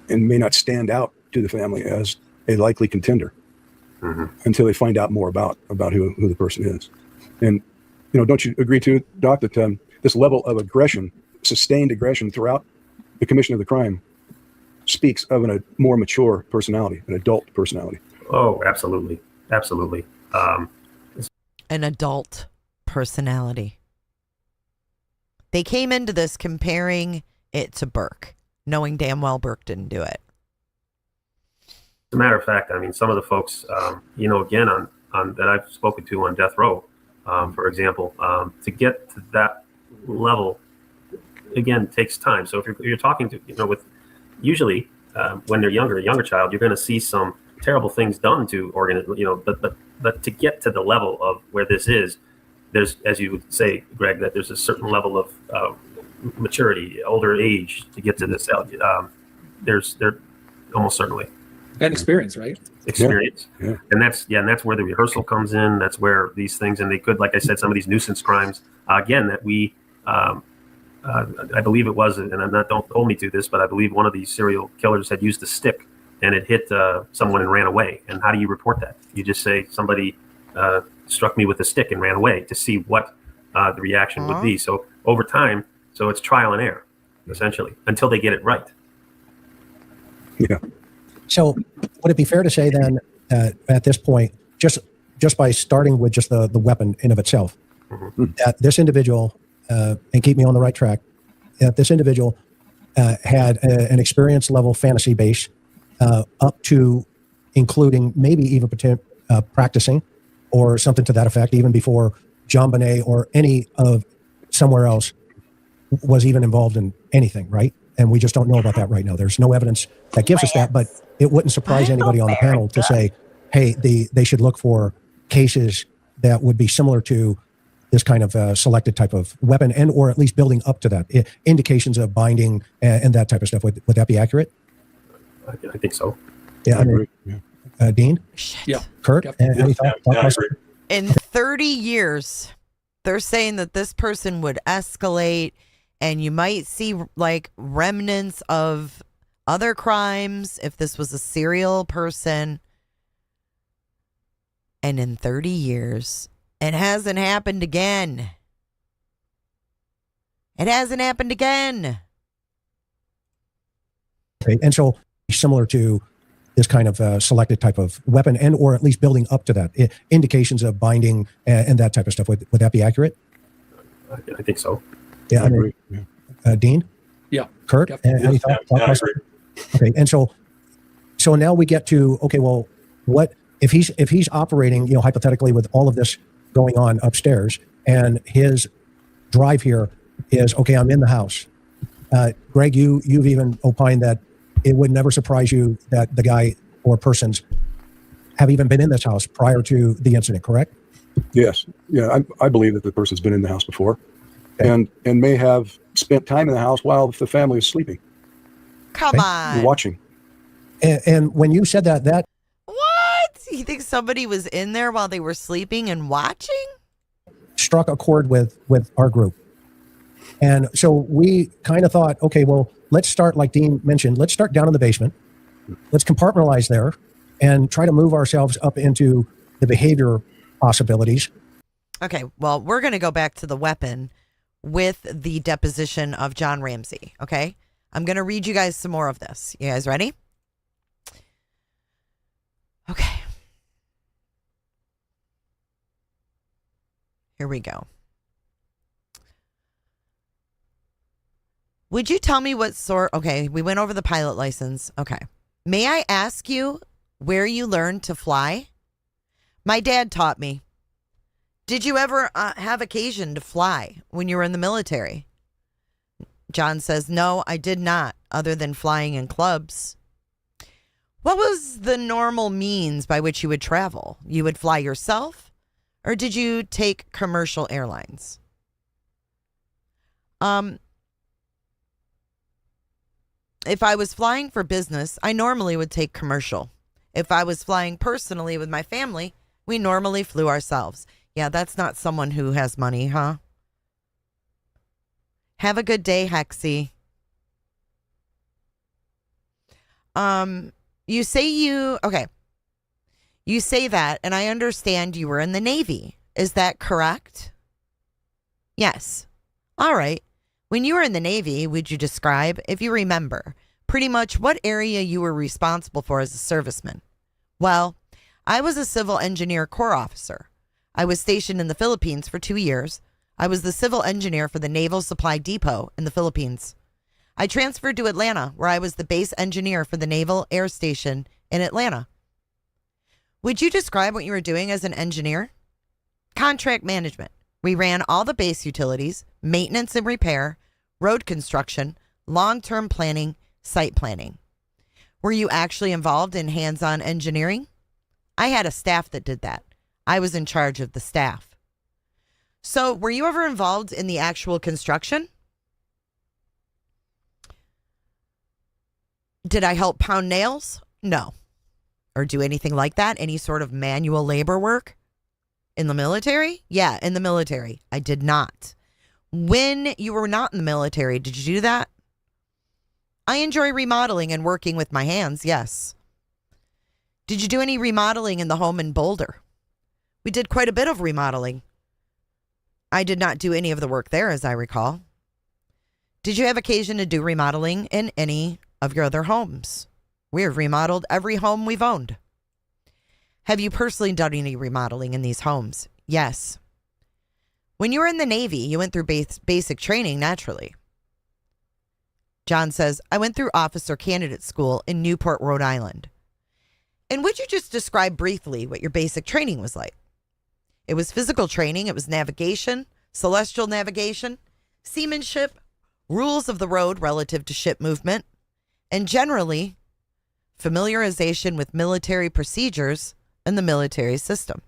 and may not stand out to the family as a likely contender until they find out more about who the person is. And, don't you agree too, Doc, that this level of aggression, sustained aggression throughout the commission of the crime speaks of a more mature personality, an adult personality? Oh, absolutely. Absolutely. an adult personality. They came into this comparing it to Burke, knowing damn well Burke didn't do it. As a matter of fact, I mean, some of the folks, again, on that I've spoken to on death row, for example, to get to that level, again, takes time. So if you're talking to, with usually when they're younger, a younger child, you're going to see some terrible things done to but to get to the level of where this is, there's, as you would say, Greg, that there's a certain level of maturity, older age to get to this. There's almost certainly. And experience, right? Experience. Yeah. And that's where the rehearsal comes in. That's where these things, and they could, like I said, some of these nuisance crimes, again, that we, I believe it was, and don't hold me to this, but I believe one of these serial killers had used a stick and it hit someone and ran away. And how do you report that? You just say somebody struck me with a stick and ran away to see what the reaction would be. So over time, so it's trial and error, essentially, until they get it right. Yeah. So would it be fair to say then at this point, just by starting with just the weapon in of itself, that this individual, and keep me on the right track, that this individual had an experience level fantasy base up to including maybe even practicing or something to that effect, even before JonBenét or any of somewhere else was even involved in anything, right? And we just don't know about that right now. There's no evidence that gives us that, but it wouldn't surprise anybody on the panel to say, hey, they should look for cases that would be similar to this kind of selected type of weapon, and or at least building up to that. indications of binding and that type of stuff. Would that be accurate? I think so. Yeah, I mean, Dean? Yeah. Kurt? Any thoughts? In 30 years, they're saying that this person would escalate and you might see like remnants of other crimes if this was a serial person. And in 30 years, it hasn't happened again. It hasn't happened again. Okay. And so similar to this kind of selected type of weapon, and or at least building up to that. Indications of binding and that type of stuff. Would that be accurate? I think so. Yeah, I mean, Dean? Yeah. Kurt? Any thoughts? I agree. Okay, and so now we get to, okay, well, what if he's operating, hypothetically with all of this going on upstairs, and his drive here is, okay, I'm in the house. Greg, you've even opined that it would never surprise you that the guy or persons have even been in this house prior to the incident, correct? Yes. Yeah, I believe that the person's been in the house before, and may have spent time in the house while the family is sleeping. Come on. You're watching. And when you said that What? You think somebody was in there while they were sleeping and watching? struck a chord with our group. And so we kind of thought, okay, well, let's start, like Dean mentioned, let's start down in the basement. Let's compartmentalize there and try to move ourselves up into the behavior possibilities. Okay, well, we're going to go back to the weapon with the deposition of John Ramsey, okay? I'm going to read you guys some more of this. You guys ready? Okay. Here we go. Would you tell me what sort... Okay, we went over the pilot license. Okay. May I ask you where you learned to fly? My dad taught me. Did you ever have occasion to fly when you were in the military? John says, no, I did not, other than flying in clubs. What was the normal means by which you would travel? You would fly yourself, or did you take commercial airlines? If I was flying for business, I normally would take commercial. If I was flying personally with my family, we normally flew ourselves. Yeah, that's not someone who has money, huh? Have a good day, Hexy. You say that, and I understand you were in the Navy. Is that correct? Yes. All right. When you were in the Navy, would you describe, if you remember, pretty much what area you were responsible for as a serviceman? Well, I was a civil engineer corps officer. I was stationed in the Philippines for 2 years. I was the civil engineer for the Naval Supply Depot in the Philippines. I transferred to Atlanta, where I was the base engineer for the Naval Air Station in Atlanta. Would you describe what you were doing as an engineer? Contract management. We ran all the base utilities, maintenance and repair, road construction, long-term planning, site planning. Were you actually involved in hands-on engineering? I had a staff that did that. I was in charge of the staff. So, were you ever involved in the actual construction? Did I help pound nails? No. Or do anything like that? Any sort of manual labor work? In the military? Yeah, in the military. I did not. When you were not in the military, did you do that? I enjoy remodeling and working with my hands, yes. Did you do any remodeling in the home in Boulder? We did quite a bit of remodeling. I did not do any of the work there, as I recall. Did you have occasion to do remodeling in any of your other homes? We've remodeled every home we've owned. Have you personally done any remodeling in these homes? Yes. When you were in the Navy, you went through basic training naturally. John says, I went through officer candidate school in Newport, Rhode Island. And would you just describe briefly what your basic training was like? It was physical training. It was navigation, celestial navigation, seamanship, rules of the road relative to ship movement, and generally familiarization with military procedures and the military system.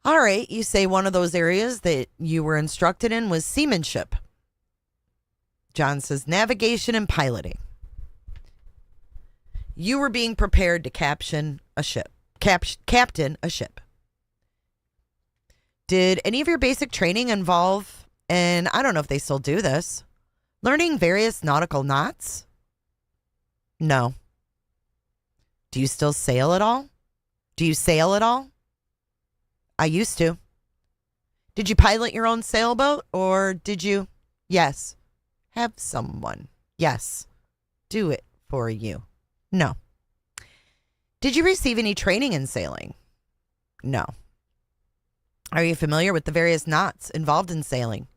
All right, you say one of those areas that you were instructed in was seamanship. John says navigation and piloting. You were being prepared to captain a ship. Did any of your basic training involve, and I don't know if they still do this, learning various nautical knots? No. Do you still sail at all? Do you sail at all? I used to. Did you pilot your own sailboat, or did you? Yes. Have someone. Yes. Do it for you. No. Did you receive any training in sailing? No. Are you familiar with the various knots involved in sailing?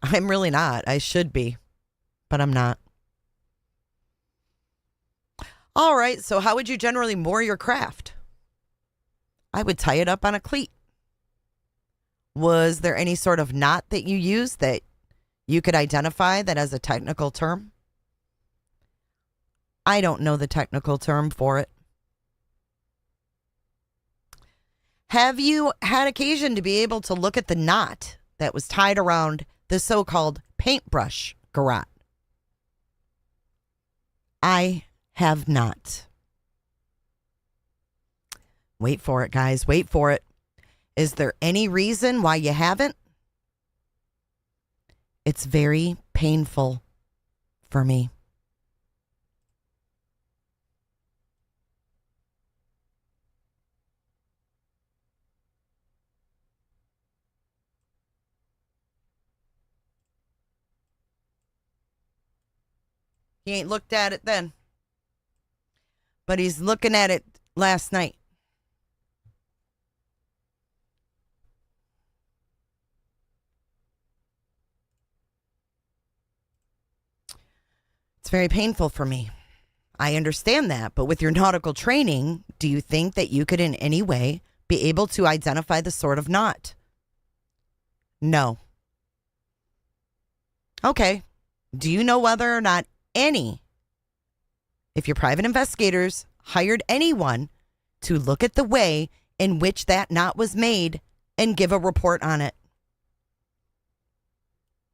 I'm really not. I should be, but I'm not. All right, so how would you generally moor your craft? I would tie it up on a cleat. Was there any sort of knot that you used that you could identify that as a technical term? I don't know the technical term for it. Have you had occasion to be able to look at the knot that was tied around the so-called paintbrush garrote? I have not. Wait for it, guys. Wait for it. Is there any reason why you haven't? It's very painful for me. He ain't looked at it then, but he's looking at it last night. It's very painful for me. I understand that, but with your nautical training, do you think that you could in any way be able to identify the sort of knot? No. Okay. Do you know whether or not if your private investigators hired anyone to look at the way in which that knot was made and give a report on it?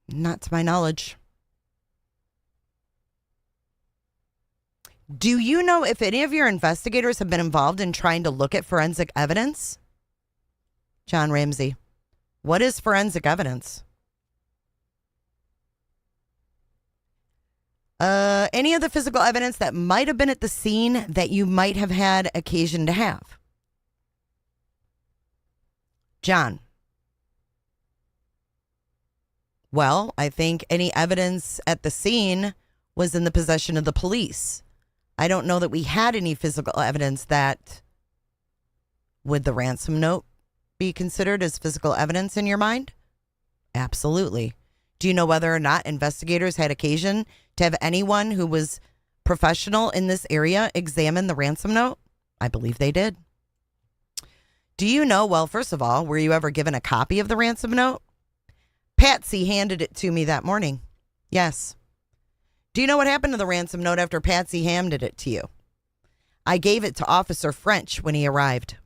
Not to my knowledge. Do you know if any of your investigators have been involved in trying to look at forensic evidence? John Ramsey, what is forensic evidence? Any of the physical evidence that might have been at the scene that you might have had occasion to have? John. Well, I think any evidence at the scene was in the possession of the police. I don't know that we had any physical evidence that... Would the ransom note be considered as physical evidence in your mind? Absolutely. Do you know whether or not investigators had occasion to have anyone who was professional in this area examine the ransom note? I believe they did. Do you know, well, first of all, were you ever given a copy of the ransom note? Patsy handed it to me that morning. Yes. Do you know what happened to the ransom note after Patsy handed it to you? I gave it to Officer French when he arrived.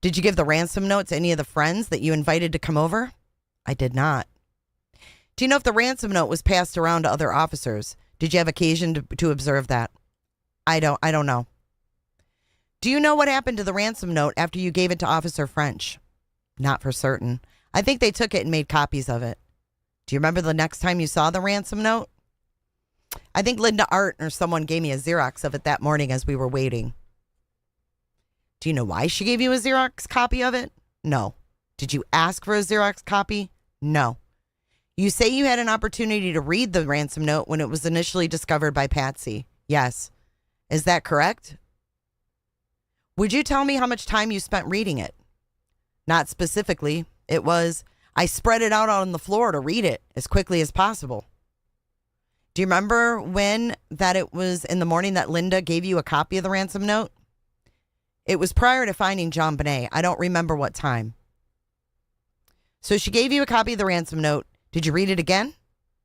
Did you give the ransom note to any of the friends that you invited to come over? I did not. Do you know if the ransom note was passed around to other officers? Did you have occasion to observe that? I don't know. Do you know what happened to the ransom note after you gave it to Officer French? Not for certain. I think they took it and made copies of it. Do you remember the next time you saw the ransom note? I think Linda Art or someone gave me a Xerox of it that morning as we were waiting. Do you know why she gave you a Xerox copy of it? No. Did you ask for a Xerox copy? No. You say you had an opportunity to read the ransom note when it was initially discovered by Patsy. Yes. Is that correct? Would you tell me how much time you spent reading it? Not specifically. It was, I spread it out on the floor to read it as quickly as possible. Do you remember when that it was in the morning that Linda gave you a copy of the ransom note? It was prior to finding JonBenét. I don't remember what time. So she gave you a copy of the ransom note. Did you read it again?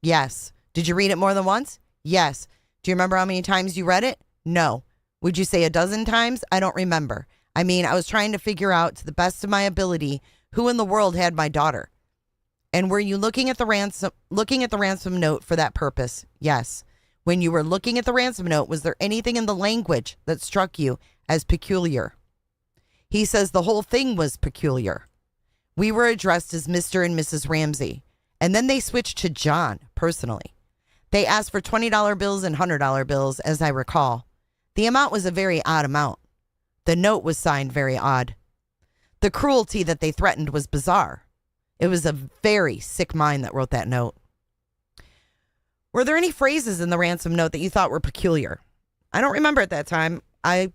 Yes. Did you read it more than once? Yes. Do you remember how many times you read it? No. Would you say a dozen times? I don't remember. I mean, I was trying to figure out to the best of my ability who in the world had my daughter. And were you looking at the ransom note for that purpose? Yes. When you were looking at the ransom note, was there anything in the language that struck you as peculiar? He says the whole thing was peculiar. We were addressed as Mr. and Mrs. Ramsey, and then they switched to John personally. They asked for $20 bills and $100 bills, as I recall. The amount was a very odd amount. The note was signed very odd. The cruelty that they threatened was bizarre. It was a very sick mind that wrote that note. Were there any phrases in the ransom note that you thought were peculiar? I don't remember at that time. I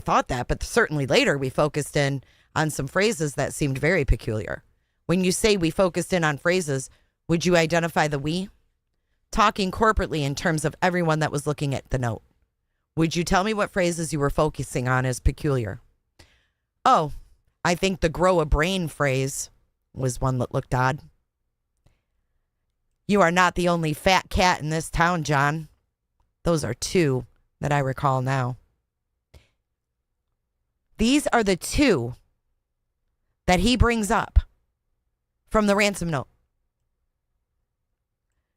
thought that, but certainly later we focused in on some phrases that seemed very peculiar. When you say we focused in on phrases, would you identify the we? Talking corporately in terms of everyone that was looking at the note. Would you tell me what phrases you were focusing on as peculiar? Oh, I think the grow a brain phrase was one that looked odd. You are not the only fat cat in this town, John. Those are two that I recall now. These are the two that he brings up from the ransom note.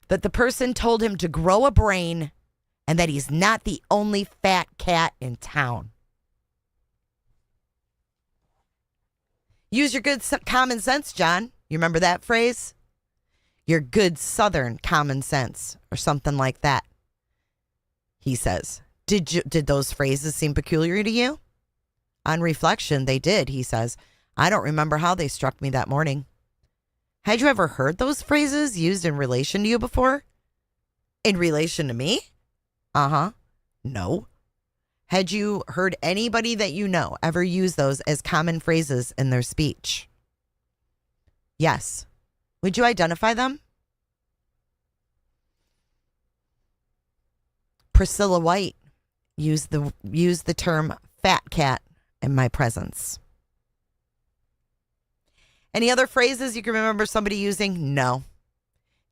That the person told him to grow a brain and that he's not the only fat cat in town. Use your good common sense, John. You remember that phrase? Your good Southern common sense or something like that. He says, did those phrases seem peculiar to you? On reflection, they did, he says. I don't remember how they struck me that morning. Had you ever heard those phrases used in relation to you before? In relation to me? Uh-huh. No. Had you heard anybody that you know ever use those as common phrases in their speech? Yes. Would you identify them? Priscilla White used the term fat cat in my presence. Any other phrases you can remember somebody using? No.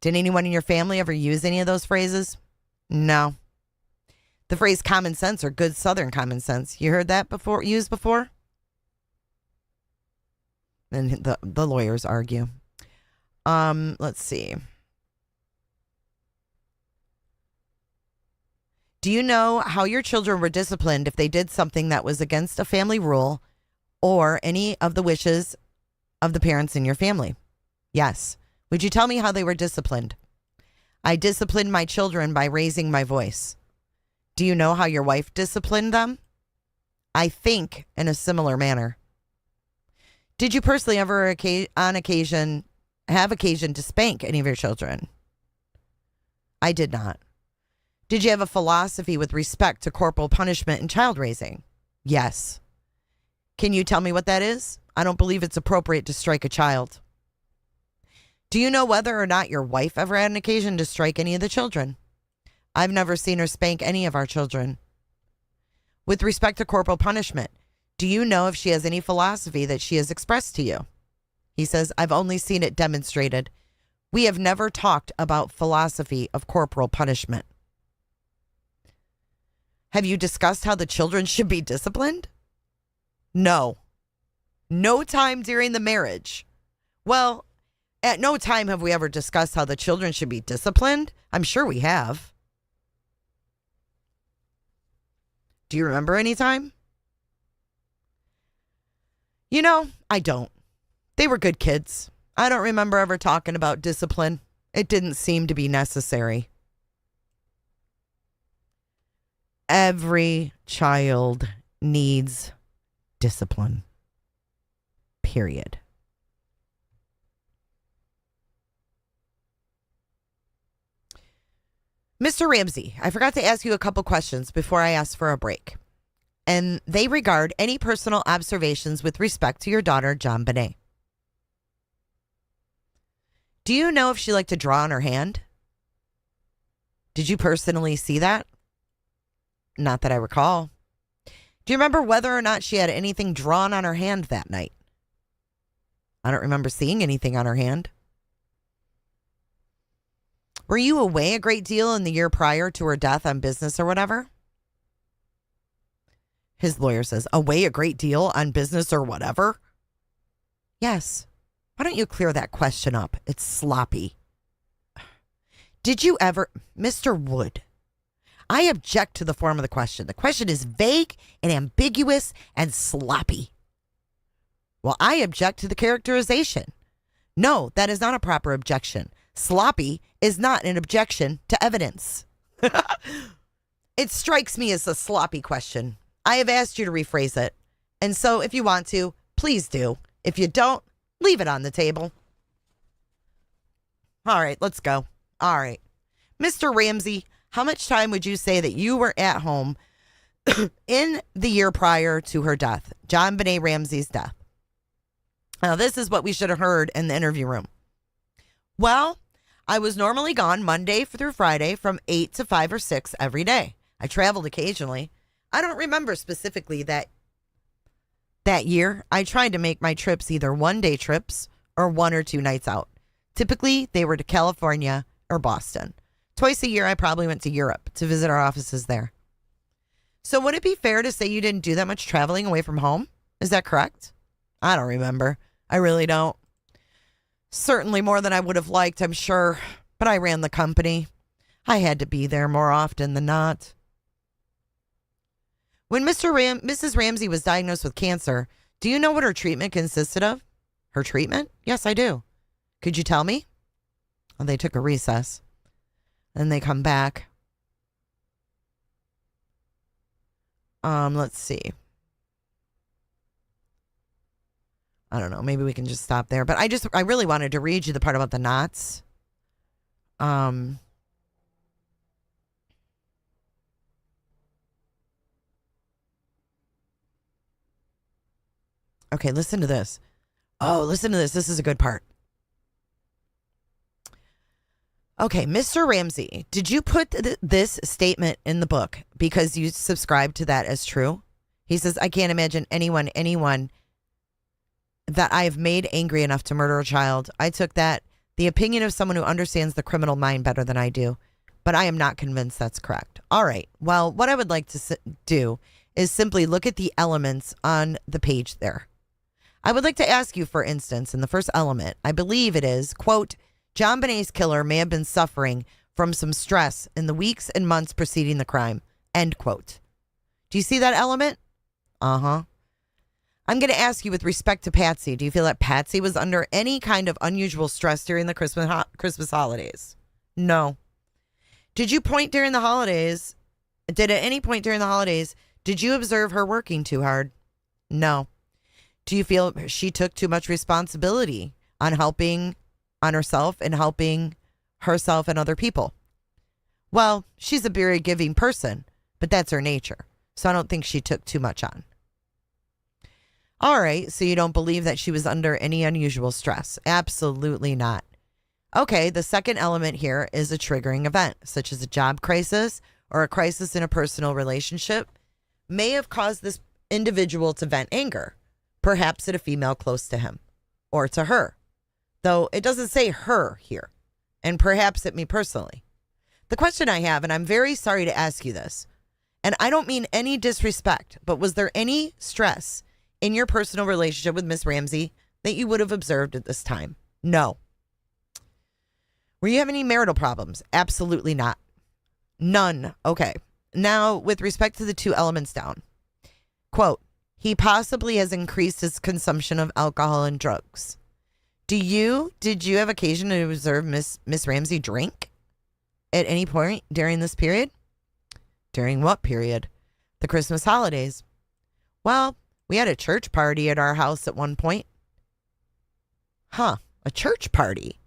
Did anyone in your family ever use any of those phrases? No. The phrase common sense or good Southern common sense. You heard that before? Used before? And the lawyers argue. Let's see. Do you know how your children were disciplined if they did something that was against a family rule or any of the wishes of the parents in your family? Yes. Would you tell me how they were disciplined? I disciplined my children by raising my voice. Do you know how your wife disciplined them? I think in a similar manner. Did you personally ever have occasion to spank any of your children? I did not. Did you have a philosophy with respect to corporal punishment in child raising? Yes. Can you tell me what that is? I don't believe it's appropriate to strike a child. Do you know whether or not your wife ever had an occasion to strike any of the children? I've never seen her spank any of our children. With respect to corporal punishment, do you know if she has any philosophy that she has expressed to you? He says, I've only seen it demonstrated. We have never talked about philosophy of corporal punishment. Have you discussed how the children should be disciplined? No. No time during the marriage. Well, at no time have we ever discussed how the children should be disciplined. I'm sure we have. Do you remember any time? You know, I don't. They were good kids. I don't remember ever talking about discipline. It didn't seem to be necessary. Every child needs discipline. Period. Mr. Ramsey, I forgot to ask you a couple questions before I ask for a break. And they regard any personal observations with respect to your daughter, JonBenét. Do you know if she liked to draw on her hand? Did you personally see that? Not that I recall. Do you remember whether or not she had anything drawn on her hand that night? I don't remember seeing anything on her hand. Were you away a great deal in the year prior to her death on business or whatever? His lawyer says, away a great deal on business or whatever? Yes. Why don't you clear that question up? It's sloppy. Did you ever... Mr. Wood, I object to the form of the question. The question is vague and ambiguous and sloppy. Well, I object to the characterization. No, that is not a proper objection. Sloppy is not an objection to evidence. It strikes me as a sloppy question. I have asked you to rephrase it. And so if you want to, please do. If you don't, leave it on the table. All right, let's go. All right. Mr. Ramsey, how much time would you say that you were at home in the year prior to her death, JonBenét Ramsey's death? Now, this is what we should have heard in the interview room. Well, I was normally gone Monday through Friday from 8 to 5 or 6 every day. I traveled occasionally. I don't remember specifically that year. I tried to make my trips either one-day trips or 1 or 2 nights out. Typically, they were to California or Boston. Twice a year, I probably went to Europe to visit our offices there. So would it be fair to say you didn't do that much traveling away from home? Is that correct? I don't remember. I really don't. Certainly more than I would have liked, I'm sure. But I ran the company. I had to be there more often than not. When Mrs. Ramsey was diagnosed with cancer, do you know what her treatment consisted of? Her treatment? Yes, I do. Could you tell me? Well, they took a recess. Then they come back. Let's see. I don't know. Maybe we can just stop there. But I really wanted to read you the part about the knots. Okay, listen to this. Oh, listen to this. This is a good part. Okay, Mr. Ramsey, did you put this statement in the book because you subscribe to that as true? He says, I can't imagine anyone that I have made angry enough to murder a child. I took that, the opinion of someone who understands the criminal mind better than I do, but I am not convinced that's correct. All right, well, what I would like to do is simply look at the elements on the page there. I would like to ask you, for instance, in the first element, I believe it is, quote, JonBenét's killer may have been suffering from some stress in the weeks and months preceding the crime, end quote. Do you see that element? Uh-huh. I'm going to ask you with respect to Patsy, do you feel that Patsy was under any kind of unusual stress during the Christmas holidays? No. Did you point during the holidays, did at any point during the holidays, did you observe her working too hard? No. Do you feel she took too much responsibility on herself and helping herself and other people? Well, she's a very giving person, but that's her nature. So I don't think she took too much on. All right, so you don't believe that she was under any unusual stress? Absolutely not. Okay, the second element here is a triggering event, such as a job crisis or a crisis in a personal relationship, may have caused this individual to vent anger, perhaps at a female close to him or to her. Though it doesn't say her here, and perhaps at me personally. The question I have, and I'm very sorry to ask you this, and I don't mean any disrespect, but was there any stress in your personal relationship with Miss Ramsey that you would have observed at this time? No. Were you having any marital problems? Absolutely not. None. Okay. Now, with respect to the 2 elements down, quote, he possibly has increased his consumption of alcohol and drugs. Did you have occasion to observe Miss Ramsey drink at any point during this period? During what period? The Christmas holidays. Well, we had a church party at our house at one point. Huh, a church party?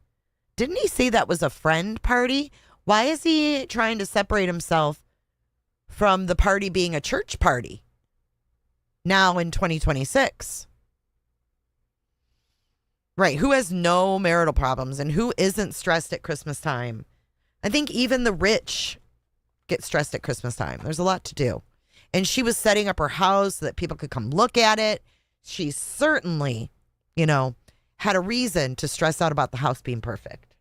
Didn't he say that was a friend party? Why is he trying to separate himself from the party being a church party now in 2026? Right. Who has no marital problems and who isn't stressed at Christmas time? I think even the rich get stressed at Christmas time. There's a lot to do. And she was setting up her house so that people could come look at it. She certainly, had a reason to stress out about the house being perfect.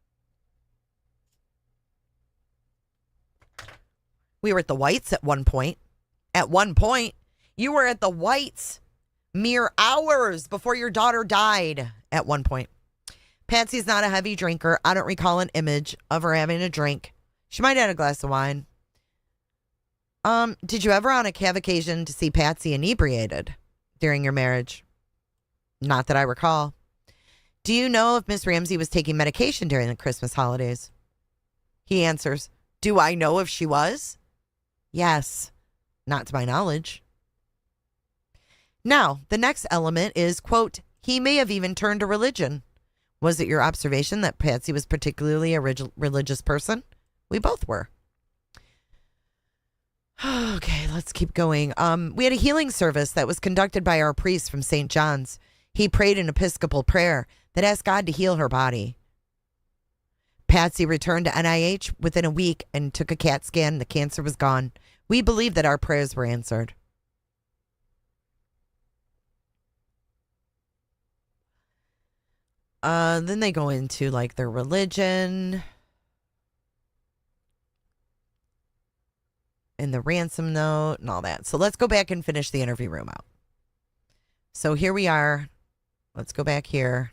We were at the Whites at one point. At one point, you were at the Whites mere hours before your daughter died at one point. Patsy's not a heavy drinker. I don't recall an image of her having a drink. She might have had a glass of wine. Did you ever have occasion to see Patsy inebriated during your marriage? Not that I recall. Do you know if Miss Ramsey was taking medication during the Christmas holidays? He answers, do I know if she was? Yes. Not to my knowledge. Now, the next element is, quote, he may have even turned to religion. Was it your observation that Patsy was particularly a religious person? We both were. Okay, let's keep going. We had a healing service that was conducted by our priest from St. John's. He prayed an Episcopal prayer that asked God to heal her body. Patsy returned to NIH within a week and took a CAT scan. The cancer was gone. We believe that our prayers were answered. Then they go into like their religion and the ransom note and all that. So let's go back and finish the interview room out. So here we are. Let's go back here.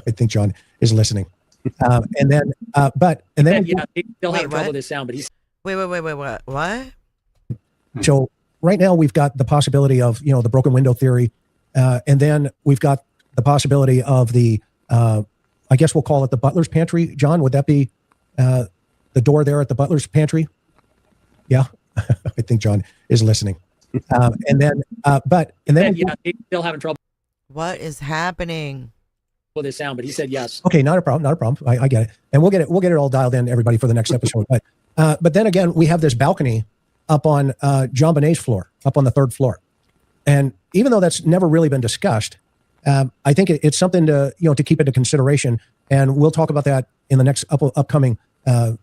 I think John is listening. And then they'll have trouble with this sound, but he's. Wait, what? So right now we've got the possibility of, the broken window theory. And then we've got the possibility of the, I guess we'll call it the butler's pantry. John, would that be the door there at the butler's pantry? Yeah, I think John is listening. And then they'll have trouble. What is happening with this sound? But he said yes. Okay, not a problem. I get it, and we'll get it all dialed in, everybody, for the next episode. But then again, we have this balcony up on JonBenét's floor, up on the 3rd floor, and even though that's never really been discussed, I think it's something to keep into consideration, and we'll talk about that in the next upcoming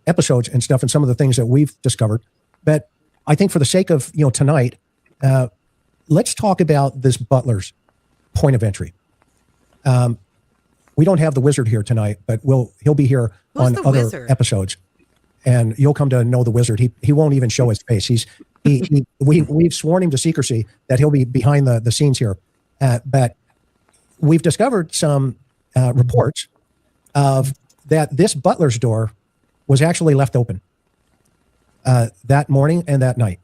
episodes and stuff, and some of the things that we've discovered. But I think for the sake of tonight, let's talk about this butler's point of entry. We don't have the wizard here tonight, but he'll be here on other wizard? Episodes, and you'll come to know the wizard. He won't even show his face. We've sworn him to secrecy that he'll be behind the scenes here, but we've discovered some reports of that this butler's door was actually left open that morning and that night.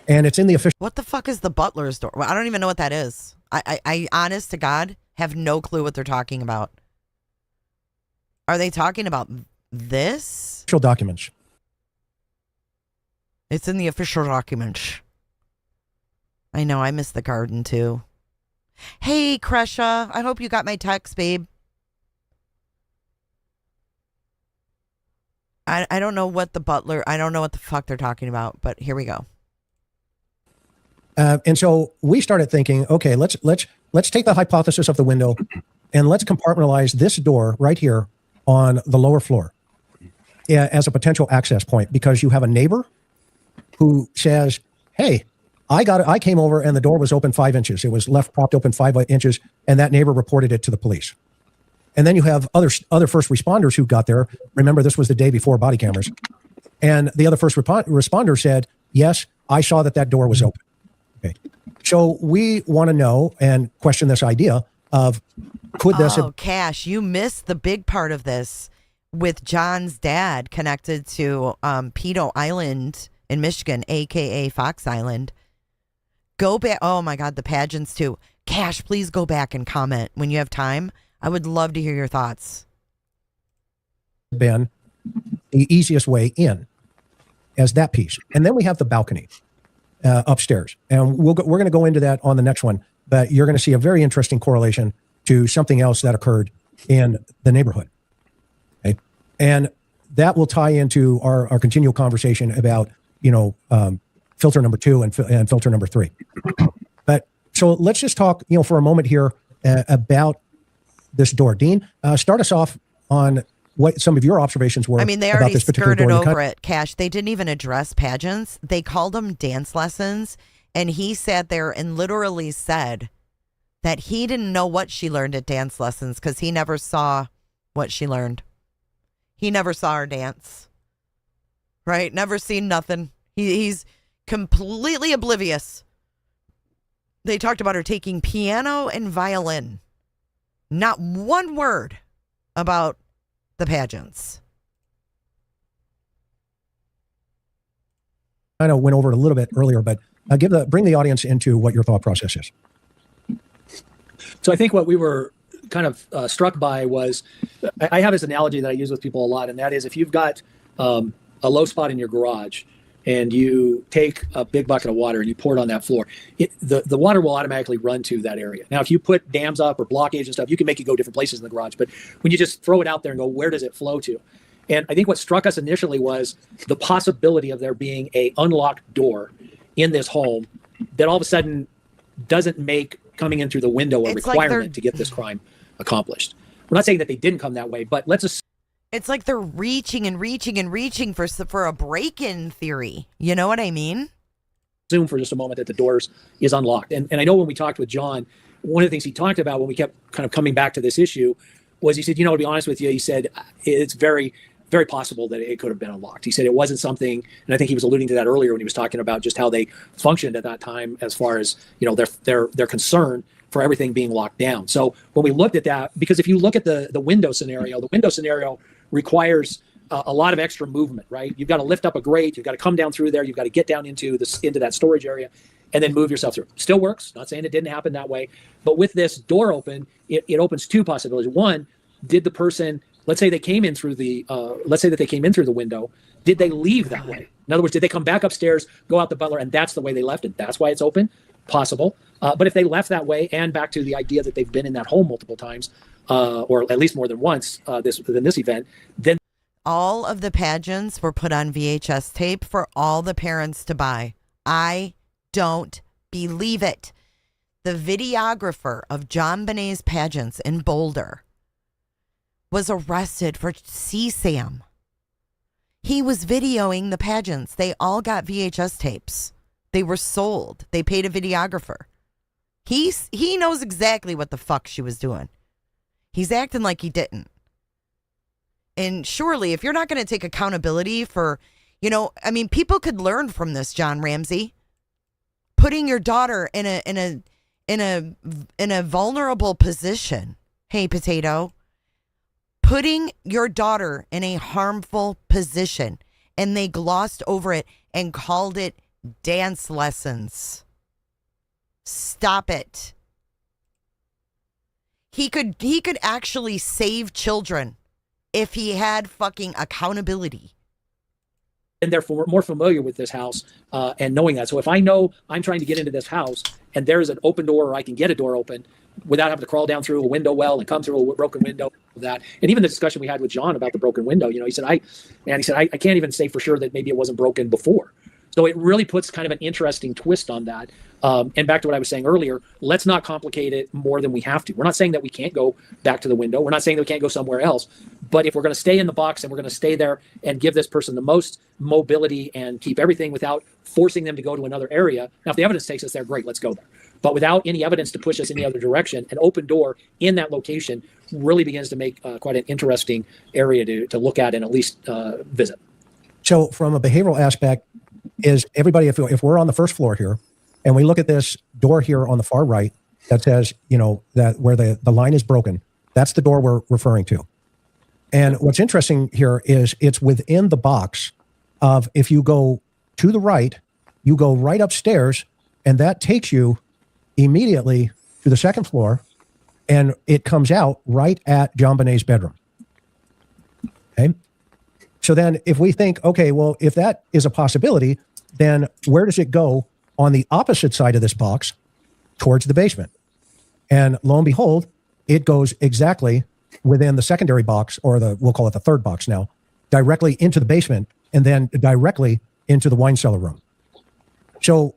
And it's in the official. What the fuck is the butler's door? Well, I don't even know what that is. I honest to God, have no clue what they're talking about. Are they talking about this? Official documents. It's in the official documents. I know, I miss the garden too. Hey, Kresha, I hope you got my text, babe. I don't know what I don't know what the fuck they're talking about, but here we go. And so we started thinking, okay, let's take the hypothesis of the window and let's compartmentalize this door right here on the lower floor as a potential access point, because you have a neighbor who says, hey, I came over and the door was open 5 inches. It was left propped open 5 inches, and that neighbor reported it to the police. And then you have other first responders who got there. Remember, this was the day before body cameras. And the other first responder said, yes, I saw that door was open. Okay. So we want to know and question this idea of could this have... Cash, you missed the big part of this with John's dad connected to Pedo Island in Michigan, a.k.a. Fox Island. Go back. Oh, my God, the pageants, too. Cash, please go back and comment when you have time. I would love to hear your thoughts. Been the easiest way in as that piece. And then we have the balcony upstairs. And we're going to go into that on the next one. But you're going to see a very interesting correlation to something else that occurred in the neighborhood. Okay. And that will tie into our continual conversation about, filter number 2 and filter number 3. But so let's just talk, for a moment here about this door. Dean, start us off on what some of your observations were. I mean, they about already this particular skirted door. over it, Cash. They didn't even address pageants. They called them dance lessons. And he sat there and literally said that he didn't know what she learned at dance lessons because he never saw what she learned. He never saw her dance. Right? Never seen nothing. He's completely oblivious. They talked about her taking piano and violin. Not one word about the pageants. I know went over it a little bit earlier, but bring the audience into what your thought process is. So I think what we were kind of struck by was, I have this analogy that I use with people a lot, and that is if you've got a low spot in your garage and you take a big bucket of water and you pour it on that floor, the water will automatically run to that area. Now, if you put dams up or blockage and stuff, you can make it go different places in the garage. But when you just throw it out there and go, where does it flow to? And I think what struck us initially was the possibility of there being a unlocked door in this home that all of a sudden doesn't make coming in through the window a requirement to get this crime accomplished. We're not saying that they didn't come that way, but let's assume it's like they're reaching and reaching and reaching for a break-in theory. You know what I mean? Assume for just a moment that the doors is unlocked. And I know when we talked with John, one of the things he talked about when we kept kind of coming back to this issue was he said, to be honest with you, he said, it's very, very possible that it could have been unlocked. He said it wasn't something, and I think he was alluding to that earlier when he was talking about just how they functioned at that time as far as, their concern for everything being locked down. So when we looked at that, because if you look at the window scenario requires a lot of extra movement, right? You've got to lift up a grate, you've got to come down through there, you've got to get down into that storage area and then move yourself through. Still works, not saying it didn't happen that way, but with this door open, it opens two possibilities. One, did the person, let's say they came in through the window, did they leave that way? In other words, did they come back upstairs, go out the butler, and that's the way they left it? That's why it's open? Possible. But if they left that way, and back to the idea that they've been in that home multiple times, or at least more than once in this event, then all of the pageants were put on VHS tape for all the parents to buy. I don't believe it. The videographer of JonBenét's pageants in Boulder was arrested for CSAM. He was videoing the pageants. They all got VHS tapes. They were sold. They paid a videographer. He knows exactly what the fuck she was doing. He's acting like he didn't. And surely, if you're not going to take accountability for, people could learn from this, John Ramsey. Putting your daughter in a vulnerable position. Hey, Potato. Putting your daughter in a harmful position, and they glossed over it and called it dance lessons. Stop it. He could actually save children if he had fucking accountability. And therefore more familiar with this house and knowing that. So if I know I'm trying to get into this house and there is an open door, or I can get a door open without having to crawl down through a window well and come through a broken window, that. And even the discussion we had with John about the broken window, he said, I can't even say for sure that maybe it wasn't broken before. So it really puts kind of an interesting twist on that. And back to what I was saying earlier, let's not complicate it more than we have to. We're not saying that we can't go back to the window. We're not saying that we can't go somewhere else. But if we're going to stay in the box and we're going to stay there and give this person the most mobility and keep everything without forcing them to go to another area. Now, if the evidence takes us there, great, let's go there. But without any evidence to push us in the other direction, an open door in that location really begins to make quite an interesting area to look at and at least visit. So from a behavioral aspect, is everybody, if we're on the first floor here and we look at this door here on the far right that says, that where the line is broken, that's the door we're referring to. And what's interesting here is it's within the box of, if you go to the right, you go right upstairs, and that takes you immediately to the second floor, and it comes out right at JonBenét's bedroom. Okay. So then if we think, okay, well, if that is a possibility, then where does it go on the opposite side of this box towards the basement? And lo and behold, it goes exactly within the secondary box, or we'll call it the third box now, directly into the basement, and then directly into the wine cellar room. So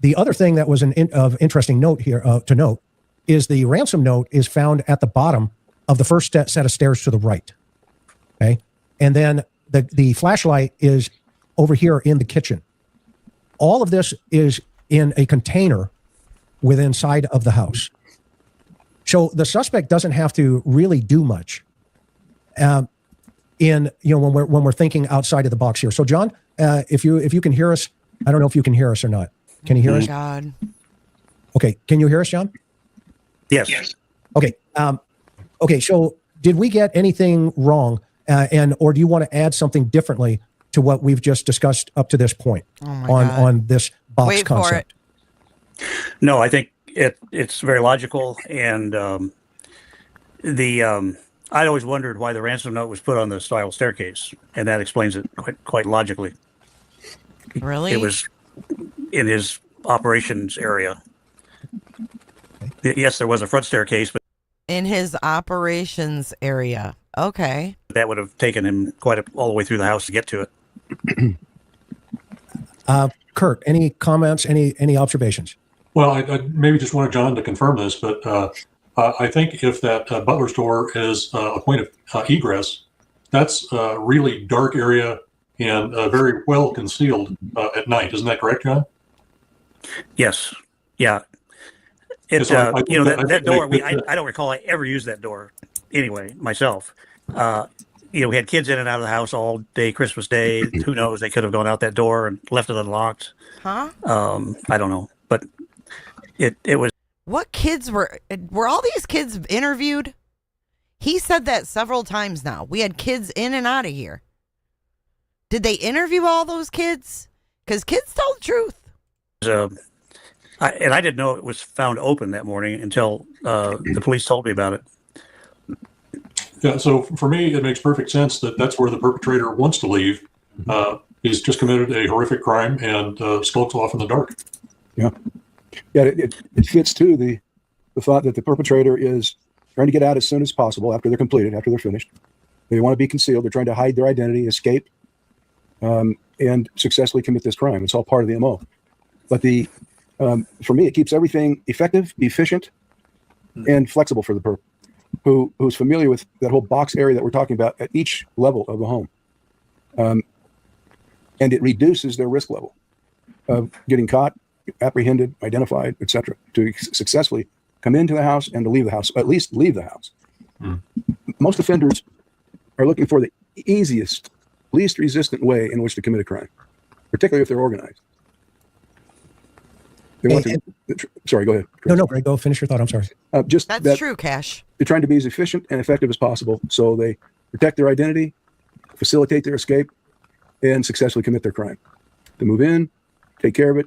the other thing that was of interesting note here to note is the ransom note is found at the bottom of the first set of stairs to the right. Okay. And then the flashlight is over here in the kitchen. All of this is in a container within inside of the house. So the suspect doesn't have to really do much when we're thinking outside of the box here. So John, if you can hear us, I don't know if you can hear us or not. Can you hear us? God. Okay. Can you hear us, John? Yes. Okay. Okay. So did we get anything wrong? Or do you want to add something differently to what we've just discussed up to this point on this box concept? No, I think it's very logical, and I'd always wondered why the ransom note was put on the spiral staircase, and that explains it quite logically. Really? It was in his operations area. Yes, there was a front staircase, but in his operations area. Okay. that would have taken him all the way through the house to get to it. Kurt, any comments, any observations? Well, I maybe just wanted John to confirm this, but I think if that butler's door is a point of egress, that's a really dark area and very well concealed at night. Isn't that correct, John? Yes. Yeah. It's that door. I don't recall I ever used that door anyway myself. We had kids in and out of the house all day Christmas Day. Who knows? They could have gone out that door and left it unlocked. Huh? I don't know, but it was. What kids were all these kids interviewed? He said that several times now. We had kids in and out of here. Did they interview all those kids? Because kids tell the truth. I didn't know it was found open that morning until the police told me about it. Yeah, so for me, it makes perfect sense that that's where the perpetrator wants to leave. He's just committed a horrific crime and skulks off in the dark. Yeah. Yeah, it fits too the thought that the perpetrator is trying to get out as soon as possible after they're completed, after they're finished. They want to be concealed. They're trying to hide their identity, escape, and successfully commit this crime. It's all part of the MO. But for me, it keeps everything effective, efficient, and flexible for the perp who's familiar with that whole box area that we're talking about at each level of the home. And it reduces their risk level of getting caught, apprehended, identified, etc., to successfully come into the house and to leave the house, at least leave the house. Most offenders are looking for the easiest, least resistant way in which to commit a crime, particularly if they're organized. They want sorry, go ahead, Chris. No, Greg, go finish your thought. I'm sorry. That's true, Cash. They're trying to be as efficient and effective as possible, so they protect their identity, facilitate their escape, and successfully commit their crime. They move in, take care of it,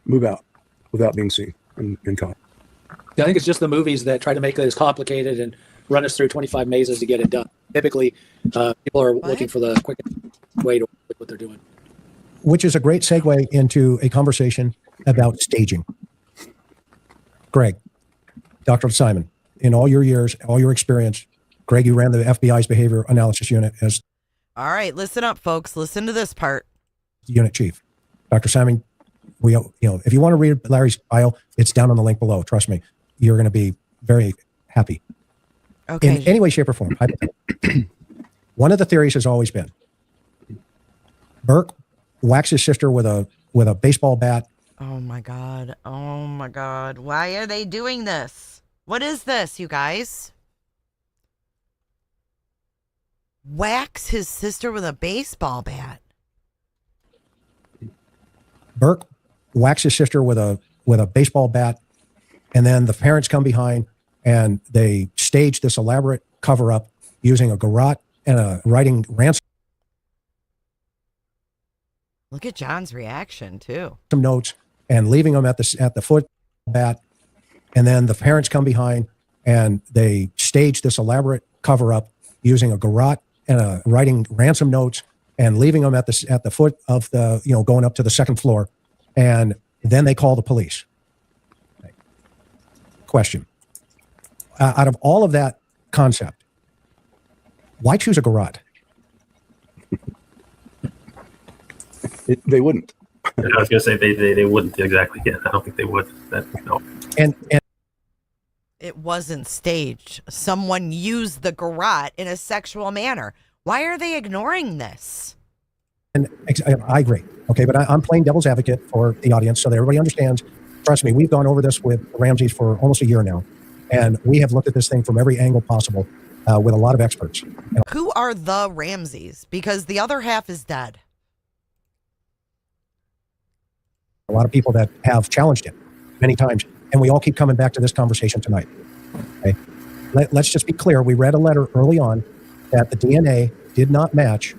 move out without being seen and caught. I think it's just the movies that try to make it as complicated and run us through 25 mazes to get it done. Typically, people are looking for the quickest way to what they're doing. Which is a great segue into a conversation about staging. Greg, Dr. Simon, in all your years, all your experience, Greg, you ran the FBI's behavior analysis unit as all right, listen up, folks. Listen to this part. Unit chief. Dr. Simon, if you want to read Larry's bio, it's down on the link below. Trust me, you're going to be very happy. Okay. In any way, shape, or form. One of the theories has always been Burke whacks his sister with a baseball bat. Oh my God. Oh my God. Why are they doing this? What is this, you guys? Whacks his sister with a baseball bat. Burke whacks his sister with a baseball bat, and then the parents come behind and they stage this elaborate cover-up using a garrote and a writing ransom Look at John's reaction too. Some notes and leaving them at the foot bat, and then the parents come behind and they stage this elaborate cover-up using a garrote and a writing ransom notes and leaving them at the foot of the going up to the second floor, and then they call the police. Question: out of all of that concept, why choose a garrote? They wouldn't. I was going to say they wouldn't exactly. Yeah, I don't think they would. No. And It wasn't staged. Someone used the garrote in a sexual manner. Why are they ignoring this? And I agree. Okay, but I'm playing devil's advocate for the audience so that everybody understands. Trust me, we've gone over this with Ramseys for almost a year now, and we have looked at this thing from every angle possible with a lot of experts. Who are the Ramseys? Because the other half is dead. A lot of people that have challenged it many times, and we all keep coming back to this conversation tonight. Okay, let's just be clear. We read a letter early on that the DNA did not match,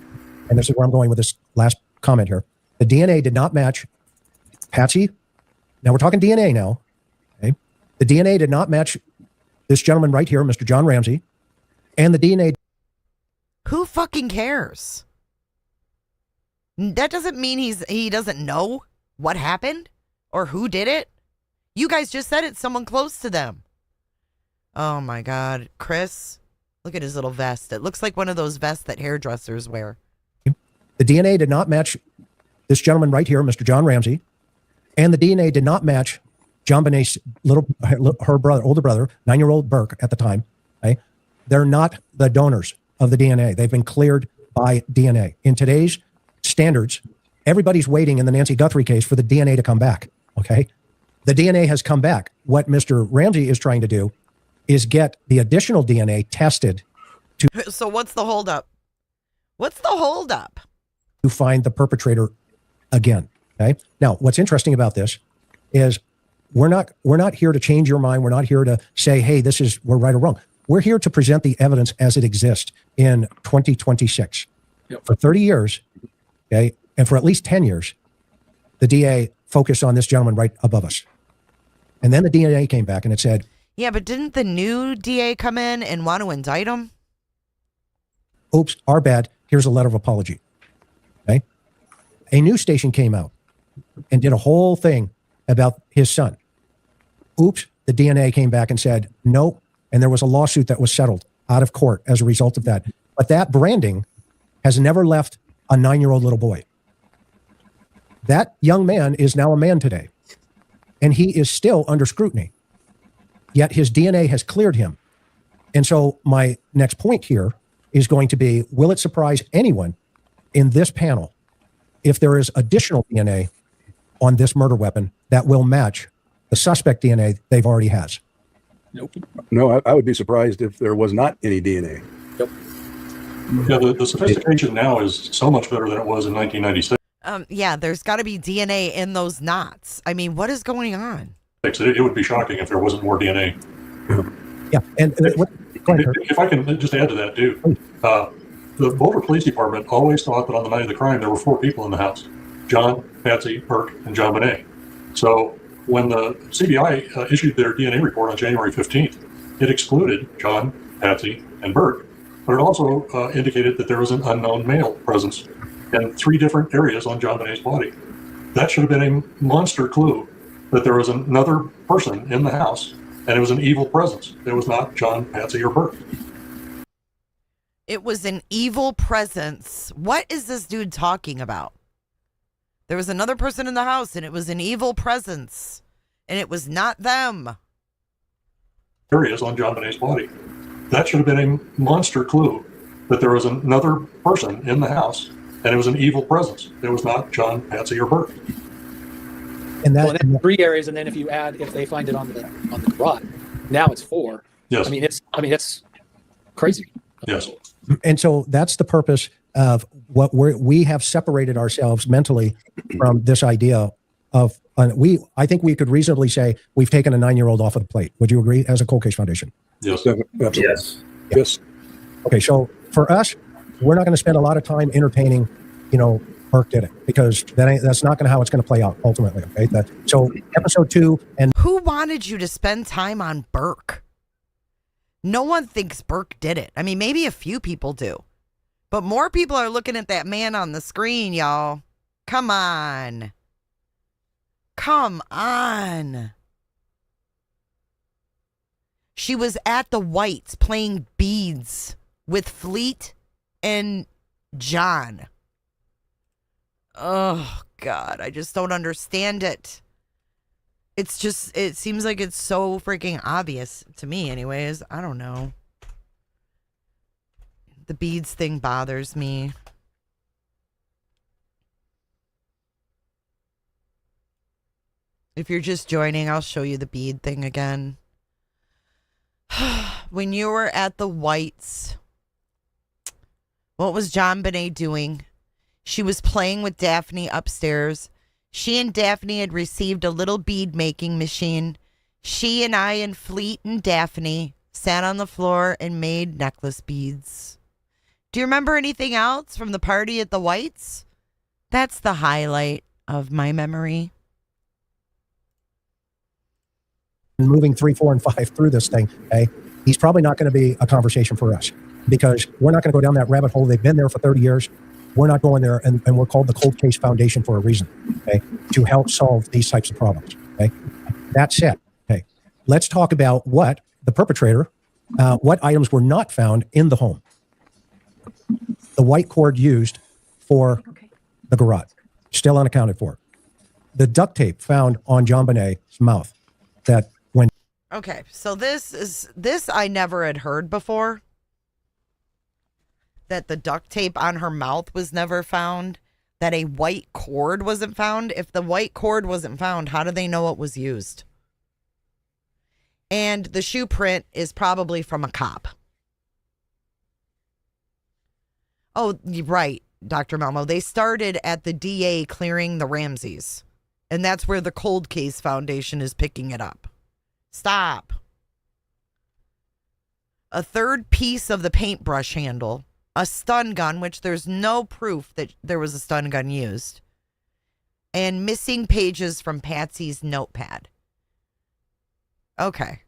and this is where I'm going with this last comment here. The DNA did not match Patsy. Now we're talking DNA now. Okay, the DNA did not match this gentleman right here, Mr. John Ramsey, and the DNA. Who fucking cares? That doesn't mean he doesn't know what happened or who did it. You guys just said it's someone close to them. Oh my God, Chris, look at his little vest. It looks like one of those vests that hairdressers wear. The DNA did not match this gentleman right here, Mr. John Ramsey, and the DNA did not match JonBenét's older brother, 9-year-old Burke at the time. Okay? They're not the donors of the DNA. They've been cleared by DNA. In today's standards, everybody's waiting in the Nancy Guthrie case for the DNA to come back. Okay? The DNA has come back. What Mr. Ramsey is trying to do is get the additional DNA tested to. So what's the holdup? What's the holdup? To find the perpetrator again. Okay. Now, what's interesting about this is we're not here to change your mind. We're not here to say, hey, we're right or wrong. We're here to present the evidence as it exists in 2026. Yep. For 30 years, okay, and for at least 10 years, the DA focused on this gentleman right above us. And then the DNA came back and it said, yeah, but didn't the new DA come in and want to indict him? Oops, our bad. Here's a letter of apology. Okay. A news station came out and did a whole thing about his son. Oops, the DNA came back and said, nope. And there was a lawsuit that was settled out of court as a result of that. But that branding has never left a 9-year-old little boy. That young man is now a man today, and he is still under scrutiny. Yet his DNA has cleared him. And so my next point here is going to be, will it surprise anyone in this panel if there is additional DNA on this murder weapon that will match the suspect DNA they've already has? Nope. No, I would be surprised if there was not any DNA. Yep. Yeah, the sophistication now is so much better than it was in 1996. Yeah, there's got to be DNA in those knots. I mean, what is going on? It would be shocking if there wasn't more DNA. Yeah, and if I can just add to that, too, the Boulder Police Department always thought that on the night of the crime there were 4 people in the house: John, Patsy, Burke, and JonBenét. So when the CBI issued their DNA report on January 15th, it excluded John, Patsy, and Burke, but it also indicated that there was an unknown male presence in 3 different areas on JonBenét's body. That should have been a monster clue that there was another person in the house, and it was an evil presence. It was not John, Patsy, or Burke. It was an evil presence. What is this dude talking about? There was another person in the house, and it was an evil presence, and it was not them. Areas on JonBenét's body. That should have been a monster clue that there was another person in the house, and it was an evil presence. It was not John, Patsy, or Burke. And well, and 3 areas, and then if they find it on the garage, now it's 4. Yes. I mean it's crazy. Yes. And so that's the purpose of what we have separated ourselves mentally from this idea of I think we could reasonably say we've taken a 9-year-old off of the plate. Would you agree, as a Cold Case Foundation? Yes. Yes. Yes. Okay, so for us, we're not going to spend a lot of time entertaining, Burke did it, because that's not going to how it's going to play out ultimately. Okay, so episode 2 and who wanted you to spend time on Burke? No one thinks Burke did it. I mean, maybe a few people do, but more people are looking at that man on the screen, y'all. Come on. She was at the Whites playing beads with Fleet and John. Oh, God, I just don't understand it. It's just, it seems like it's so freaking obvious to me anyways. I don't know. The beads thing bothers me. If you're just joining, I'll show you the bead thing again. When you were at the Whites, what was JonBenét doing? She was playing with Daphne upstairs. She and Daphne had received a little bead making machine. She and I and Fleet and Daphne sat on the floor and made necklace beads. Do you remember anything else from the party at the Whites? That's the highlight of my memory. Moving 3, 4, and 5 through this thing, okay, he's probably not going to be a conversation for us because we're not going to go down that rabbit hole. They've been there for 30 years. We're not going there, and we're called the Cold Case Foundation for a reason, okay, to help solve these types of problems, okay? That said, okay, let's talk about what the perpetrator, what items were not found in the home. The white cord used for the garrote, still unaccounted for. The duct tape found on JonBenét's mouth that when... Okay, so this I never had heard before. That the duct tape on her mouth was never found. That a white cord wasn't found. If the white cord wasn't found, how do they know it was used? And the shoe print is probably from a cop. Oh, right, Dr. Malmo. They started at the DA clearing the Ramseys. And that's where the Cold Case Foundation is picking it up. Stop. A third piece of the paintbrush handle. A stun gun, which there's no proof that there was a stun gun used. And missing pages from Patsy's notepad. Okay.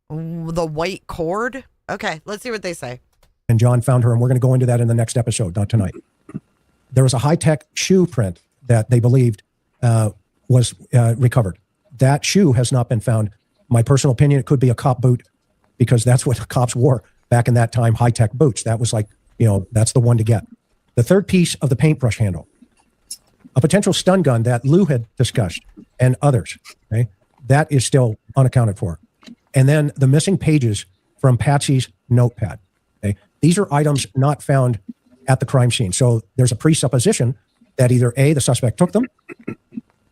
The white cord? Okay, let's see what they say. And John found her, and we're going to go into that in the next episode, not tonight. There was a high-tech shoe print that they believed was recovered. That shoe has not been found. My personal opinion, it could be a cop boot because that's what the cops wore back in that time, high-tech boots. That was like, that's the one to get. The third piece of the paintbrush handle, a potential stun gun that Lou had discussed and others, okay, that is still unaccounted for. And then the missing pages from Patsy's notepad. Okay, these are items not found at the crime scene. So there's a presupposition that either A, the suspect took them,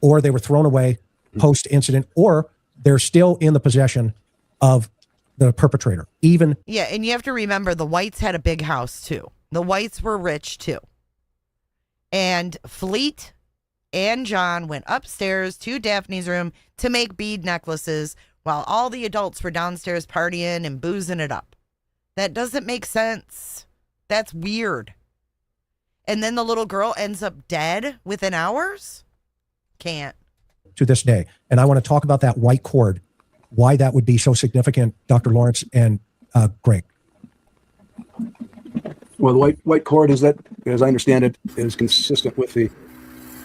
or they were thrown away post-incident, or they're still in the possession of the perpetrator. Yeah, and you have to remember the Whites had a big house too. The Whites were rich too. And Fleet and John went upstairs to Daphne's room to make bead necklaces while all the adults were downstairs partying and boozing it up. That doesn't make sense. That's weird. And then the little girl ends up dead within hours? Can't. To this day. And I want to talk about that white cord, why that would be so significant, Dr. Lawrence and Greg. Well, the white cord is that, as I understand it, is consistent with the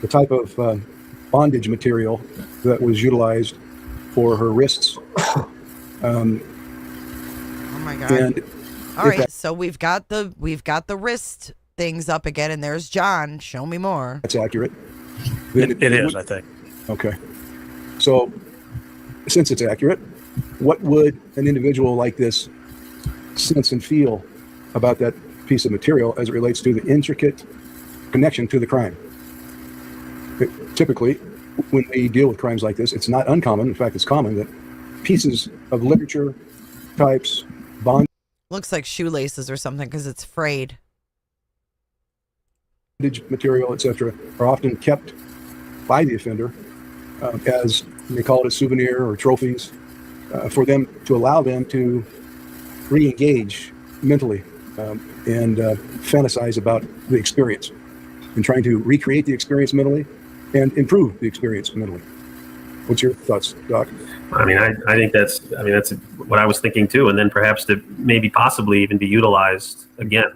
type of bondage material that was utilized for her wrists. Oh my God. And all right, so we've got the wrist things up again, and there's John. Show me more. That's accurate. It is, I think. Okay. So, since it's accurate, what would an individual like this sense and feel about that piece of material as it relates to the intricate connection to the crime? Typically, when we deal with crimes like this, it's not uncommon, in fact, it's common, that pieces of literature, types, bondage Looks like shoelaces or something because it's frayed. Material, etc., are often kept by the offender as they call it a souvenir or trophies for them to allow them to re-engage mentally and fantasize about the experience and trying to recreate the experience mentally and improve the experience mentally. What's your thoughts, Doc? I mean, I think that's what I was thinking too, and then perhaps to maybe possibly even be utilized again.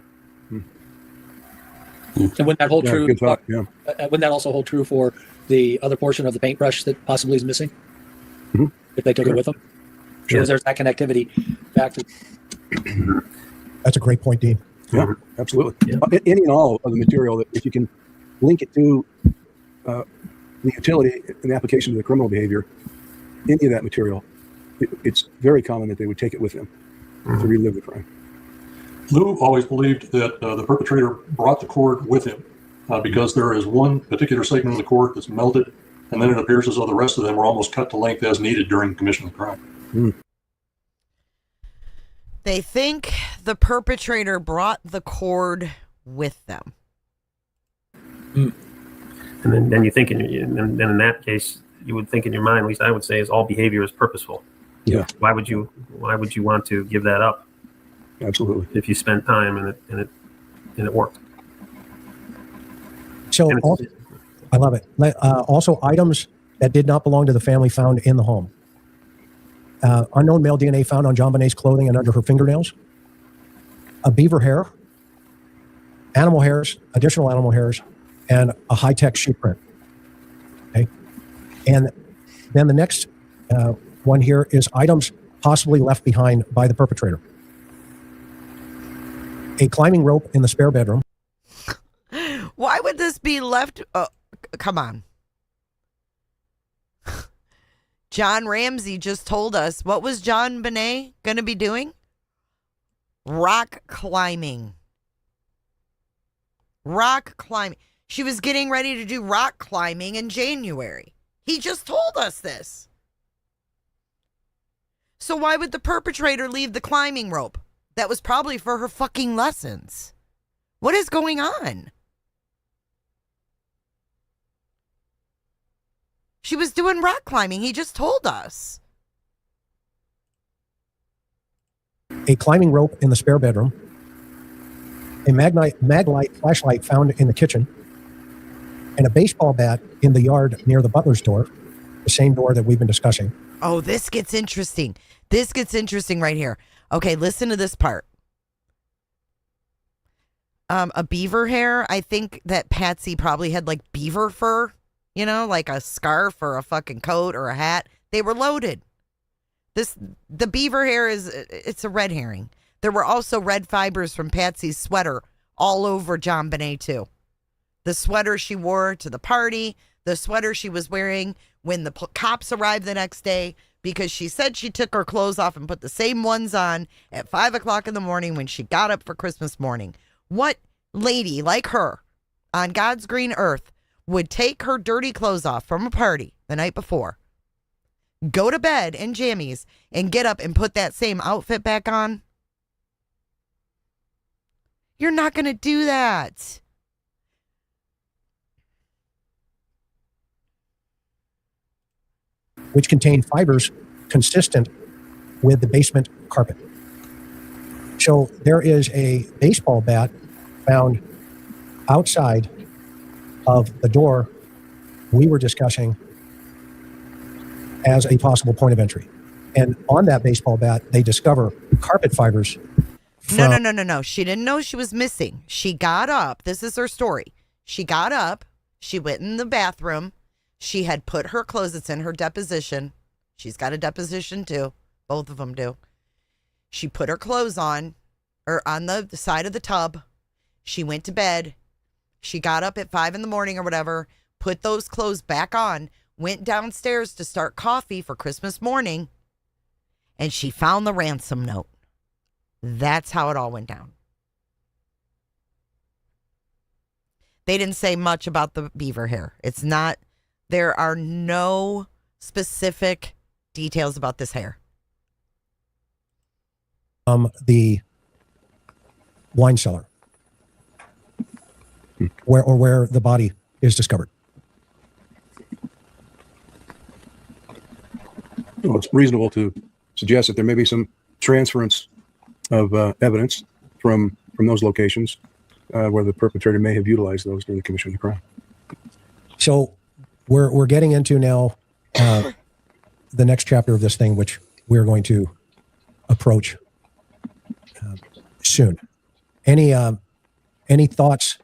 And wouldn't that hold true? Good thought, wouldn't that also hold true for the other portion of the paintbrush that possibly is missing? Mm-hmm. If they took it with them? Because there's that connectivity back to. That's a great point, Dean. Yeah, absolutely. Yeah. Any and all of the material that, if you can link it to the utility and the application of the criminal behavior, any of that material, it's very common that they would take it with them to relive the crime. Lou always believed that the perpetrator brought the cord with him because there is one particular segment of the cord that's melted, and then it appears as though the rest of them were almost cut to length as needed during the commission of the crime. They think the perpetrator brought the cord with them. And then you think, then in that case, you would think in your mind, at least I would say, is all behavior is purposeful. Yeah. Why would you want to give that up? Absolutely. If you spent time and it worked. So I love it. Also, items that did not belong to the family found in the home. Unknown male DNA found on JonBenét's clothing and under her fingernails. A beaver hair, animal hairs, additional animal hairs, and a high-tech shoe print. Okay, and then the next one here is items possibly left behind by the perpetrator. A climbing rope in the spare bedroom. Why would this be left? Come on. John Ramsey just told us, what was JonBenét going to be doing? Rock climbing. Rock climbing. She was getting ready to do rock climbing in January. He just told us this. So why would the perpetrator leave the climbing rope? That was probably for her fucking lessons. What is going on? She was doing rock climbing. He just told us. A climbing rope in the spare bedroom. A maglite flashlight found in the kitchen. And a baseball bat in the yard near the butler's door. The same door that we've been discussing. Oh, this gets interesting. This gets interesting right here. Okay, listen to this part. A beaver hair. I think that Patsy probably had like beaver fur, you know, like a scarf or a fucking coat or a hat. They were loaded. The beaver hair it's a red herring. There were also red fibers from Patsy's sweater all over JonBenét too. The sweater she wore to the party, the sweater she was wearing when the cops arrived the next day, because she said she took her clothes off and put the same ones on at 5 o'clock in the morning when she got up for Christmas morning. What lady like her on God's green earth would take her dirty clothes off from a party the night before, go to bed in jammies, and get up and put that same outfit back on? You're not going to do that. Which contained fibers consistent with the basement carpet. So there is a baseball bat found outside of the door we were discussing as a possible point of entry. And on that baseball bat, they discover carpet fibers. No. She didn't know she was missing. She got up. This is her story. She got up. She went in the bathroom. She had put her clothes. It's in her deposition. She's got a deposition too. Both of them do. She put her clothes on, or on the side of the tub. She went to bed. She got up at 5 in the morning or whatever, put those clothes back on, went downstairs to start coffee for Christmas morning, and she found the ransom note. That's how it all went down. They didn't say much about the beaver hair. There are no specific details about this hair. The wine cellar, where the body is discovered. Well, it's reasonable to suggest that there may be some transference of evidence from those locations where the perpetrator may have utilized those during the commission of the crime. So we're getting into now the next chapter of this thing, which we're going to approach soon. Any thoughts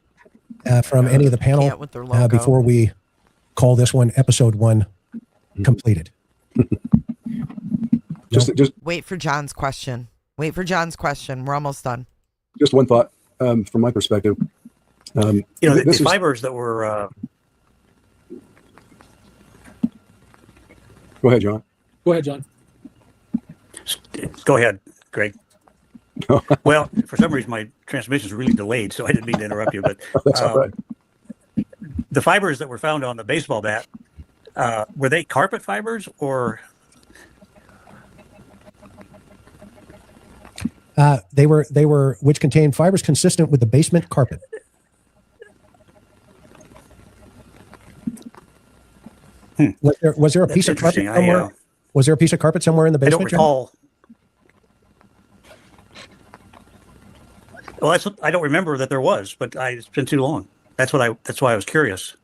from any of the panel before we call this one episode 1 completed? Just wait for John's question. We're almost done. Just one thought from my perspective. The fibers that were. Go ahead, John. Go ahead, John. Go ahead, Greg. Well, for some reason, my transmission is really delayed, so I didn't mean to interrupt you. But That's all right. the fibers that were found on the baseball bat, were they carpet fibers or? They were, which contained fibers consistent with the basement carpet. Was there a piece of carpet somewhere? Was there a piece of carpet somewhere in the basement? I don't recall. Well, I don't remember that there was, but it's been too long. That's why I was curious.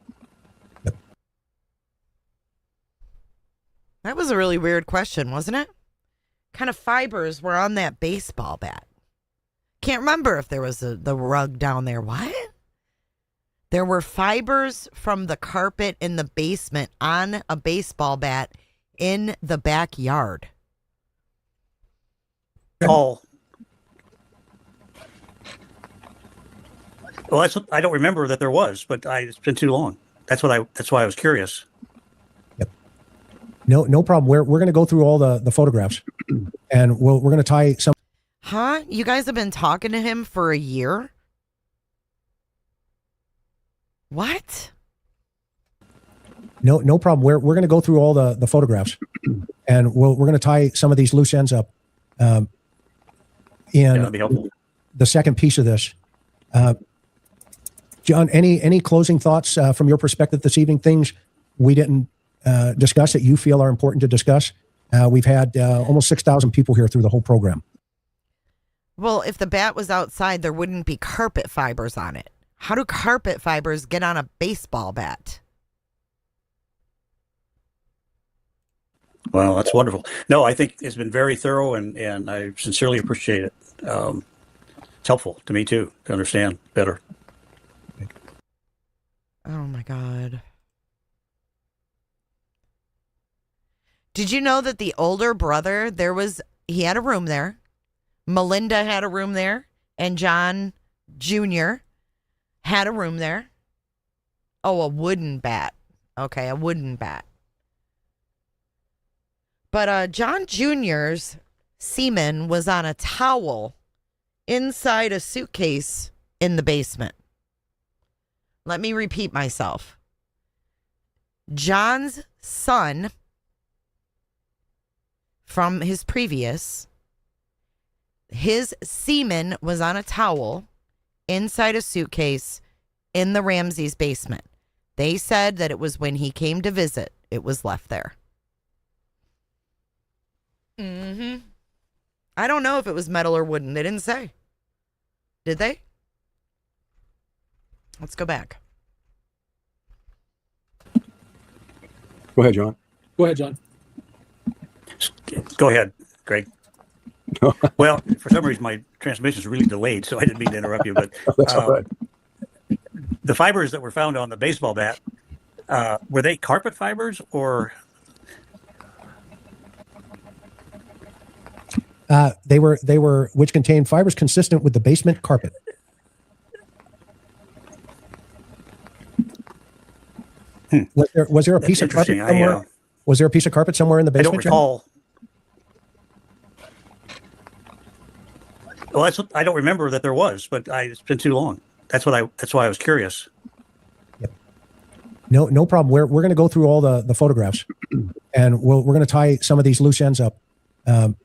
That was a really weird question, wasn't it? Kind of fibers were on that baseball bat? Can't remember if there was the rug down there. What? There were fibers from the carpet in the basement on a baseball bat in the backyard. Oh. Well, I don't remember that there was, but it's been too long. That's why I was curious. Yep. No problem. We're going to go through all the photographs, and we're going to tie some. Huh? You guys have been talking to him for a year? What? No problem. We're going to go through all the photographs, and we're going to tie some of these loose ends up. In that'd be helpful. The second piece of this, John, any closing thoughts from your perspective this evening? Things we didn't discuss that you feel are important to discuss? We've had almost 6,000 people here through the whole program. Well, if the bat was outside, there wouldn't be carpet fibers on it. How do carpet fibers get on a baseball bat? Well, that's wonderful. No, I think it's been very thorough, and I sincerely appreciate it. It's helpful to me, too, to understand better. Oh, my God. Did you know that the older brother, he had a room there. Melinda had a room there. And John Jr. had a room there. Oh, a wooden bat. Okay, a wooden bat. But John Jr.'s semen was on a towel inside a suitcase in the basement. Let me repeat myself. John's son from his previous, his semen was on a towel inside a suitcase in the Ramsey's basement. They said that it was when he came to visit, it was left there. Mm-hmm. I don't know if it was metal or wooden. They didn't say. Did they? Let's go back. Go ahead, John. Go ahead, John. Go ahead, Greg. Well, for some reason, my transmission is really delayed, so I didn't mean to interrupt you. But That's all right. The fibers that were found on the baseball bat, were they carpet fibers or? They were, which contained fibers consistent with the basement carpet. Was there a piece of carpet somewhere? Was there a piece of carpet somewhere in the basement? I don't recall. Well, I don't remember that there was, but it's been too long. That's why I was curious. Yep. No problem. We're going to go through all the photographs, and we're going to tie some of these loose ends up. That'd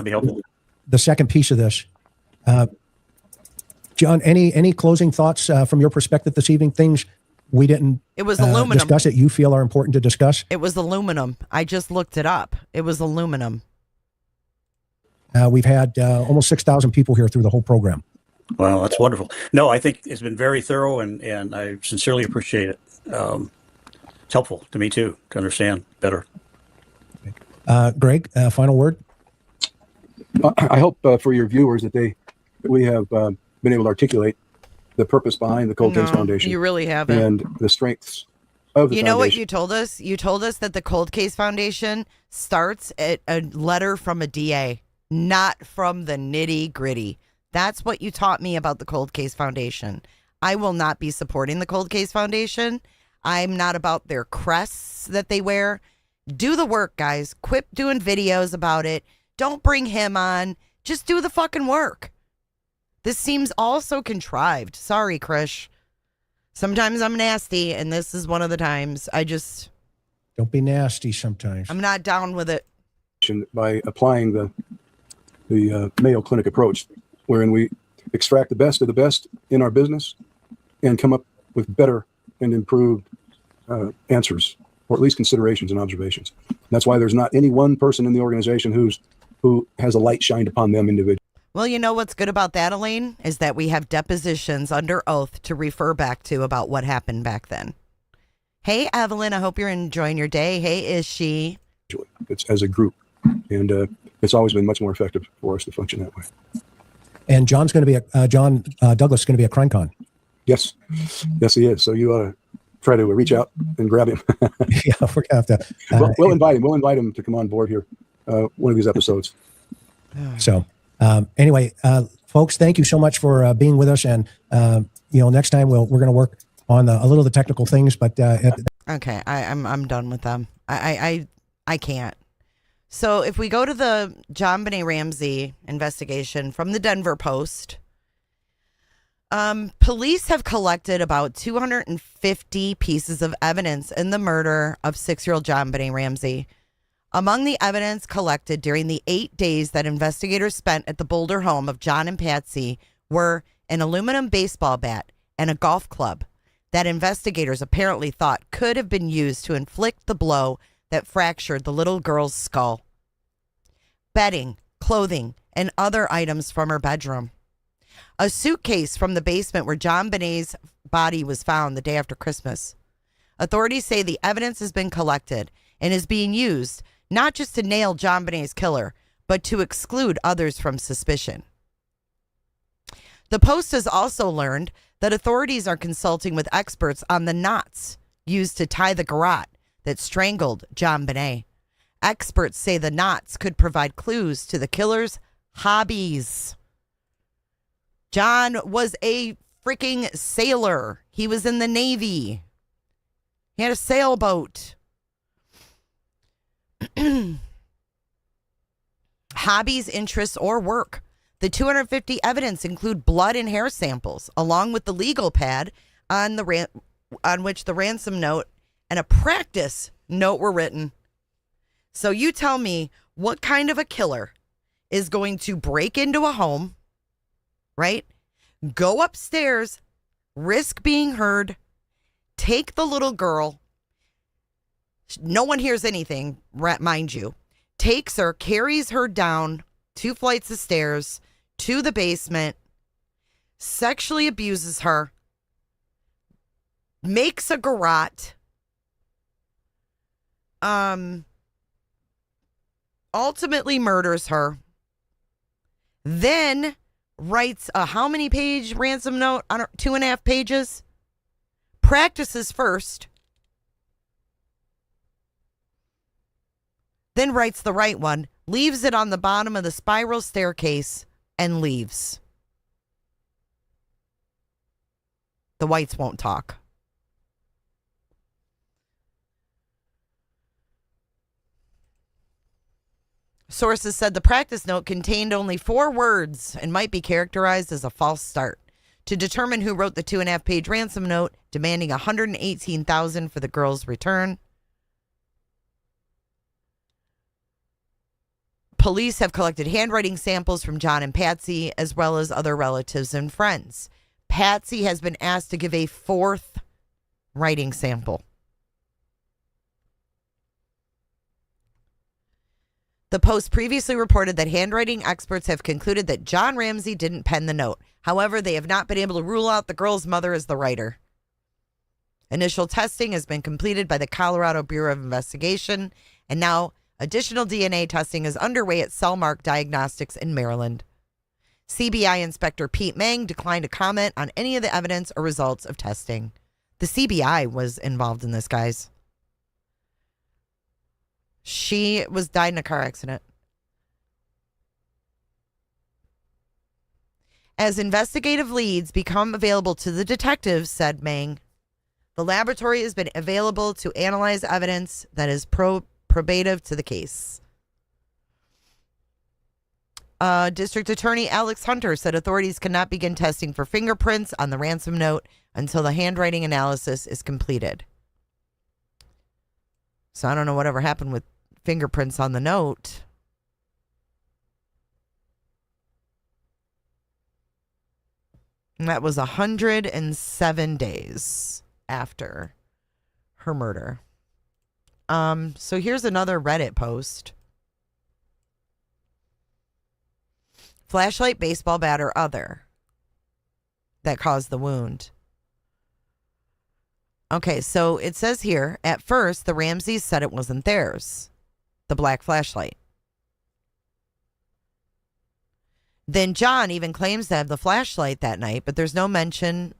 be helpful. The second piece of this, John, any closing thoughts from your perspective this evening? Things we didn't It was aluminum. discuss that you feel are important to discuss? It was aluminum. I just looked it up. It was aluminum. We've had almost 6,000 people here through the whole program. Well, that's wonderful. No, I think it's been very thorough, and I sincerely appreciate it. It's helpful to me, too, to understand better. Greg, final word? I hope for your viewers that we have been able to articulate the purpose behind the Cold Case Foundation. You really haven't. And the strengths of the You know what foundation. you told us? You told us that the Cold Case Foundation starts at a letter from a DA, not from the nitty gritty. That's what you taught me about the Cold Case Foundation. I will not be supporting the Cold Case Foundation. I'm not about their crests that they wear. Do the work, guys. Quit doing videos about it. Don't bring him on. Just do the fucking work. This seems all so contrived. Sorry, Krish. Sometimes I'm nasty, and this is one of the times. Don't be nasty sometimes. I'm not down with it. By applying the Mayo Clinic approach, wherein we extract the best of the best in our business and come up with better and improved answers, or at least considerations and observations. That's why there's not any one person in the organization who has a light shined upon them individually. Well, you know what's good about that, Elaine, is that we have depositions under oath to refer back to about what happened back then. Hey, Evelyn, I hope you're enjoying your day. Hey, is she? It's as a group, and it's always been much more effective for us to function that way. And John's going to be John Douglas is going to be at CrimeCon. Yes, he is. So you ought to try to reach out and grab him. Yeah, we're going to have to. We'll invite him. We'll invite him to come on board here one of these episodes. So anyway, folks, thank you so much for being with us. And next time we're going to work on a little of the technical things. But okay, I'm done with them. I can't. So if we go to the JonBenét Ramsey investigation from the Denver Post, police have collected about 250 pieces of evidence in the murder of 6-year-old JonBenét Ramsey. Among the evidence collected during the 8 days that investigators spent at the Boulder home of John and Patsy were an aluminum baseball bat and a golf club that investigators apparently thought could have been used to inflict the blow that fractured the little girl's skull. Bedding, clothing, and other items from her bedroom. A suitcase from the basement where JonBenét's body was found the day after Christmas. Authorities say the evidence has been collected and is being used not just to nail JonBenét's killer, but to exclude others from suspicion. The Post has also learned that authorities are consulting with experts on the knots used to tie the garrote that strangled JonBenét. Experts say the knots could provide clues to the killer's hobbies. John was a freaking sailor. He was in the Navy. He had a sailboat. Hobbies, interests, or work. The 250 evidence include blood and hair samples, along with the legal pad on which the ransom note and a practice note were written. So you tell me what kind of a killer is going to break into a home, right? Go upstairs, risk being heard, take the little girl. No one hears anything, mind you. Takes her, carries her down 2 flights of stairs to the basement, sexually abuses her, makes a garrote, ultimately murders her, then writes a how many page ransom note on 2.5 pages, practices first, then writes the right one, leaves it on the bottom of the spiral staircase, and leaves. The whites won't talk. Sources said the practice note contained only 4 words and might be characterized as a false start. To determine who wrote the 2.5 page ransom note demanding $118,000 for the girl's return, police have collected handwriting samples from John and Patsy, as well as other relatives and friends. Patsy has been asked to give a 4th writing sample. The Post previously reported that handwriting experts have concluded that John Ramsey didn't pen the note. However, they have not been able to rule out the girl's mother as the writer. Initial testing has been completed by the Colorado Bureau of Investigation, and now additional DNA testing is underway at Cellmark Diagnostics in Maryland. CBI Inspector Pete Mang declined to comment on any of the evidence or results of testing. The CBI was involved in this, guys. She died in a car accident. As investigative leads become available to the detectives, said Mang, the laboratory has been available to analyze evidence that is probative to the case. District Attorney Alex Hunter said authorities cannot begin testing for fingerprints on the ransom note until the handwriting analysis is completed. So I don't know whatever happened with fingerprints on the note. And that was 107 days after her murder. So here's another Reddit post. Flashlight, baseball bat, or other that caused the wound. Okay, so it says here, at first, the Ramseys said it wasn't theirs, the black flashlight. Then John even claims to have the flashlight that night, but there's no mention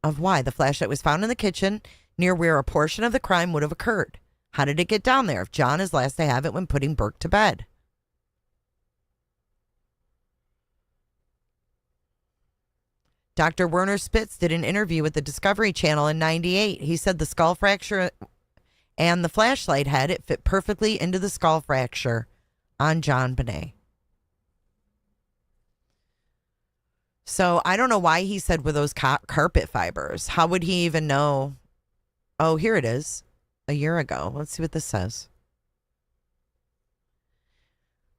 of why. The flashlight was found in the kitchen near where a portion of the crime would have occurred. How did it get down there if John is last to have it when putting Burke to bed? Dr. Werner Spitz did an interview with the Discovery Channel in '98. He said the skull fracture and the flashlight head, it fit perfectly into the skull fracture on JonBenét. So I don't know why he said with those carpet fibers. How would he even know? Oh, here it is. A year ago. Let's see what this says.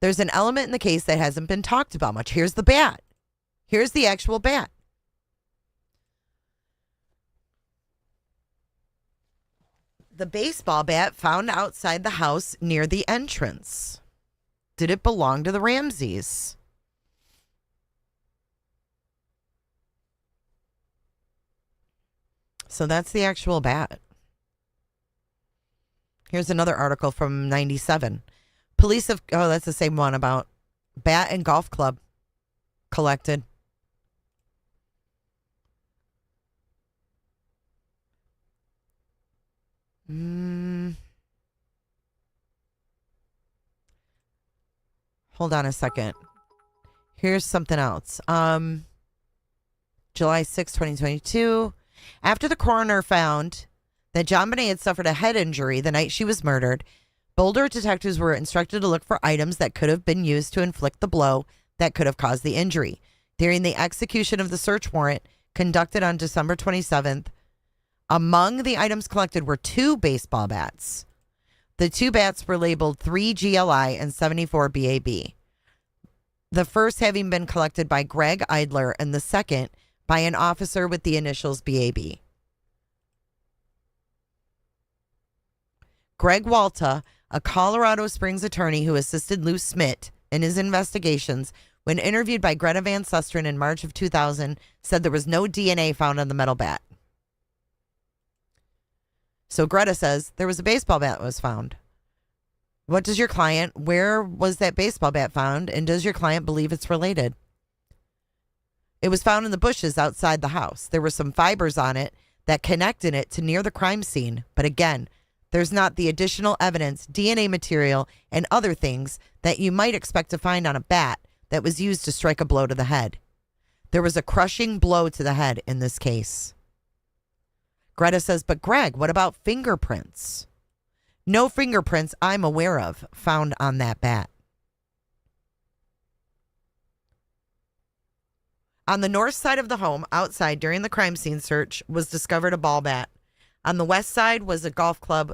There's an element in the case that hasn't been talked about much. Here's the bat. Here's the actual bat. The baseball bat found outside the house near the entrance. Did it belong to the Ramseys? So that's the actual bat. Here's another article from '97. Police have, oh, that's the same one about bat and golf club collected. Hold on a second. Here's something else. July 6, 2022. After the coroner found that JonBenét had suffered a head injury the night she was murdered, Boulder detectives were instructed to look for items that could have been used to inflict the blow that could have caused the injury. During the execution of the search warrant conducted on December 27th, among the items collected were 2 baseball bats. The 2 bats were labeled 3 GLI and 74 BAB. The first having been collected by Greg Idler and the second by an officer with the initials BAB. Greg Walta, a Colorado Springs attorney who assisted Lou Smith in his investigations, when interviewed by Greta Van Susteren in March of 2000, said there was no DNA found on the metal bat. So Greta says there was a baseball bat that was found. What does your client, where was that baseball bat found, and does your client believe it's related? It was found in the bushes outside the house. There were some fibers on it that connected it to near the crime scene, but again, there's not the additional evidence, DNA material, and other things that you might expect to find on a bat that was used to strike a blow to the head. There was a crushing blow to the head in this case. Greta says, but Greg, what about fingerprints? No fingerprints I'm aware of found on that bat. On the north side of the home, outside during the crime scene search, was discovered a ball bat. On the west side was a golf club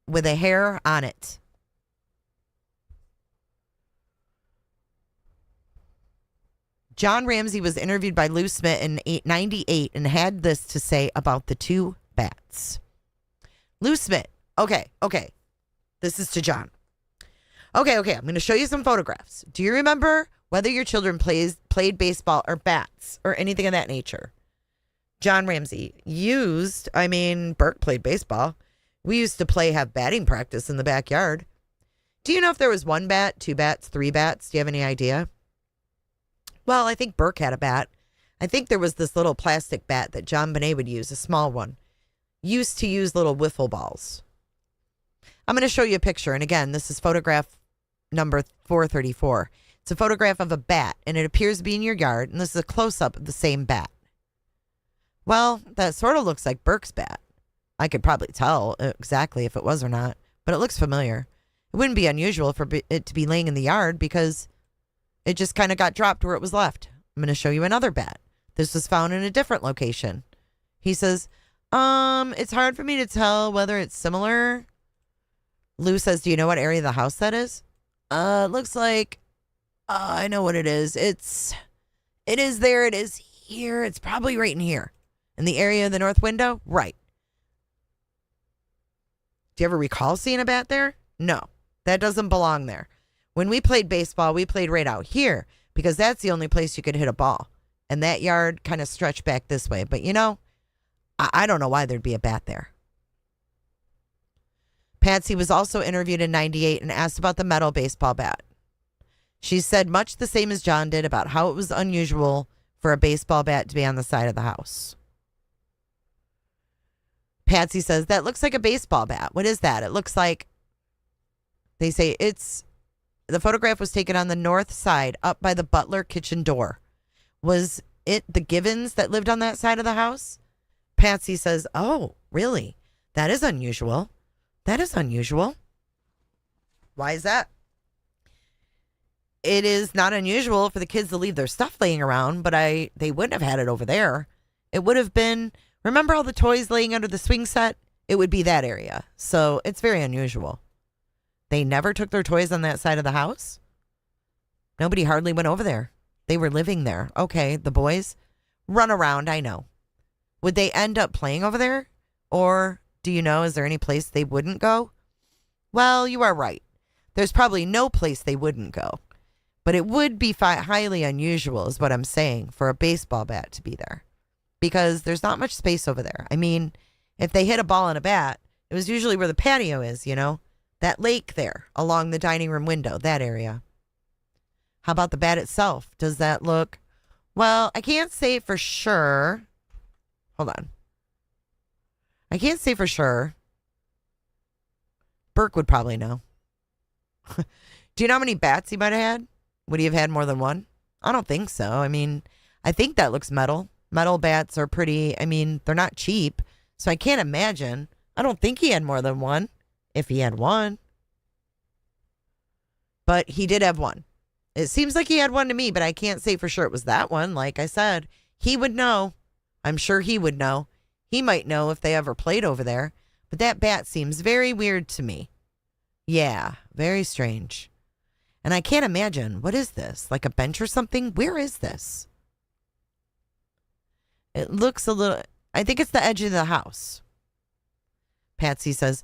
with a hair on it. John Ramsey was interviewed by Lou Smith in '98 and had this to say about the 2 bats. Lou Smith. Okay. This is to John. Okay. I'm going to show you some photographs. Do you remember whether your children played baseball or bats or anything of that nature? John Ramsey Burke played baseball. We used to have batting practice in the backyard. Do you know if there was 1 bat, 2 bats, 3 bats? Do you have any idea? Well, I think Burke had a bat. I think there was this little plastic bat that JonBenét would use, a small one. Used to use little wiffle balls. I'm going to show you a picture. And again, this is photograph number 434. It's a photograph of a bat, and it appears to be in your yard. And this is a close-up of the same bat. Well, that sort of looks like Burke's bat. I could probably tell exactly if it was or not, but it looks familiar. It wouldn't be unusual for it to be laying in the yard because it just kind of got dropped where it was left. I'm going to show you another bat. This was found in a different location. He says, it's hard for me to tell whether it's similar. Lou says, do you know what area of the house that is? It looks like, I know what it is. It is there. It is here. It's probably right in here. In the area of the north window? Right. Do you ever recall seeing a bat there? No, that doesn't belong there. When we played baseball, we played right out here because that's the only place you could hit a ball. And that yard kind of stretched back this way. But you know, I don't know why there'd be a bat there. Patsy was also interviewed in 98 and asked about the metal baseball bat. She said much the same as John did about how it was unusual for a baseball bat to be on the side of the house. Patsy says, that looks like a baseball bat. What is that? It looks like, they say the photograph was taken on the north side up by the Butler kitchen door. Was it the Givens that lived on that side of the house? Patsy says, oh, really? That is unusual. That is unusual. Why is that? It is not unusual for the kids to leave their stuff laying around, but they wouldn't have had it over there. It would have been, remember all the toys laying under the swing set? It would be that area. So it's very unusual. They never took their toys on that side of the house. Nobody hardly went over there. They were living there. Okay, the boys run around, I know. Would they end up playing over there? Or do you know, is there any place they wouldn't go? Well, you are right. There's probably no place they wouldn't go. But it would be highly unusual, is what I'm saying, for a baseball bat to be there. Because there's not much space over there. I mean, if they hit a ball and a bat, it was usually where the patio is, you know? That lake there, along the dining room window, that area. How about the bat itself? Does that look... Well, I can't say for sure. Hold on. I can't say for sure. Burke would probably know. Do you know how many bats he might have had? Would he have had more than one? I don't think so. I mean, I think that looks metal. Metal bats are pretty, I mean, they're not cheap. So I can't imagine. I don't think he had more than one. If he had one. But he did have one. It seems like he had one to me, but I can't say for sure it was that one. Like I said, he would know. I'm sure he would know. He might know if they ever played over there. But that bat seems very weird to me. Yeah, very strange. And I can't imagine. What is this? Like a bench or something? Where is this? It looks a little... I think it's the edge of the house. Patsy says,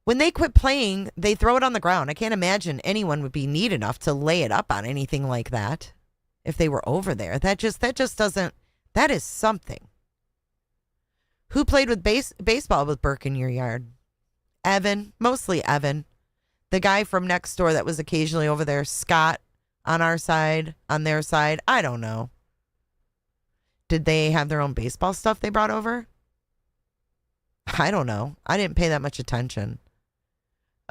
when they quit playing, they throw it on the ground. I can't imagine anyone would be neat enough to lay it up on anything like that if they were over there. That just doesn't... That is something. Who played with baseball with Burke in your yard? Evan. Mostly Evan. The guy from next door that was occasionally over there. Scott on our side, on their side. I don't know. Did they have their own baseball stuff they brought over? I don't know. I didn't pay that much attention.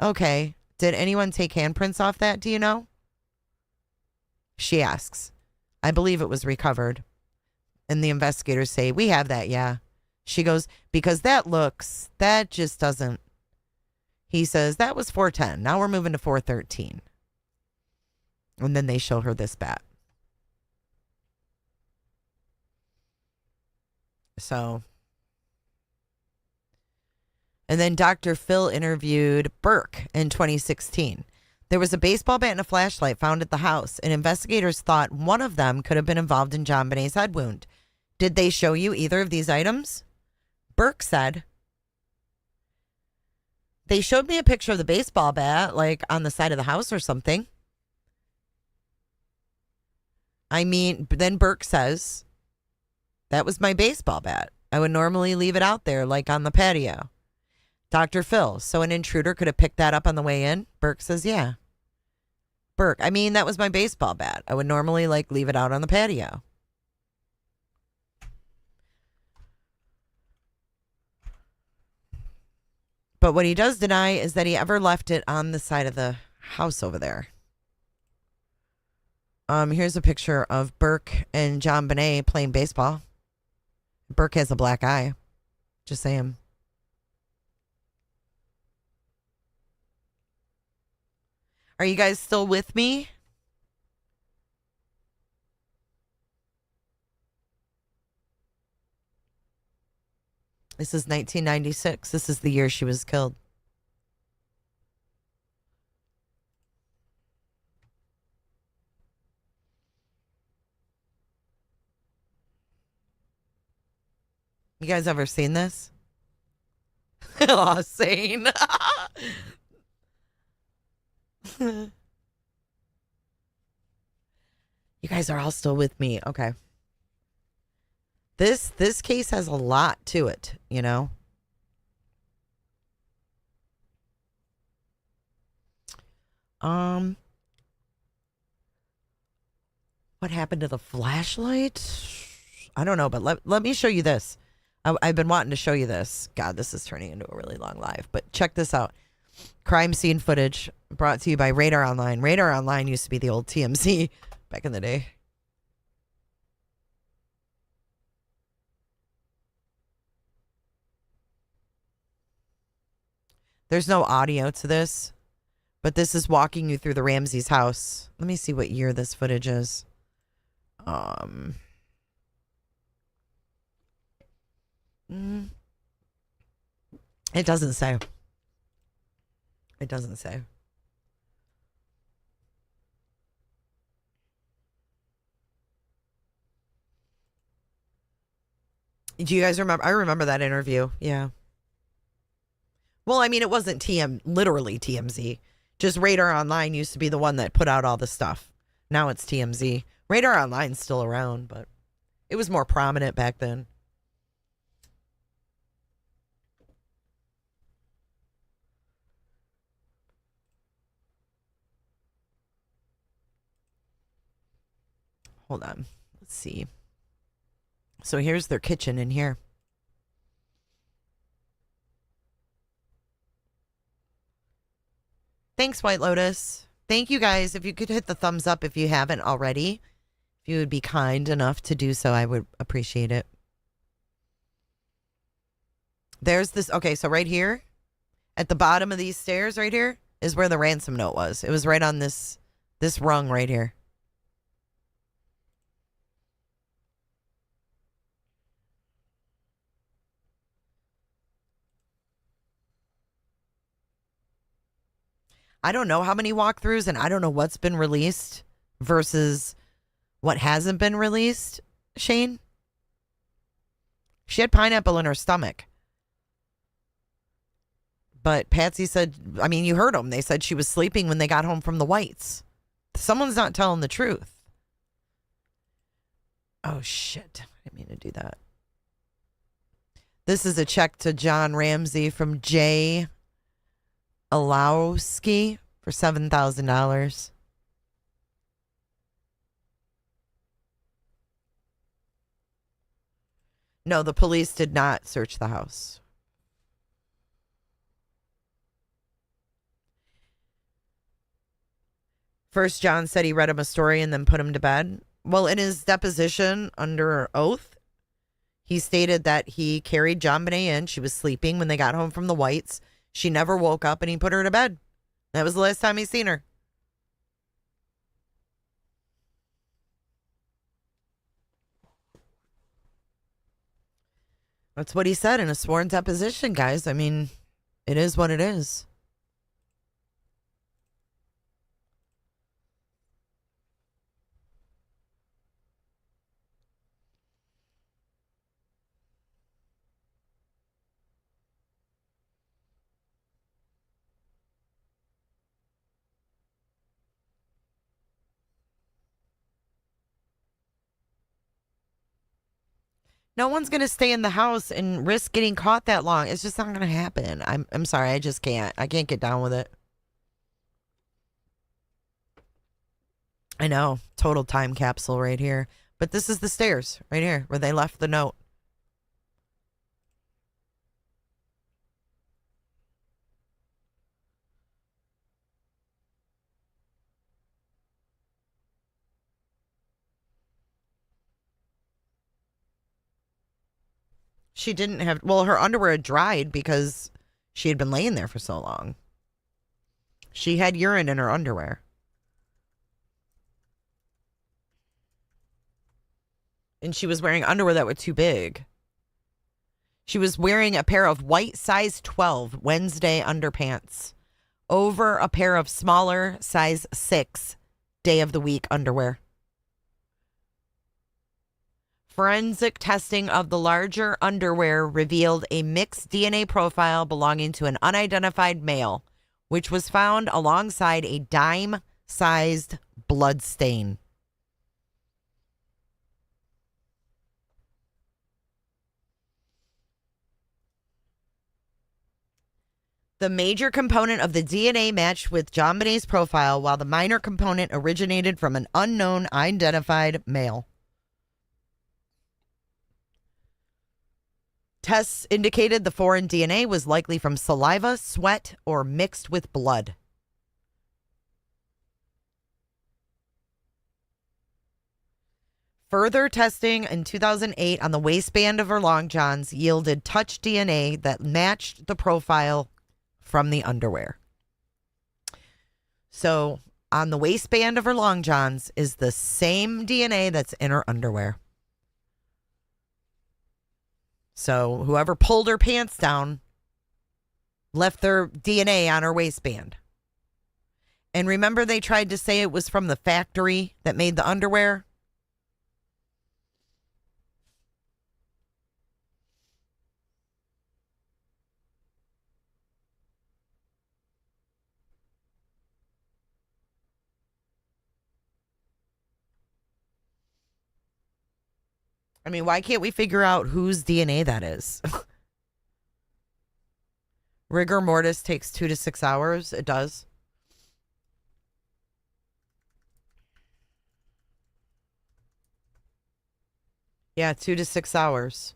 Okay. Did anyone take handprints off that? Do you know? She asks. I believe it was recovered. And the investigators say, we have that, yeah. She goes, because that just doesn't. He says, that was 410. Now we're moving to 413. And then they show her this bat. So. And then Dr. Phil interviewed Burke in 2016. There was a baseball bat and a flashlight found at the house, and investigators thought one of them could have been involved in JonBenét's head wound. Did they show you either of these items? Burke said, they showed me a picture of the baseball bat, like on the side of the house or something. I mean, then Burke says, that was my baseball bat. I would normally leave it out there, like on the patio. Dr. Phil, so an intruder could have picked that up on the way in? Burke says, yeah. Burke, I mean, that was my baseball bat. I would normally, like, leave it out on the patio. But what he does deny is that he ever left it on the side of the house over there. Here's a picture of Burke and JonBenét playing baseball. Burke has a black eye. Just saying. Are you guys still with me? This is 1996. This is the year she was killed. You guys ever seen this? Oh, sane. You guys are all still with me. Okay. This case has a lot to it, you know. What happened to the flashlight? I don't know, but let me show you this. I've been wanting to show you this. God, this is turning into a really long live, but check this out. Crime scene footage brought to you by Radar Online. Radar Online used to be the old TMZ back in the day. There's no audio to this, but this is walking you through the Ramsey's house. Let me see what year this footage is. It doesn't say. It doesn't say. Do you guys remember? I remember that interview. Yeah. Well, I mean, it wasn't literally TMZ. Just Radar Online used to be the one that put out all the stuff. Now it's TMZ. Radar Online's still around, but it was more prominent back then. Hold on. Let's see. So here's their kitchen in here. Thanks, White Lotus. Thank you guys. If you could hit the thumbs up if you haven't already. If you would be kind enough to do so, I would appreciate it. There's this. Okay, so right here, at the bottom of these stairs right here, is where the ransom note was. It was right on this rung right here. I don't know how many walkthroughs, and I don't know what's been released versus what hasn't been released, Shane. She had pineapple in her stomach. But Patsy said, I mean, you heard them. They said she was sleeping when they got home from the Whites. Someone's not telling the truth. Oh, shit. I didn't mean to do that. This is a check to John Ramsey from Jay Alowski for $7,000. No, the police did not search the house. First, John said he read him a story and then put him to bed. Well, in his deposition under oath, he stated that he carried JonBenét in. She was sleeping when they got home from the Whites. She never woke up and he put her to bed. That was the last time he seen her. That's what he said in a sworn deposition, guys. I mean, it is what it is. No one's going to stay in the house and risk getting caught that long. It's just not going to happen. I'm sorry. I just can't. I can't get down with it. I know. Total time capsule right here. But this is the stairs right here where they left the note. She didn't have, well, her underwear had dried because she had been laying there for so long. She had urine in her underwear. And she was wearing underwear that were too big. She was wearing a pair of white size 12 Wednesday underpants over a pair of smaller size 6 day of the week underwear. Forensic testing of the larger underwear revealed a mixed DNA profile belonging to an unidentified male, which was found alongside a dime-sized blood stain. The major component of the DNA matched with JonBenét's profile, while the minor component originated from an unknown identified male. Tests indicated the foreign DNA was likely from saliva, sweat, or mixed with blood. Further testing in 2008 on the waistband of her long johns yielded touch DNA that matched the profile from the underwear. So on the waistband of her long johns is the same DNA that's in her underwear. So whoever pulled her pants down left their DNA on her waistband. And remember, they tried to say it was from the factory that made the underwear? I mean, why can't we figure out whose DNA that is? Rigor mortis takes 2 to 6 hours. It does. Yeah, 2 to 6 hours.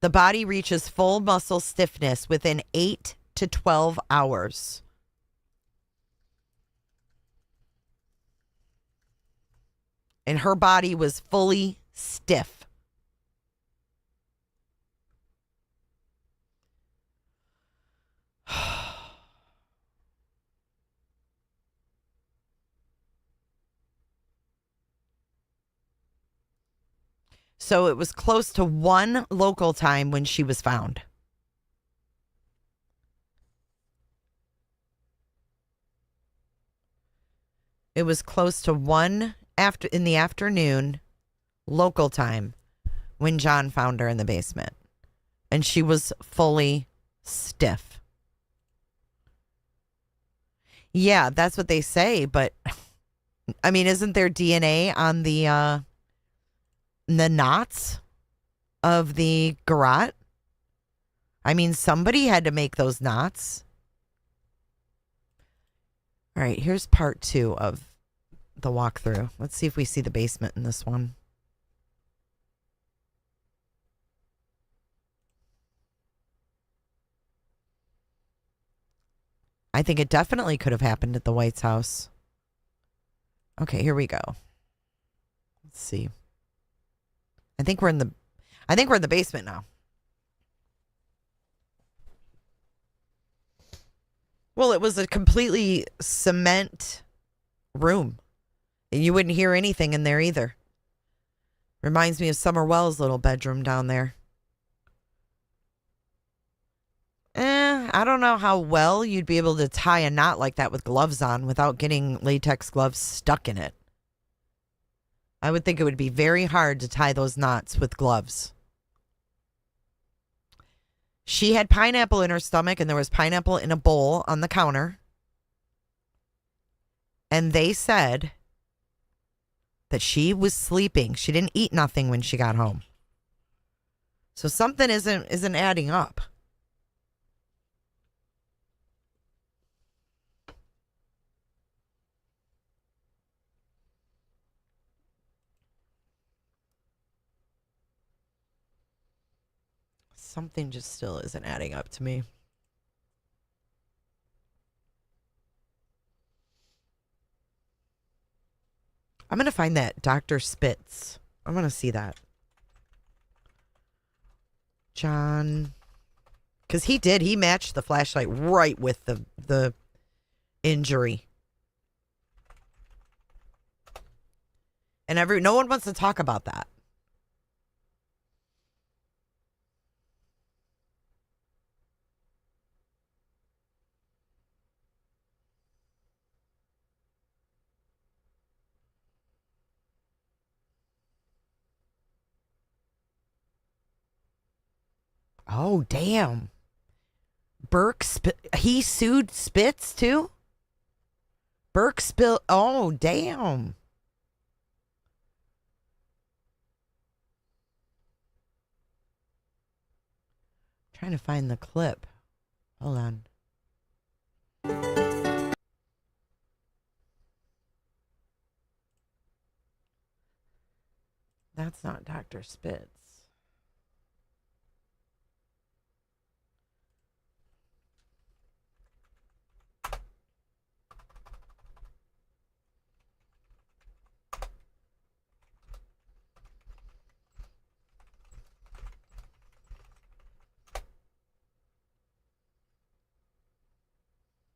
The body reaches full muscle stiffness within 8 to 12 hours. And her body was fully stiff. So it was close to 1 local time when she was found. It was close to 1 in the afternoon local time when John found her in the basement. And she was fully stiff. Yeah, that's what they say, but I mean, isn't there DNA on the knots of the garrote? I mean, somebody had to make those knots. All right, here's part 2 of the walkthrough. Let's see if we see the basement in this one. I think it definitely could have happened at the White's house. Okay, here we go. Let's see. I think we're in the basement now. Well, it was a completely cement room. And you wouldn't hear anything in there either. Reminds me of Summer Wells' little bedroom down there. I don't know how well you'd be able to tie a knot like that with gloves on without getting latex gloves stuck in it. I would think it would be very hard to tie those knots with gloves. She had pineapple in her stomach, and there was pineapple in a bowl on the counter. And they said that she was sleeping. She didn't eat nothing when she got home. So something isn't adding up. Something just still isn't adding up to me. I'm going to find that Dr. Spitz. I want to see that. John. Because he matched the flashlight right with the injury. And no one wants to talk about that. Oh, damn. He sued Spitz too? Oh, damn. Trying to find the clip. Hold on. That's not Dr. Spitz.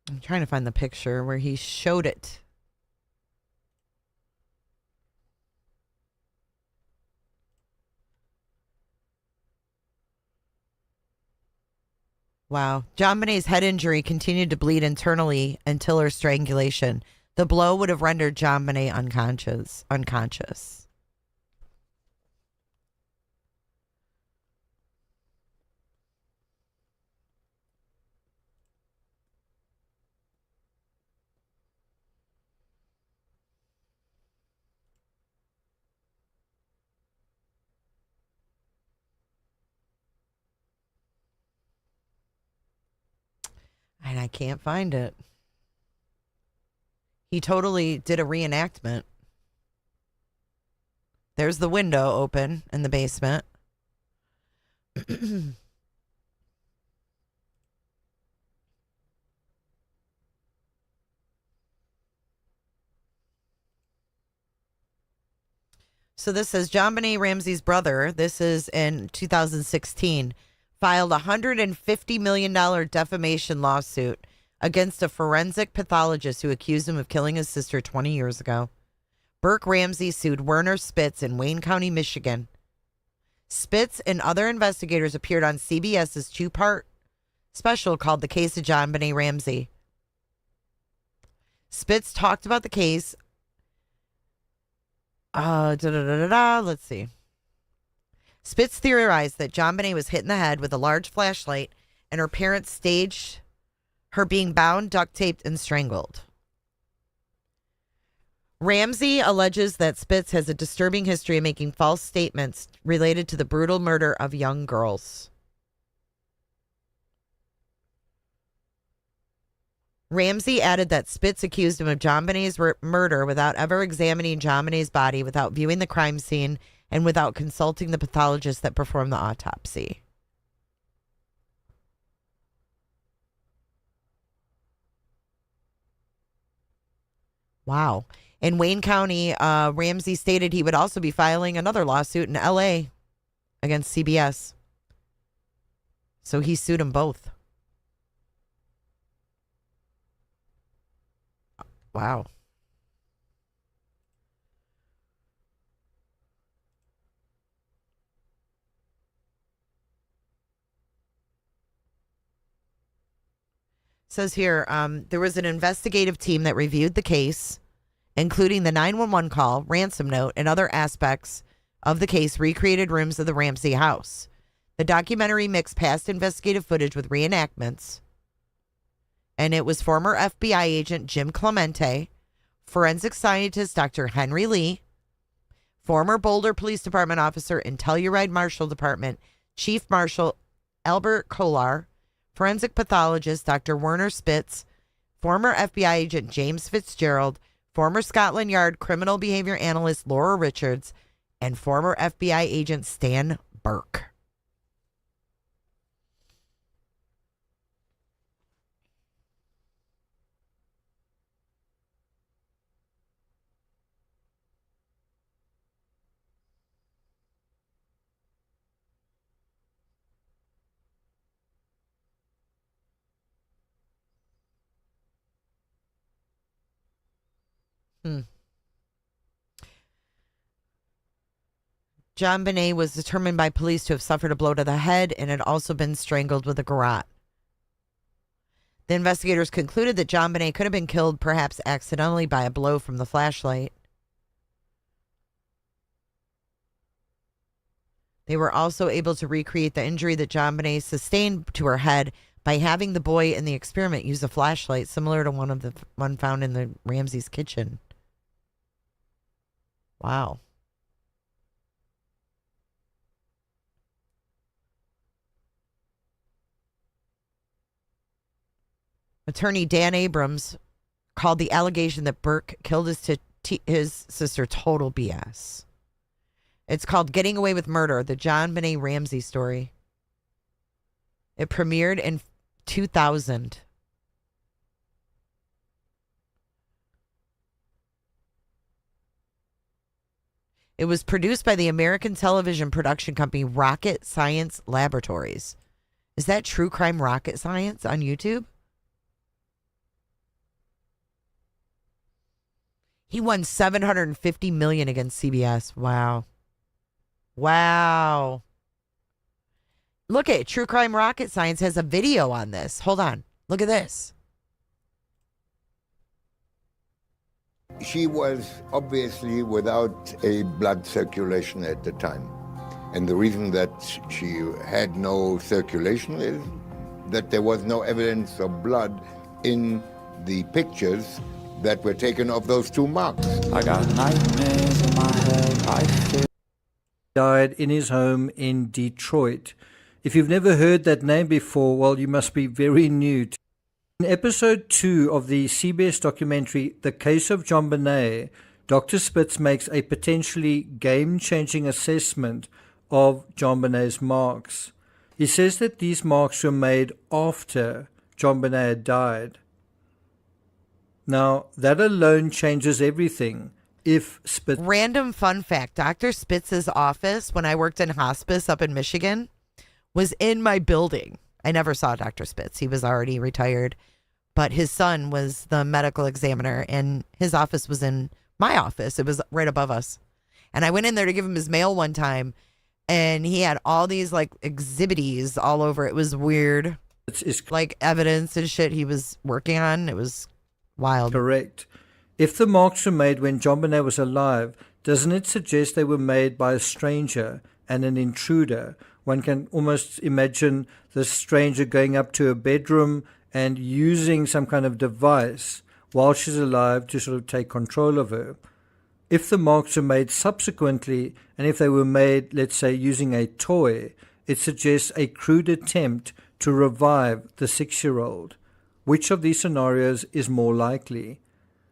I'm trying to find the picture where he showed it. Wow. JonBenét's head injury continued to bleed internally until her strangulation. The blow would have rendered JonBenét unconscious. And I can't find it. He totally did a reenactment. There's the window open in the basement. So this says JonBenét Ramsey's brother, this is in 2016, filed a $150 million defamation lawsuit against a forensic pathologist who accused him of killing his sister 20 years ago. Burke Ramsey sued Werner Spitz in Wayne County, Michigan. Spitz and other investigators appeared on CBS's two-part special called The Case of JonBenét Ramsey. Spitz talked about the case. Let's see. Spitz theorized that JonBenét was hit in the head with a large flashlight and her parents staged her being bound, duct taped, and strangled. Ramsey alleges that Spitz has a disturbing history of making false statements related to the brutal murder of young girls. Ramsey added that Spitz accused him of JonBenét's murder without ever examining JonBenét's body, without viewing the crime scene, and without consulting the pathologist that performed the autopsy. Wow. In Wayne County, Ramsey stated he would also be filing another lawsuit in L.A. against CBS. So he sued them both. Wow. Says here, there was an investigative team that reviewed the case, including the 911 call, ransom note, and other aspects of the case, recreated rooms of the Ramsey house. The documentary mixed past investigative footage with reenactments. And it was former FBI agent Jim Clemente, forensic scientist Dr. Henry Lee, former Boulder Police Department officer and Telluride Marshal Department Chief Marshal Albert Kolar, forensic pathologist Dr. Werner Spitz, former FBI agent James Fitzgerald, former Scotland Yard criminal behavior analyst Laura Richards, and former FBI agent Stan Burke. JonBenét was determined by police to have suffered a blow to the head and had also been strangled with a garrote. The investigators concluded that JonBenét could have been killed perhaps accidentally by a blow from the flashlight. They were also able to recreate the injury that JonBenét sustained to her head by having the boy in the experiment use a flashlight similar to one found in the Ramsey's kitchen. Wow. Attorney Dan Abrams called the allegation that Burke killed his sister total BS. It's called Getting Away with Murder, the JonBenét Ramsey story. It premiered in 2000. It was produced by the American television production company Rocket Science Laboratories. Is that True Crime Rocket Science on YouTube? He won $750 million against CBS. Wow. Wow. Look at True Crime Rocket Science has a video on this. Hold on. Look at this. She was obviously without a blood circulation at the time. And the reason that she had no circulation is that there was no evidence of blood in the pictures that were taken of those two marks. I got nightmares in my head. I feel died in his home in Detroit. If you've never heard that name before, well, you must be very new. In episode 2 of the CBS documentary, The Case of JonBenét, Dr. Spitz makes a potentially game-changing assessment of JonBenét's marks. He says that these marks were made after JonBenét had died. Now, that alone changes everything. If Spitz... Random fun fact, Dr. Spitz's office, when I worked in hospice up in Michigan, was in my building. I never saw Dr. Spitz. He was already retired. But his son was the medical examiner, and his office was in my office. It was right above us. And I went in there to give him his mail one time, and he had all these, like, exhibits all over. It was weird. It's like evidence and shit he was working on. It was wild. Correct. If the marks were made when JonBenét was alive, doesn't it suggest they were made by a stranger and an intruder? One can almost imagine the stranger going up to a bedroom and using some kind of device while she's alive to sort of take control of her. If the marks were made subsequently, and if they were made, let's say, using a toy, it suggests a crude attempt to revive the 6-year-old. Which of these scenarios is more likely?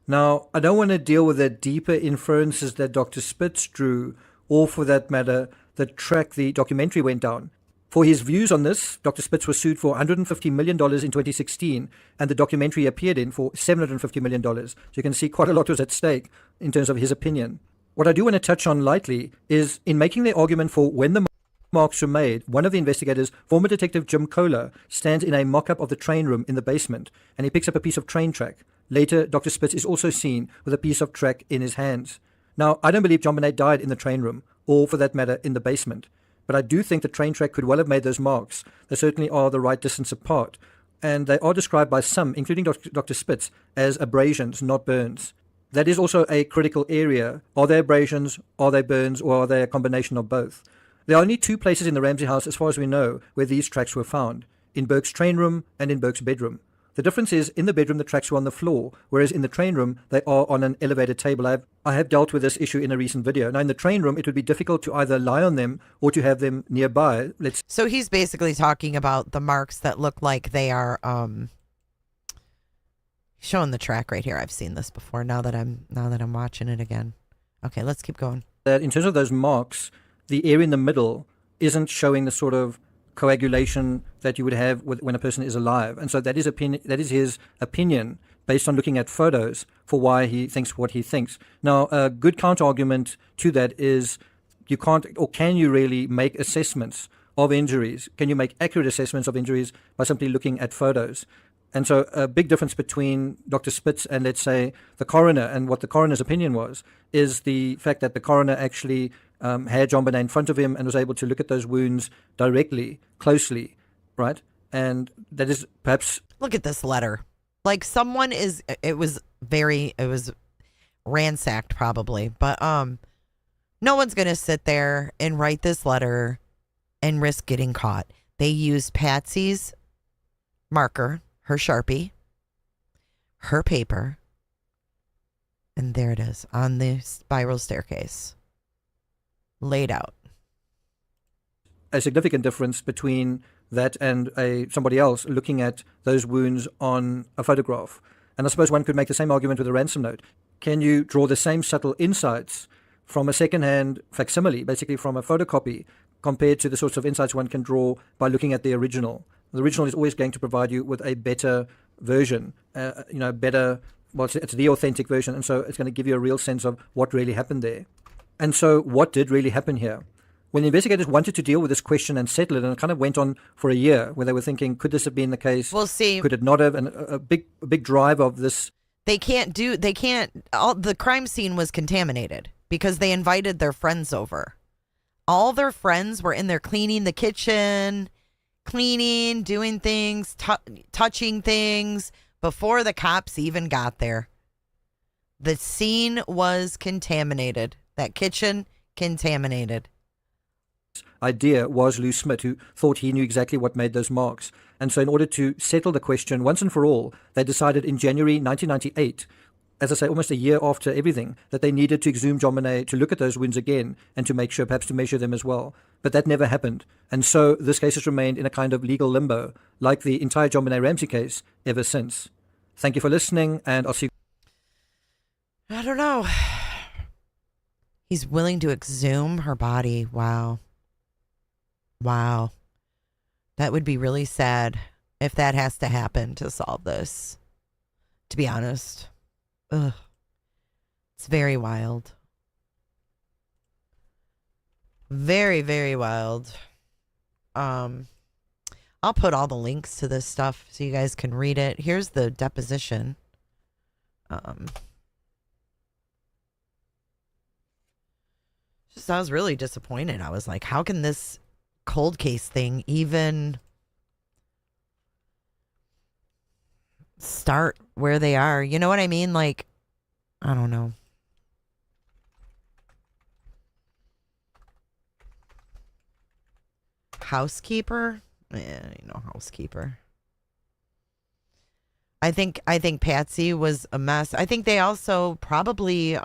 Now, I don't want to deal with the deeper inferences that Dr. Spitz drew, or for that matter, the track the documentary went down. For his views on this, Dr. Spitz was sued for $150 million in 2016, and the documentary appeared in for $750 million. So you can see quite a lot was at stake in terms of his opinion. What I do want to touch on lightly is in making the argument for when the marks were made, one of the investigators, former Detective Jim Kohler, stands in a mock-up of the train room in the basement, and he picks up a piece of train track. Later, Dr. Spitz is also seen with a piece of track in his hands. Now, I don't believe JonBenét died in the train room, or for that matter, in the basement. But I do think the train track could well have made those marks. They certainly are the right distance apart. And they are described by some, including Dr. Spitz, as abrasions, not burns. That is also a critical area. Are they abrasions, are they burns, or are they a combination of both? There are only 2 places in the Ramsey house, as far as we know, where these tracks were found. In Burke's train room and in Burke's bedroom. The difference is, in the bedroom, the tracks were on the floor, whereas in the train room, they are on an elevated table. I have dealt with this issue in a recent video. Now, in the train room, it would be difficult to either lie on them or to have them nearby. So he's basically talking about the marks that look like they are showing the track right here. I've seen this before. Now that I'm watching it again. Okay, let's keep going. That in terms of those marks, the area in the middle isn't showing the sort of coagulation that you would have when a person is alive. And so that is his opinion based on looking at photos for why he thinks what he thinks. Now, a good counter-argument to that is you can't, or can you really make assessments of injuries? Can you make accurate assessments of injuries by simply looking at photos? And so a big difference between Dr. Spitz and, let's say, the coroner, and what the coroner's opinion was, is the fact that the coroner actually had JonBenét in front of him and was able to look at those wounds directly, closely, right? And that is perhaps... Look at this letter. Like someone is, it was ransacked probably, but no one's going to sit there and write this letter and risk getting caught. They used Patsy's marker, her Sharpie, her paper, and there it is on the spiral staircase, laid out. A significant difference between that and somebody else looking at those wounds on a photograph. And I suppose one could make the same argument with a ransom note. Can you draw the same subtle insights from a second-hand facsimile, basically from a photocopy, compared to the sorts of insights one can draw by looking at the original? The original is always going to provide you with a better version, better, well, it's the authentic version, and so it's going to give you a real sense of what really happened there. And so what did really happen here? When the investigators wanted to deal with this question and settle it, and it kind of went on for a year, where they were thinking, could this have been the case? We'll see. Could it not have? And a big drive of this. The crime scene was contaminated because they invited their friends over. All their friends were in there cleaning the kitchen, doing things, touching things before the cops even got there. The scene was contaminated. That kitchen contaminated. Idea was Lou Smith, who thought he knew exactly what made those marks. And so in order to settle the question once and for all, they decided in January 1998, as I say, almost a year after everything, that they needed to exhume JonBenét to look at those wounds again and to make sure, perhaps to measure them as well. But that never happened. And so this case has remained in a kind of legal limbo, like the entire JonBenét Ramsey case, ever since. Thank you for listening, and I'll see you. I don't know. He's willing to exhume her body. Wow. That would be really sad if that has to happen to solve this, to be honest. Ugh. It's very wild. Very, very wild. I'll put all the links to this stuff so you guys can read it. Here's the deposition. I was really disappointed. I was like, how can this cold case thing even start where they are? You know what I mean? Like, I don't know. Housekeeper? Housekeeper. I think Patsy was a mess. I think they also probably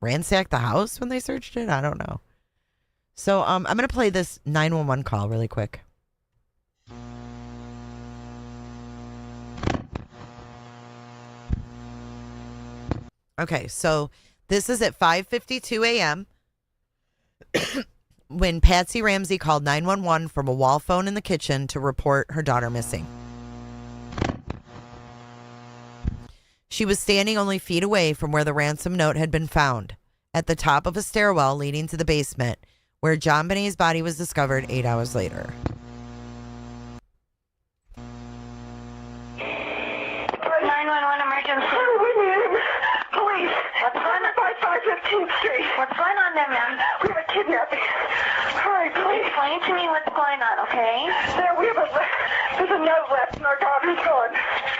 ransacked the house when they searched it. I don't know. So I'm going to play this 911 call really quick. Okay, so this is at 5:52 a.m. when Patsy Ramsey called 911 from a wall phone in the kitchen to report her daughter missing. She was standing only feet away from where the ransom note had been found, at the top of a stairwell leading to the basement, where JonBenét's body was discovered 8 hours later. 911 emergency. Police. What's going on? 515th Street. What's going on there, ma'am? We have a kidnapping. All right, please. Explain to me what's going on, okay? There's a note left and our daughter's gone.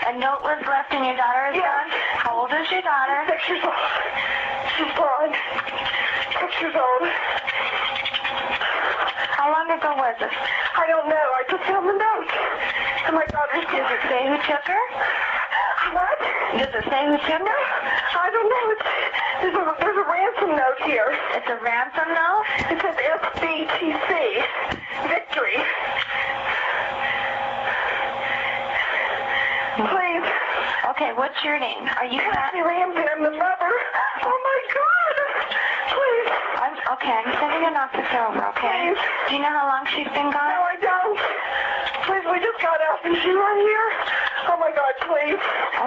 A note was left and your daughter is gone? How old is your daughter? 6 years old. She's gone. 6 years old. How long ago was it? I don't know. I just found the note. And my daughter's gone. Does it say who took her? What? Does it say who took her? I don't know. There's a ransom note here. It's a ransom note? It says FBTC. Victory. Please. Okay, what's your name? Are you Patsy Ramsey? I'm the mother. Oh my God. Please. I'm sending an officer over, okay? Please. Do you know how long she's been gone? No, I don't. Please, we just got out. Is she right here? Oh my God, please.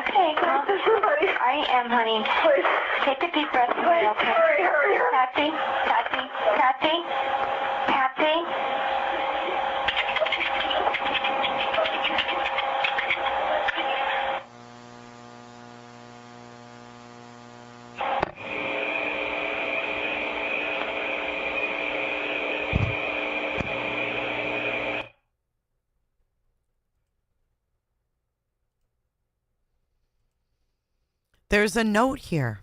Okay, well, there's somebody. I am, honey. Please. Take a deep breath. Please, okay? Hurry. Patsy. Patsy. 911, There's a note here.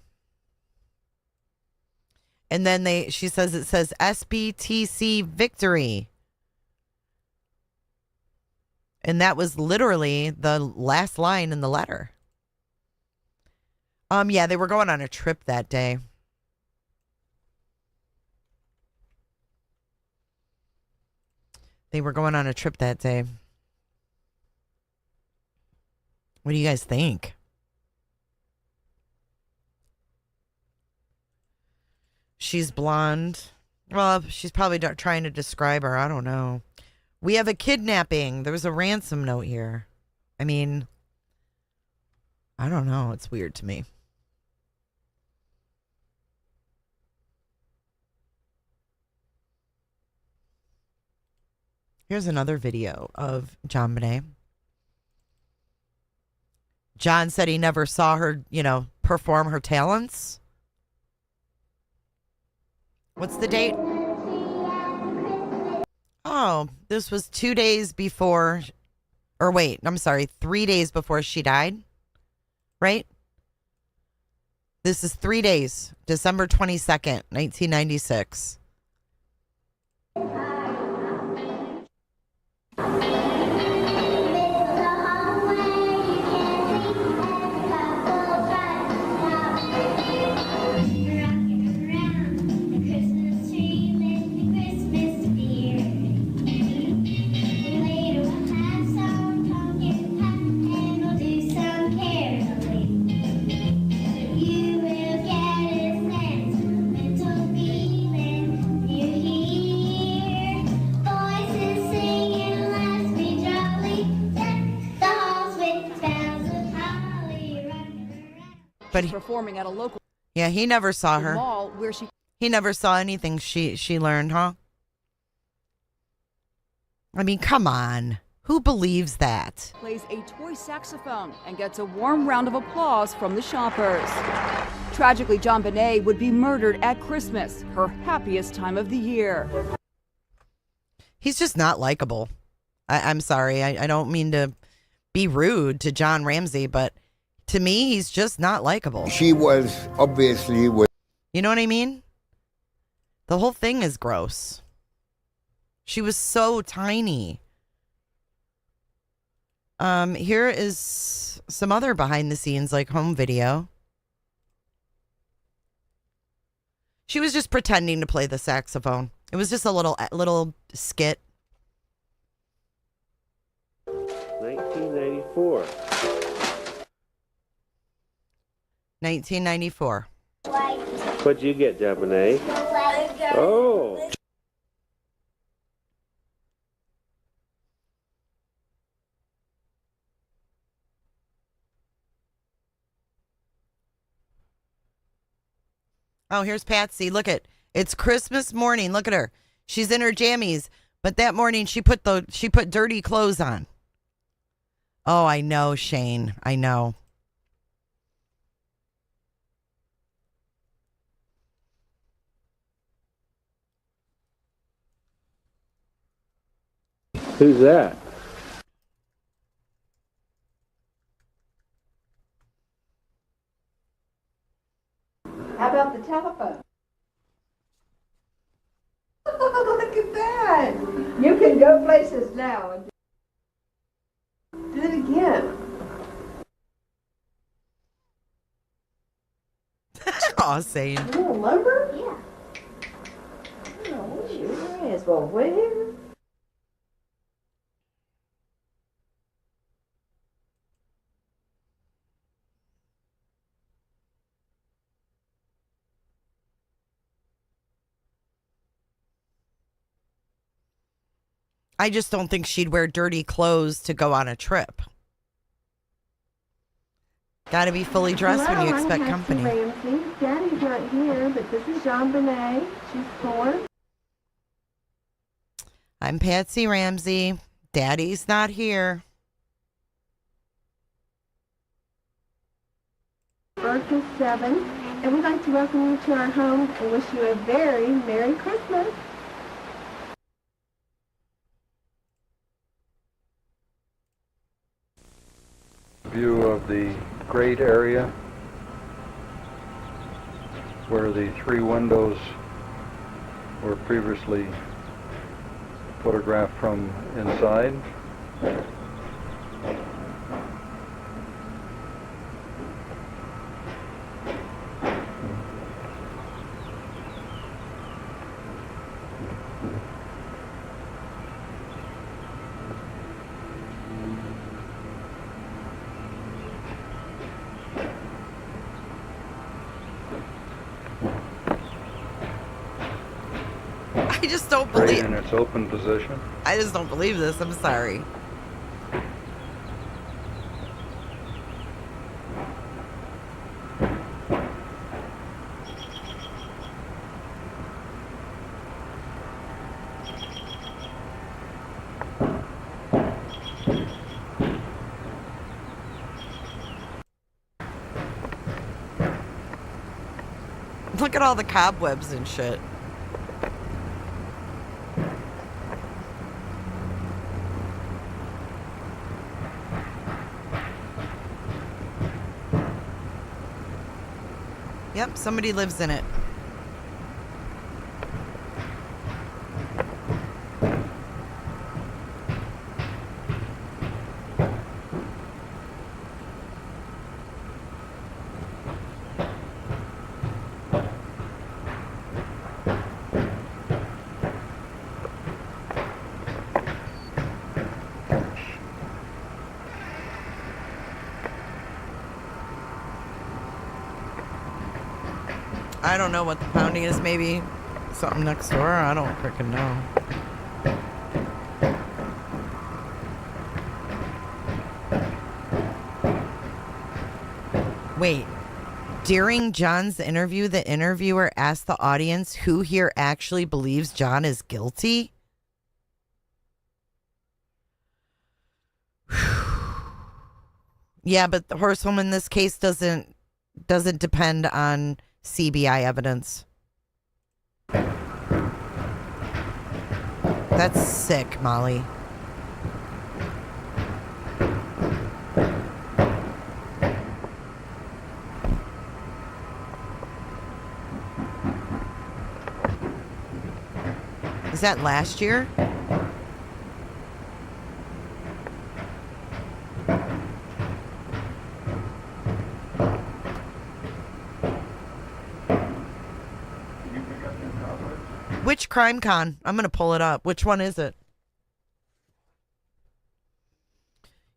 And then she says it says SBTC victory. And that was literally the last line in the letter. Yeah, they were going on a trip that day. They were going on a trip that day. What do you guys think? She's blonde. Well, she's probably trying to describe her. I don't know. We have a kidnapping. There was a ransom note here. I mean, I don't know. It's weird to me. Here's another video of JonBenét. John said he never saw her, perform her talents. What's the date? Oh, this was 2 days before, 3 days before she died, right? This is 3 days, December 22nd, 1996. But performing at a local he never saw her. mall where He never saw anything she learned, huh? I mean, come on. Who believes that? plays a toy saxophone and gets a warm round of applause from the shoppers. Tragically, JonBenét would be murdered at Christmas, her happiest time of the year. He's just not likable. I'm sorry. I don't mean to be rude to John Ramsey, but to me, he's just not likable. She was obviously with. You know what I mean? The whole thing is gross. She was so tiny. Here is some other behind the scenes, like home video. She was just pretending to play the saxophone. It was just a little skit. 1994. 1994. What'd you get, JonBenét? Oh. Oh, here's Patsy. Look it's Christmas morning. Look at her. She's in her jammies, but that morning she put dirty clothes on. Oh, I know, Shane. I know. Who's that? How about the telephone? Look at that. You can go places now and do it again. Aw, Zane. You want lumber? Yeah. Oh, sure is. Well, where? I just don't think she'd wear dirty clothes to go on a trip. Got to be fully dressed when you expect company. Ramsey. Daddy's not here, but this is JonBenét. She's 4. I'm Patsy Ramsey. Daddy's not here. Burke is 7, and we'd like to welcome you to our home and wish you a very Merry Christmas. View of the great area where the 3 windows were previously photographed from inside. I just don't Crate believe. in its open position. I just don't believe this. I'm sorry. Look at all the cobwebs and shit. Yep, somebody lives in it. I don't know what the pounding is. Maybe something next door. I don't freaking know. Wait. During John's interview, the interviewer asked the audience who here actually believes John is guilty. Yeah, but the horsewoman in this case doesn't depend on CBI evidence. That's sick, Molly. Is that last year? Which crime con? I'm going to pull it up. Which one is it?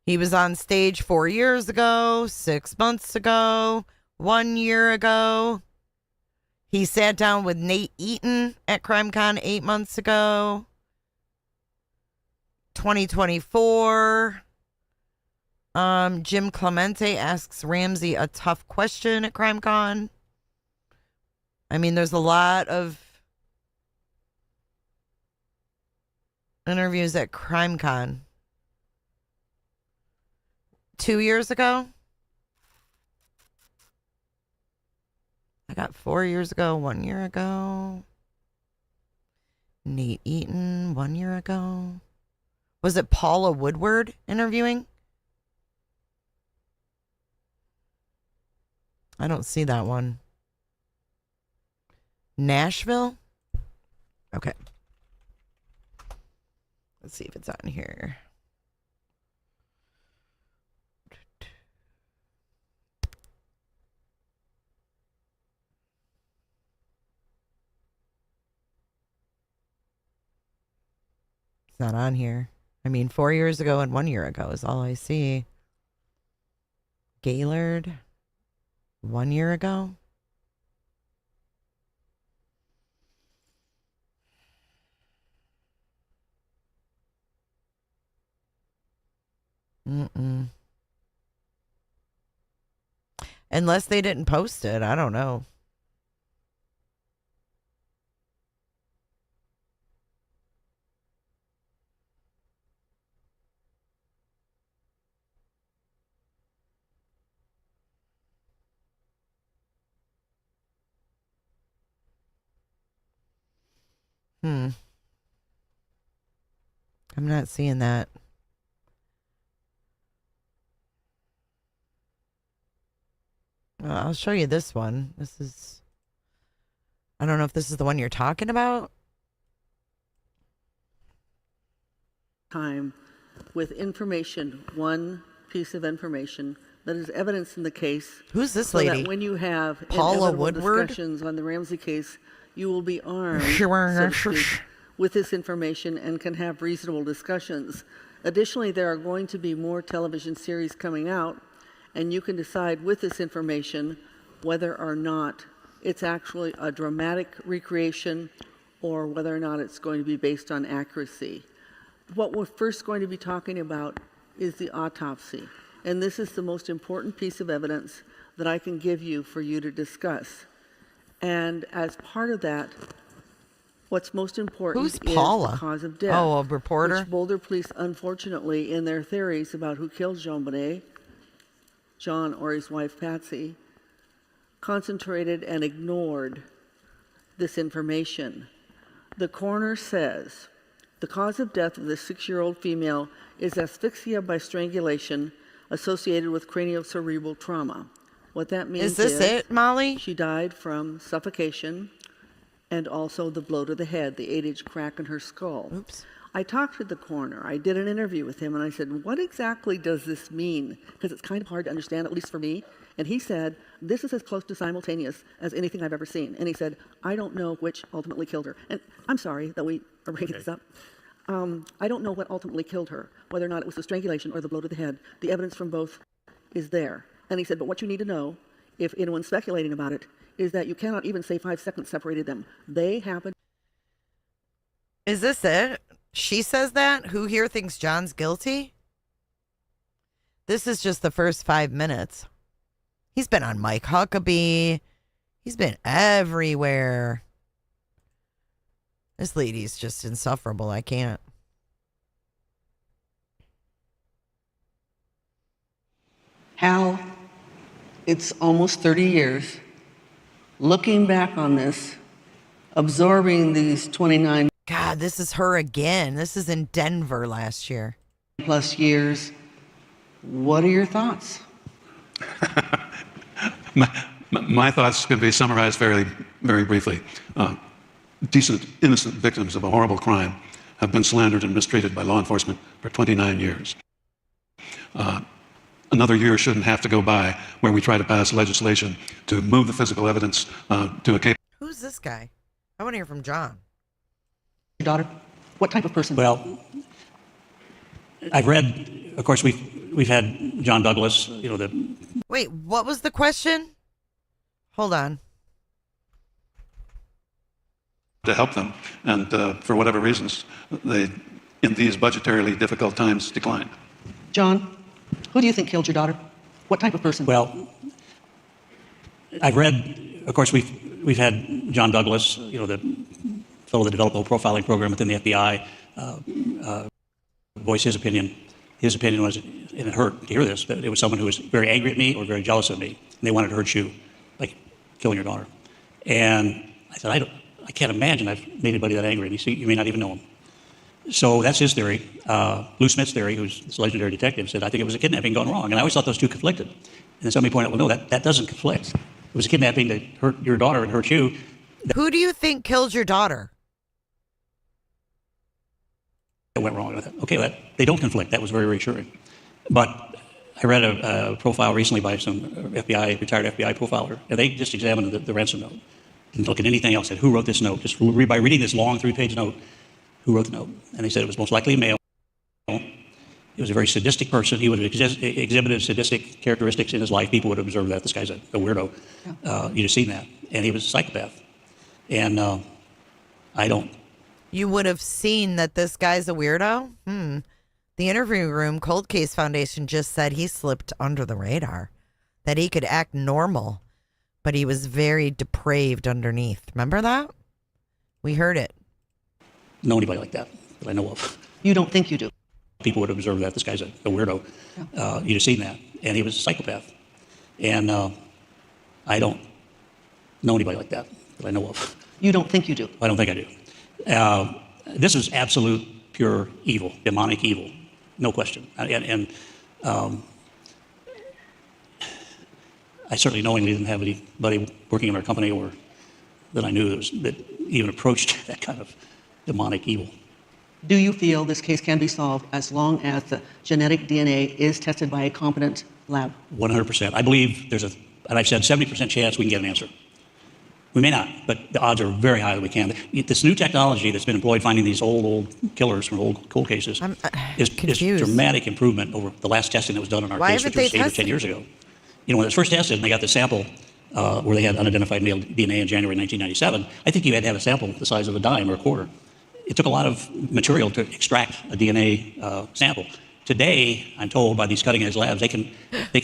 He was on stage 4 years ago, 6 months ago, 1 year ago. He sat down with Nate Eaton at CrimeCon 8 months ago. 2024. Jim Clemente asks Ramsey a tough question at CrimeCon. I mean, there's a lot of interviews at CrimeCon. 2 years ago? I got 4 years ago, 1 year ago. Nate Eaton, 1 year ago. Was it Paula Woodward interviewing? I don't see that one. Nashville? Okay. Let's see if it's on here. It's not on here. I mean, 4 years ago and 1 year ago is all I see. Gaylord, 1 year ago. Unless they didn't post it. I don't know. I'm not seeing that. Well, I'll show you this one. This is I don't know if this is the one you're talking about. Time with information, one piece of information that is evidence in the case. Who's this so lady? That when you have Paula inevitable Woodward? discussions on the Ramsey case, you will be armed, so to speak, with this information and can have reasonable discussions. Additionally, there are going to be more television series coming out, and you can decide with this information whether or not it's actually a dramatic recreation or whether or not it's going to be based on accuracy. What we're first going to be talking about is the autopsy, and this is the most important piece of evidence that I can give you for you to discuss. And as part of that, what's most important Who's is Paula? the cause of death. Oh, a reporter? Which Boulder police, unfortunately, in their theories about who killed JonBenét, John or his wife Patsy, concentrated and ignored this information. The coroner says the cause of death of the 6-year-old female is asphyxia by strangulation associated with craniocerebral trauma. What that means is this it, Molly? She died from suffocation and also the blow to the head, the 8-inch crack in her skull. Oops. I talked to the coroner. I did an interview with him, and I said, what exactly does this mean? Because it's kind of hard to understand, at least for me. And he said, this is as close to simultaneous as anything I've ever seen. And he said, I don't know which ultimately killed her. And I'm sorry that we are bringing this up. I don't know what ultimately killed her, whether or not it was the strangulation or the blow to the head. The evidence from both is there. And he said, but what you need to know, if anyone's speculating about it, is that you cannot even say 5 seconds separated them. They happened. Is this it? She says that? Who here thinks John's guilty? This is just the first 5 minutes. He's been on Mike Huckabee. He's been everywhere. This lady's just insufferable. I can't. Hal, it's almost 30 years. Looking back on this, absorbing these 29 God, this is her again. This is in Denver last year. plus years, what are your thoughts? My thoughts can be summarized very briefly. Decent, innocent victims of a horrible crime have been slandered and mistreated by law enforcement for 29 years. Another year shouldn't have to go by where we try to pass legislation to move the physical evidence to a case. Who's this guy? I want to hear from John. Your daughter? What type of person? Well, I've read, of course, we've had John Douglas, you know, the... Wait, what was the question? Hold on. To help them, and for whatever reasons, they, in these budgetarily difficult times, declined. John, who do you think killed your daughter? What type of person? Well, I've read, of course, we've had John Douglas, you know, the fellow that developed the whole profiling program within the FBI, voice his opinion. His opinion was, and it hurt to hear this, but it was someone who was very angry at me or very jealous of me, and they wanted to hurt you, like killing your daughter. And I said, I can't imagine I've made anybody that angry. And you may not even know him. So that's his theory. Lou Smith's theory, who's this legendary detective, said, I think it was a kidnapping gone wrong. And I always thought those two conflicted. And then somebody pointed out, well, no, that doesn't conflict. It was a kidnapping that hurt your daughter and hurt you. Who do you think killed your daughter? That went wrong with it. Okay, they don't conflict. That was very reassuring. But I read a profile recently by some retired FBI profiler, and they just examined the ransom note. Didn't look at anything else. Said, who wrote this note? Just by reading this long 3-page note, who wrote the note? And they said it was most likely a male. He was a very sadistic person. He would have exhibited sadistic characteristics in his life. People would observe that. This guy's a weirdo. You'd have seen that. And he was a psychopath. And I don't. You would have seen that this guy's a weirdo? The interview room Cold Case Foundation just said he slipped under the radar, that he could act normal, but he was very depraved underneath. Remember that? We heard it. Know anybody like that I know of. You don't think you do? People would observe that this guy's a weirdo. You'd have seen that. And he was a psychopath. And I don't know anybody like that I know of. You don't think you do? I don't think I do. This is absolute pure evil, demonic evil, no question. And I certainly knowingly didn't have anybody working in our company or that I knew that even approached that kind of demonic evil. Do you feel this case can be solved as long as the genetic DNA is tested by a competent lab? 100%. I believe there's and I've said 70% chance we can get an answer. We may not, but the odds are very high that we can. This new technology that's been employed finding these old killers from old cold cases is dramatic improvement over the last testing that was done on our case, which was 8 or 10 years ago. You know, when it was first tested and they got the sample where they had unidentified male DNA in January 1997, I think you had to have a sample the size of a dime or a quarter. It took a lot of material to extract a DNA sample. Today, I'm told by these cutting-edge labs, they can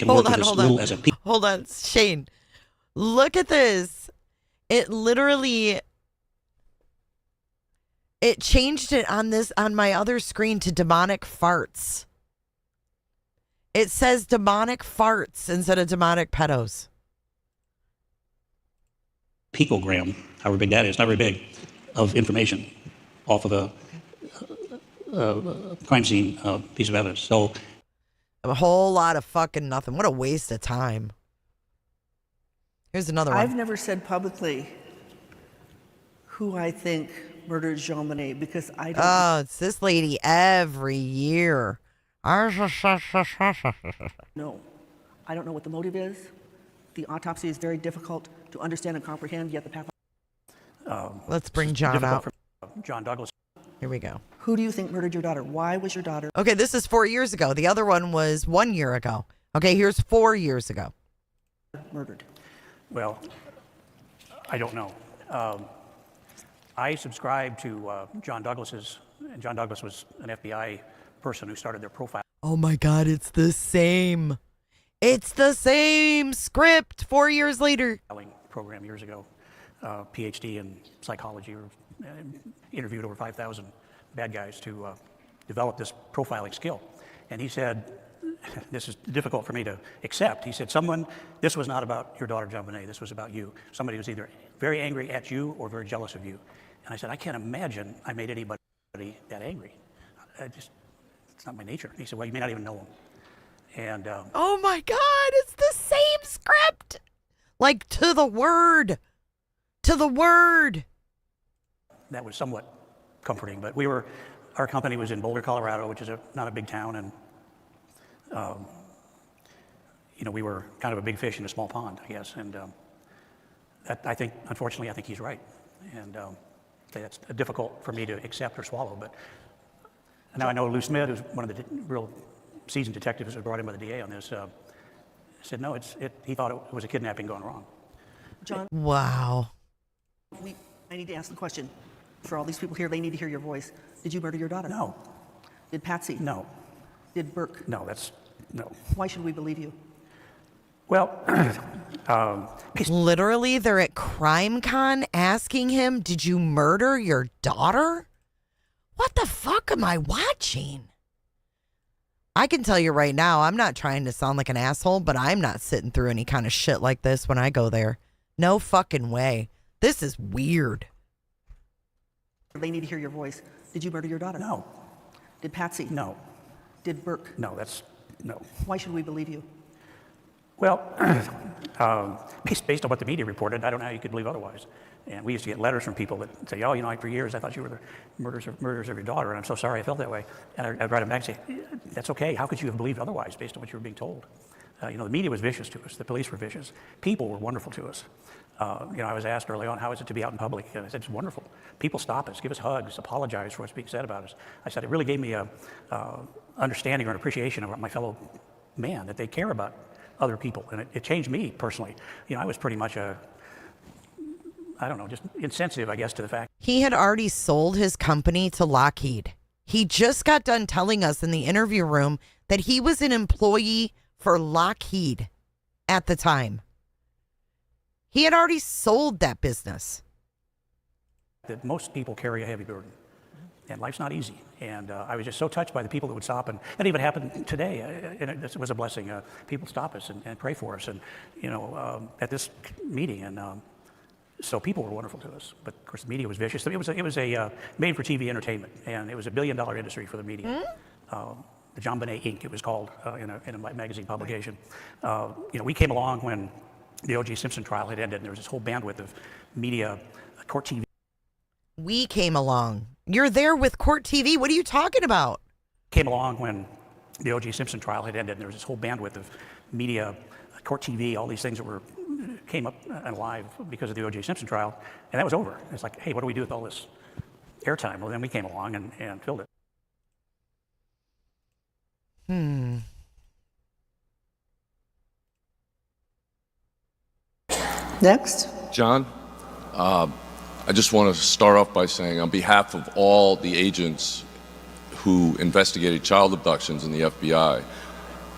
work with as little as a pea. Hold on, Shane. Look at this. It literally, it changed it on my other screen to demonic farts. It says demonic farts instead of demonic pedos. Picogram, however big that is, not very big, of information off of a crime scene piece of evidence. So a whole lot of fucking nothing. What a waste of time. Here's another one. I've never said publicly who I think murdered JonBenét because I don't. Oh, it's this lady every year. No, I don't know what the motive is. The autopsy is very difficult to understand and comprehend, yet the path. Let's bring John out. John Douglas. Here we go. Who do you think murdered your daughter? Why was your daughter? Okay, this is 4 years ago. The other one was 1 year ago. Okay, here's 4 years ago. Murdered. Well, I don't know. I subscribe to John Douglas's, and John Douglas was an FBI person who started their profile. Oh my God, it's the same. It's the same script 4 years later. Program years ago, PhD in psychology, interviewed over 5,000 bad guys to develop this profiling skill. And he said, this is difficult for me to accept. He said, this was not about your daughter, JonBenét. This was about you. Somebody was either very angry at you or very jealous of you. And I said, I can't imagine I made anybody that angry. It's not my nature. He said, well, you may not even know him. And oh my God, it's the same script. Like to the word. To the word. That was somewhat comforting, but our company was in Boulder, Colorado, which is not a big town, and we were kind of a big fish in a small pond, I guess. And unfortunately, I think he's right. And that's difficult for me to accept or swallow. But now I know Lou Smith, who's one of the real seasoned detectives who was brought in by the DA on this, said no, he thought it was a kidnapping gone wrong. John. Wow. I need to ask the question. For all these people here, they need to hear your voice. Did you murder your daughter? No. Did Patsy? No. Did Burke? No, no. Why should we believe you? Well, literally, they're at CrimeCon asking him, did you murder your daughter? What the fuck am I watching? I can tell you right now, I'm not trying to sound like an asshole, but I'm not sitting through any kind of shit like this when I go there. No fucking way. This is weird. They need to hear your voice. Did you murder your daughter? No. Did Patsy? No. Did Burke? No, no. Why should we believe you? Well, based on what the media reported, I don't know how you could believe otherwise. And we used to get letters from people that say, oh, for years I thought you were the murderers of your daughter, and I'm so sorry I felt that way. And I'd write them back and say, that's okay. How could you have believed otherwise based on what you were being told? The media was vicious to us. The police were vicious. People were wonderful to us. I was asked early on, how is it to be out in public? And I said, it's wonderful. People stop us, give us hugs, apologize for what's being said about us. I said, it really gave me a understanding or an appreciation of my fellow man, that they care about other people. And it changed me personally. I was pretty much just insensitive, I guess, to the fact. He had already sold his company to Lockheed. He just got done telling us in the interview room that he was an employee for Lockheed at the time. He had already sold that business. That most people carry a heavy burden, and life's not easy. And I was just so touched by the people that would stop, and that even happened today. And it was a blessing. People stop us and pray for us, and at this meeting, and so people were wonderful to us. But of course, the media was vicious. It was a made-for-TV entertainment, and it was a billion-dollar industry for the media. The JonBenét Inc. It was called in a magazine publication. We came along when the O.J. Simpson trial had ended, and there was this whole bandwidth of media, court TV. We came along. You're there with Court TV. What are you talking about? Came along when the O.J. Simpson trial had ended, and there was this whole bandwidth of media, court TV, all these things that came up and alive because of the O.J. Simpson trial, and that was over. It's like, hey, what do we do with all this airtime? Well, then we came along and filled it. Next. John, I just want to start off by saying, on behalf of all the agents who investigated child abductions in the FBI,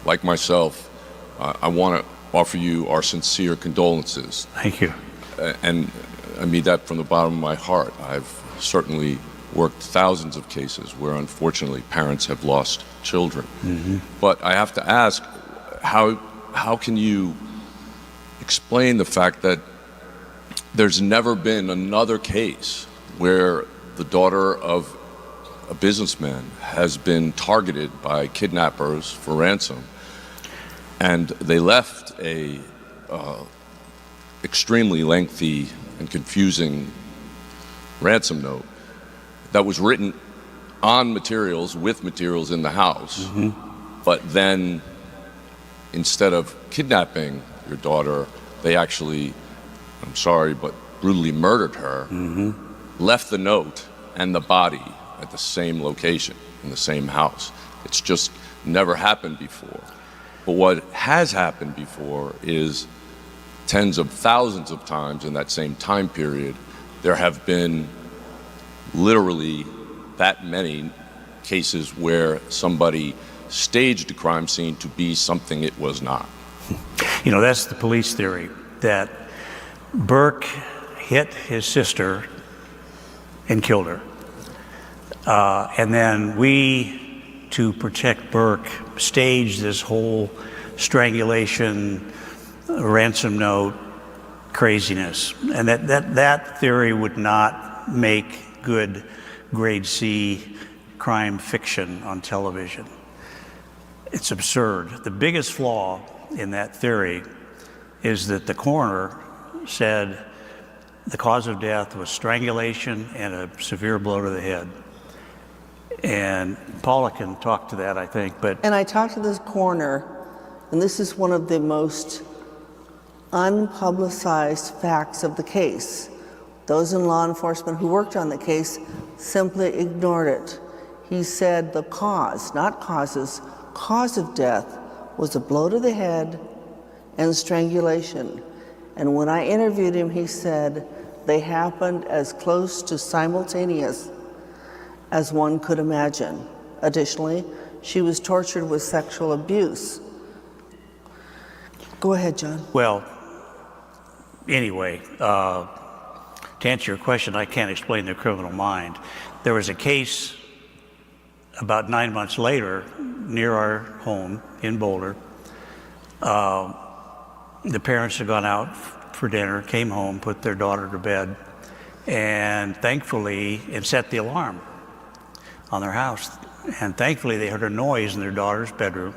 like myself, I want to offer you our sincere condolences. Thank you. And I mean that from the bottom of my heart. I've certainly worked thousands of cases where, unfortunately, parents have lost children. But I have to ask, how can you explain the fact that there's never been another case where the daughter of a businessman has been targeted by kidnappers for ransom, and they left a extremely lengthy and confusing ransom note that was written on materials, with materials in the house, but then instead of kidnapping your daughter, they actually, I'm sorry, but brutally murdered her, left the note and the body at the same location, in the same house. It's just never happened before. But what has happened before is tens of thousands of times in that same time period, there have been literally that many cases where somebody staged a crime scene to be something it was not. You know, that's the police theory, that Burke hit his sister and killed her. And then we, to protect Burke, staged this whole strangulation, ransom note craziness. And that theory would not make good grade C crime fiction on television. It's absurd. The biggest flaw in that theory is that the coroner said the cause of death was strangulation and a severe blow to the head. And Paula can talk to that, I think, but... And I talked to this coroner, and this is one of the most unpublicized facts of the case. Those in law enforcement who worked on the case simply ignored it. He said the cause, not causes, cause of death was a blow to the head and strangulation. And when I interviewed him, he said they happened as close to simultaneous as one could imagine. Additionally, she was tortured with sexual abuse. Go ahead, John. Well, anyway, to answer your question, I can't explain the criminal mind. There was a case about 9 months later near our home in Boulder. The parents had gone out for dinner, came home, put their daughter to bed, and thankfully, it set the alarm on their house. And thankfully, they heard a noise in their daughter's bedroom.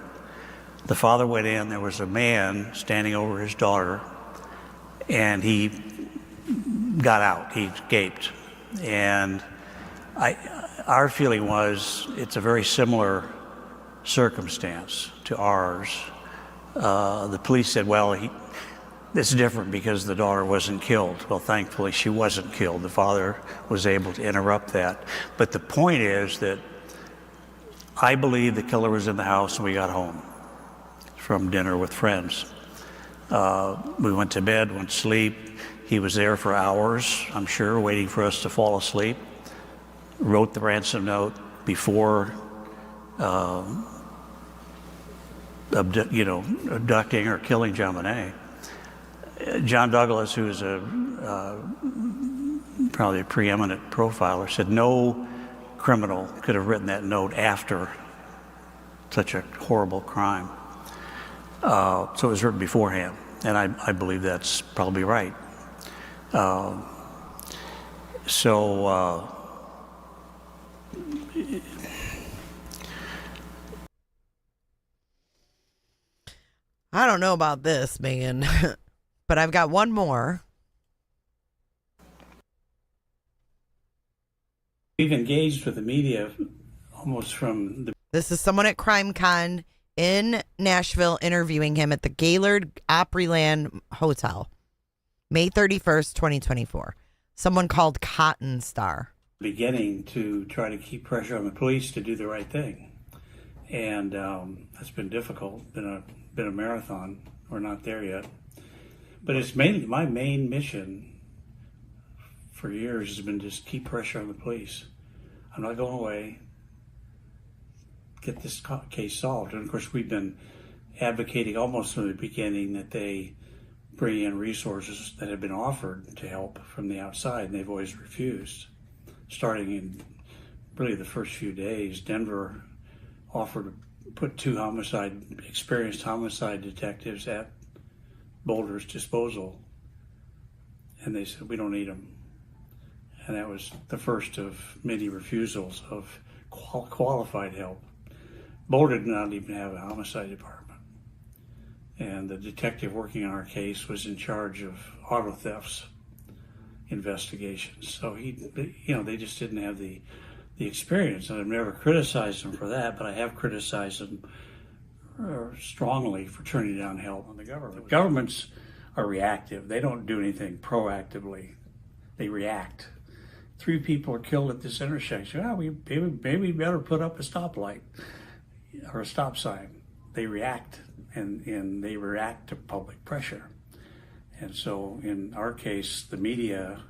The father went in, there was a man standing over his daughter, and he got out, he escaped. And our feeling was it's a very similar circumstance to ours. The police said, well, this is different because the daughter wasn't killed. Well, thankfully, she wasn't killed. The father was able to interrupt that. But the point is that I believe the killer was in the house when we got home from dinner with friends. We went to bed, went to sleep. He was there for hours, I'm sure, waiting for us to fall asleep. Wrote the ransom note before abducting or killing JonBenét. John Douglas, who is probably a preeminent profiler, said no criminal could have written that note after such a horrible crime. So it was written beforehand, and I believe that's probably right. I don't know about this, man. but I've got one more. We've engaged with the media almost from the... This is someone at CrimeCon in Nashville interviewing him at the Gaylord Opryland Hotel, May 31st, 2024. Someone called Cotton Star. beginning to try to keep pressure on the police to do the right thing. And that's been difficult, been a marathon. We're not there yet. But it's mainly my main mission for years has been just keep pressure on the police. I'm not going away. Get this case solved. And of course, we've been advocating almost from the beginning that they bring in resources that have been offered to help from the outside, and they've always refused. Starting in really the first few days, Denver offered to put two experienced homicide detectives at Boulder's disposal, and they said, we don't need them. And that was the first of many refusals of qualified help. Boulder did not even have a homicide department. And the detective working on our case was in charge of auto thefts investigations. So they just didn't have the experience. And I've never criticized them for that, but I have criticized them strongly for turning down help on the government. Governments are reactive. They don't do anything proactively. They react. 3 people are killed at this intersection. Maybe we better put up a stoplight or a stop sign. They react, and they react to public pressure. And so in our case, the media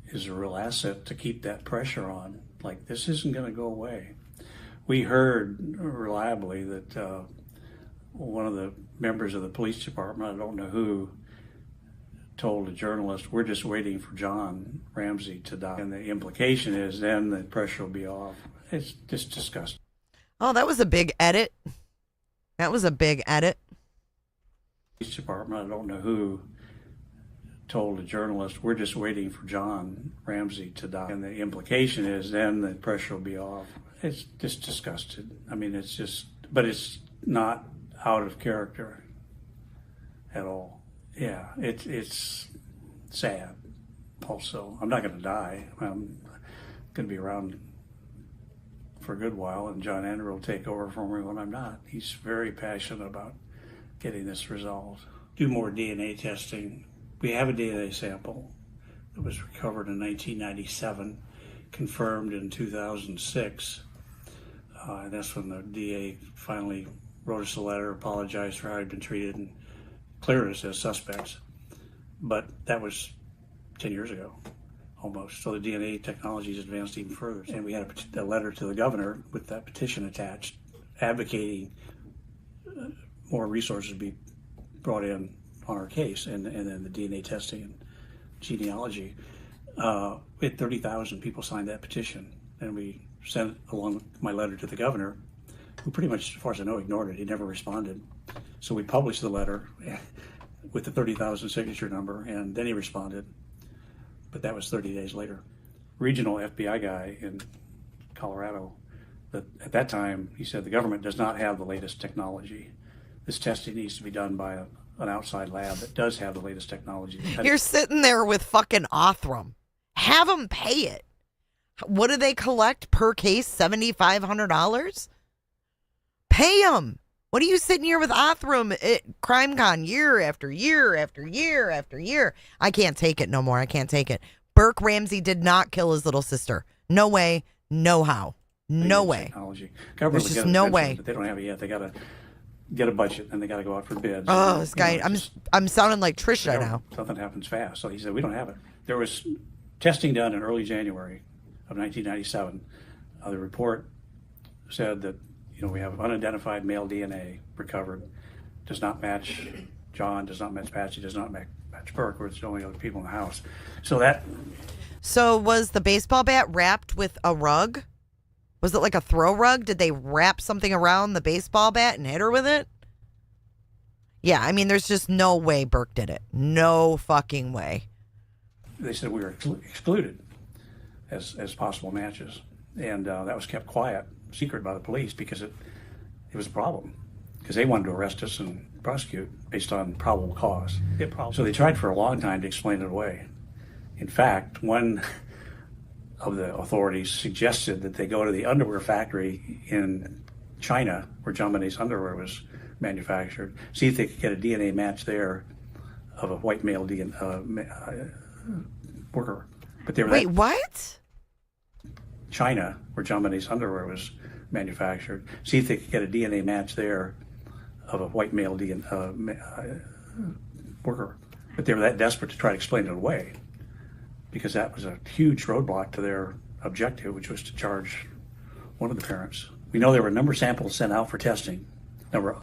is a real asset to keep that pressure on. Like, this isn't going to go away. We heard reliably that one of the members of the police department, I don't know who, told a journalist, we're just waiting for John Ramsey to die. And the implication is then the pressure will be off. It's just disgusting. Oh, that was a big edit. That was a big edit. Police department, I don't know who, told a journalist, we're just waiting for John Ramsey to die. And the implication is then the pressure will be off. It's just disgusting. I mean, but it's not out of character at all. Yeah, it's sad also. I'm not going to die. I'm going to be around for a good while, and John Andrew will take over for me when I'm not. He's very passionate about getting this resolved. Do more DNA testing. We have a DNA sample that was recovered in 1997, confirmed in 2006. And that's when the DA finally wrote us a letter, apologized for how he'd been treated, and cleared us as suspects. But that was 10 years ago, almost. So the DNA technology has advanced even further. And we had a letter to the governor with that petition attached, advocating more resources be brought in on our case, and then the DNA testing and genealogy. We had 30,000 people signed that petition, and we sent along with my letter to the governor, who pretty much, as far as I know, ignored it. He never responded. So we published the letter with the 30,000 signature number, and then he responded. But that was 30 days later. Regional FBI guy in Colorado, at that time, he said the government does not have the latest technology. This testing needs to be done by an outside lab that does have the latest technology. You're sitting there with fucking Othram. Have them pay it. What do they collect per case? $7,500? Pay them. What are you sitting here with Othram at CrimeCon year after year after year after year? I can't take it no more. I can't take it. Burke Ramsey did not kill his little sister. No way. No how. No way. Technology. There's just no way. But they don't have it yet. They got to get a budget, and they got to go out for bids. Oh, this guy. I'm sounding like Trisha now. Something happens fast. So he said, we don't have it. There was testing done in early January of 1997. The report said that we have unidentified male DNA recovered. Does not match John, does not match Patsy, does not match Burke, or it's the only other people in the house. So was the baseball bat wrapped with a rug? Was it like a throw rug? Did they wrap something around the baseball bat and hit her with it? Yeah, I mean, there's just no way Burke did it. No fucking way. They said we were excluded as possible matches. And that was kept quiet, secret by the police, because it was a problem. because they wanted to arrest us and prosecute based on probable cause. So they tried for a long time to explain it away. In fact, one of the authorities suggested that they go to the underwear factory in China, where JonBenét's underwear was manufactured, see if they could get a DNA match there of a white male worker. But they were Wait, what? China, where JonBenét's underwear was manufactured, see if they could get a DNA match there of a white male worker. But they were that desperate to try to explain it away, because that was a huge roadblock to their objective, which was to charge one of the parents. We know there were a number of samples sent out for testing. Number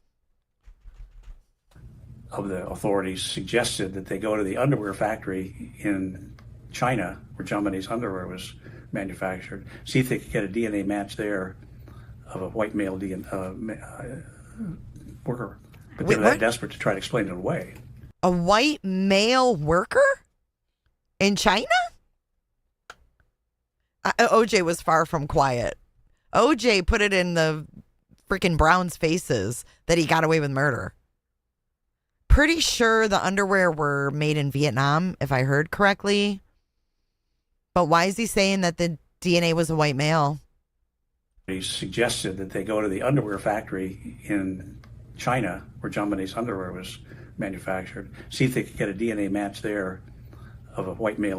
of the authorities suggested that they go to the underwear factory in China, where JonBenét's underwear was manufactured, see if they could get a DNA match there of a white male worker. But they were that desperate to try to explain it away. A white male worker in China? OJ was far from quiet. OJ put it in the freaking Browns' faces that he got away with murder. Pretty sure the underwear were made in Vietnam, if I heard correctly. But why is he saying that the DNA was a white male? He suggested that they go to the underwear factory in China, where JonBenét's underwear was manufactured, see if they could get a DNA match there of a white male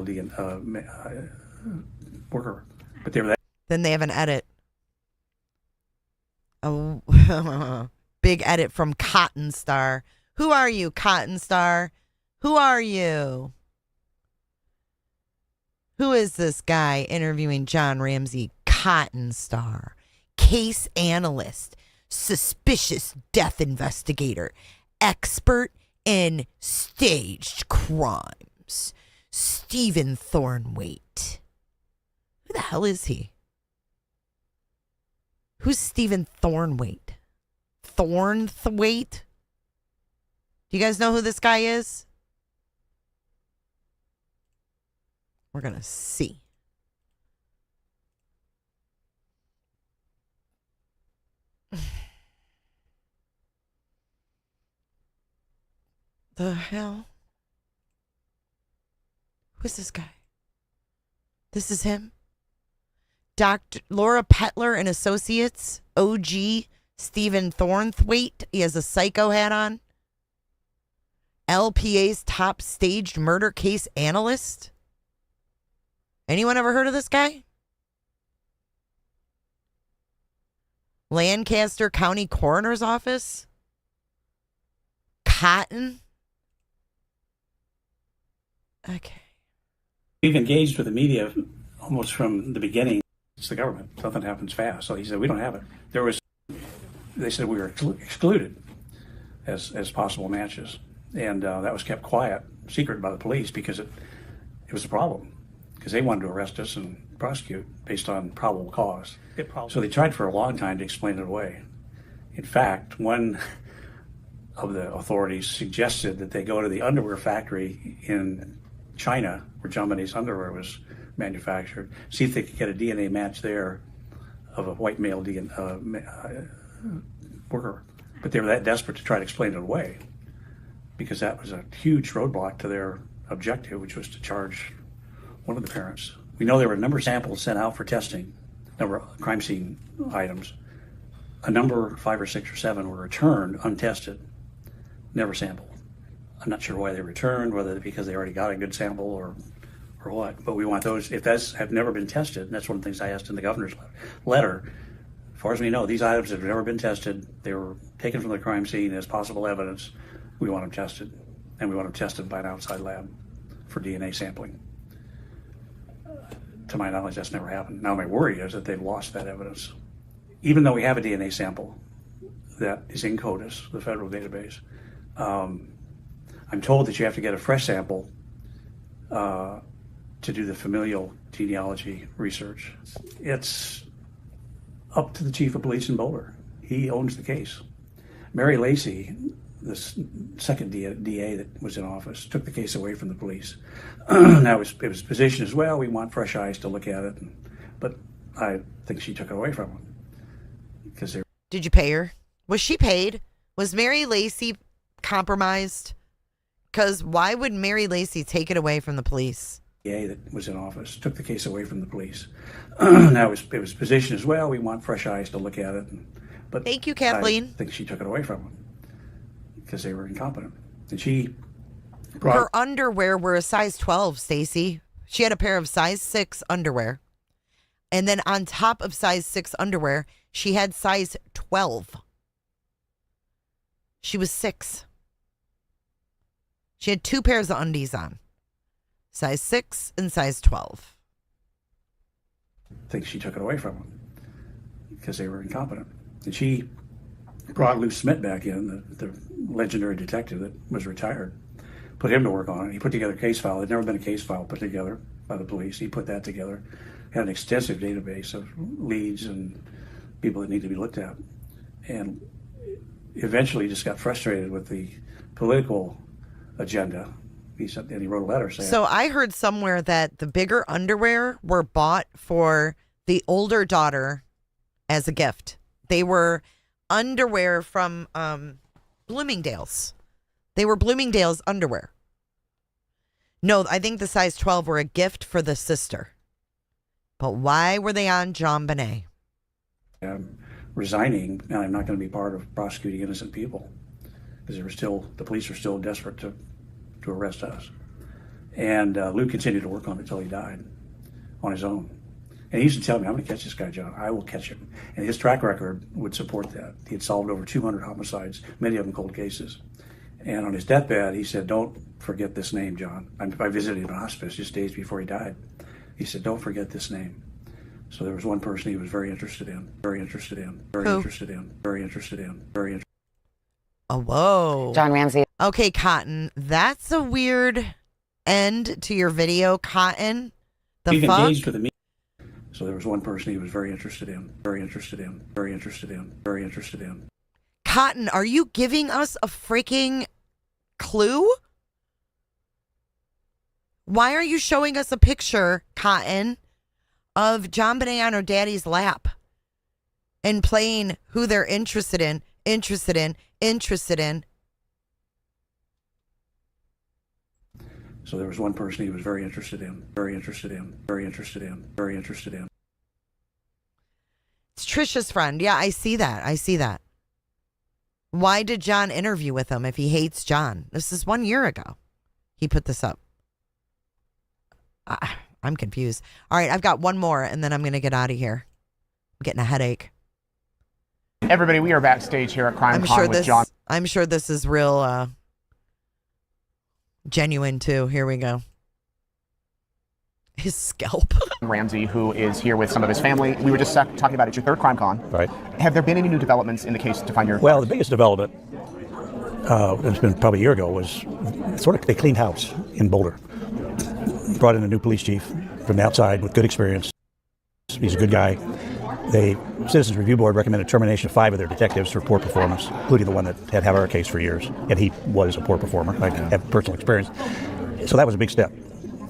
worker. But they were that. Then they have an edit. A big edit from Cotton Star. Who are you, Cotton Star? Who are you? Who is this guy interviewing John Ramsey? Cotton Star. Case analyst. Suspicious death investigator. Expert in staged crimes. Stephen Thornwaite. Who the hell is he? Who's Stephen Thornwaite? Thornwaite? Do you guys know who this guy is? We're going to see. The hell? Who's this guy? This is him? Dr. Laura Petler and Associates, OG, Stephen Thornwaite. He has a psycho hat on. LPA's top staged murder case analyst. Anyone ever heard of this guy? Lancaster County Coroner's Office? Cotton? Okay. We've engaged with the media almost from the beginning. It's the government. Something happens fast. So he said, we don't have it. They said we were excluded as possible matches. And that was kept quiet, secret by the police, because it was a problem. Because they wanted to arrest us and prosecute based on probable cause. So they tried for a long time to explain it away. In fact, one of the authorities suggested that they go to the underwear factory in China, where JonBenét's underwear was manufactured, see if they could get a DNA match there of a white male worker. But they were that desperate to try to explain it away, because that was a huge roadblock to their objective, which was to charge one of the parents. We know there were a number of samples sent out for testing, number of crime scene items. A number, 5 or 6 or 7, were returned untested, never sampled. I'm not sure why they returned, whether because they already got a good sample or what. But we want those, if those have never been tested, and that's one of the things I asked in the governor's letter. As far as we know, these items have never been tested. They were taken from the crime scene as possible evidence. We want them tested, and we want them tested by an outside lab for DNA sampling. To my knowledge, that's never happened. Now, my worry is that they've lost that evidence. Even though we have a DNA sample that is in CODIS, the federal database, I'm told that you have to get a fresh sample to do the familial genealogy research. It's up to the chief of police in Boulder. He owns the case. Mary Lacey, the second DA that was in office, took the case away from the police. Now it was positioned as, well, we want fresh eyes to look at it. But I think she took it away from them. Did you pay her? Was she paid? Was Mary Lacey compromised? Because why would Mary Lacey take it away from the police? DA that was in office took the case away from the police. Now it was positioned as well. We want fresh eyes to look at it. But thank you, Kathleen. I think she took it away from them because they were incompetent. And she her underwear were a size 12, Stacy. She had a pair of size 6 underwear. And then on top of size 6 underwear, she had size 12. She was 6. She had 2 pairs of undies on. Size 6 and size 12. I think she took it away from them because they were incompetent. And she brought Lou Smith back in, the legendary detective that was retired, put him to work on it. He put together a case file. There'd never been a case file put together by the police. He put that together, had an extensive database of leads and people that need to be looked at. And eventually just got frustrated with the political agenda. And he wrote a letter saying... So I heard somewhere that the bigger underwear were bought for the older daughter as a gift. They were underwear from Bloomingdale's. They were Bloomingdale's underwear. No, I think the size 12 were a gift for the sister. But why were they on JonBenét? I'm resigning, and I'm not going to be part of prosecuting innocent people because the police were still desperate to arrest us. And Lou continued to work on it until he died on his own. And he used to tell me, I'm going to catch this guy, John. I will catch him. And his track record would support that. He had solved over 200 homicides, many of them cold cases. And on his deathbed, he said, don't forget this name, John. I visited him in hospice just days before he died. He said, don't forget this name. So there was one person he was very interested in. Oh, whoa. John Ramsey. Okay, Cotton. That's a weird end to your video, Cotton. He engaged with me. So there was one person he was very interested in. Cotton, are you giving us a freaking clue? Why are you showing us a picture, Cotton, of JonBenét on her daddy's lap and playing who they're interested in? So there was one person he was very interested in. It's Trisha's friend. Yeah, I see that. Why did John interview with him if he hates John? This is 1 year ago. He put this up. I'm confused. All right, I've got one more, and then I'm going to get out of here. I'm getting a headache. Everybody, we are backstage here at CrimeCon with John. I'm sure this is real genuine, too. Here we go. His scalp. Ramsey, who is here with some of his family. We were just talking about it. It's your third CrimeCon. Right. Have there been any new developments in the case to find your... Well, the biggest development, it's been probably a year ago, was they cleaned house in Boulder. Brought in a new police chief from the outside with good experience. He's a good guy. The Citizens Review Board recommended termination of 5 of their detectives for poor performance, including the one that had our case for years, and he was a poor performer. I have personal experience. So that was a big step.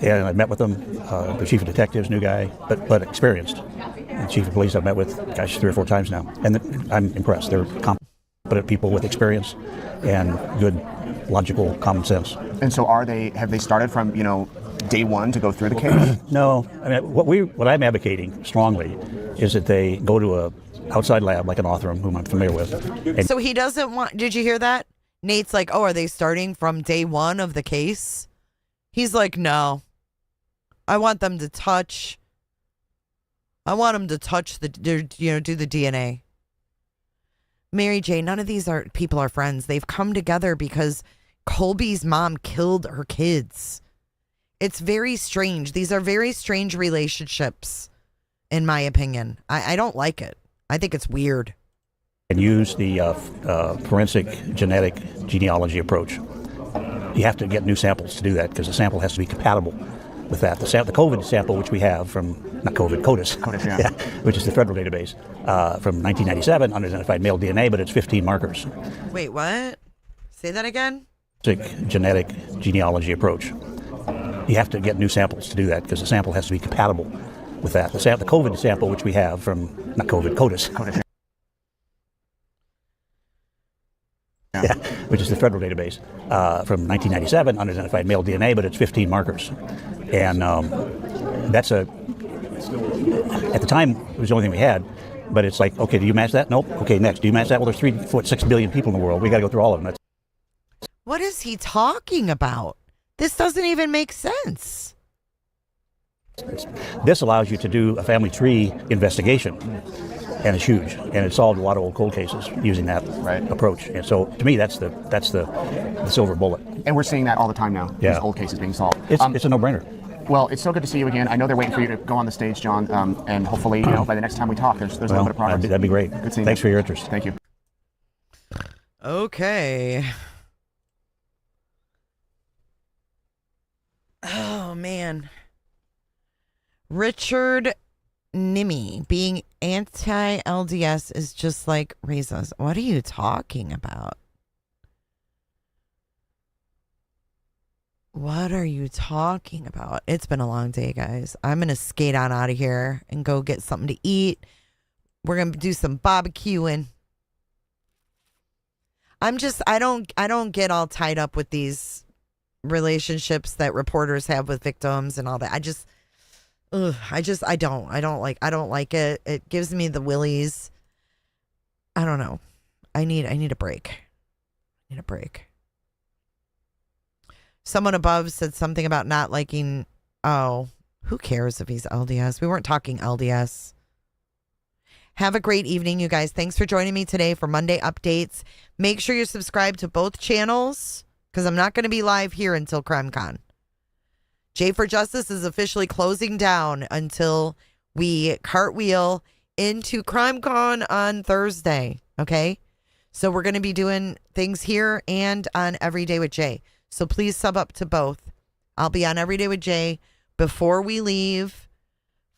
And I met with them, the chief of detectives, new guy, but experienced. The chief of police I've met with, 3 or 4 times now. And I'm impressed. They're competent people with experience and good, logical common sense. And so have they started from, day one to go through the case? No. I mean, what I'm advocating strongly is that they go to a outside lab like an Othram, whom I'm familiar with. So he doesn't want... Did you hear that? Nate's like, oh, are they starting from day one of the case? He's like, no. I want them to touch... do the DNA. Mary J, none of these people are friends. They've come together because Colby's mom killed her kids. It's very strange. These are very strange relationships, in my opinion. I don't like it. I think it's weird. And use the forensic genetic genealogy approach. You have to get new samples to do that because the sample has to be compatible with that. The COVID sample, which we have from, not COVID, CODIS, yeah. Which is the federal database, from 1997, unidentified male DNA, but it's 15 markers. Wait, what? Say that again? Genetic genealogy approach. You have to get new samples to do that because the sample has to be compatible with that. The COVID sample, which we have from, not COVID, CODIS. which is the federal database from 1997, unidentified male DNA, but it's 15 markers. And that's at the time, it was the only thing we had. But it's like, okay, do you match that? Nope. Okay, next. Do you match that? Well, there's 3.6 billion people in the world. We got to go through all of them. What is he talking about? This doesn't even make sense. This allows you to do a family tree investigation, and it's huge. And it solved a lot of old cold cases using that approach. And so, to me, that's the silver bullet. And we're seeing that all the time now. Yeah. These old cases being solved. It's a no-brainer. Well, it's so good to see you again. I know they're waiting for you to go on the stage, John, and hopefully, by the next time we talk, there's a little bit of progress. That'd be great. Good seeing Thanks you. for your interest. Thank you. Okay. Oh, man. Richard Nimmy, being anti-LDS is just like racist. What are you talking about? What are you talking about? It's been a long day, guys. I'm going to skate on out of here and go get something to eat. We're going to do some barbecuing. I don't get all tied up with these relationships that reporters have with victims and all that. I don't like it. It gives me the willies. I don't know. I need a break. Someone above said something about not liking, who cares if he's LDS? We weren't talking LDS. Have a great evening, you guys. Thanks for joining me today for Monday Updates. Make sure you're subscribed to both channels because I'm not going to be live here until CrimeCon. J for Justice is officially closing down until we cartwheel into CrimeCon on Thursday, okay? So we're going to be doing things here and on Every Day with Jay. So please sub up to both. I'll be on Every Day with Jay before we leave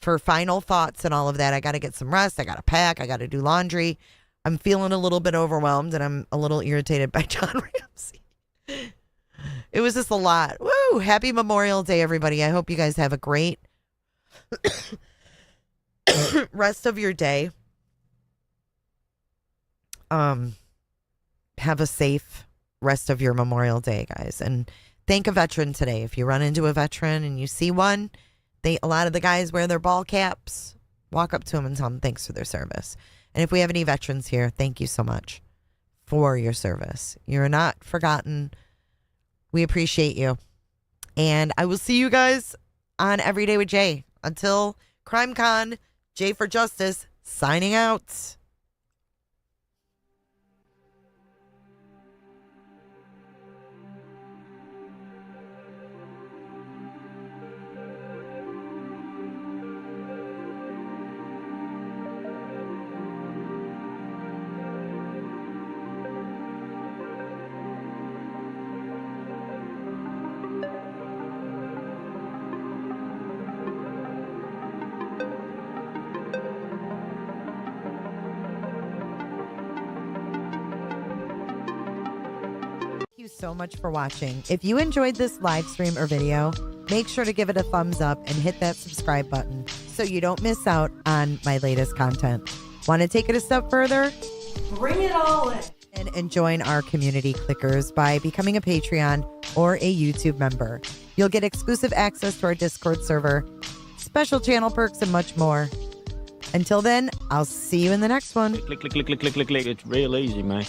for final thoughts and all of that. I got to get some rest. I got to pack. I got to do laundry. I'm feeling a little bit overwhelmed and I'm a little irritated by John Ramsey. It was just a lot. Woo! Happy Memorial Day, everybody. I hope you guys have a great rest of your day. Have a safe rest of your Memorial Day, guys. And thank a veteran today. If you run into a veteran and you see one, a lot of the guys wear their ball caps. Walk up to them and tell them thanks for their service. And if we have any veterans here, thank you so much for your service. You're not forgotten. We appreciate you. And I will see you guys on Every Day with Jay. Until CrimeCon, Jay for Justice, signing out. So much for watching. If you enjoyed this live stream or video, make sure to give it a thumbs up and hit that subscribe button so you don't miss out on my latest content. Want to take it a step further? Bring it all in and join our community clickers by becoming a Patreon or a YouTube member. You'll get exclusive access to our Discord server, special channel perks, and much more. Until then, I'll see you in the next one. Click. It's real easy, man.